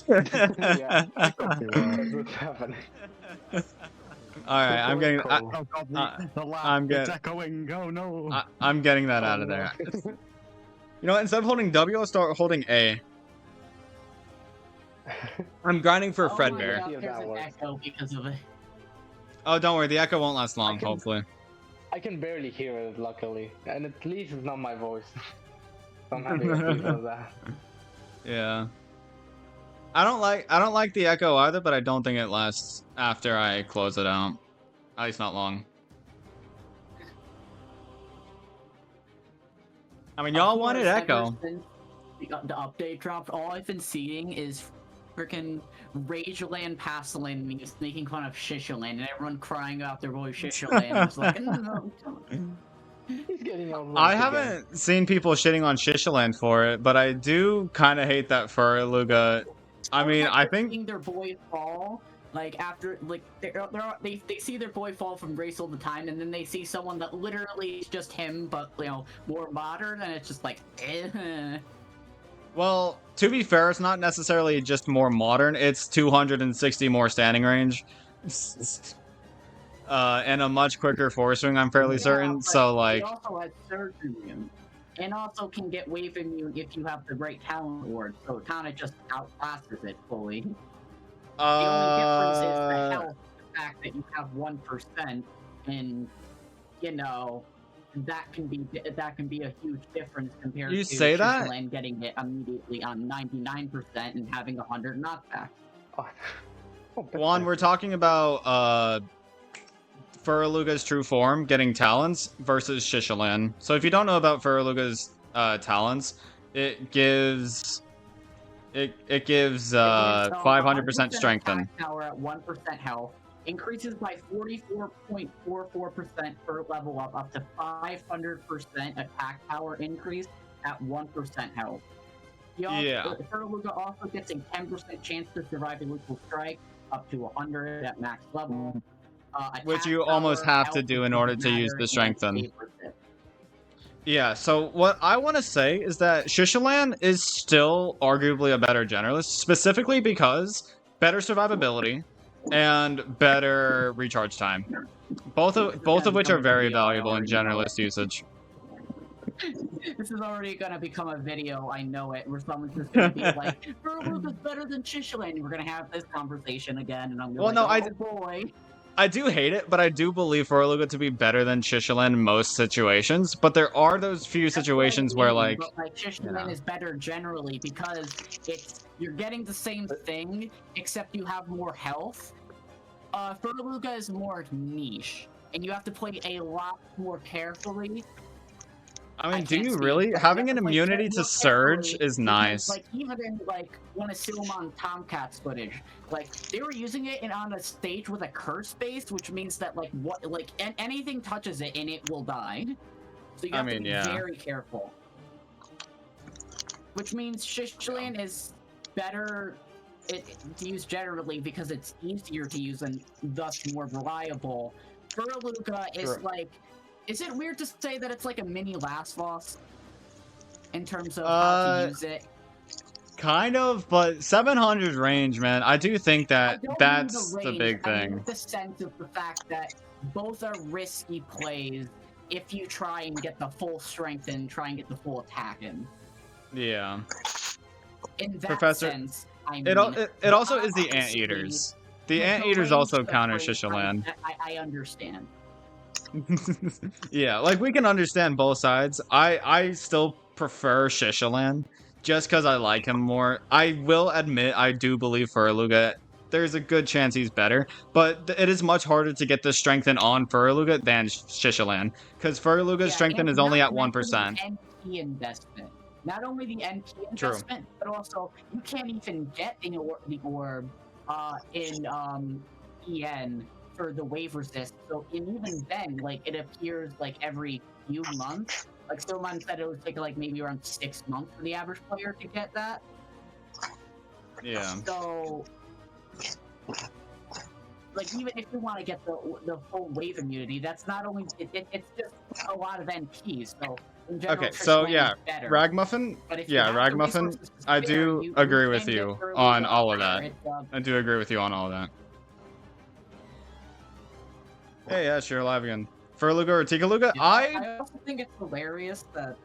Yeah, that's what's happening. Alright, I'm getting Cool. Oh god, the laugh, I'm it's get- echoing, oh no! I'm getting that out of there. You know what, instead of holding W, I'll start holding A. I'm grinding for Oh my Fredbear. God, See if there's that an works. echo because of it. Oh, don't worry, the echo won't last long, can- hopefully. I can barely hear it, luckily, and at least it's not my voice. So I'm happy with that. Yeah. I don't like the echo either, but I don't think it lasts after I close it out. At least not long. I mean, y'all wanted Of course, echo. ever since the update dropped, all I've been seeing is freaking Rageland Pastaland memes making fun of Shishaland and everyone crying out their boy Shishaland. It's like, no. He's getting all I again. haven't seen people shitting on Shishaland for it, but I do kind of hate that fur Luga. I mean, I think seeing their boy fall, like after, like they see their boy fall from Race all the time, and then they see someone that literally is just him, but more modern, and it's just like, eh. well, to be fair, it's not necessarily just more modern. It's 260 more standing range. And a much quicker force swing, I'm fairly certain. but So, he like, also has surge immune, and also can get wave immune if you have the right talent ward. So it kind of just outclasses it fully. The only difference is the health, the fact that you have 1%, and that can be a huge difference compared You to say that? Shishaland getting it immediately on 99% and having 100 knockbacks. Oh, Oh, that's Juan, nice. we're talking about Furaluga's true form getting talents versus Shishalan. So if you don't know about Furaluga's talents, it gives 500% strengthen. Attack power at 1% health. Increases by 44.44% per level up to 500% attack power increase at 1% health. Furaluga also gets a 10% chance to survive a lethal strike up to 100 at max level. Which you almost have to do in order to use the strengthen. Yeah, so what I want to say is that Shishalan is still arguably a better generalist, specifically because better survivability and better recharge time. Both of which are very valuable in generalist usage. This is already gonna become a video, I know it, where someone's just gonna be like, Furaluga's better than Shishalan, and we're gonna have this conversation again, and I'm gonna oh boy. I do hate it, but I do believe Furaluga to be better than Shishalan in most situations. But there are those few situations where, like, Shishalan is better generally because you're getting the same thing, except you have more health. Furaluga is more niche, and you have to play a lot more carefully. I mean, do you really? Having an immunity to surge is nice. Like, even in, like, one of Silman Tomcat's footage, like, they were using it on a stage with a curse base, which means that, like, anything touches it and it will die. So you have to be very careful. Which means Shishalan is better to use generally because it's easier to use and thus more reliable. Furaluga is like... Is it weird to say that it's like a mini last boss? In terms of how to use it? Kind of, but 700 range, man. I do think that that's the big thing. I mean the sense of the fact that both are risky plays if you try and get the full strength and try and get the full attack in. Yeah. In that sense, I mean... It also is the Anteaters. The Anteaters also counter Shishalan. I understand. Yeah, like, we can understand both sides. I still prefer Shishalan just because I like him more. I will admit I do believe Furaluga, there's a good chance he's better, but it is much harder to get the strengthen on Furaluga than Shishalan, because Furaluga's strengthen is only at 1%. NP investment. Not only the NP investment, but also you can't even get the orb in EN for the wave resist, so even then, like, it appears like every few months. Like, someone said it would take like maybe around 6 months for the average player to get that. Yeah. So, like, even if you want to get the full wave immunity, that's not only it's just a lot of NPs. So in general, okay, so yeah, Ragmuffin. Yeah, Ragmuffin. I do agree with you on all of that. I do agree with you on all of that. Hey, yeah, sure, live again. Furaluga or Tigaluga? I also think it's hilarious that...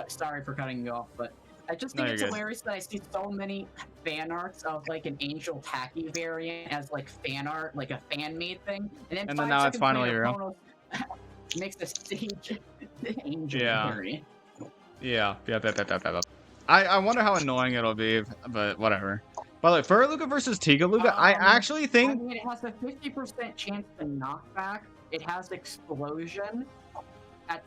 sorry for cutting you off, but I just think it's hilarious that I see so many fan arts of, like, an Angel Tacky variant as, like, fan art, like a fan-made thing, and then now it's finally real. Makes the stage Angel variant. Yeah. I wonder how annoying it'll be, but whatever. By the way, Furaluga versus Tigaluga, I actually think... I mean, it has a 50% chance to knockback. It has Explosion.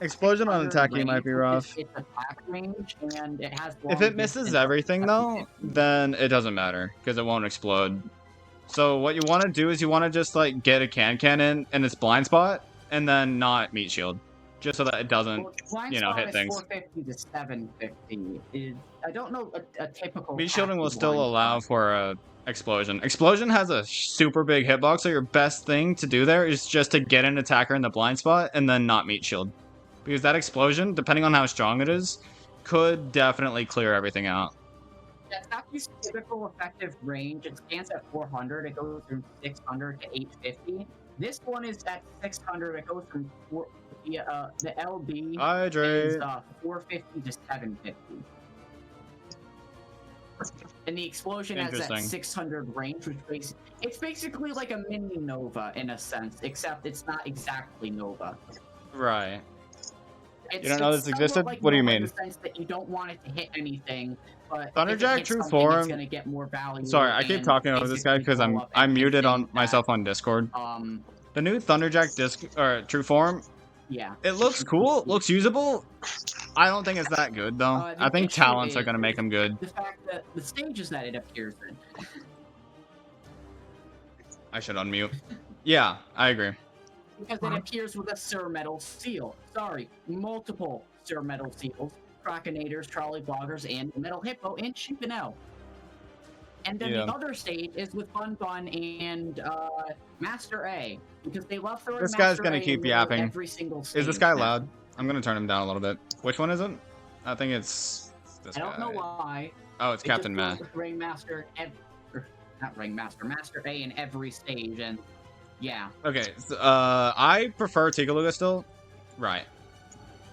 Explosion on Attacky might be rough. It's attack range, and it has... If it misses everything, though, then it doesn't matter, because it won't explode. So what you want to do is you want to just, like, get a cannon in its blind spot, and then not meat shield. Just so that it doesn't, hit things. 450 to 750 I don't know a typical... Meat shielding will still allow for a explosion. Explosion has a super big hitbox, so your best thing to do there is just to get an attacker in the blind spot and then not meat shield. Because that explosion, depending on how strong it is, could definitely clear everything out. Yeah, Taki's typical effective range, it stands at 400, it goes from 600 to 850. This one is at 600, it goes from the LB is 450 to 750. And the explosion has that 600 range, which it's basically like a mini Nova in a sense, except it's not exactly Nova. Right. It's, don't know it's this existed? somewhat like What do you normal in mean? the sense that you don't want it to hit anything, but Thunderjack if it hits True something, it's Form. gonna get more value. Sorry, I keep and talking over this guy basically because blow up I'm muted on anything myself on Discord. that, The new Thunderjack disc or True Form, yeah. it looks cool, looks usable. I don't think it's that good though. The I think issue talents are is gonna make him good. The fact that the stages that it appears in. I should unmute. Yeah, I agree. Because it appears with a Sir Metal seal. Sorry, multiple Sir Metal seals. Krakenators, Trolley Bloggers, and Metal Hippo, and Chimpinel. And then Yeah. the other stage is with Bun Bun and Master A. Because they love throwing This guy's Master gonna A keep in yapping. every single stage. Is this guy now. loud? I'm gonna turn him down a little bit. Which one is it? I think it's this I guy. don't know why. Oh, it's They Captain just Matt. throw Ringmaster, not Ringmaster, Master A in every stage, and yeah. Okay, so, I prefer Tikaluga still. Right.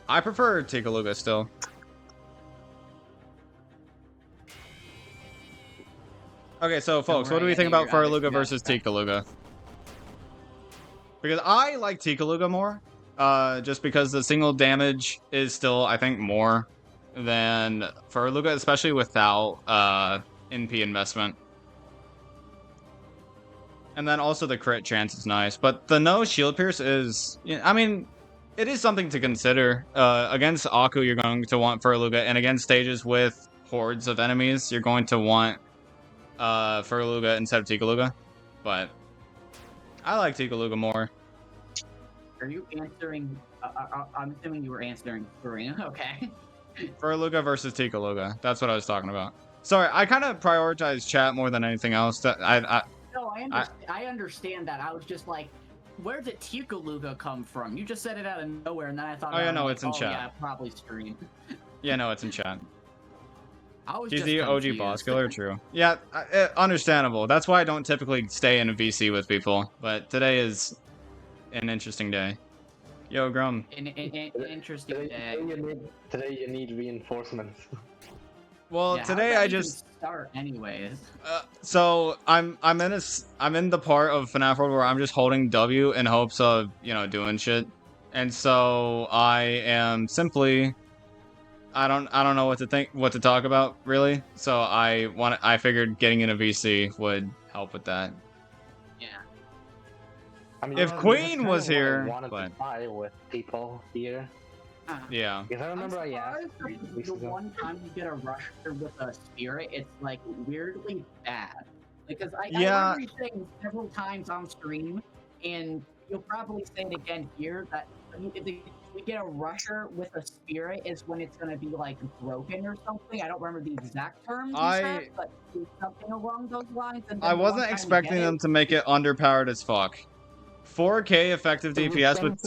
I prefer Tikaluga still. Okay, so folks, what do we think about Furluga versus Tikaluga? Because I like Tikaluga more, just because the single damage is still, I think, more than Furluga, especially without NP investment. And then also the crit chance is nice, but the no shield pierce is, I mean, it is something to consider. Against Aku, you're going to want Furluga, and against stages with hordes of enemies, you're going to want Furluga instead of Tikaluga. But I like Tikaluga more. Are you answering? I'm assuming you were answering Serena. Okay. Furluga versus Tikaluga. That's what I was talking about. Sorry, I kind of prioritize chat more than anything else. No, I understand that. I was just like, where did Tikaluga come from? You just said it out of nowhere, and then I thought, Oh yeah, no, like, it's in chat. Yeah, probably stream. Yeah, no, it's in chat. I was He's just the OG confused. boss killer, true. Yeah, understandable. That's why I don't typically stay in a VC with people. But today is an interesting day. Yo, Grum. An interesting day. Today you need reinforcements. Well, Yeah, today how'd that I even just start anyways. so I'm in the part of FNaF World where I'm just holding W in hopes of, doing shit. And so I am simply I don't know what to talk about really. So I figured getting in a VC would help with that. Yeah. I mean, If that's Queen kind was of what I here, wanted but- to try with people here. Yeah. Because I remember I asked I'm surprised that 3 weeks the ago. one time you get a rusher with a spirit, it's like weirdly bad. Because I Yeah. remember you saying several times on stream, and you'll probably say it again here, that if you get a rusher with a spirit is when it's going to be like broken or something. I don't remember the exact terms you said, but something along those lines. And then I the one wasn't time you expecting get them to make it underpowered as fuck. 4K effective DPS with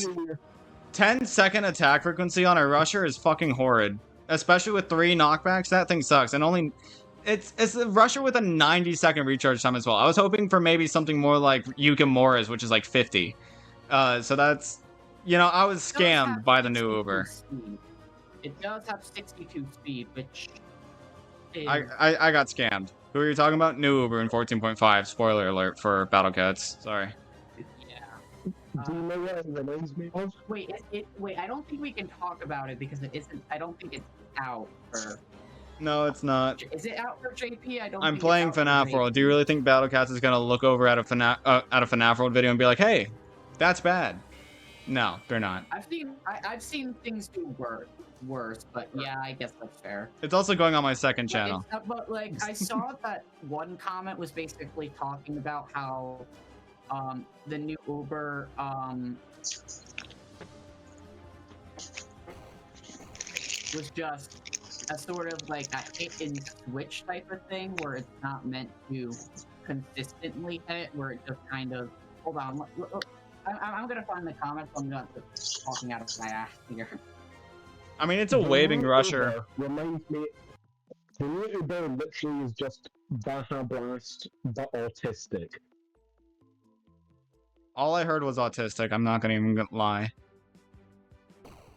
10-second attack frequency on a rusher is fucking horrid. Especially with 3 knockbacks, that thing sucks. And it's a rusher with a 90-second recharge time as well. I was hoping for maybe something more like Yukimura's, which is like 50. So that's, I was scammed by the new Uber. Speed. It does have 62 speed, which is... I got scammed. Who are you talking about? New Uber in 14.5. Spoiler alert for Battle Cats. Sorry. Do you know what it reminds me of? Wait, wait, I don't think we can talk about it because it isn't. I don't think it's out for. No, it's not. Is it out for JP? I don't. I'm think playing it's out for FNaF JP. World. Do you really think Battle Cats is gonna look over at a FNaF World video and be like, "Hey, that's bad"? No, they're not. I've seen things do worse, but yeah, I guess that's fair. It's also going on my second channel. But like, I saw that one comment was basically talking about how the new Uber was just a sort of like a hit and switch type of thing where it's not meant to consistently hit, where it just kind of hold on. I'm gonna find the comments. I'm not talking out of my ass here. I mean, it's a waving rusher. Reminds me, the new Uber literally is just Baja Blast, but autistic. All I heard was autistic. I'm not gonna even lie.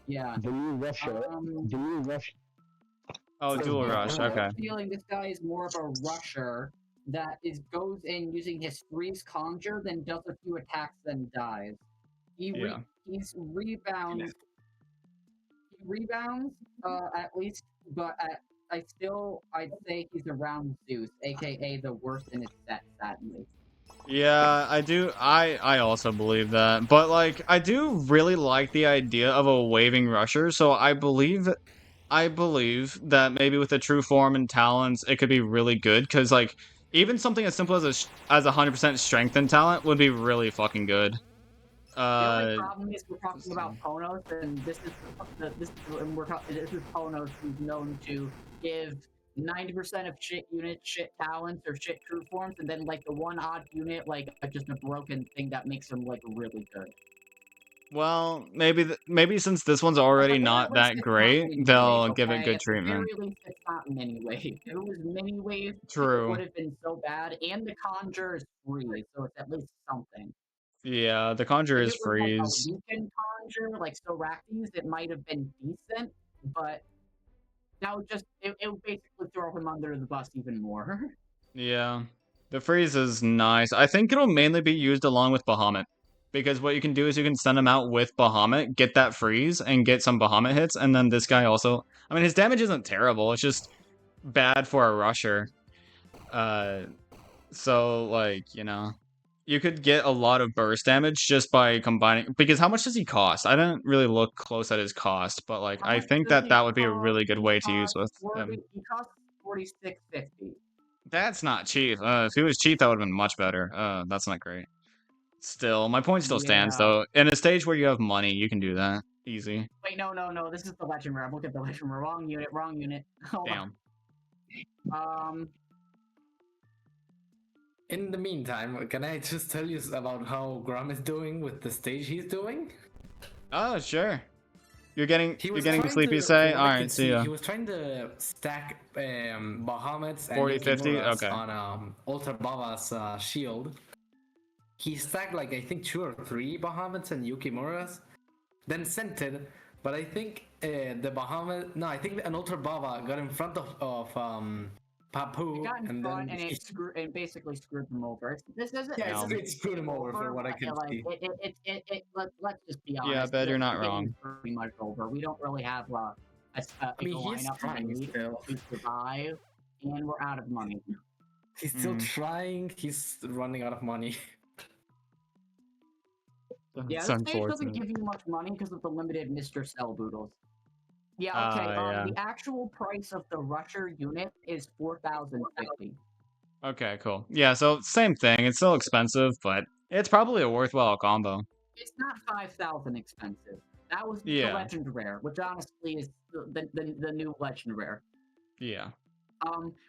Yeah. The new Rusher. The new Rush. Oh, dual rush. I have Okay. a feeling this guy is more of a rusher that goes in using his freeze conjure, then does a few attacks, then dies. He Yeah. rebounds. He rebounds, at least, but I'd say he's around Zeus, aka the worst in his set, sadly. Yeah, I do. I also believe that. But like I do really like the idea of a waving rusher, so I believe that maybe with the true form and talents it could be really good cuz like even something as simple as as 100% strength and talent would be really fucking good. The only Uh problem is we're talking about Ponos, and this is Ponos who's known to give 90% of shit units shit talents or shit true forms, and then like the one odd unit like just a broken thing that makes them like really good. well, maybe since this one's At already the very not least, that it's not great, mini wave, they'll give it okay? good At the very treatment. least, it's not mini wave. If it was mini wave, it True. would have been so bad. And the conjure is free, so it's at least something. Yeah, the Conjure If is it was like a freeze. weekend conjure, like Soractes, it might have been decent, but that would it would basically throw him under the bus even more. Yeah. The freeze is nice. I think it'll mainly be used along with Bahamut. Because what you can do is you can send him out with Bahamut, get that freeze, and get some Bahamut hits, and then this guy also... I mean, his damage isn't terrible, it's just bad for a rusher. So, like, you know... You could get a lot of burst damage just by combining... Because how much does he cost? I didn't really look close at his cost, but, like, How I much think does that he that would be a cost? really good He way to use costs with 40. him. He costs 46.50. That's not cheap. If he was cheap, that would have been much better. That's not great. Still, my point still stands, Yeah. though. In a stage where you have money, you can do that. Easy. Wait, no. This is the legend rare. I'm looking at the legend rare. Wrong unit. Hold Damn. on. In the meantime, can I just tell you about how Grum is doing with the stage he's doing? Oh, sure. You're getting trying sleepy, to, say? from what I Alright, could see ya. He was trying to stack Bahamut's and 40, 50? Yukimuras Okay. on Ultra Baba's shield. He stacked like I think 2 or 3 Bahamut's and Yukimuras, then sent it. But I think the Bahamut, no, I think an Ultra Baba got in front of Papu, It got in and front then and basically screwed him over. This isn't. yeah, this it isn't screwed him over for what I but, can like, see. Let's just be honest. Yeah, bet you're not the game wrong. is pretty much over. We don't really have a I mean, he's lineup trying we need still. to survive, and we're out of money. He's still trying. He's running out of money. Yeah, It's this stage doesn't unfortunate. give you much money because of the limited Mr. Cell Boodles. Yeah, okay. Yeah. The actual price of the Rusher unit is 4,050. Okay, cool. Yeah, so same thing. It's still expensive, but it's probably a worthwhile combo. It's not 5,000 expensive. That was the Yeah. legend rare, which honestly is the new legend rare. Yeah.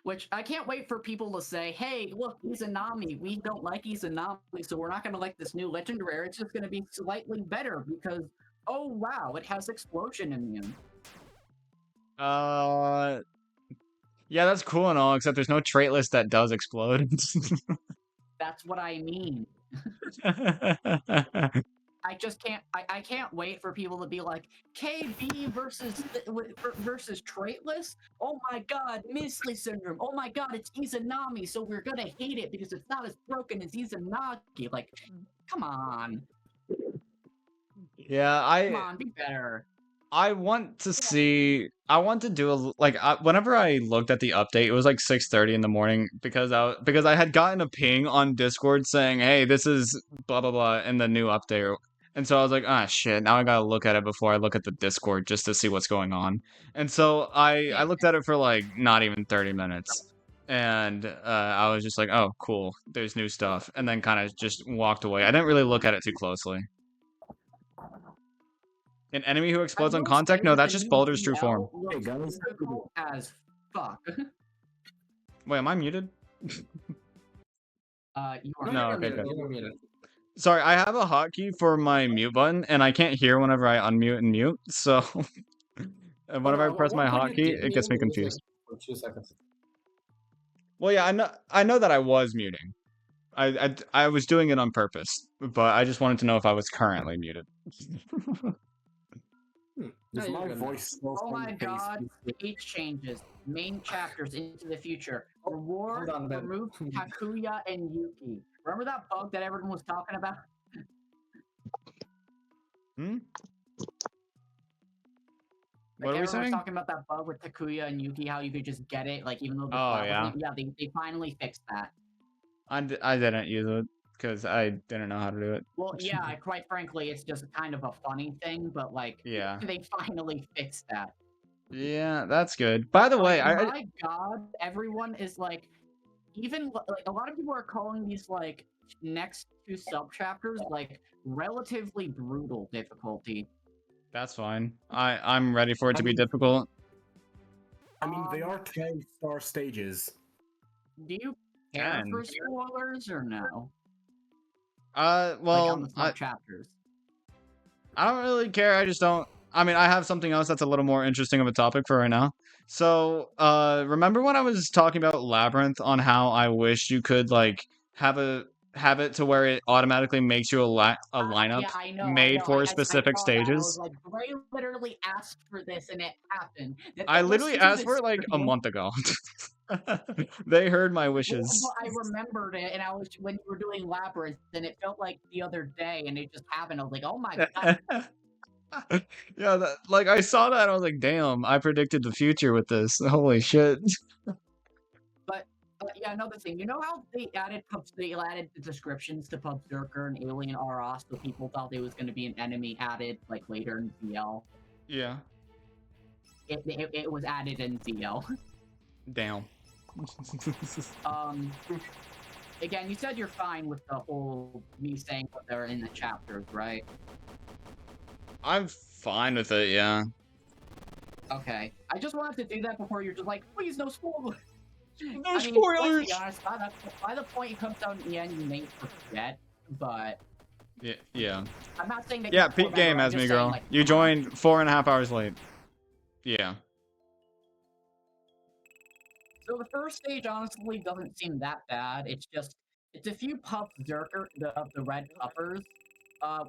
Which I can't wait for people to say, hey, look, Izanami, we don't like Izanami, so we're not going to like this new legend rare. It's just going to be slightly better because, oh wow, it has explosion immune. Yeah, that's cool and all, except there's no trait list that does explode. That's what I mean. I just can't. I can't wait for people to be like KB versus traitless. Oh my God, Misley syndrome. Oh my God, it's Izanami, so we're gonna hate it because it's not as broken as Izanagi. Like, come on. Yeah, Come on, be better. I want to see. I want to do whenever I looked at the update, it was like 6:30 in the morning because I had gotten a ping on Discord saying, "Hey, this is blah blah blah in the new update." And so I was like, "Ah, shit! Now I gotta look at it before I look at the Discord just to see what's going on." And so I looked at it for like not even 30 minutes, and I was just like, "Oh, cool. There's new stuff," and then kind of just walked away. I didn't really look at it too closely. An enemy who explodes on contact? No, that's just Boulder's true form. Hey, guys. As fuck. Wait, am I muted? You are No, okay, good. You're muted. Sorry, I have a hotkey for my mute button, and I can't hear whenever I unmute and mute, so... and whenever I press my hotkey, it gets me confused. For 2 seconds. Well, yeah, I know that I was muting. I was doing it on purpose, but I just wanted to know if I was currently muted. Is my voice? Oh my God! Page changes. Main chapters into the future. Reward removed Takuya and Yuki. Remember that bug that everyone was talking about? What are we everyone's saying? talking about that bug with Takuya and Yuki, how you could just get it, like even though the Oh, flat yeah. wasn't. Yeah, they finally fixed that. I didn't use it because I didn't know how to do it. Well, yeah, quite frankly, it's just kind of a funny thing, but like, Yeah. they finally fixed that. Yeah, that's good. By the way, Like, my God, everyone is like, even like a lot of people are calling these like next two sub chapters like relatively brutal difficulty. that's fine. I'm ready for it to be difficult. I mean, they are 10-star stages. Do you care 10? for spoilers or no? Well, Like on the sub chapters. I don't really care. I just don't. I mean, I have something else that's a little more interesting of a topic for right now. So, remember when I was talking about Labyrinth on how I wish you could like have it to where it automatically makes you a lineup Yeah, I know. made for specific saw that. I was stages? like, Gray literally asked for this and it happened. I Listen literally to asked for this it like a stream. month ago. They heard my Well, wishes. I remembered it, and I was when you were doing Labyrinth, and it felt like the other day, and it just happened. I was like, oh my God. Yeah, like I saw that, I was like, damn, I predicted the future with this. Holy shit. But yeah, another thing, you know how they added the descriptions to Pub Zerker and Alien RA, so people thought there was going to be an enemy added like later in ZL. Yeah. It was added in ZL. Damn. Again, you said you're fine with the whole me saying what they're in the chapters, right? I'm fine with it, yeah. Okay. I just wanted to do that before you're just like, please, no spoilers. No Let's spoilers! be honest, by the point it comes down to the end, you may forget, but Yeah. I'm not saying that. Yeah, you peak remember, game I'm as just me, saying, girl. like, You joined 4.5 hours late. Yeah. So the first stage honestly doesn't seem that bad. It's a few pup Zerker of the red puppers,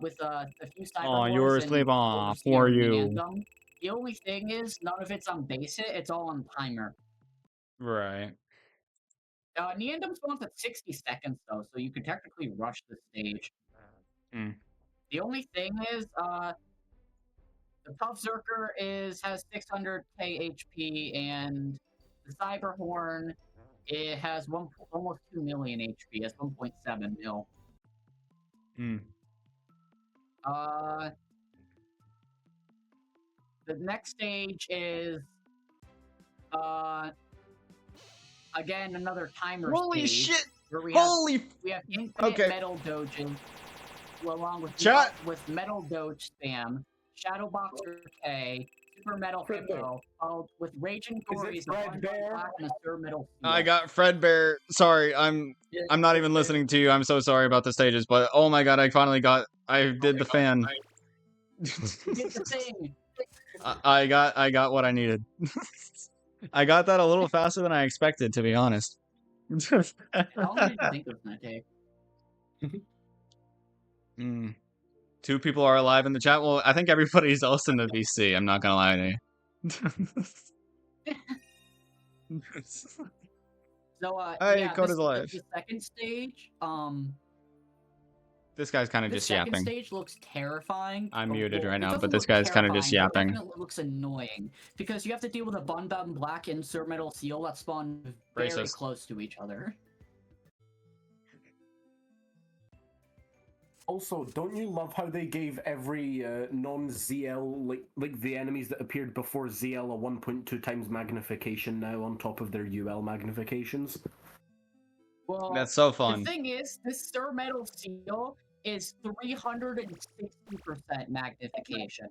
with a few cyber Oh, you were asleep off. for For you. The only thing is, none of it's on base hit, it's all on timer. Right. Neandum spawns at 60 seconds though, so you could technically rush the stage. Mm. The only thing is, the Puff Zerker has 600k HP, and the Cyberhorn has almost 2 million HP. It's 1.7 mil. Mm. The next stage is again another timer Holy stage. shit! Where we have infinite Okay. metal doges, along with Chat. with metal doge spam, Shadowboxer K, Super Metal Hippo, with Raging Gories, Fred Bear? Black, and a Sir Metal. I got Fredbear. Sorry, I'm not even listening to you. I'm so sorry about the stages, but oh my god, I did the fan. Did the thing. I got what I needed. I got that a little faster than I expected, to be honest. How long did you think it was gonna take? 2 people are alive in the chat. Well, I think everybody's else in the VC. I'm not gonna lie to you. So, Hey, yeah, Code is alive. the second stage, This guy's kind of the just second yapping. stage looks terrifying. I'm Well, muted right it now, doesn't but this look guy's kind of just terrifying, yapping. It looks annoying because you have to deal with a Bun Black and Sir Metal Seal that spawn very Racist. close to each other. Also, don't you love how they gave every non-ZL, like the enemies that appeared before ZL, a 1.2 times magnification now on top of their UL magnifications? Well, That's so fun. The thing is, this Sir Metal Seal is 360% magnification.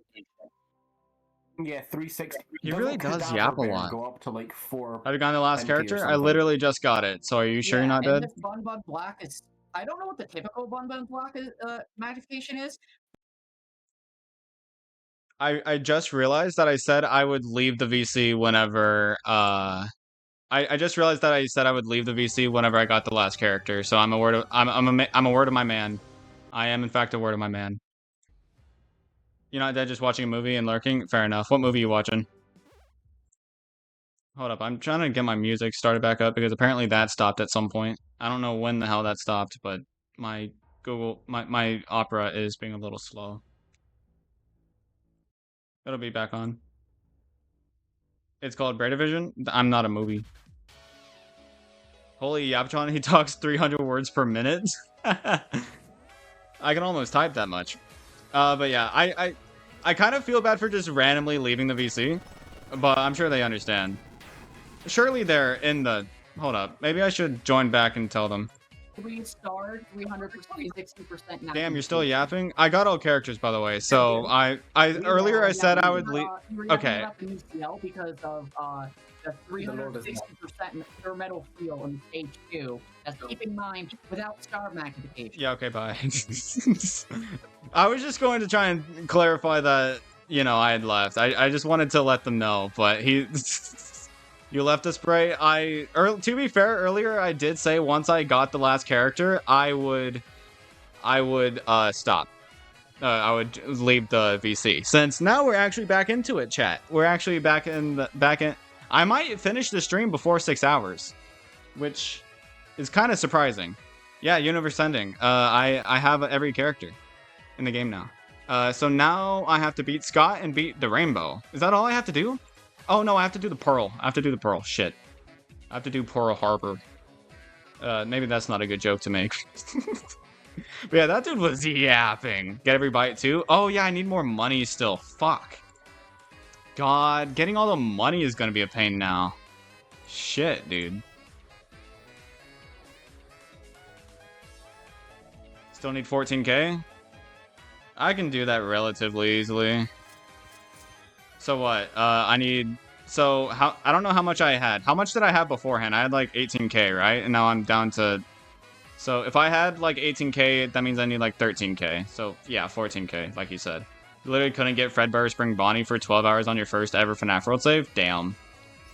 Yeah, 360. He really does yap a lot. Go up to like 4. Have you gotten the last 20 or character? I something. literally just got it. So are you sure you're not and dead? this Bun Black is... I don't know what the typical Bun Black magnification is. I just realized that I said I would leave the VC whenever I just realized that I said I would leave the VC whenever I got the last character. So I'm a word of my man. I am in fact a word of my man. You're not dead, just watching a movie and lurking? Fair enough. What movie are you watching? Hold up, I'm trying to get my music started back up because apparently that stopped at some point. I don't know when the hell that stopped, but my my Opera is being a little slow. It'll be back on. It's called Brady Vision. I'm not a movie. Holy Yaptron, he talks 300 words per minute. I can almost type that much. But yeah, I kind of feel bad for just randomly leaving the VC, but I'm sure they understand. Surely they're in the... Hold up. Maybe I should join back and tell them. 3 stars, 300%, 60%. Damn, you're still yapping? I got all characters, by the way. So earlier I said I would leave. Okay. Because of the 360% pure metal feel on stage 2. That's keep in mind without star magnification. Yeah, okay, bye. I was just going to try and clarify that, you know, I had left. I just wanted to let them know, but he... You left a spray. To be fair, earlier I did say once I got the last character, I would stop. I would leave the VC. Since now we're actually back into it, chat. We're actually back in. I might finish the stream before 6 hours, which is kind of surprising. Yeah, universe ending. I have every character in the game now. So now I have to beat Scott and beat the Rainbow. Is that all I have to do? Oh no, I have to do the Pearl. I have to do the Pearl. Shit. I have to do Pearl Harbor. Maybe that's not a good joke to make. But yeah, that dude was yapping. Get every bite too? Oh yeah, I need more money still. Fuck. God, getting all the money is gonna be a pain now. Shit, dude. Still need 14k? I can do that relatively easily. So what? I need... So, I don't know how much I had. How much did I have beforehand? I had like 18k, right? And now I'm down to... So, if I had like 18k, that means I need like 13k. So, yeah, 14k, like you said. You literally couldn't get Fredbear Spring Bonnie for 12 hours on your first ever FNaF World save? Damn.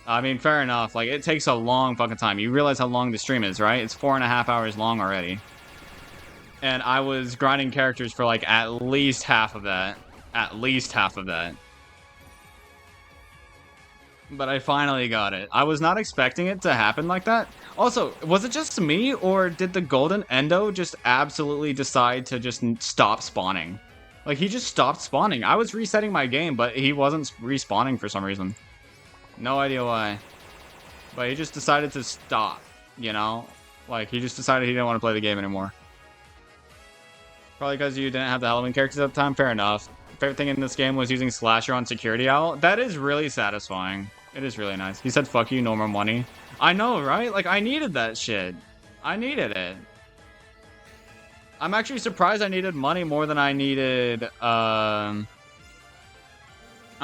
I mean, fair enough. Like, it takes a long fucking time. You realize how long the stream is, right? It's 4.5 hours long already. And I was grinding characters for like at least half of that. At least half of that. But I finally got it. I was not expecting it to happen like that. Also, was it just me, or did the golden endo just absolutely decide to just stop spawning? Like, he just stopped spawning. I was resetting my game, but he wasn't respawning for some reason. No idea why. But he just decided to stop, you know? Like, he just decided he didn't want to play the game anymore. Probably because you didn't have the Halloween characters at the time? Fair enough. Favorite thing in this game was using Slasher on Security Owl. That is really satisfying. It is really nice. He said, fuck you, no more money. I know, right? Like, I needed that shit. I needed it. I'm actually surprised I needed money more than I needed, I'm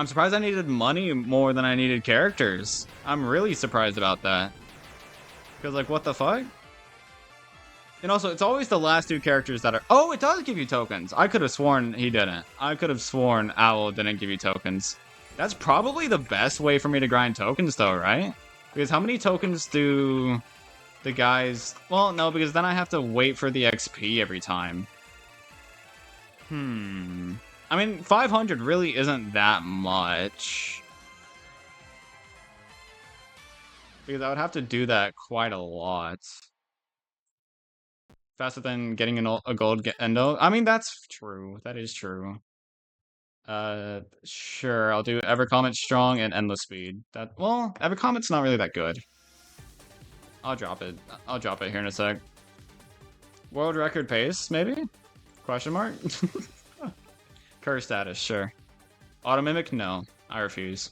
surprised I needed money more than I needed characters. I'm really surprised about that. Because, like, what the fuck? And also, it's always the last 2 characters that are... Oh, it does give you tokens! I could have sworn he didn't. I could have sworn Owl didn't give you tokens. That's probably the best way for me to grind tokens, though, right? Because how many tokens do the guys... Well, no, because then I have to wait for the XP every time. I mean, 500 really isn't that much. Because I would have to do that quite a lot. Faster than getting a gold endo. I mean, that's true. That is true. Sure, I'll do Evercomet Strong and Endless Speed. Well, Evercomet's not really that good. I'll drop it. I'll drop it here in a sec. World record pace, maybe? Question mark? Curse status, sure. Auto Mimic? No. I refuse.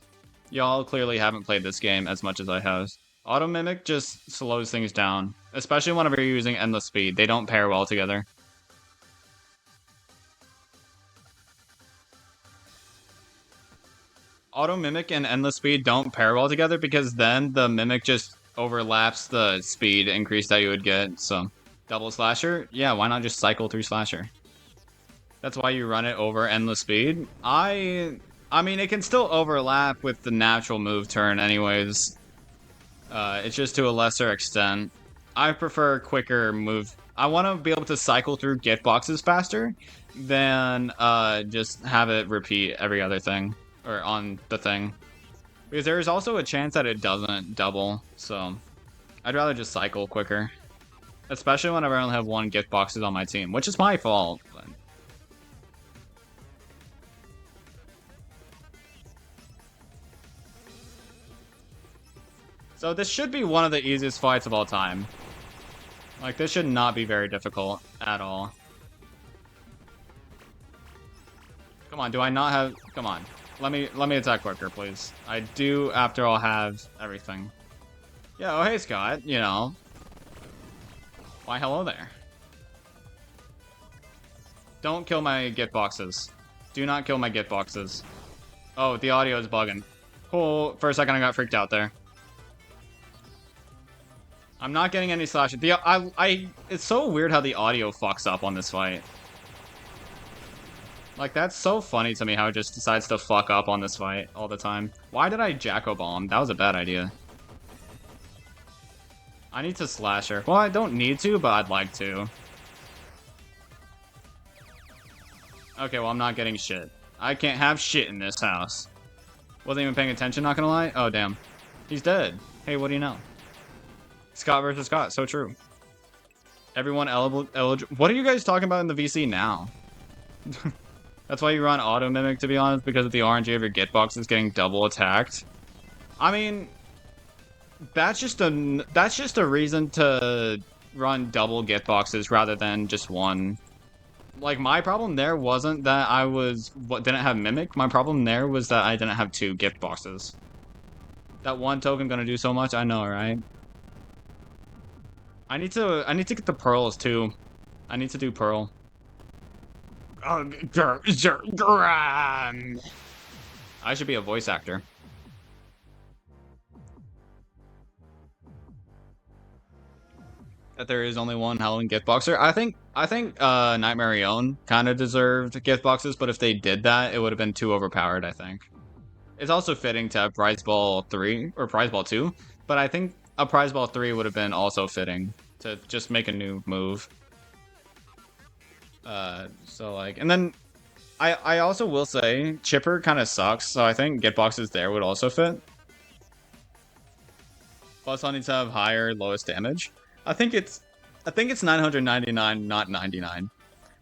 Y'all clearly haven't played this game as much as I have. Auto Mimic just slows things down. Especially whenever you're using Endless Speed. They don't pair well together. Auto Mimic and Endless Speed don't pair well together because then the Mimic just overlaps the speed increase that you would get. So, double Slasher? Yeah, why not just cycle through Slasher? That's why you run it over Endless Speed. I mean, it can still overlap with the natural move turn anyways. It's just to a lesser extent. I prefer quicker move. I want to be able to cycle through gift boxes faster than just have it repeat every other thing. Or on the thing. Because there is also a chance that it doesn't double. So, I'd rather just cycle quicker. Especially whenever I only have 1 gift boxes on my team. Which is my fault. But... So this should be one of the easiest fights of all time. Like, this should not be very difficult at all. Come on, do I not have... Come on. Let me attack quicker, please. I do, after all, have everything. Yeah, oh hey, Scott. You know. Why, hello there. Don't kill my gift boxes. Do not kill my gift boxes. Oh, the audio is bugging. Oh, for a second I got freaked out there. I'm not getting any slash. It's so weird how the audio fucks up on this fight. Like, that's so funny to me how it just decides to fuck up on this fight all the time. Why did I Jacko Bomb? That was a bad idea. I need to slash her. Well, I don't need to, but I'd like to. Okay, well, I'm not getting shit. I can't have shit in this house. Wasn't even paying attention, not gonna lie. Oh, damn. He's dead. Hey, what do you know? Scott versus Scott, so true. Everyone eligible. What are you guys talking about in the VC now? That's why you run Auto Mimic, to be honest, because of the RNG of your get boxes getting double attacked. I mean, that's just a reason to run double get boxes rather than just one. Like, my problem there wasn't that I didn't have Mimic. My problem there was that I didn't have 2 gift boxes. That one token gonna do so much, I know, right? I need to get the pearls too. I need to do pearl. I should be a voice actor. That there is only one Halloween gift boxer. I think Nightmare Own kind of deserved gift boxes, but if they did that, it would have been too overpowered, I think. It's also fitting to have Prize Ball 3 or Prize Ball 2, but I think a Prize Ball 3 would have been also fitting to just make a new move. So like, and then I also will say Chipper kind of sucks, so I think get boxes there would also fit. Plus, I need to have higher lowest damage. I think it's 999, not 99.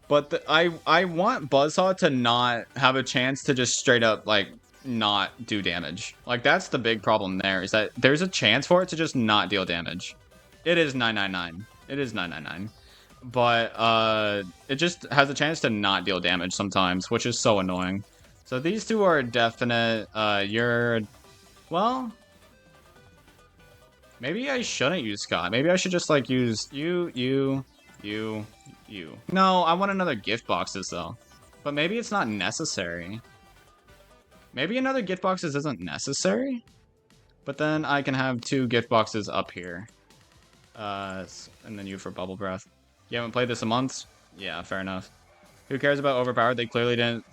But I want Buzzsaw to not have a chance to just straight up like not do damage. Like, that's the big problem there, is that there's a chance for it to just not deal damage. It is 999. It is 999. But it just has a chance to not deal damage sometimes, which is so annoying. So these two are definite. Well, maybe I shouldn't use Scott. Maybe I should just like use you. No, I want another gift boxes though. But maybe it's not necessary. Maybe another gift boxes isn't necessary. But then I can have 2 gift boxes up here. And then you for Bubble Breath. You haven't played this in months? Yeah, fair enough. Who cares about overpowered? They clearly didn't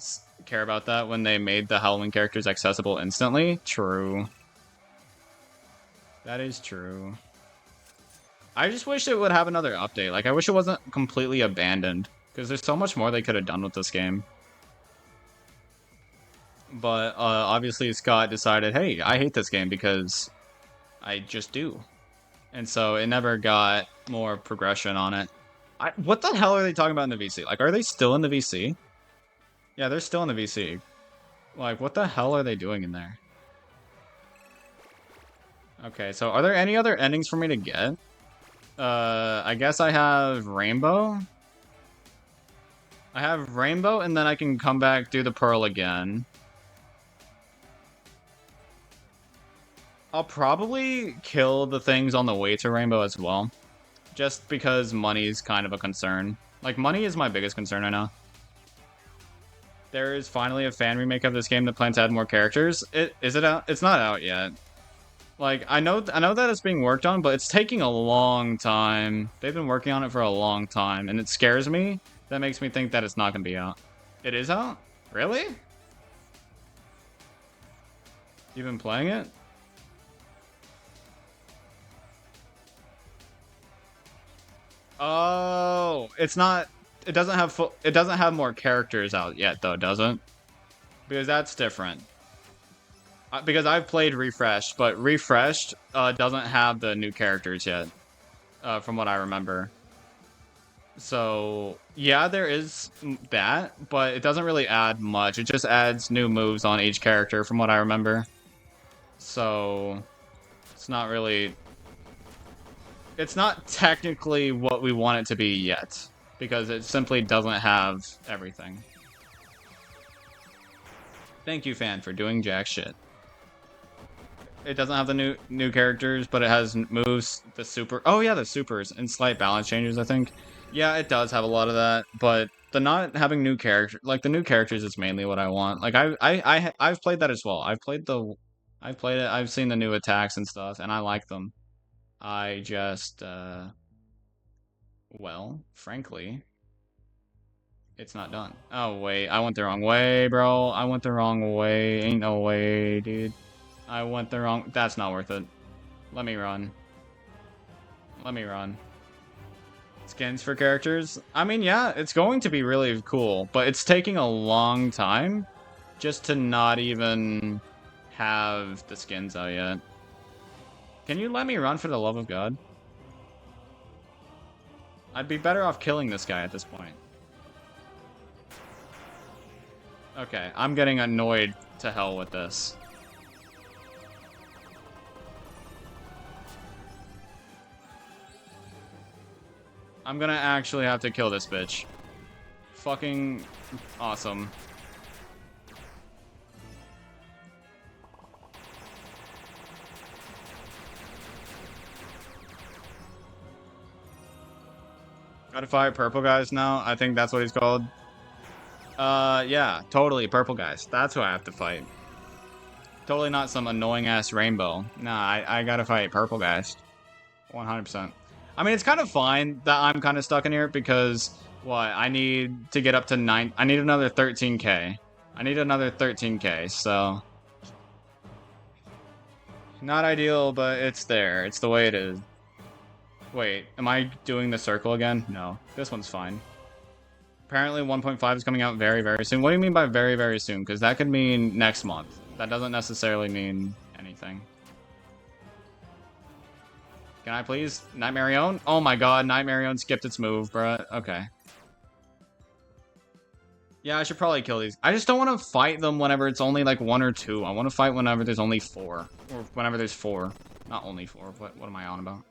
care about that when they made the Halloween characters accessible instantly. True. That is true. I just wish it would have another update. Like, I wish it wasn't completely abandoned, because there's so much more they could have done with this game. But obviously Scott decided, hey, I hate this game because I just do. And so it never got more progression on it. What the hell are they talking about in the VC? Like, are they still in the VC? Yeah, they're still in the VC. Like, what the hell are they doing in there? Okay, so are there any other endings for me to get? I guess I have Rainbow. I have Rainbow, and then I can come back, do the Pearl again. I'll probably kill the things on the way to Rainbow as well. Just because money is kind of a concern. Like, money is my biggest concern right now. There is finally a fan remake of this game that plans to add more characters. Is it out? It's not out yet. Like, I know that it's being worked on, but it's taking a long time. They've been working on it for a long time, and it scares me. That makes me think that it's not going to be out. It is out? Really? You've been playing it? Oh, it's not. It doesn't have more characters out yet, though, does it? Because that's different. Because I've played Refreshed, but Refreshed doesn't have the new characters yet, from what I remember. So, yeah, there is that, but it doesn't really add much. It just adds new moves on each character, from what I remember. So It's not really... It's not technically what we want it to be yet, because it simply doesn't have everything. Thank you, fan, for doing jack shit. It doesn't have the new characters, but it has moves, the super... Oh yeah, the supers, and slight balance changes, I think. Yeah, it does have a lot of that, but the not having new characters... Like, the new characters is mainly what I want. Like, I've played that as well. I've played it, I've seen the new attacks and stuff, and I like them. I just, well, frankly, it's not done. Oh, wait, I went the wrong way, bro. I went the wrong way. Ain't no way, dude. I went the wrong... That's not worth it. Let me run. Let me run. Skins for characters? I mean, yeah, it's going to be really cool, but it's taking a long time just to not even have the skins out yet. Can you let me run for the love of God? I'd be better off killing this guy at this point. Okay, I'm getting annoyed to hell with this. I'm gonna actually have to kill this bitch. Fucking awesome. Gotta fight purple guys now? I think that's what he's called. Yeah, totally, purple guys. That's who I have to fight. Totally not some annoying-ass rainbow. Nah, I gotta fight purple guys. 100%. I mean, it's kind of fine that I'm kind of stuck in here because, what, I need to get up to 9... I need another 13k. I need another 13k, so... Not ideal, but it's there. It's the way it is. Wait, am I doing the circle again? No, this one's fine. Apparently 1.5 is coming out very, very soon. What do you mean by very, very soon? Because that could mean next month. That doesn't necessarily mean anything. Can I please? Nightmare Own? Oh my god, Nightmare Own skipped its move, bruh. Okay. Yeah, I should probably kill these. I just don't want to fight them whenever it's only like 1 or 2. I want to fight whenever there's only 4. Or whenever there's 4. Not only 4. What am I on about?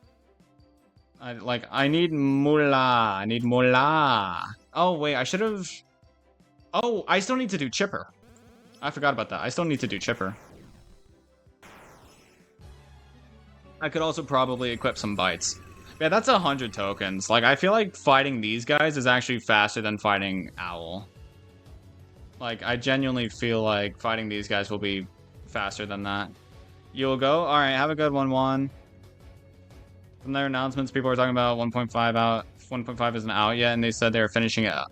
I need moolah. I need moolah. Oh, wait, I should have... Oh, I still need to do Chipper. I forgot about that. I still need to do Chipper. I could also probably equip some bites. Yeah, that's 100 tokens. Like, I feel like fighting these guys is actually faster than fighting Owl. Like, I genuinely feel like fighting these guys will be faster than that. You'll go? Alright, have a good one, Juan. From their announcements, people were talking about 1.5 out. 1.5 isn't out yet, and they said they were finishing it up.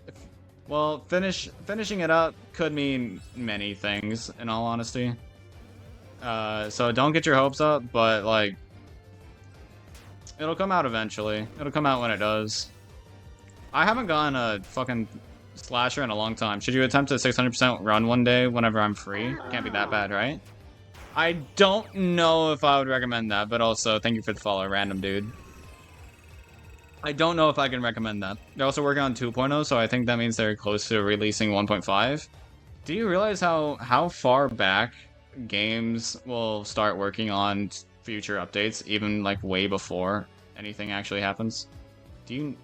Well, finishing it up could mean many things, in all honesty. So don't get your hopes up, but, like... It'll come out eventually. It'll come out when it does. I haven't gotten a fucking slasher in a long time. Should you attempt a 600% run one day whenever I'm free? Can't be that bad, right? I don't know if I would recommend that, but also thank you for the follow, random dude. I don't know if I can recommend that. They're also working on 2.0, so I think that means they're close to releasing 1.5. Do you realize how far back games will start working on future updates, even like way before anything actually happens? Did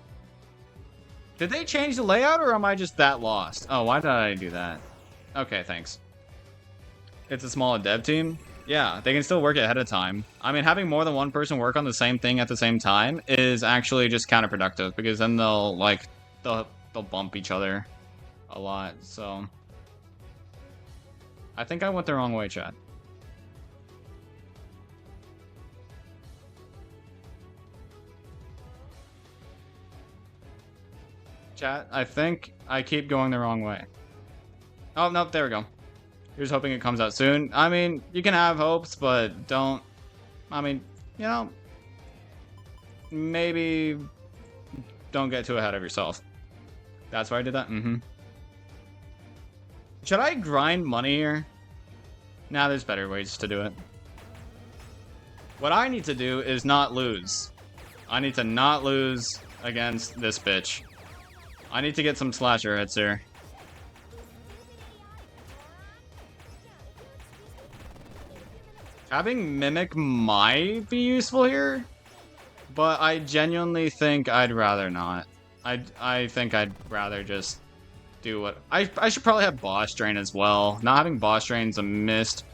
they change the layout, or am I just that lost? Oh, why did I do that? Okay, thanks. It's a small dev team? Yeah, they can still work ahead of time. I mean, having more than one person work on the same thing at the same time is actually just counterproductive, because then they'll bump each other a lot, so... I think I went the wrong way, chat. Chat, I think I keep going the wrong way. Oh, nope, there we go. You're just hoping it comes out soon. I mean, you can have hopes, but don't... I mean, you know... Maybe... Don't get too ahead of yourself. That's why I did that? Mm-hmm. Should I grind money here? Nah, there's better ways to do it. What I need to do is not lose. I need to not lose against this bitch. I need to get some slasher hits here. Having Mimic might be useful here, but I genuinely think I'd rather not. I think I'd rather just do what... I should probably have Boss Drain as well. Not having Boss Drain's a missed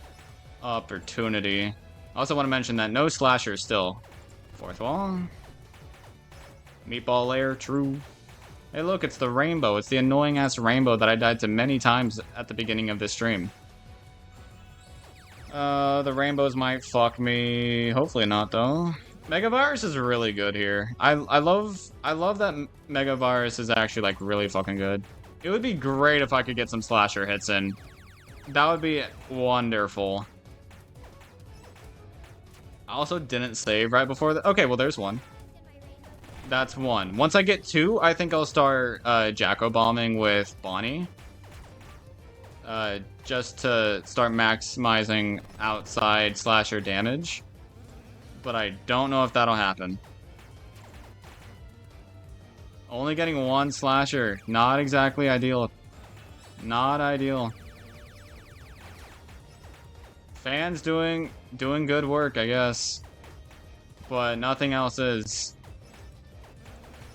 opportunity. I also want to mention that no Slasher still. Fourth wall. Meatball layer, true. Hey look, it's the rainbow. It's the annoying-ass rainbow that I died to many times at the beginning of this stream. The rainbows might fuck me. Hopefully not, though. Megavirus is really good here. I love that Megavirus is actually, like, really fucking good. It would be great if I could get some Slasher hits in. That would be wonderful. I also didn't save right before the... Okay, well, there's one. That's one. Once I get two, I think I'll start Jacko bombing with Bonnie. Just to start maximizing outside Slasher damage. But I don't know if that'll happen. Only getting one Slasher. Not exactly ideal. Not ideal. Fans doing good work, I guess. But nothing else is.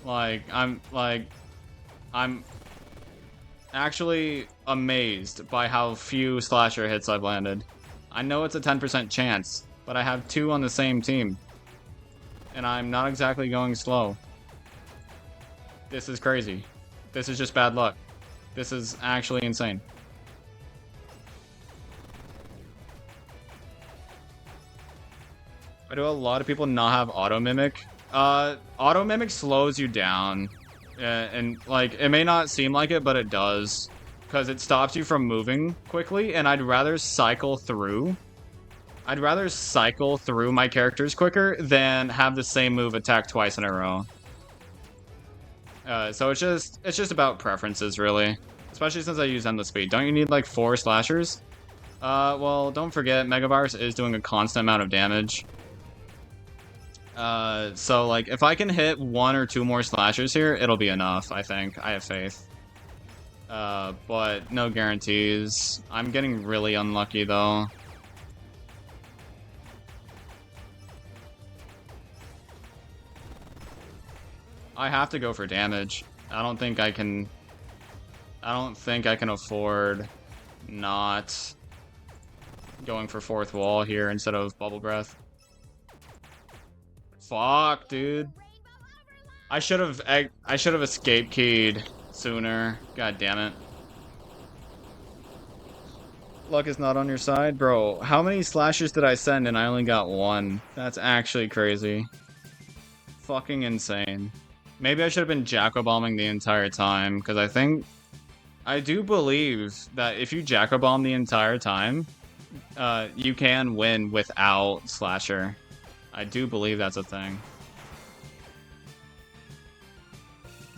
I'm actually amazed by how few Slasher hits I've landed. I know it's a 10% chance, but I have two on the same team. And I'm not exactly going slow. This is crazy. This is just bad luck. This is actually insane. Why do a lot of people not have Auto Mimic? Auto Mimic slows you down. And, like, it may not seem like it, but it does. Because it stops you from moving quickly, and I'd rather cycle through. I'd rather cycle through my characters quicker than have the same move attack twice in a row. So it's just about preferences, really. Especially since I use Endless Speed. Don't you need, like, 4 Slashers? Well, don't forget, Megavirus is doing a constant amount of damage. So, like, if I can hit 1 or 2 more Slashers here, it'll be enough, I think. I have faith. But no guarantees. I'm getting really unlucky, though. I have to go for damage. I don't think I can afford not going for fourth wall here instead of Bubble Breath. Fuck, dude. I should have escape keyed sooner. God damn it. Luck is not on your side, bro. How many Slashers did I send and I only got 1? That's actually crazy. Fucking insane. Maybe I should have been Jacko bombing the entire time, because I do believe that if you Jacko bomb the entire time, you can win without Slasher. I do believe that's a thing.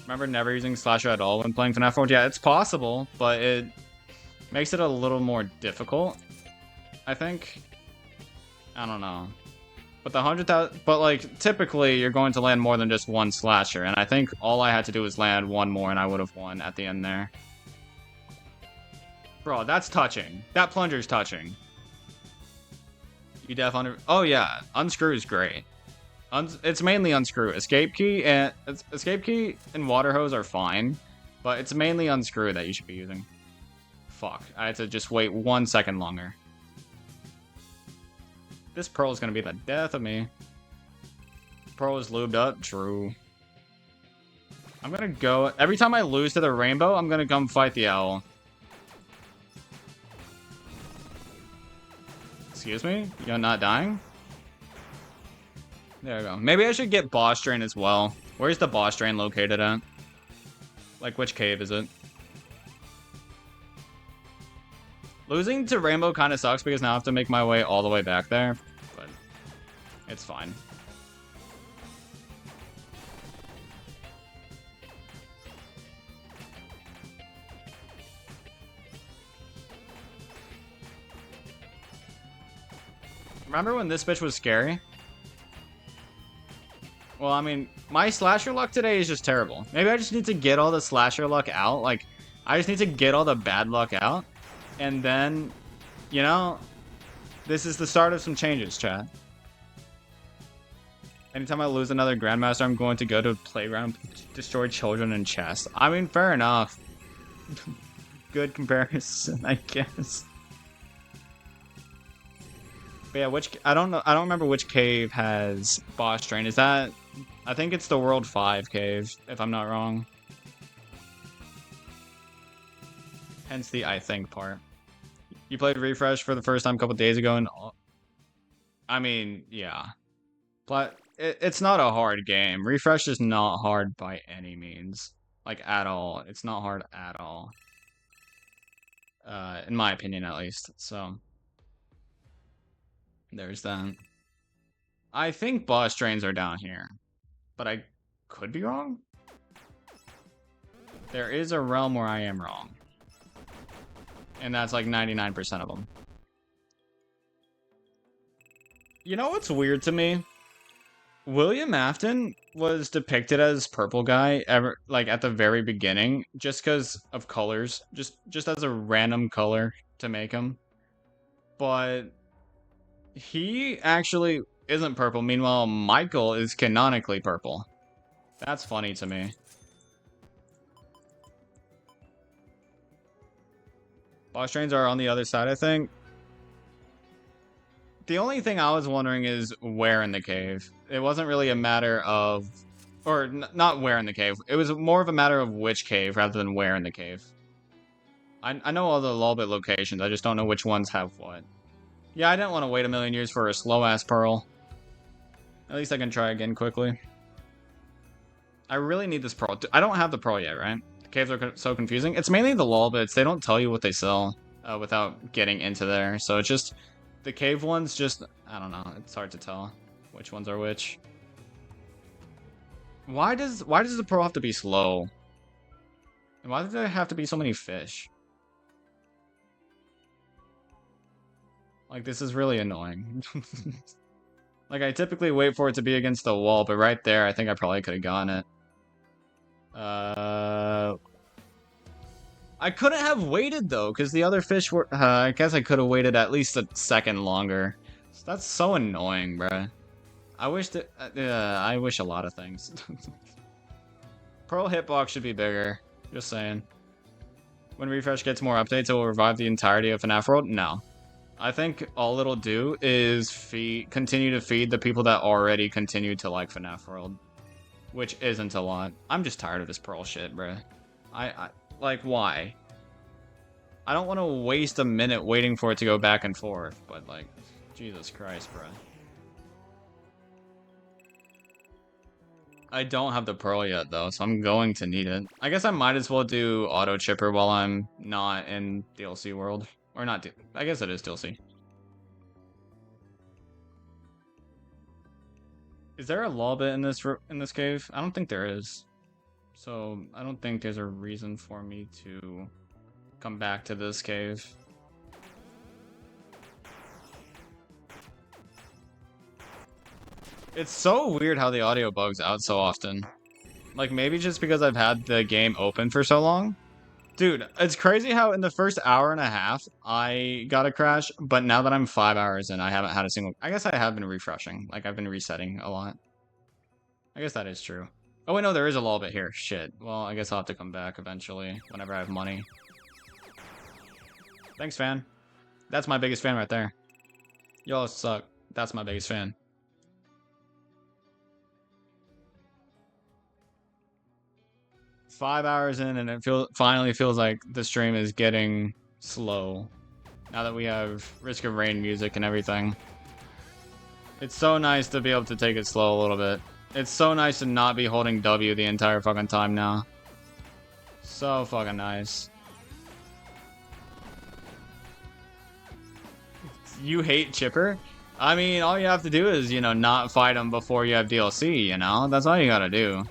Remember never using Slasher at all when playing FNaF World? Yeah, it's possible, but it makes it a little more difficult, I think. I don't know. But the 100,000, but like typically you're going to land more than just 1 Slasher, and I think all I had to do was land 1 more and I would have won at the end there. Bro, that's touching. That plunger's touching. You def under... Oh yeah, unscrew is great. It's mainly unscrew. Escape key and water hose are fine, but it's mainly unscrew that you should be using. Fuck, I had to just wait 1 second longer. This Pearl is gonna be the death of me. Pearl is lubed up, true. I'm gonna go... Every time I lose to the rainbow, I'm gonna come fight the owl. Excuse me? You're not dying? There we go. Maybe I should get boss drain as well. Where's the boss drain located at? Like, which cave is it? Losing to rainbow kind of sucks because now I have to make my way all the way back there. But it's fine. Remember when this bitch was scary? Well, I mean, my Slasher luck today is just terrible. Maybe I just need to get all the Slasher luck out. Like, I just need to get all the bad luck out. And then, you know, This is the start of some changes, chat. Anytime I lose another Grandmaster, I'm going to go to a playground, destroy children in chess. I mean, fair enough. Good comparison, I guess. But yeah, I don't know. I don't remember which cave has boss train. Is that? I think it's the World 5 cave, if I'm not wrong. Hence the I think part. You played Refresh for the first time a couple days ago, and I mean, yeah. But it's not a hard game. Refresh is not hard by any means. Like, at all. It's not hard at all. In my opinion, at least. So, there's that. I think boss trains are down here. But I could be wrong? There is a realm where I am wrong. And that's like 99% of them. You know what's weird to me? William Afton was depicted as purple guy like at the very beginning just because of colors, just as a random color to make him. But he actually isn't purple. Meanwhile, Michael is canonically purple. That's funny to me. Boss trains are on the other side, I think. The only thing I was wondering is where in the cave. It wasn't really a matter of... Or, not where in the cave. It was more of a matter of which cave rather than where in the cave. I know all the Lolbit locations, I just don't know which ones have what. Yeah, I didn't want to wait a million years for a slow-ass pearl. At least I can try again quickly. I really need this pearl. I don't have the pearl yet, right? The caves are so confusing. It's mainly the Lolbits. They don't tell you what they sell without getting into there. So it's just... The cave ones just... I don't know. It's hard to tell which ones are which. Why does the pearl have to be slow? And why do there have to be so many fish? Like, this is really annoying. Like, I typically wait for it to be against the wall, but right there, I think I probably could have gotten it. I couldn't have waited, though, because the other fish were... I guess I could have waited at least a second longer. That's so annoying, bruh. I wish that... I wish a lot of things. Pearl hitbox should be bigger. Just saying. When Refresh gets more updates, it will revive the entirety of FNaF World? No. I think all it'll do is continue to feed the people that already continue to like FNaF World. Which isn't a lot. I'm just tired of this Pearl shit, bruh. Like, why? I don't want to waste a minute waiting for it to go back and forth, but, like, Jesus Christ, bruh. I don't have the Pearl yet, though, so I'm going to need it. I guess I might as well do Auto Chipper while I'm not in DLC World. Or not, I guess it is DLC. Is there a Lolbit in this cave? I don't think there is. So, I don't think there's a reason for me to come back to this cave. It's so weird how the audio bugs out so often. Like, maybe just because I've had the game open for so long? Dude, it's crazy how in the first hour and a half, I got a crash, but now that I'm 5 hours in, I haven't had a single... I guess I have been refreshing. Like, I've been resetting a lot. I guess that is true. Oh, wait, no, there is a Lolbit here. Shit. Well, I guess I'll have to come back eventually, whenever I have money. Thanks, fan. That's my biggest fan right there. Y'all suck. That's my biggest fan. Five hours in, and it finally feels like the stream is getting slow. Now that we have Risk of Rain music and everything. It's so nice to be able to take it slow a little bit. It's so nice to not be holding W the entire fucking time now. So fucking nice. You hate Chipper? I mean, all you have to do is, you know, not fight him before you have DLC, you know? That's all you gotta do.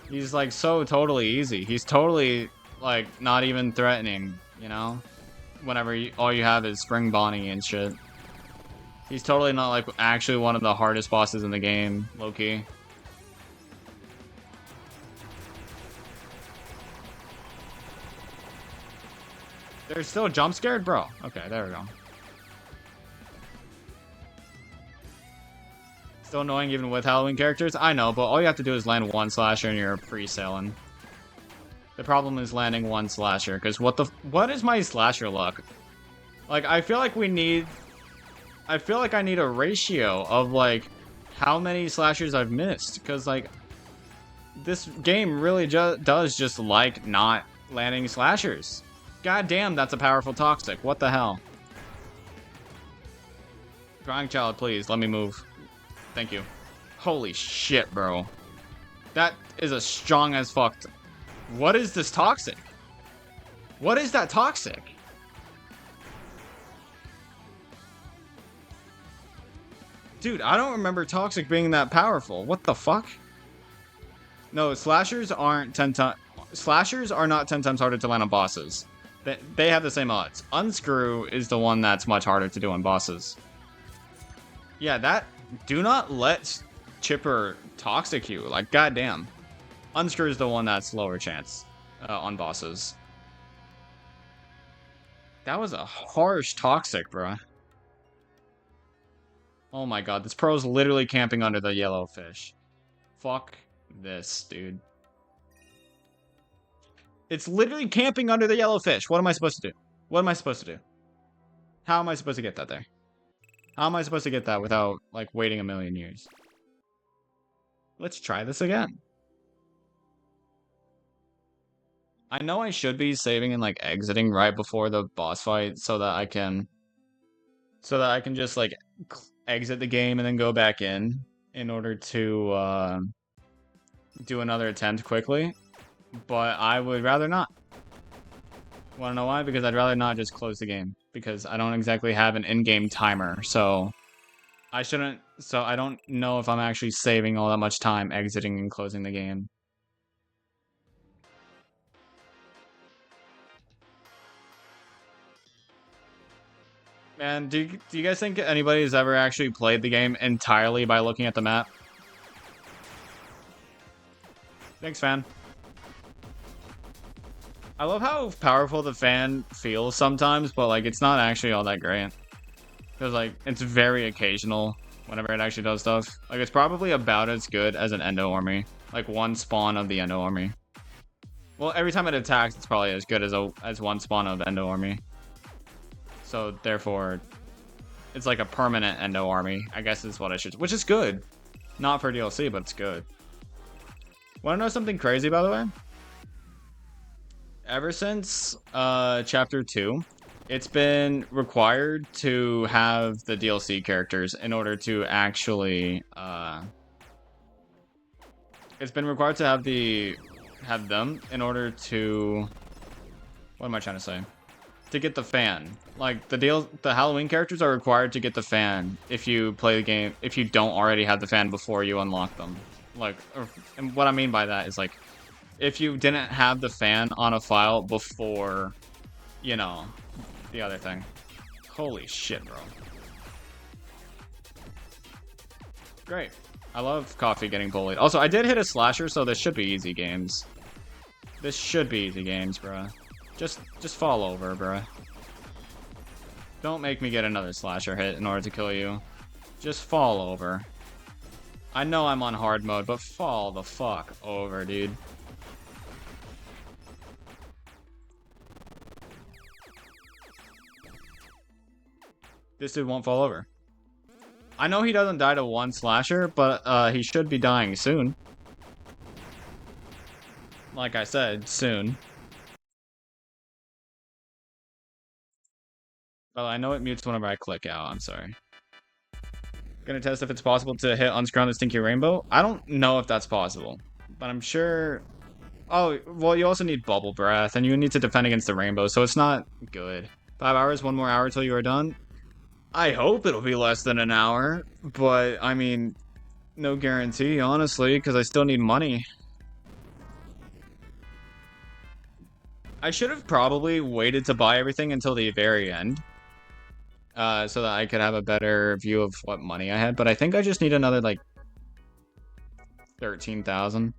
He's, like, so totally easy. He's totally, like, not even threatening, you know? Whenever all you have is Spring Bonnie and shit. He's totally not, like, actually one of the hardest bosses in the game, low-key. They're still jump scared? Bro. Okay, there we go. Still annoying even with Halloween characters. I know, but all you have to do is land one slasher and you're pre-sailing. The problem is landing one slasher, because what is my slasher luck? Like, I feel like I need a ratio of, like, how many slashers I've missed, because, like, this game really does just like not landing slashers. God damn, that's a powerful toxic. What the hell? Crying child, please, let me move. Thank you. Holy shit, bro. That is a strong as fuck. What is this toxic? What is that toxic? Dude, I don't remember toxic being that powerful. What the fuck? No, slashers aren't 10 times. Slashers are not 10 times harder to land on bosses. They have the same odds. Unscrew is the one that's much harder to do on bosses. Yeah, that. Do not let Chipper toxic you. Like, goddamn. Unscrew is the one that's lower chance on bosses. That was a harsh toxic, bruh. Oh my god, this pro's literally camping under the yellow fish. Fuck this, dude. It's literally camping under the yellow fish. What am I supposed to do? What am I supposed to do? How am I supposed to get that there? How am I supposed to get that without, like, waiting a million years? Let's try this again. I know I should be saving and, like, exiting right before the boss fight so that I can just, like, exit the game and then go back in order to do another attempt quickly. But I would rather not. Want to know why? Because I'd rather not just close the game. Because I don't exactly have an in-game timer, so I don't know if I'm actually saving all that much time exiting and closing the game. Man, do you guys think anybody's ever actually played the game entirely by looking at the map? Thanks, fan. I love how powerful the fan feels sometimes, but, like, it's not actually all that great. Because, like, it's very occasional whenever it actually does stuff. Like, it's probably about as good as an Endo Army. Like, one spawn of the Endo Army. Well, every time it attacks, it's probably as good as one spawn of Endo Army. So, therefore, it's like a permanent Endo Army, I guess is what I should... Which is good. Not for DLC, but it's good. Want to know something crazy, by the way? Ever since Chapter 2, it's been required to have the DLC characters in order to actually... It's been required to have them in order to... What am I trying to say? To get the fan. Like, the Halloween characters are required to get the fan if you play the game, if you don't already have the fan before you unlock them. Like, and what I mean by that is, like, if you didn't have the fan on a file before, you know, the other thing. Holy shit, bro. Great. I love Coffee getting bullied. Also, I did hit a slasher, so this should be easy games. This should be easy games, bruh. Just fall over, bruh. Don't make me get another slasher hit in order to kill you. Just fall over. I know I'm on hard mode, but fall the fuck over, dude. This dude won't fall over. I know he doesn't die to one slasher, but he should be dying soon. Like I said, soon. Well, I know it mutes whenever I click out, I'm sorry. Gonna test if it's possible to hit unscrew on the Stinky Rainbow. I don't know if that's possible, but I'm sure... Oh, well, you also need Bubble Breath, and you need to defend against the rainbow, so it's not good. 5 hours, 1 more hour till you are done. I hope it'll be less than an hour, but, I mean, no guarantee, honestly, because I still need money. I should have probably waited to buy everything until the very end, so that I could have a better view of what money I had, but I think I just need another, like, 13,000.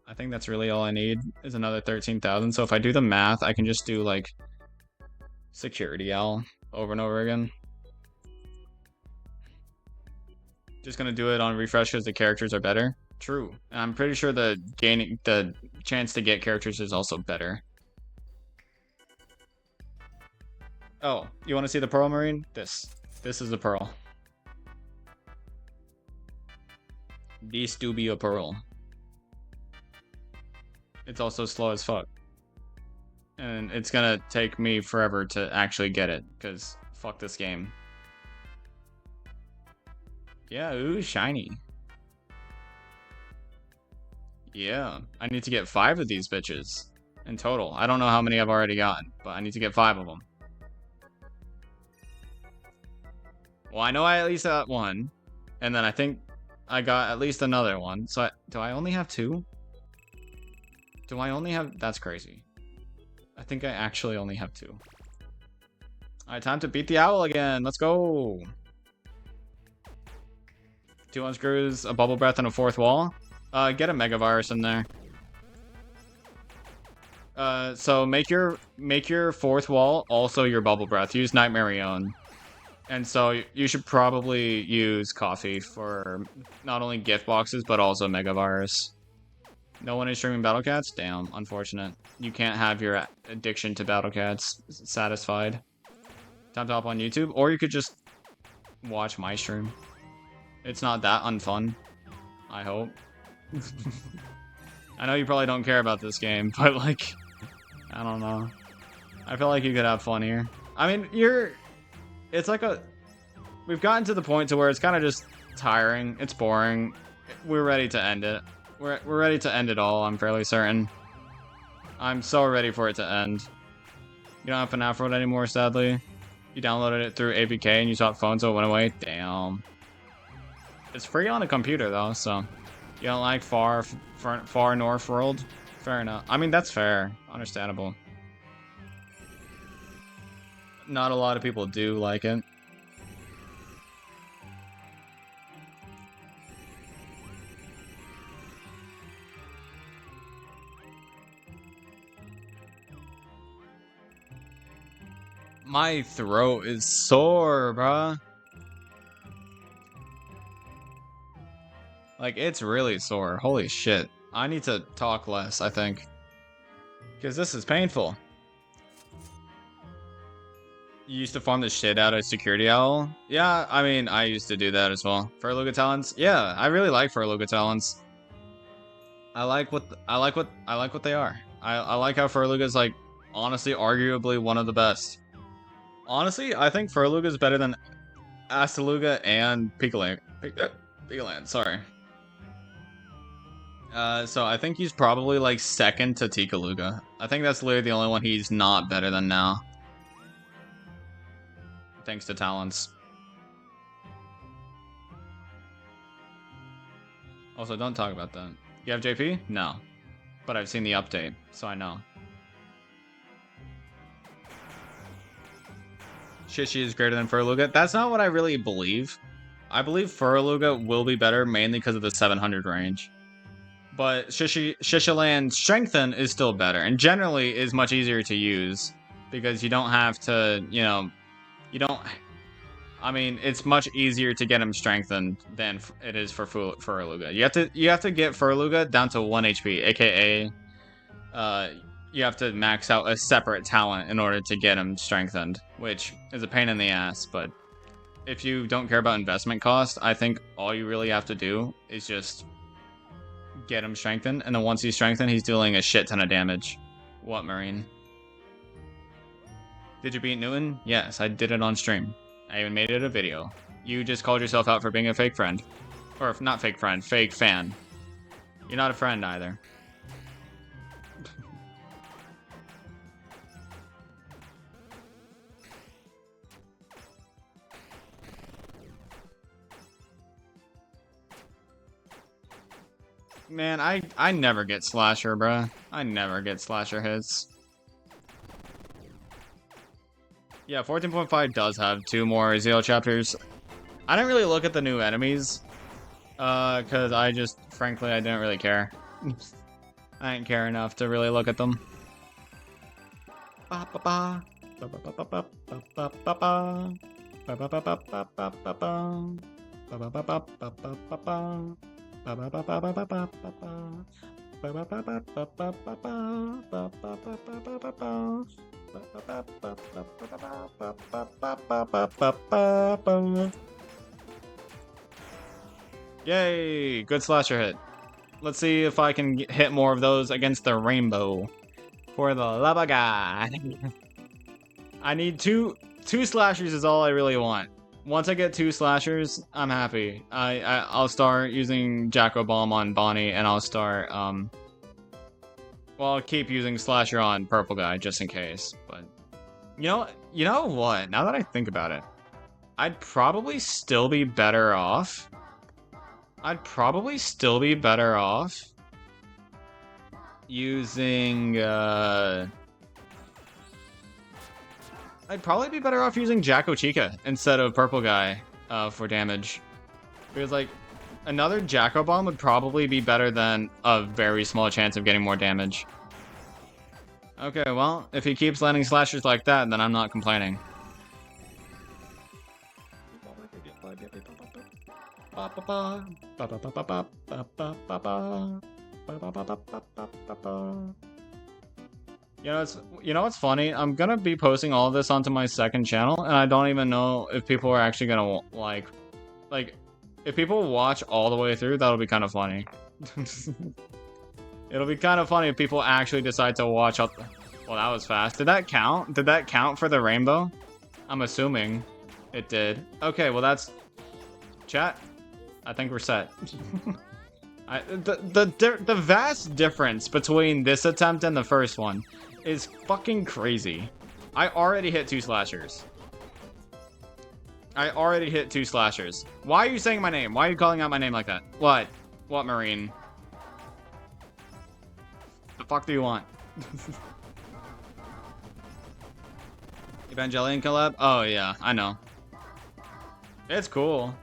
I think that's really all I need, is another 13,000, so if I do the math, I can just do, like, Security L over and over again. Just gonna do it on refresh because the characters are better. True. And I'm pretty sure the chance to get characters is also better. Oh, you want to see the pearl, Marine? This is the pearl. This do be a pearl. It's also slow as fuck. And it's gonna take me forever to actually get it, because fuck this game. Yeah, ooh, shiny. Yeah, I need to get 5 of these bitches in total. I don't know how many I've already gotten, but I need to get 5 of them. Well, I know I at least got 1, and then I think I got at least another one. So do I only have 2? Do I only have... That's crazy. I think I actually only have 2. Alright, time to beat the owl again. Let's go. 2 unscrews, a bubble breath, and a 4th wall. Get a mega virus in there. So make your 4th wall also your bubble breath. Use Nightmare Own. And so you should probably use coffee for not only gift boxes, but also mega virus. No one is streaming Battle Cats? Damn, unfortunate. You can't have your addiction to Battle Cats satisfied. Time to hop on YouTube, or you could just watch my stream. It's not that unfun, I hope. I know you probably don't care about this game, but like, I don't know. I feel like you could have fun here. I mean, it's like we've gotten to the point to where it's kind of just tiring. It's boring. We're ready to end it. We're ready to end it all, I'm fairly certain. I'm so ready for it to end. You don't have FNaF World anymore, sadly. You downloaded it through APK and you swapped phones, so it went away. Damn. It's free on a computer, though, so... You don't like Far North World? Fair enough. I mean, that's fair. Understandable. Not a lot of people do like it. My throat is sore, bruh. Like, it's really sore. Holy shit. I need to talk less, I think. Because this is painful. You used to farm the shit out of Security Owl? Yeah, I mean, I used to do that as well. Furluga Talents? Yeah, I really like Furluga Talents. I like what they are. I like how Furluga's like, honestly, arguably one of the best. Honestly, I think Furluga is better than Astaluga and Pikaland. Pikaland, sorry. So I think he's probably like second to Tikaluga. I think that's literally the only one he's not better than now. Thanks to talents. Also, don't talk about that. You have JP? No. But I've seen the update, so I know. Shishi is greater than Furluga. That's not what I really believe. I believe Furluga will be better mainly because of the 700 range. But Shishiland Strengthen is still better, and generally is much easier to use because you don't have to, you know, I mean, it's much easier to get him strengthened than it is for Furluga. You have to get Furluga down to 1 HP, aka you have to max out a separate talent in order to get him strengthened, which is a pain in the ass, but if you don't care about investment cost, I think all you really have to do is just get him strengthened, and then once he's strengthened, he's dealing a shit ton of damage. What, Marine? Did you beat Newton? Yes, I did it on stream. I even made it a video. You just called yourself out for being a fake friend. Or, not fake friend, fake fan. You're not a friend either. Man, I never get slasher, bruh. I never get slasher hits. Yeah, 14.5 does have 2 more ZL chapters. I didn't really look at the new enemies. Cause I just, frankly, I didn't really care. I didn't care enough to really look at them. Yay! Good slasher hit. Let's see if I can hit more of those against the rainbow. For the lava guy. I need two slashers is all I really want. Once I get 2 slashers, I'm happy. I'll start using Jacko Bomb on Bonnie, and I'll start well, I'll keep using slasher on purple guy just in case. But you know what? Now that I think about it, I'd probably still be better off. Using I'd probably be better off using Jacko Chica instead of purple guy for damage. Because like another Jacko Bomb would probably be better than a very small chance of getting more damage. Okay, well, if he keeps landing slashers like that, then I'm not complaining. You know what's funny? I'm gonna be posting all of this onto my second channel, and I don't even know if people are actually gonna like if people watch all the way through. That'll be kind of funny. It'll be kind of funny if people actually decide to watch up. Well, that was fast. Did that count? Did that count for the rainbow? I'm assuming it did. Okay, well that's chat. I think we're set. The vast difference between this attempt and the first one is fucking crazy. I already hit 2 slashers. Why are you saying my name? Why are you calling out my name like that? What? What, Marine? The fuck do you want? Evangelion collab? Oh yeah, I know. It's cool.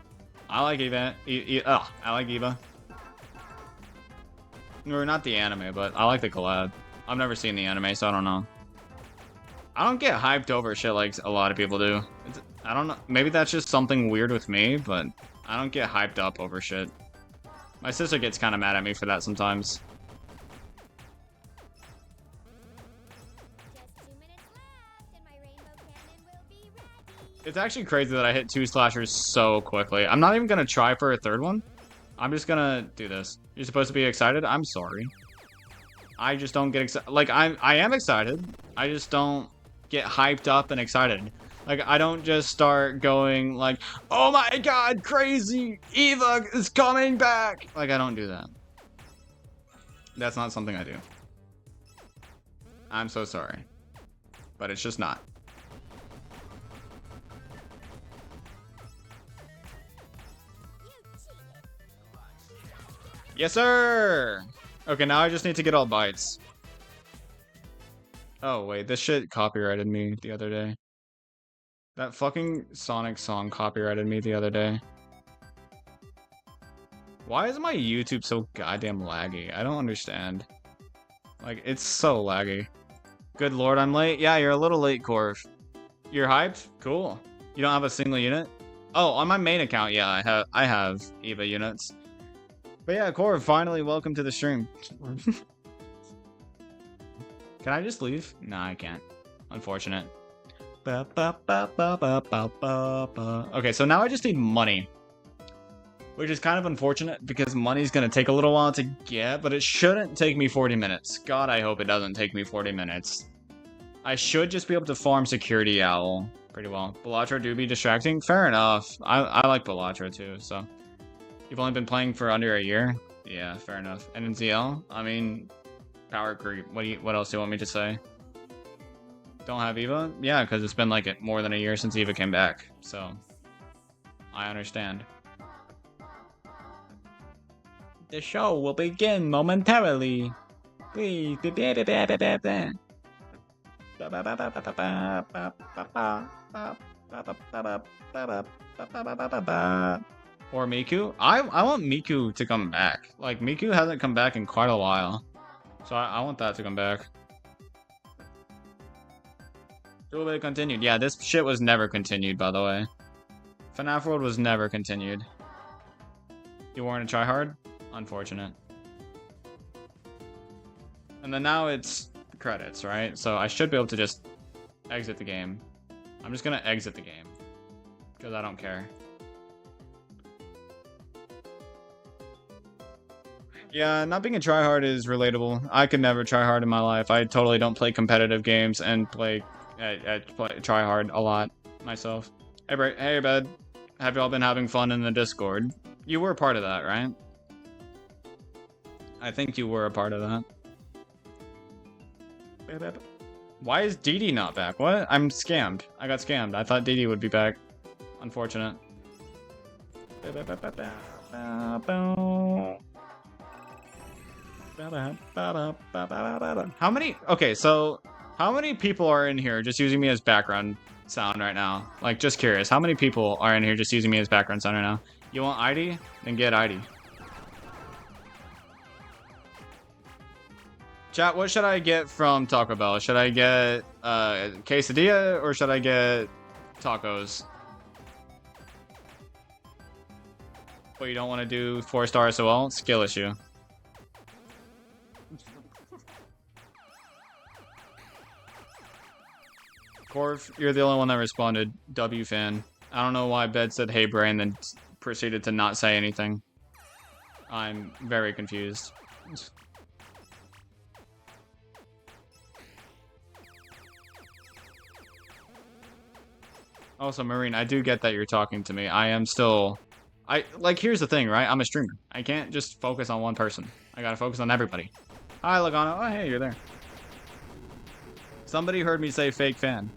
I like I like Eva. Or not the anime, but I like the collab. I've never seen the anime, so I don't know. I don't get hyped over shit like a lot of people do. I don't know. Maybe that's just something weird with me, but I don't get hyped up over shit. My sister gets kind of mad at me for that sometimes. It's actually crazy that I hit 2 slashers so quickly. I'm not even gonna try for a third one. I'm just gonna do this. You're supposed to be excited? I'm sorry. I just don't get excited. Like, I am excited. I just don't get hyped up and excited. Like, I don't just start going like, oh my god, crazy! Eva is coming back! Like, I don't do that. That's not something I do. I'm so sorry. But it's just not. Yes, sir! Okay, now I just need to get all bites. Oh, wait, this shit copyrighted me the other day. That fucking Sonic song copyrighted me the other day. Why is my YouTube so goddamn laggy? I don't understand. Like, it's so laggy. Good lord, I'm late? Yeah, you're a little late, Corv. You're hyped? Cool. You don't have a single unit? Oh, on my main account, yeah, I have Eva units. But yeah, Corv, finally, welcome to the stream. Can I just leave? Nah, I can't. Unfortunate. Okay, so now I just need money. Which is kind of unfortunate, because money's gonna take a little while to get, but it shouldn't take me 40 minutes. God, I hope it doesn't take me 40 minutes. I should just be able to farm Security Owl pretty well. Balatro do be distracting? Fair enough. I like Balatro too, so... You've only been playing for under a year? Yeah, fair enough. And in ZL? I mean, power creep. What else do you want me to say? Don't have Eva? Yeah, because it's been like more than a year since Eva came back. So, I understand. The show will begin momentarily. Please. Or Miku? I want Miku to come back. Like, Miku hasn't come back in quite a while. So I want that to come back. It will be continued. Yeah, this shit was never continued, by the way. FNaF World was never continued. You weren't a tryhard? Unfortunate. And then now it's credits, right? So I should be able to just exit the game. I'm just gonna exit the game. Because I don't care. Yeah, not being a tryhard is relatable. I could never try hard in my life. I totally don't play competitive games and play tryhard a lot myself. Hey, bud. Have y'all been having fun in the Discord? You were a part of that, right? I think you were a part of that. Why is Dee not back? What? I'm scammed. I got scammed. I thought Dee would be back. Unfortunate. How many? Okay, so how many people are in here just using me as background sound right now? Like, just curious. How many people are in here just using me as background sound right now? You want ID? Then get ID. Chat, what should I get from Taco Bell? Should I get quesadilla or should I get tacos? But you don't want to do 4-star SOL? Skill issue. Corv, you're the only one that responded. W fan. I don't know why Bed said hey Bray and then proceeded to not say anything. I'm very confused. Also, Marine, I do get that you're talking to me. I am still... here's the thing, right? I'm a streamer. I can't just focus on one person. I gotta focus on everybody. Hi, Logano. Oh, hey, you're there. Somebody heard me say fake fan.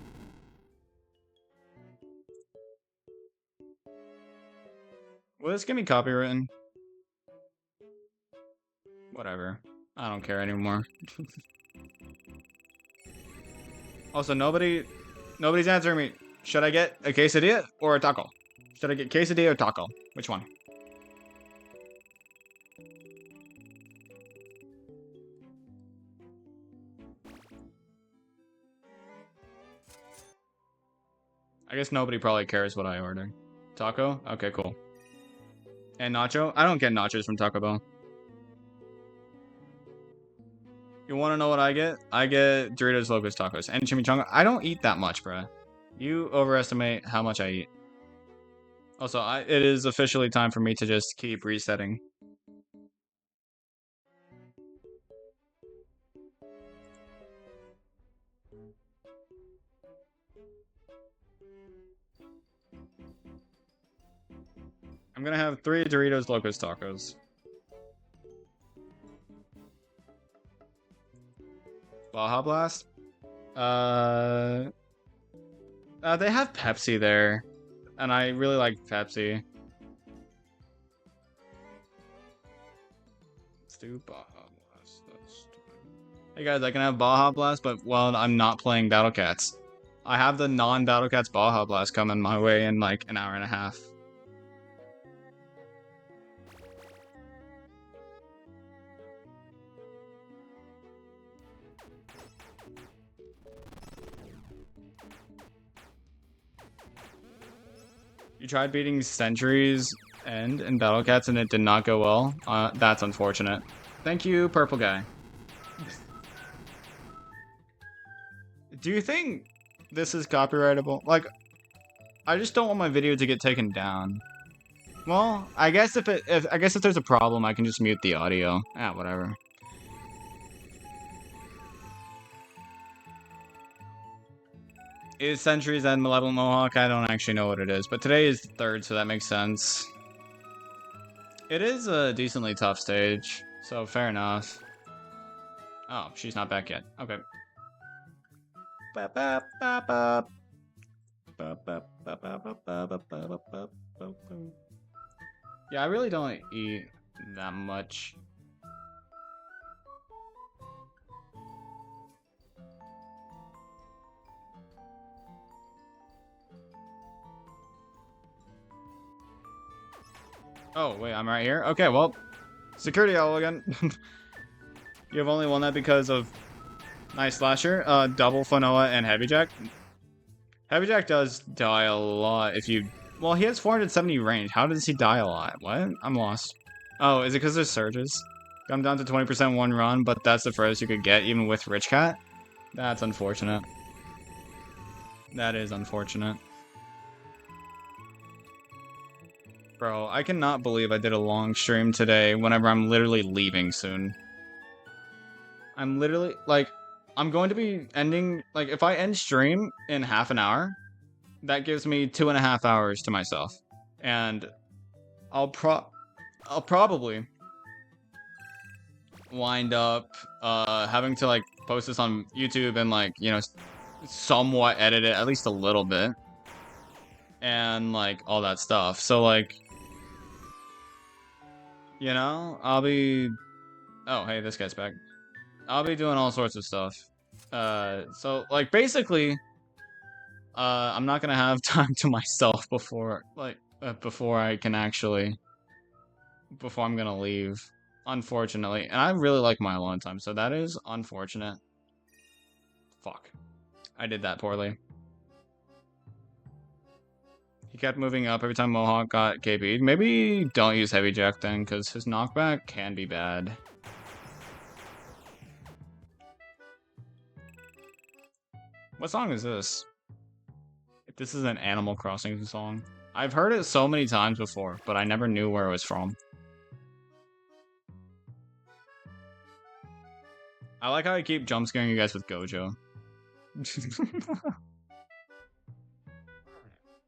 Will this get me copywritten? Whatever. I don't care anymore. Also, nobody's answering me. Should I get a quesadilla or a taco? Should I get quesadilla or taco? Which one? I guess nobody probably cares what I order. Taco? Okay, cool. And nacho? I don't get nachos from Taco Bell. You want to know what I get? I get Doritos Locos Tacos and chimichanga. I don't eat that much, bruh. You overestimate how much I eat. Also, it is officially time for me to just keep resetting. I'm gonna have 3 Doritos Locos Tacos. Baja Blast? They have Pepsi there, and I really like Pepsi. Let's do Baja Blast. Hey guys, I can have Baja Blast, but well, I'm not playing Battle Cats. I have the non-Battle Cats Baja Blast coming my way in like an hour and a half. You tried beating Centuries End in Battle Cats and it did not go well? That's unfortunate. Thank you, Purple Guy. Do you think this is copyrightable? Like, I just don't want my video to get taken down. Well, I guess if there's a problem, I can just mute the audio. Whatever. Is Centuries and Malevolent Mohawk? I don't actually know what it is, but today is the 3rd, so that makes sense. It is a decently tough stage, so fair enough. Oh, she's not back yet. Okay. Yeah, I really don't eat that much. Oh, wait, I'm right here? Okay, well, security all again. You have only won that because of Nice Slasher, Double Fanoa, and Heavy Jack. Heavy Jack does die a lot if you... Well, he has 470 range. How does he die a lot? What? I'm lost. Oh, is it because there's surges? I'm down to 20% one run, but that's the furthest you could get, even with Rich Cat? That's unfortunate. That is unfortunate. Bro, I cannot believe I did a long stream today whenever I'm literally leaving soon. I'm literally, like, I'm going to be ending, like, if I end stream in half an hour, that gives me 2.5 hours to myself. And I'll probably wind up having to, like, post this on YouTube and, like, you know, somewhat edit it at least a little bit. And, like, all that stuff. So, like, you know, I'll be... Oh, hey, this guy's back. I'll be doing all sorts of stuff. So, like, basically, I'm not gonna have time to myself before, like, before I can actually... Before I'm gonna leave, unfortunately. And I really like my alone time, so that is unfortunate. Fuck. I did that poorly. He kept moving up every time Mohawk got KB'd. Maybe don't use Heavy Jack then, because his knockback can be bad. What song is this? This is an Animal Crossing song. I've heard it so many times before, but I never knew where it was from. I like how I keep jump scaring you guys with Gojo.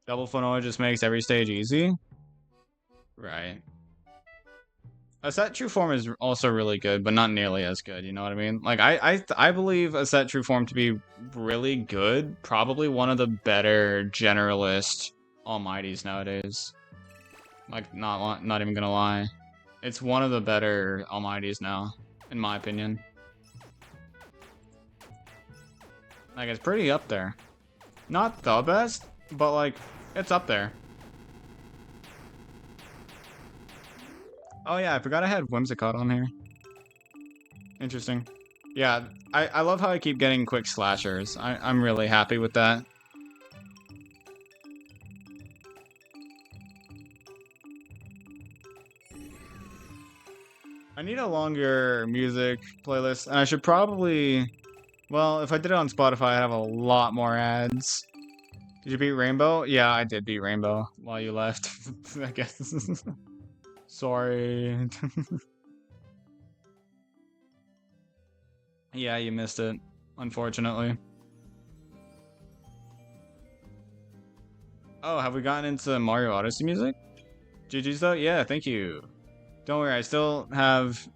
Double Fanoa just makes every stage easy? Right. A set true form is also really good, but not nearly as good, you know what I mean? Like, I believe a set true form to be really good, probably one of the better generalist almighties nowadays. Like, not even gonna lie. It's one of the better almighties now, in my opinion. Like, it's pretty up there. Not the best, but, like, it's up there. Oh yeah, I forgot I had Whimsicott on here. Interesting. Yeah, I love how I keep getting quick slashers. I'm really happy with that. I need a longer music playlist, and I should probably... Well, if I did it on Spotify, I'd have a lot more ads. Did you beat Rainbow? Yeah, I did beat Rainbow while you left, I guess. Sorry. Yeah, you missed it, unfortunately. Oh, have we gotten into Mario Odyssey music? GG's though? Yeah, thank you. Don't worry, I still have...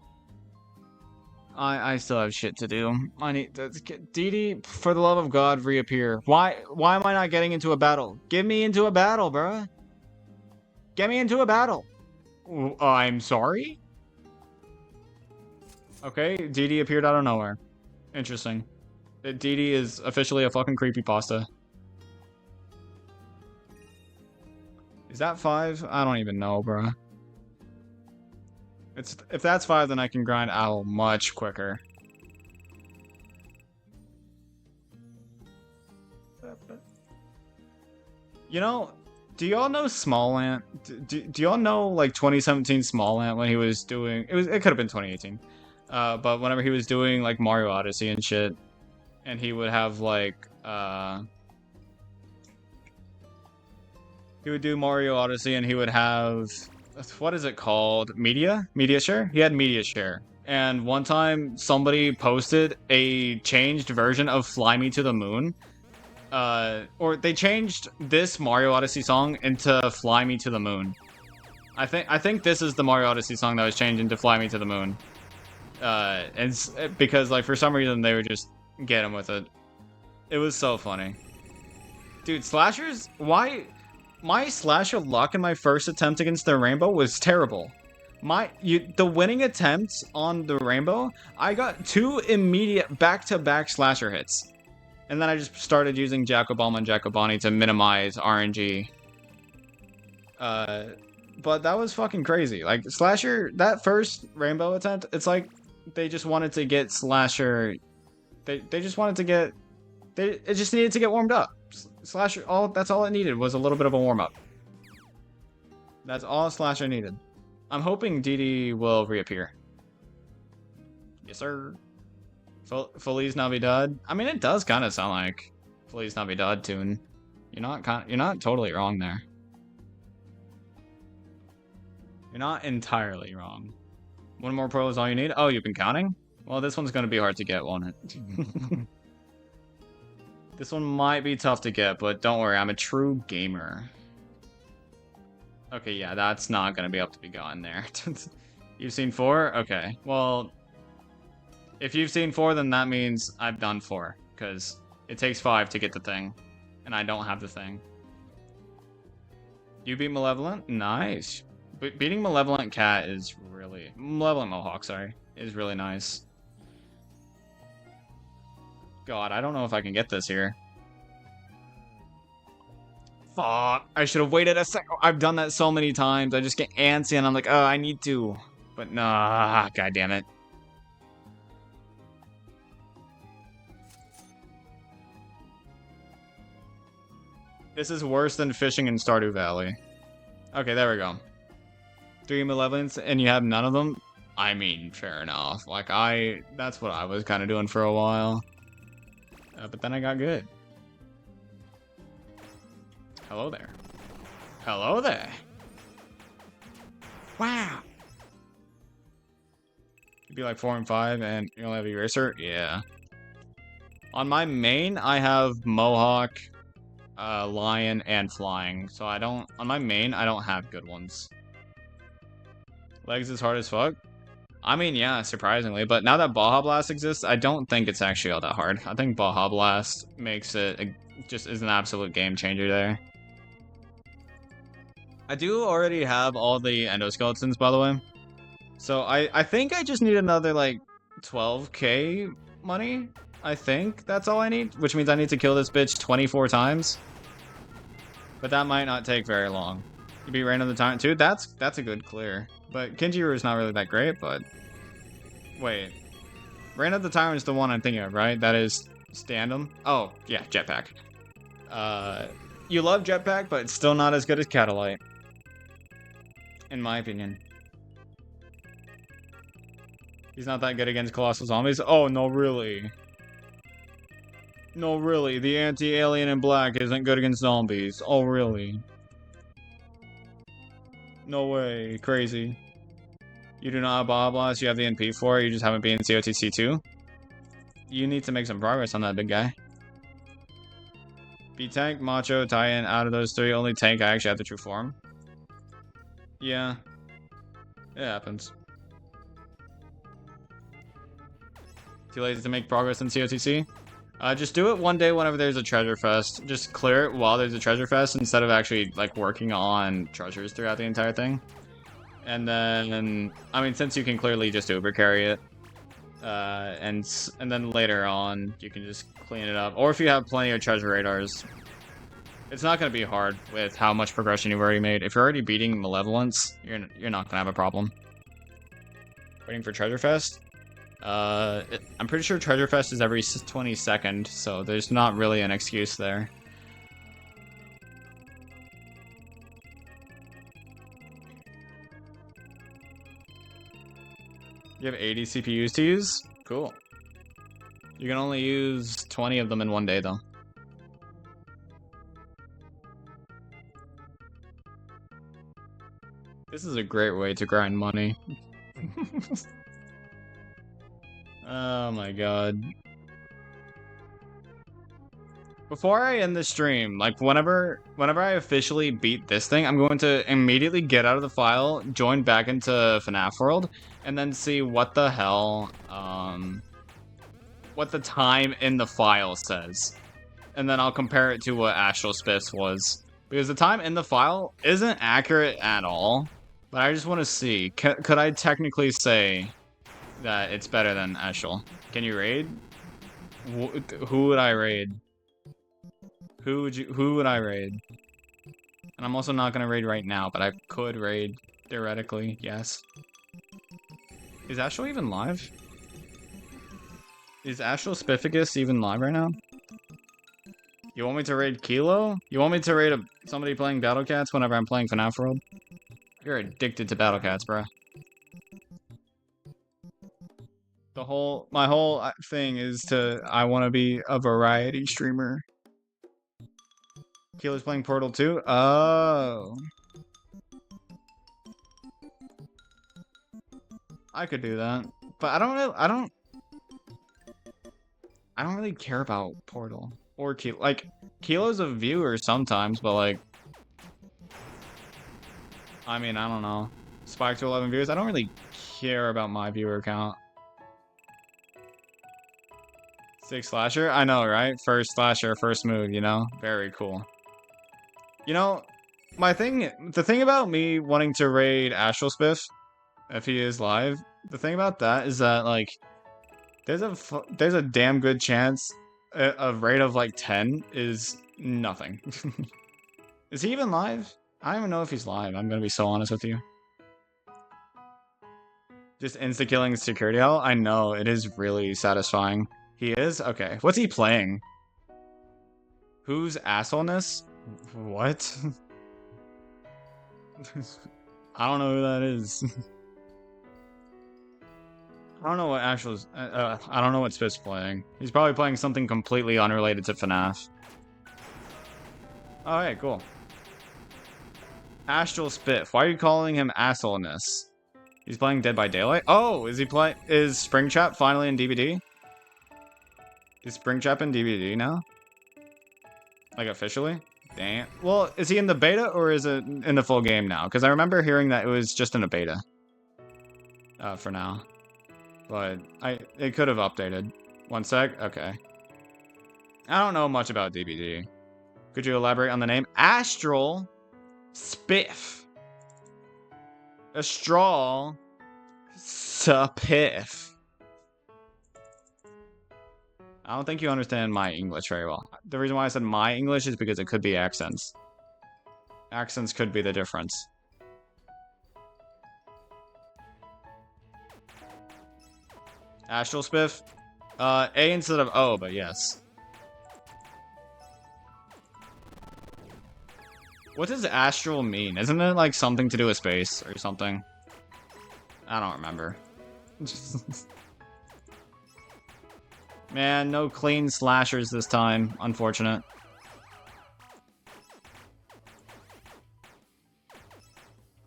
I still have shit to do. I need to... Didi, for the love of God, reappear. Why am I not getting into a battle? Get me into a battle, bruh. Get me into a battle. I'm sorry? Okay, Didi appeared out of nowhere. Interesting. Didi is officially a fucking creepypasta. Is that 5? I don't even know, bruh. If that's 5, then I can grind Owl much quicker. You know, do y'all know Smallant? Do y'all know, like, 2017 Smallant when he was doing... It could have been 2018. But whenever he was doing, like, Mario Odyssey and shit, and he would have, like, he would do Mario Odyssey and he would have... What is it called? Media share? He had media share. And one time, somebody posted a changed version of Fly Me to the Moon. Or they changed this Mario Odyssey song into Fly Me to the Moon. I think this is the Mario Odyssey song that was changed into Fly Me to the Moon. And because, like, for some reason, they would just get him with it. It was so funny. Dude, slashers? Why... My slasher luck in my first attempt against the Rainbow was terrible. The winning attempt on the Rainbow, I got 2 immediate back-to-back slasher hits. And then I just started using Jacobomb and Jacobani to minimize RNG. But that was fucking crazy. Like, slasher, that first Rainbow attempt, it's like they just wanted to get slasher... They just wanted to get... It just needed to get warmed up. Slasher, that's all it needed was a little bit of a warm-up. That's all Slasher needed. I'm hoping DD will reappear. Yes, sir. Feliz Navidad. I mean, it does kind of sound like Feliz Navidad tune. You're not totally wrong there. You're not entirely wrong. One more pro is all you need. Oh, you've been counting? Well, this one's gonna be hard to get, won't it? This one might be tough to get, but don't worry, I'm a true gamer. Okay, yeah, that's not gonna be able to be gotten there. You've seen 4? Okay, well, if you've seen 4, then that means I've done 4, because it takes 5 to get the thing, and I don't have the thing. You beat Malevolent? Nice. Beating Malevolent Cat is really... Malevolent Mohawk, sorry. Is really nice. God, I don't know if I can get this here. Fuck. I should have waited a sec. I've done that so many times. I just get antsy and I'm like, oh, I need to. But nah, god damn it. This is worse than fishing in Stardew Valley. Okay, there we go. 3 Malevolents and you have none of them? I mean, fair enough. Like, that's what I was kind of doing for a while. But then I got good. Hello there. Hello there. Wow. You'd be like 4 and 5 and you only have Eraser? Yeah. On my main, I have Mohawk, Lion, and Flying. So on my main, I don't have good ones. Legs is hard as fuck? I mean, yeah, surprisingly, but now that Baja Blast exists, I don't think it's actually all that hard. I think Baja Blast makes it, just is an absolute game changer there. I do already have all the endoskeletons, by the way. So I think I just need another, like, 12k money. I think that's all I need, which means I need to kill this bitch 24 times. But that might not take very long. You beat Reign of the Tyrant too? That's a good clear. But Kinjiru is not really that great, but... Wait. Reign of the Tyrant is the one I'm thinking of, right? That is Standem? Oh, yeah, Jetpack. You love Jetpack, but it's still not as good as Catalyte. In my opinion. He's not that good against Colossal Zombies? Oh, no, really? No, really? The anti-alien in black isn't good against zombies? Oh, really? No way. Crazy. You do not have Baja Blast, you have the NP for it, you just haven't been in COTC 2? You need to make some progress on that, big guy. Be Tank, Macho, Tie-In, out of those 3, only Tank I actually have the true form. Yeah. It happens. Too lazy to make progress in COTC? Just do it one day whenever there's a treasure fest. Just clear it while there's a treasure fest instead of actually, like, working on treasures throughout the entire thing. And then, I mean, since you can clearly just Uber carry it, and then later on, you can just clean it up. Or if you have plenty of treasure radars, it's not going to be hard with how much progression you've already made. If you're already beating Malevolence, you're not going to have a problem. Waiting for Treasure Fest? I'm pretty sure Treasure Fest is every 22nd, so there's not really an excuse there. You have 80 CPUs to use? Cool. You can only use 20 of them in one day, though. This is a great way to grind money. Oh my god. Before I end the stream, like whenever I officially beat this thing, I'm going to immediately get out of the file, join back into FNaF World, and then see what the hell, what the time in the file says. And then I'll compare it to what AstralSpiff's was. Because the time in the file isn't accurate at all, but I just want to see, could I technically say that it's better than Astral? Can you raid? Who would I raid? Who would I raid? And I'm also not gonna raid right now, but I could raid theoretically, yes. Is Astral even live? Is AstralSpifficus even live right now? You want me to raid Kilo? You want me to raid somebody playing Battle Cats whenever I'm playing FNaF World? You're addicted to battle cats, bro. My whole thing is I want to be a variety streamer. Keeler's playing Portal 2? Oh. I could do that. But I don't really care about Portal or Kilo. Like, Kilo's a viewer sometimes, but like, I mean, I don't know. Spike to 11 viewers. I don't really care about my viewer count. 6 slasher? I know, right? First slasher, first move, you know? Very cool. You know, the thing about me wanting to raid AstralSpiff, if he is live, the thing about that is that, like, there's a damn good chance a rate of, like, 10 is nothing. Is he even live? I don't even know if he's live, I'm gonna be so honest with you. Just insta-killing security hell? I know, it is really satisfying. He is? Okay. What's he playing? Who's assholeness? What? I don't know who that is. I don't know what I don't know what Spiff's playing. He's probably playing something completely unrelated to FNaF. Alright, cool. AstralSpiff. Why are you calling him assholeness? He's playing Dead by Daylight? Oh, is Springtrap finally in DVD? Is Springtrap in DVD now? Like, officially? Damn. Well, is he in the beta or is it in the full game now? Because I remember hearing that it was just in a beta. For now. But it could have updated. One sec? Okay. I don't know much about DBD. Could you elaborate on the name? AstralSpiff. AstralSpiff. I don't think you understand my English very well. The reason why I said my English is because it could be accents. Accents could be the difference. AstralSpiff? A instead of O, but yes. What does astral mean? Isn't it like something to do with space or something? I don't remember. Man, no clean slashers this time. Unfortunate.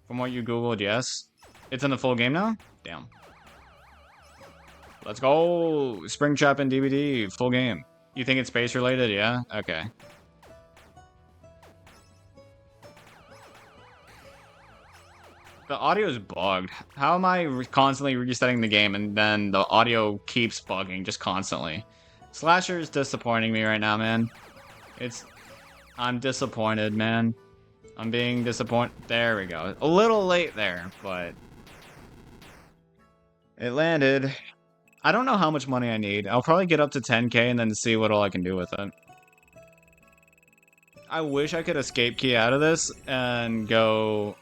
From what you googled, yes. It's in the full game now? Damn. Let's go! Springtrap and DVD, full game. You think it's space related? Yeah? Okay. The audio is bugged. How am I constantly resetting the game and then the audio keeps bugging just constantly? Slasher is disappointing me right now, man. I'm disappointed, man. I'm being disappointed. There we go. A little late there, but it landed. I don't know how much money I need. I'll probably get up to 10k and then see what all I can do with it. I wish I could escape key out of this and go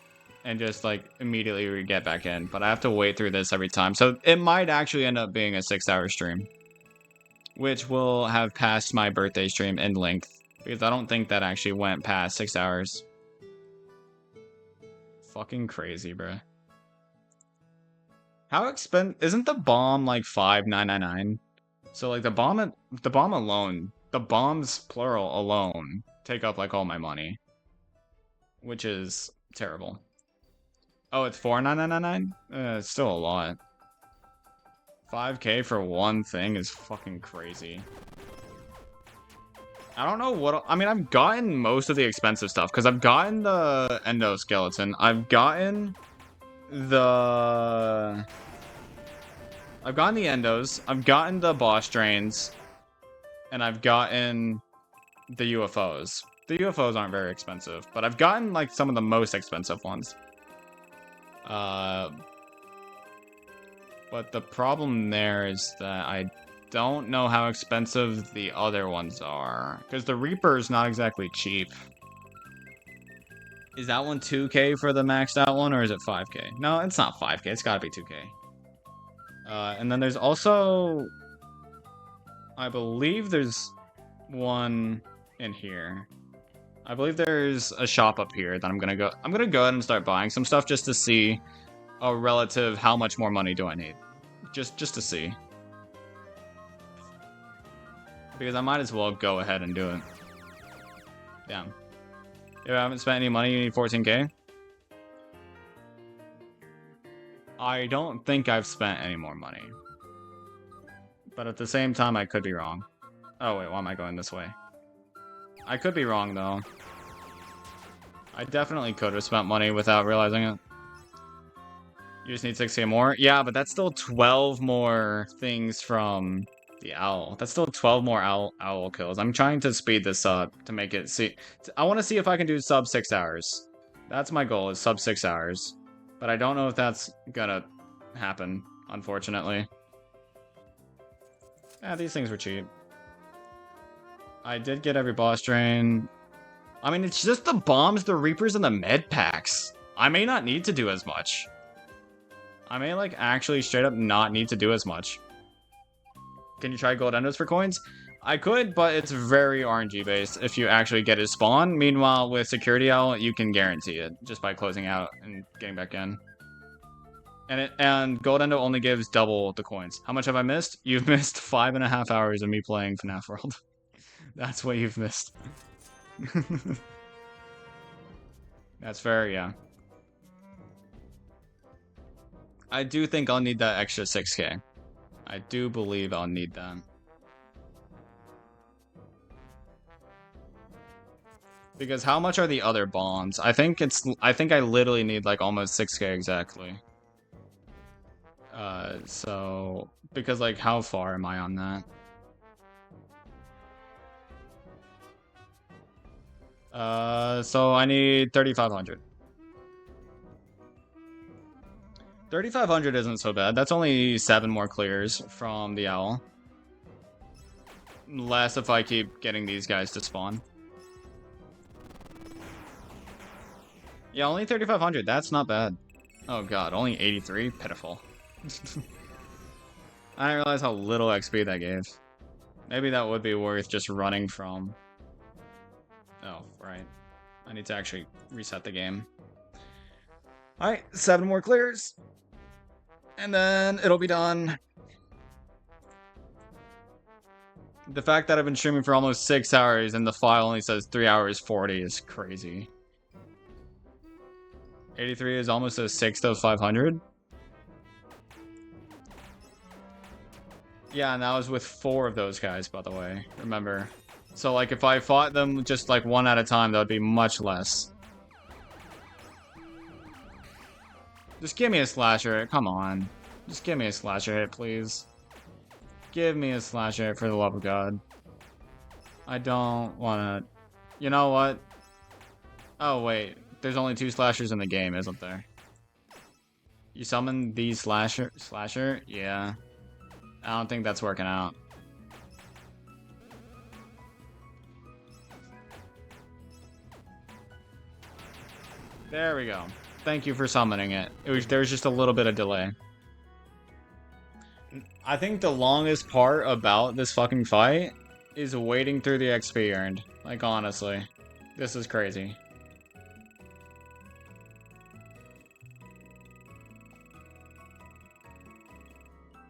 and just like immediately get back in, but I have to wait through this every time. So it might actually end up being a 6-hour stream, which will have passed my birthday stream in length because I don't think that actually went past 6 hours. Fucking crazy, bruh. How expensive isn't the bomb like 5,999? So like the bomb alone, the bombs plural alone take up like all my money, which is terrible. Oh, it's 4,999? It's still a lot. 5k for one thing is fucking crazy. I don't know what... I mean, I've gotten most of the expensive stuff, because I've gotten the endoskeleton. I've gotten the endos. I've gotten the boss drains. And I've gotten the UFOs. The UFOs aren't very expensive, but I've gotten, like, some of the most expensive ones. But the problem there is that I don't know how expensive the other ones are. Because the Reaper is not exactly cheap. Is that one 2k for the maxed out one, or is it 5k? No, it's not 5k. It's gotta be 2k. And then there's also... I believe there's one in here. I believe there's a shop up here that I'm gonna go ahead and start buying some stuff just to see a relative how much more money do I need. Just to see. Because I might as well go ahead and do it. Damn. If I haven't spent any money, you need 14k? I don't think I've spent any more money. But at the same time, I could be wrong. Oh wait, why am I going this way? I could be wrong though. I definitely could have spent money without realizing it. You just need 6k more? Yeah, but that's still 12 more things from the owl. That's still 12 more owl kills. I'm trying to speed this up to make it see. I want to see if I can do sub 6 hours. That's my goal, is sub 6 hours. But I don't know if that's gonna happen, unfortunately. Ah, these things were cheap. I did get every boss drain. I mean, it's just the bombs, the reapers, and the med packs. I may not need to do as much. I may, like, actually straight up not need to do as much. Can you try gold endos for coins? I could, but it's very RNG based if you actually get his spawn. Meanwhile, with Security Owl, you can guarantee it just by closing out and getting back in. And gold endo only gives double the coins. How much have I missed? You've missed 5.5 hours of me playing FNaF World. That's what you've missed. That's fair, yeah. I do think I'll need that extra 6k. I do believe I'll need that. Because how much are the other bonds? I think I literally need like almost 6k exactly. So because like how far am I on that? So I need 3,500. 3,500 isn't so bad. That's only 7 more clears from the owl. Less if I keep getting these guys to spawn. Yeah, only 3,500. That's not bad. Oh god, only 83? Pitiful. I didn't realize how little XP that gave. Maybe that would be worth just running from. Oh, right. I need to actually reset the game. Alright, 7 more clears. And then it'll be done. The fact that I've been streaming for almost 6 hours and the file only says 3 hours 40 is crazy. 83 is almost a sixth of 500. Yeah, and that was with 4 of those guys, by the way. Remember. So, like, if I fought them just, like, 1 at a time, that would be much less. Just give me a slasher hit. Come on. Just give me a slasher hit, please. Give me a slasher hit, for the love of God. I don't want to... You know what? Oh, wait. There's only 2 slashers in the game, isn't there? You summon the slasher? Yeah. I don't think that's working out. There we go. Thank you for summoning it. There was just a little bit of delay. I think the longest part about this fucking fight is waiting through the XP earned. Like, honestly. This is crazy.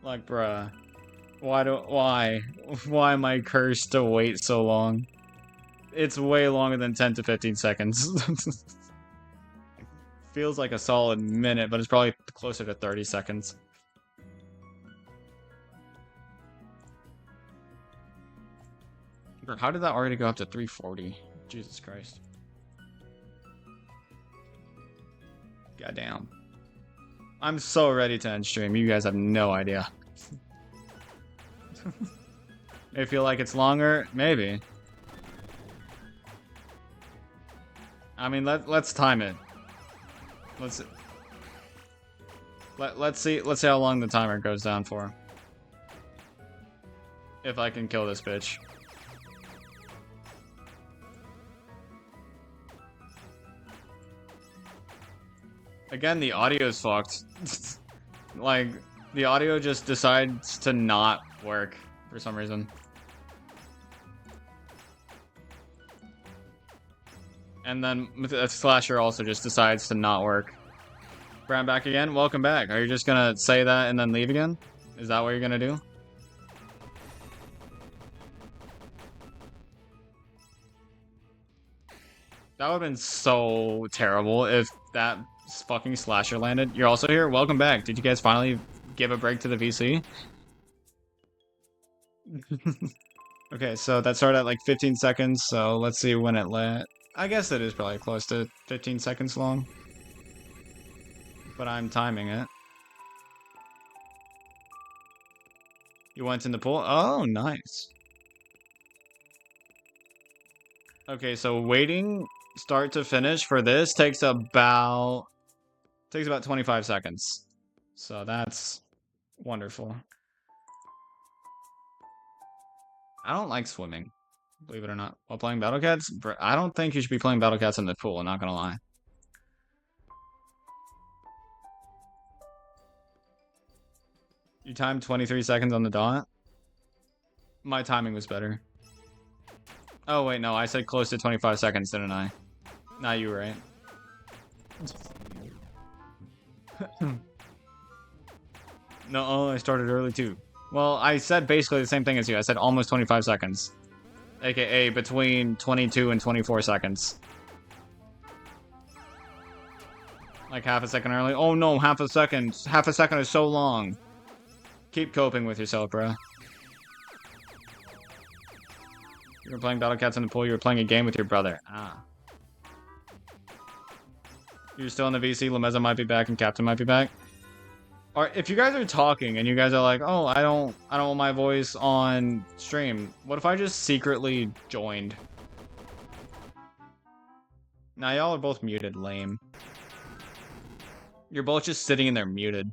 Like, bruh. Why am I cursed to wait so long? It's way longer than 10 to 15 seconds. Feels like a solid minute, but it's probably closer to 30 seconds. How did that already go up to 340? Jesus Christ. Goddamn. I'm so ready to end stream. You guys have no idea. May feel like it's longer, maybe. I mean, let's time it. Let's see how long the timer goes down for. If I can kill this bitch. Again, the audio's fucked. Like, the audio just decides to not work for some reason. And then a slasher also just decides to not work. Brown back again? Welcome back. Are you just gonna say that and then leave again? Is that what you're gonna do? That would have been so terrible if that fucking slasher landed. You're also here? Welcome back. Did you guys finally give a break to the VC? Okay, so that started at like 15 seconds, so let's see when it landed. I guess it is probably close to 15 seconds long. But I'm timing it. You went in the pool? Oh, nice. Okay, so waiting start to finish for this takes about 25 seconds. So that's wonderful. I don't like swimming, believe it or not. While playing Battle Cats, I don't think you should be playing Battle Cats in the pool, I'm not gonna lie. You timed 23 seconds on the dot? My timing was better. Oh wait, no, I said close to 25 seconds, didn't I? Nah, you were right. No, I started early too. Well, I said basically the same thing as you. I said almost 25 seconds. AKA between 22 and 24 seconds. Like half a second early. Oh no, half a second. Half a second is so long. Keep coping with yourself, bro. You were playing Battle Cats in the pool, you were playing a game with your brother. Ah. You're still in the VC, Lameza might be back and Captain might be back. Or if you guys are talking and you guys are like, oh, I don't want my voice on stream. What if I just secretly joined? Nah, y'all are both muted, lame. You're both just sitting in there muted.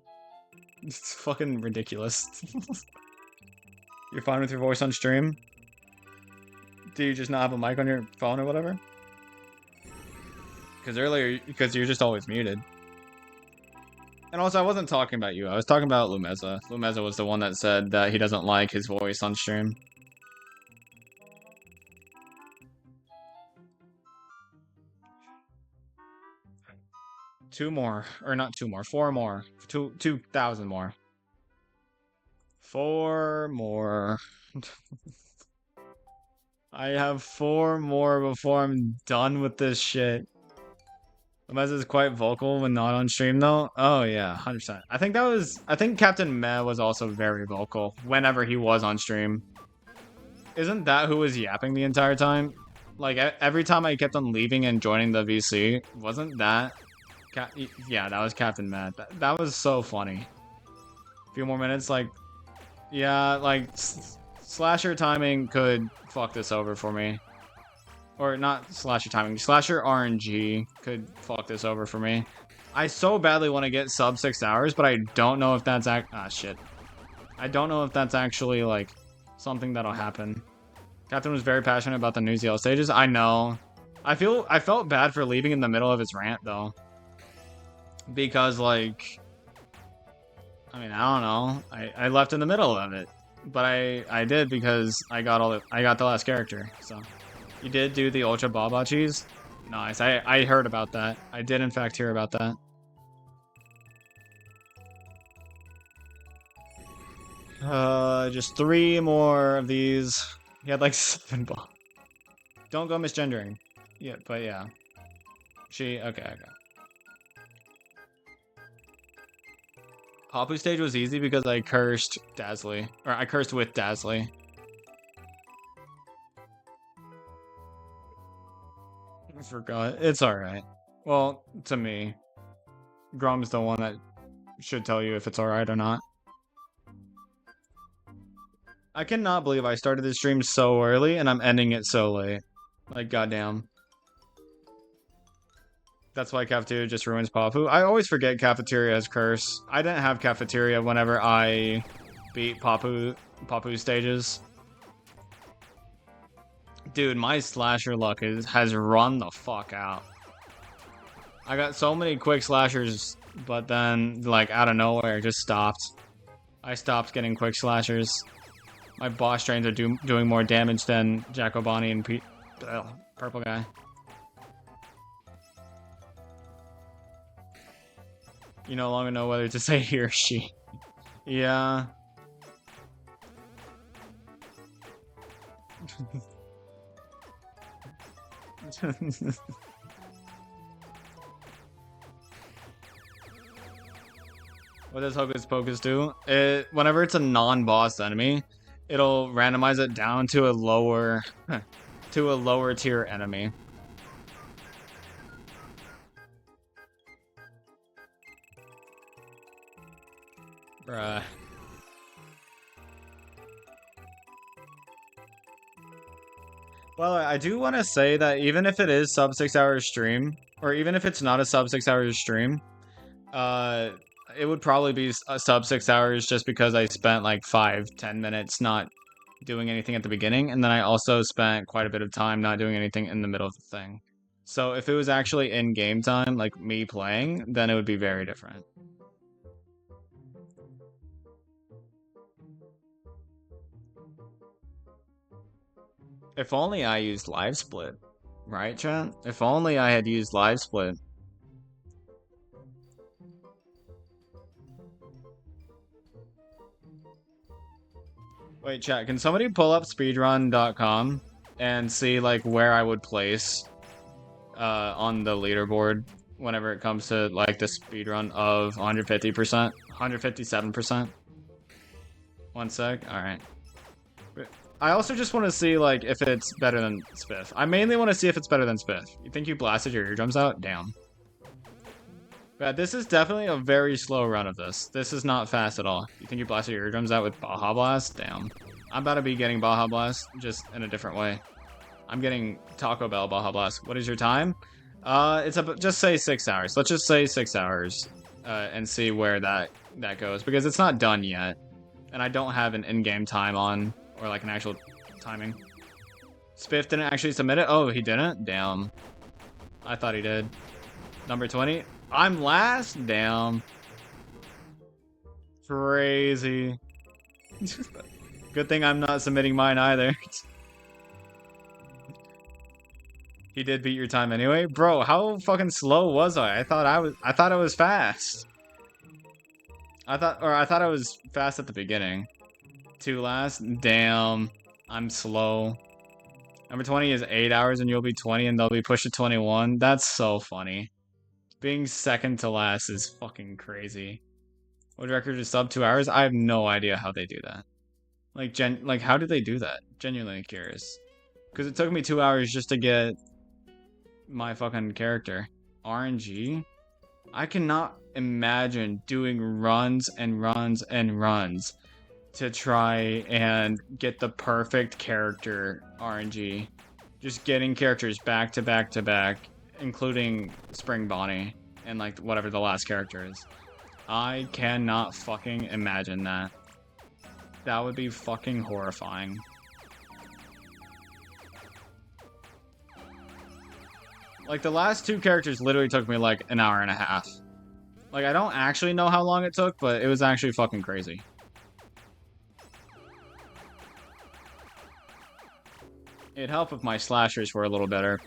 It's fucking ridiculous. You're fine with your voice on stream? Do you just not have a mic on your phone or whatever? Because you're just always muted. And also, I wasn't talking about you. I was talking about Lumeza. Lumeza was the one that said that he doesn't like his voice on stream. Two more. Or not two more. 4 more. 2,000 more. 4 more. I have 4 more before I'm done with this shit. Lamez is quite vocal when not on stream though. Oh yeah, 100%. I think Captain Meh was also very vocal whenever he was on stream. Isn't that who was yapping the entire time? Like every time I kept on leaving and joining the VC, wasn't that? Yeah, that was Captain Meh. That was so funny. A few more minutes, like, yeah, like slasher timing could fuck this over for me. Or not slasher timing, slasher RNG could fuck this over for me. I so badly want to get sub 6 hours, but I don't know if that's shit. I don't know if that's actually like something that'll happen. Captain was very passionate about the new ZL stages. I know. I felt bad for leaving in the middle of his rant though. Because like, I mean, I don't know. I left in the middle of it. But I did because I got the last character, so. You did do the Ultra Baba cheese? Nice. I heard about that. I did in fact hear about that. Just 3 more of these. He had like 7 balls. Don't go misgendering. Yeah, but yeah. Okay. Papu stage was easy because I cursed Dazzly. Or I cursed with Dazzly. I forgot. It's alright. Well, to me. Grum's the one that should tell you if it's alright or not. I cannot believe I started this stream so early and I'm ending it so late. Like, goddamn. That's why Cafeteria just ruins Papu. I always forget Cafeteria has curse. I didn't have Cafeteria whenever I beat Papu stages. Dude, my slasher luck has run the fuck out. I got so many quick slashers, but then, like, out of nowhere, just stopped. I stopped getting quick slashers. My boss strains are doing more damage than Jacobani and Purple Guy. You no longer know whether to say he or she. Yeah. What does Hocus Pocus do? Whenever it's a non-boss enemy, it'll randomize it down to a lower tier enemy. Bruh. Well, I do want to say that even if it is sub 6 hours stream, or even if it's not a sub 6 hours stream, it would probably be a sub 6 hours just because I spent like 5-10 minutes not doing anything at the beginning, and then I also spent quite a bit of time not doing anything in the middle of the thing. So if it was actually in game time, like me playing, then it would be very different. If only I used live split, right, chat? If only I had used live split. Wait, chat, can somebody pull up speedrun.com and see like where I would place on the leaderboard whenever it comes to like the speedrun of 150%, 157%? One sec, alright. I also just want to see like if it's better than Spiff. I mainly want to see if it's better than Spiff. You think you blasted your eardrums out? Damn. But this is definitely a very slow run of this. This is not fast at all. You think you blasted your eardrums out with Baja Blast? Damn. I'm about to be getting Baja Blast, just in a different way. I'm getting Taco Bell Baja Blast. What is your time? It's just say 6 hours. Let's just say 6 hours, and see where that goes, because it's not done yet, and I don't have an in-game time on, or like an actual timing. Spiff didn't actually submit it? Oh, he didn't? Damn. I thought he did. Number 20? I'm last? Damn. Crazy. Good thing I'm not submitting mine either. He did beat your time anyway? Bro, how fucking slow was I? I thought I was fast. I thought I was fast at the beginning. 2 last? Damn. I'm slow. Number 20 is 8 hours and you'll be 20 and they'll be pushed to 21. That's so funny. Being second to last is fucking crazy. What record is sub 2 hours? I have no idea how they do that. Like how do they do that? Genuinely curious. Because it took me 2 hours just to get my fucking character. RNG? I cannot imagine doing runs and runs and runs to try and get the perfect character RNG. Just getting characters back to back to back, including Spring Bonnie and like whatever the last character is. I cannot fucking imagine that. That would be fucking horrifying. Like the last 2 characters literally took me like an hour and a half. Like I don't actually know how long it took, but it was actually fucking crazy. It'd help if my slashers were a little better.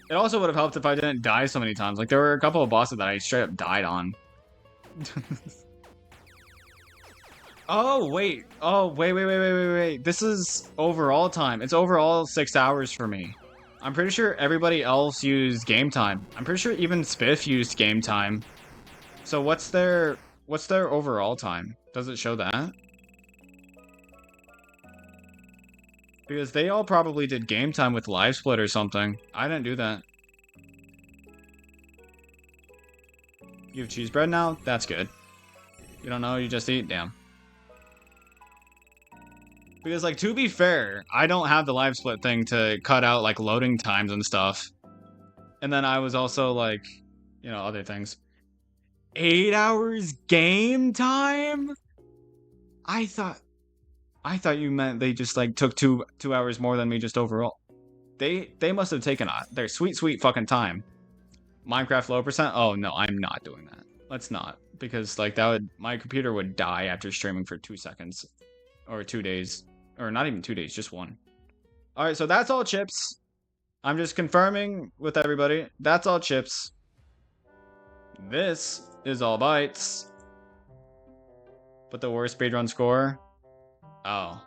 It also would have helped if I didn't die so many times. Like, there were a couple of bosses that I straight up died on. Oh, wait. Oh, wait. This is overall time. It's overall 6 hours for me. I'm pretty sure everybody else used game time. I'm pretty sure even Spiff used game time. So what's their overall time? Does it show that? Because they all probably did game time with live split or something. I didn't do that. You have cheese bread now? That's good. You don't know, you just eat? Damn. Because, like, to be fair, I don't have the live split thing to cut out, like, loading times and stuff. And then I was also, like, you know, other things. 8 hours game time? I thought you meant they just like took two hours more than me just overall. They must have taken their sweet fucking time. Minecraft low percent? Oh no, I'm not doing that. Let's not, because like my computer would die after streaming for 2 seconds or 2 days, or not even 2 days, just 1. All right, so that's all chips. I'm just confirming with everybody. That's all chips. This is all bites. But the worst speedrun score? Oh.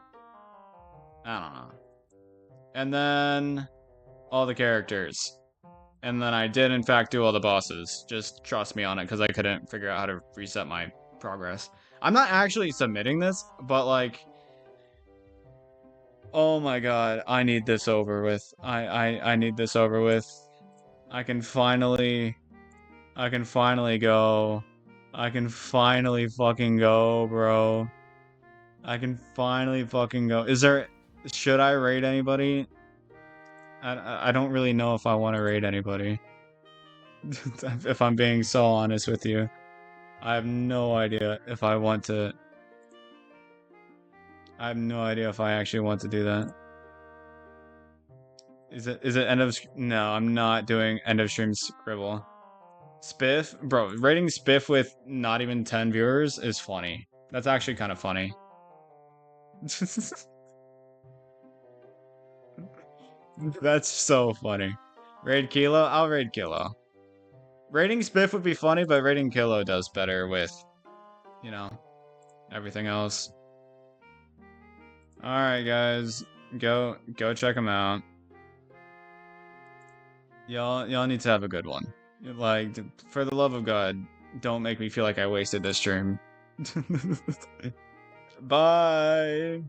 I don't know. And then all the characters. And then I did in fact do all the bosses. Just trust me on it because I couldn't figure out how to reset my progress. I'm not actually submitting this, but like, oh my god, I need this over with. I need this over with. I can finally go. I can finally fucking go, bro. I can finally fucking go. Should I raid anybody? I don't really know if I want to raid anybody. If I'm being so honest with you. I have no idea if I want to. I have no idea if I actually want to do that. Is it end of... No, I'm not doing end of stream scribble. Spiff? Bro, rating Spiff with not even 10 viewers is funny. That's actually kind of funny. That's so funny. Raid Kilo? I'll raid Kilo. Rating Spiff would be funny, but rating Kilo does better with, you know, everything else. Alright, guys. Go check them out. Y'all need to have a good one. Like, for the love of God, don't make me feel like I wasted this stream. Bye!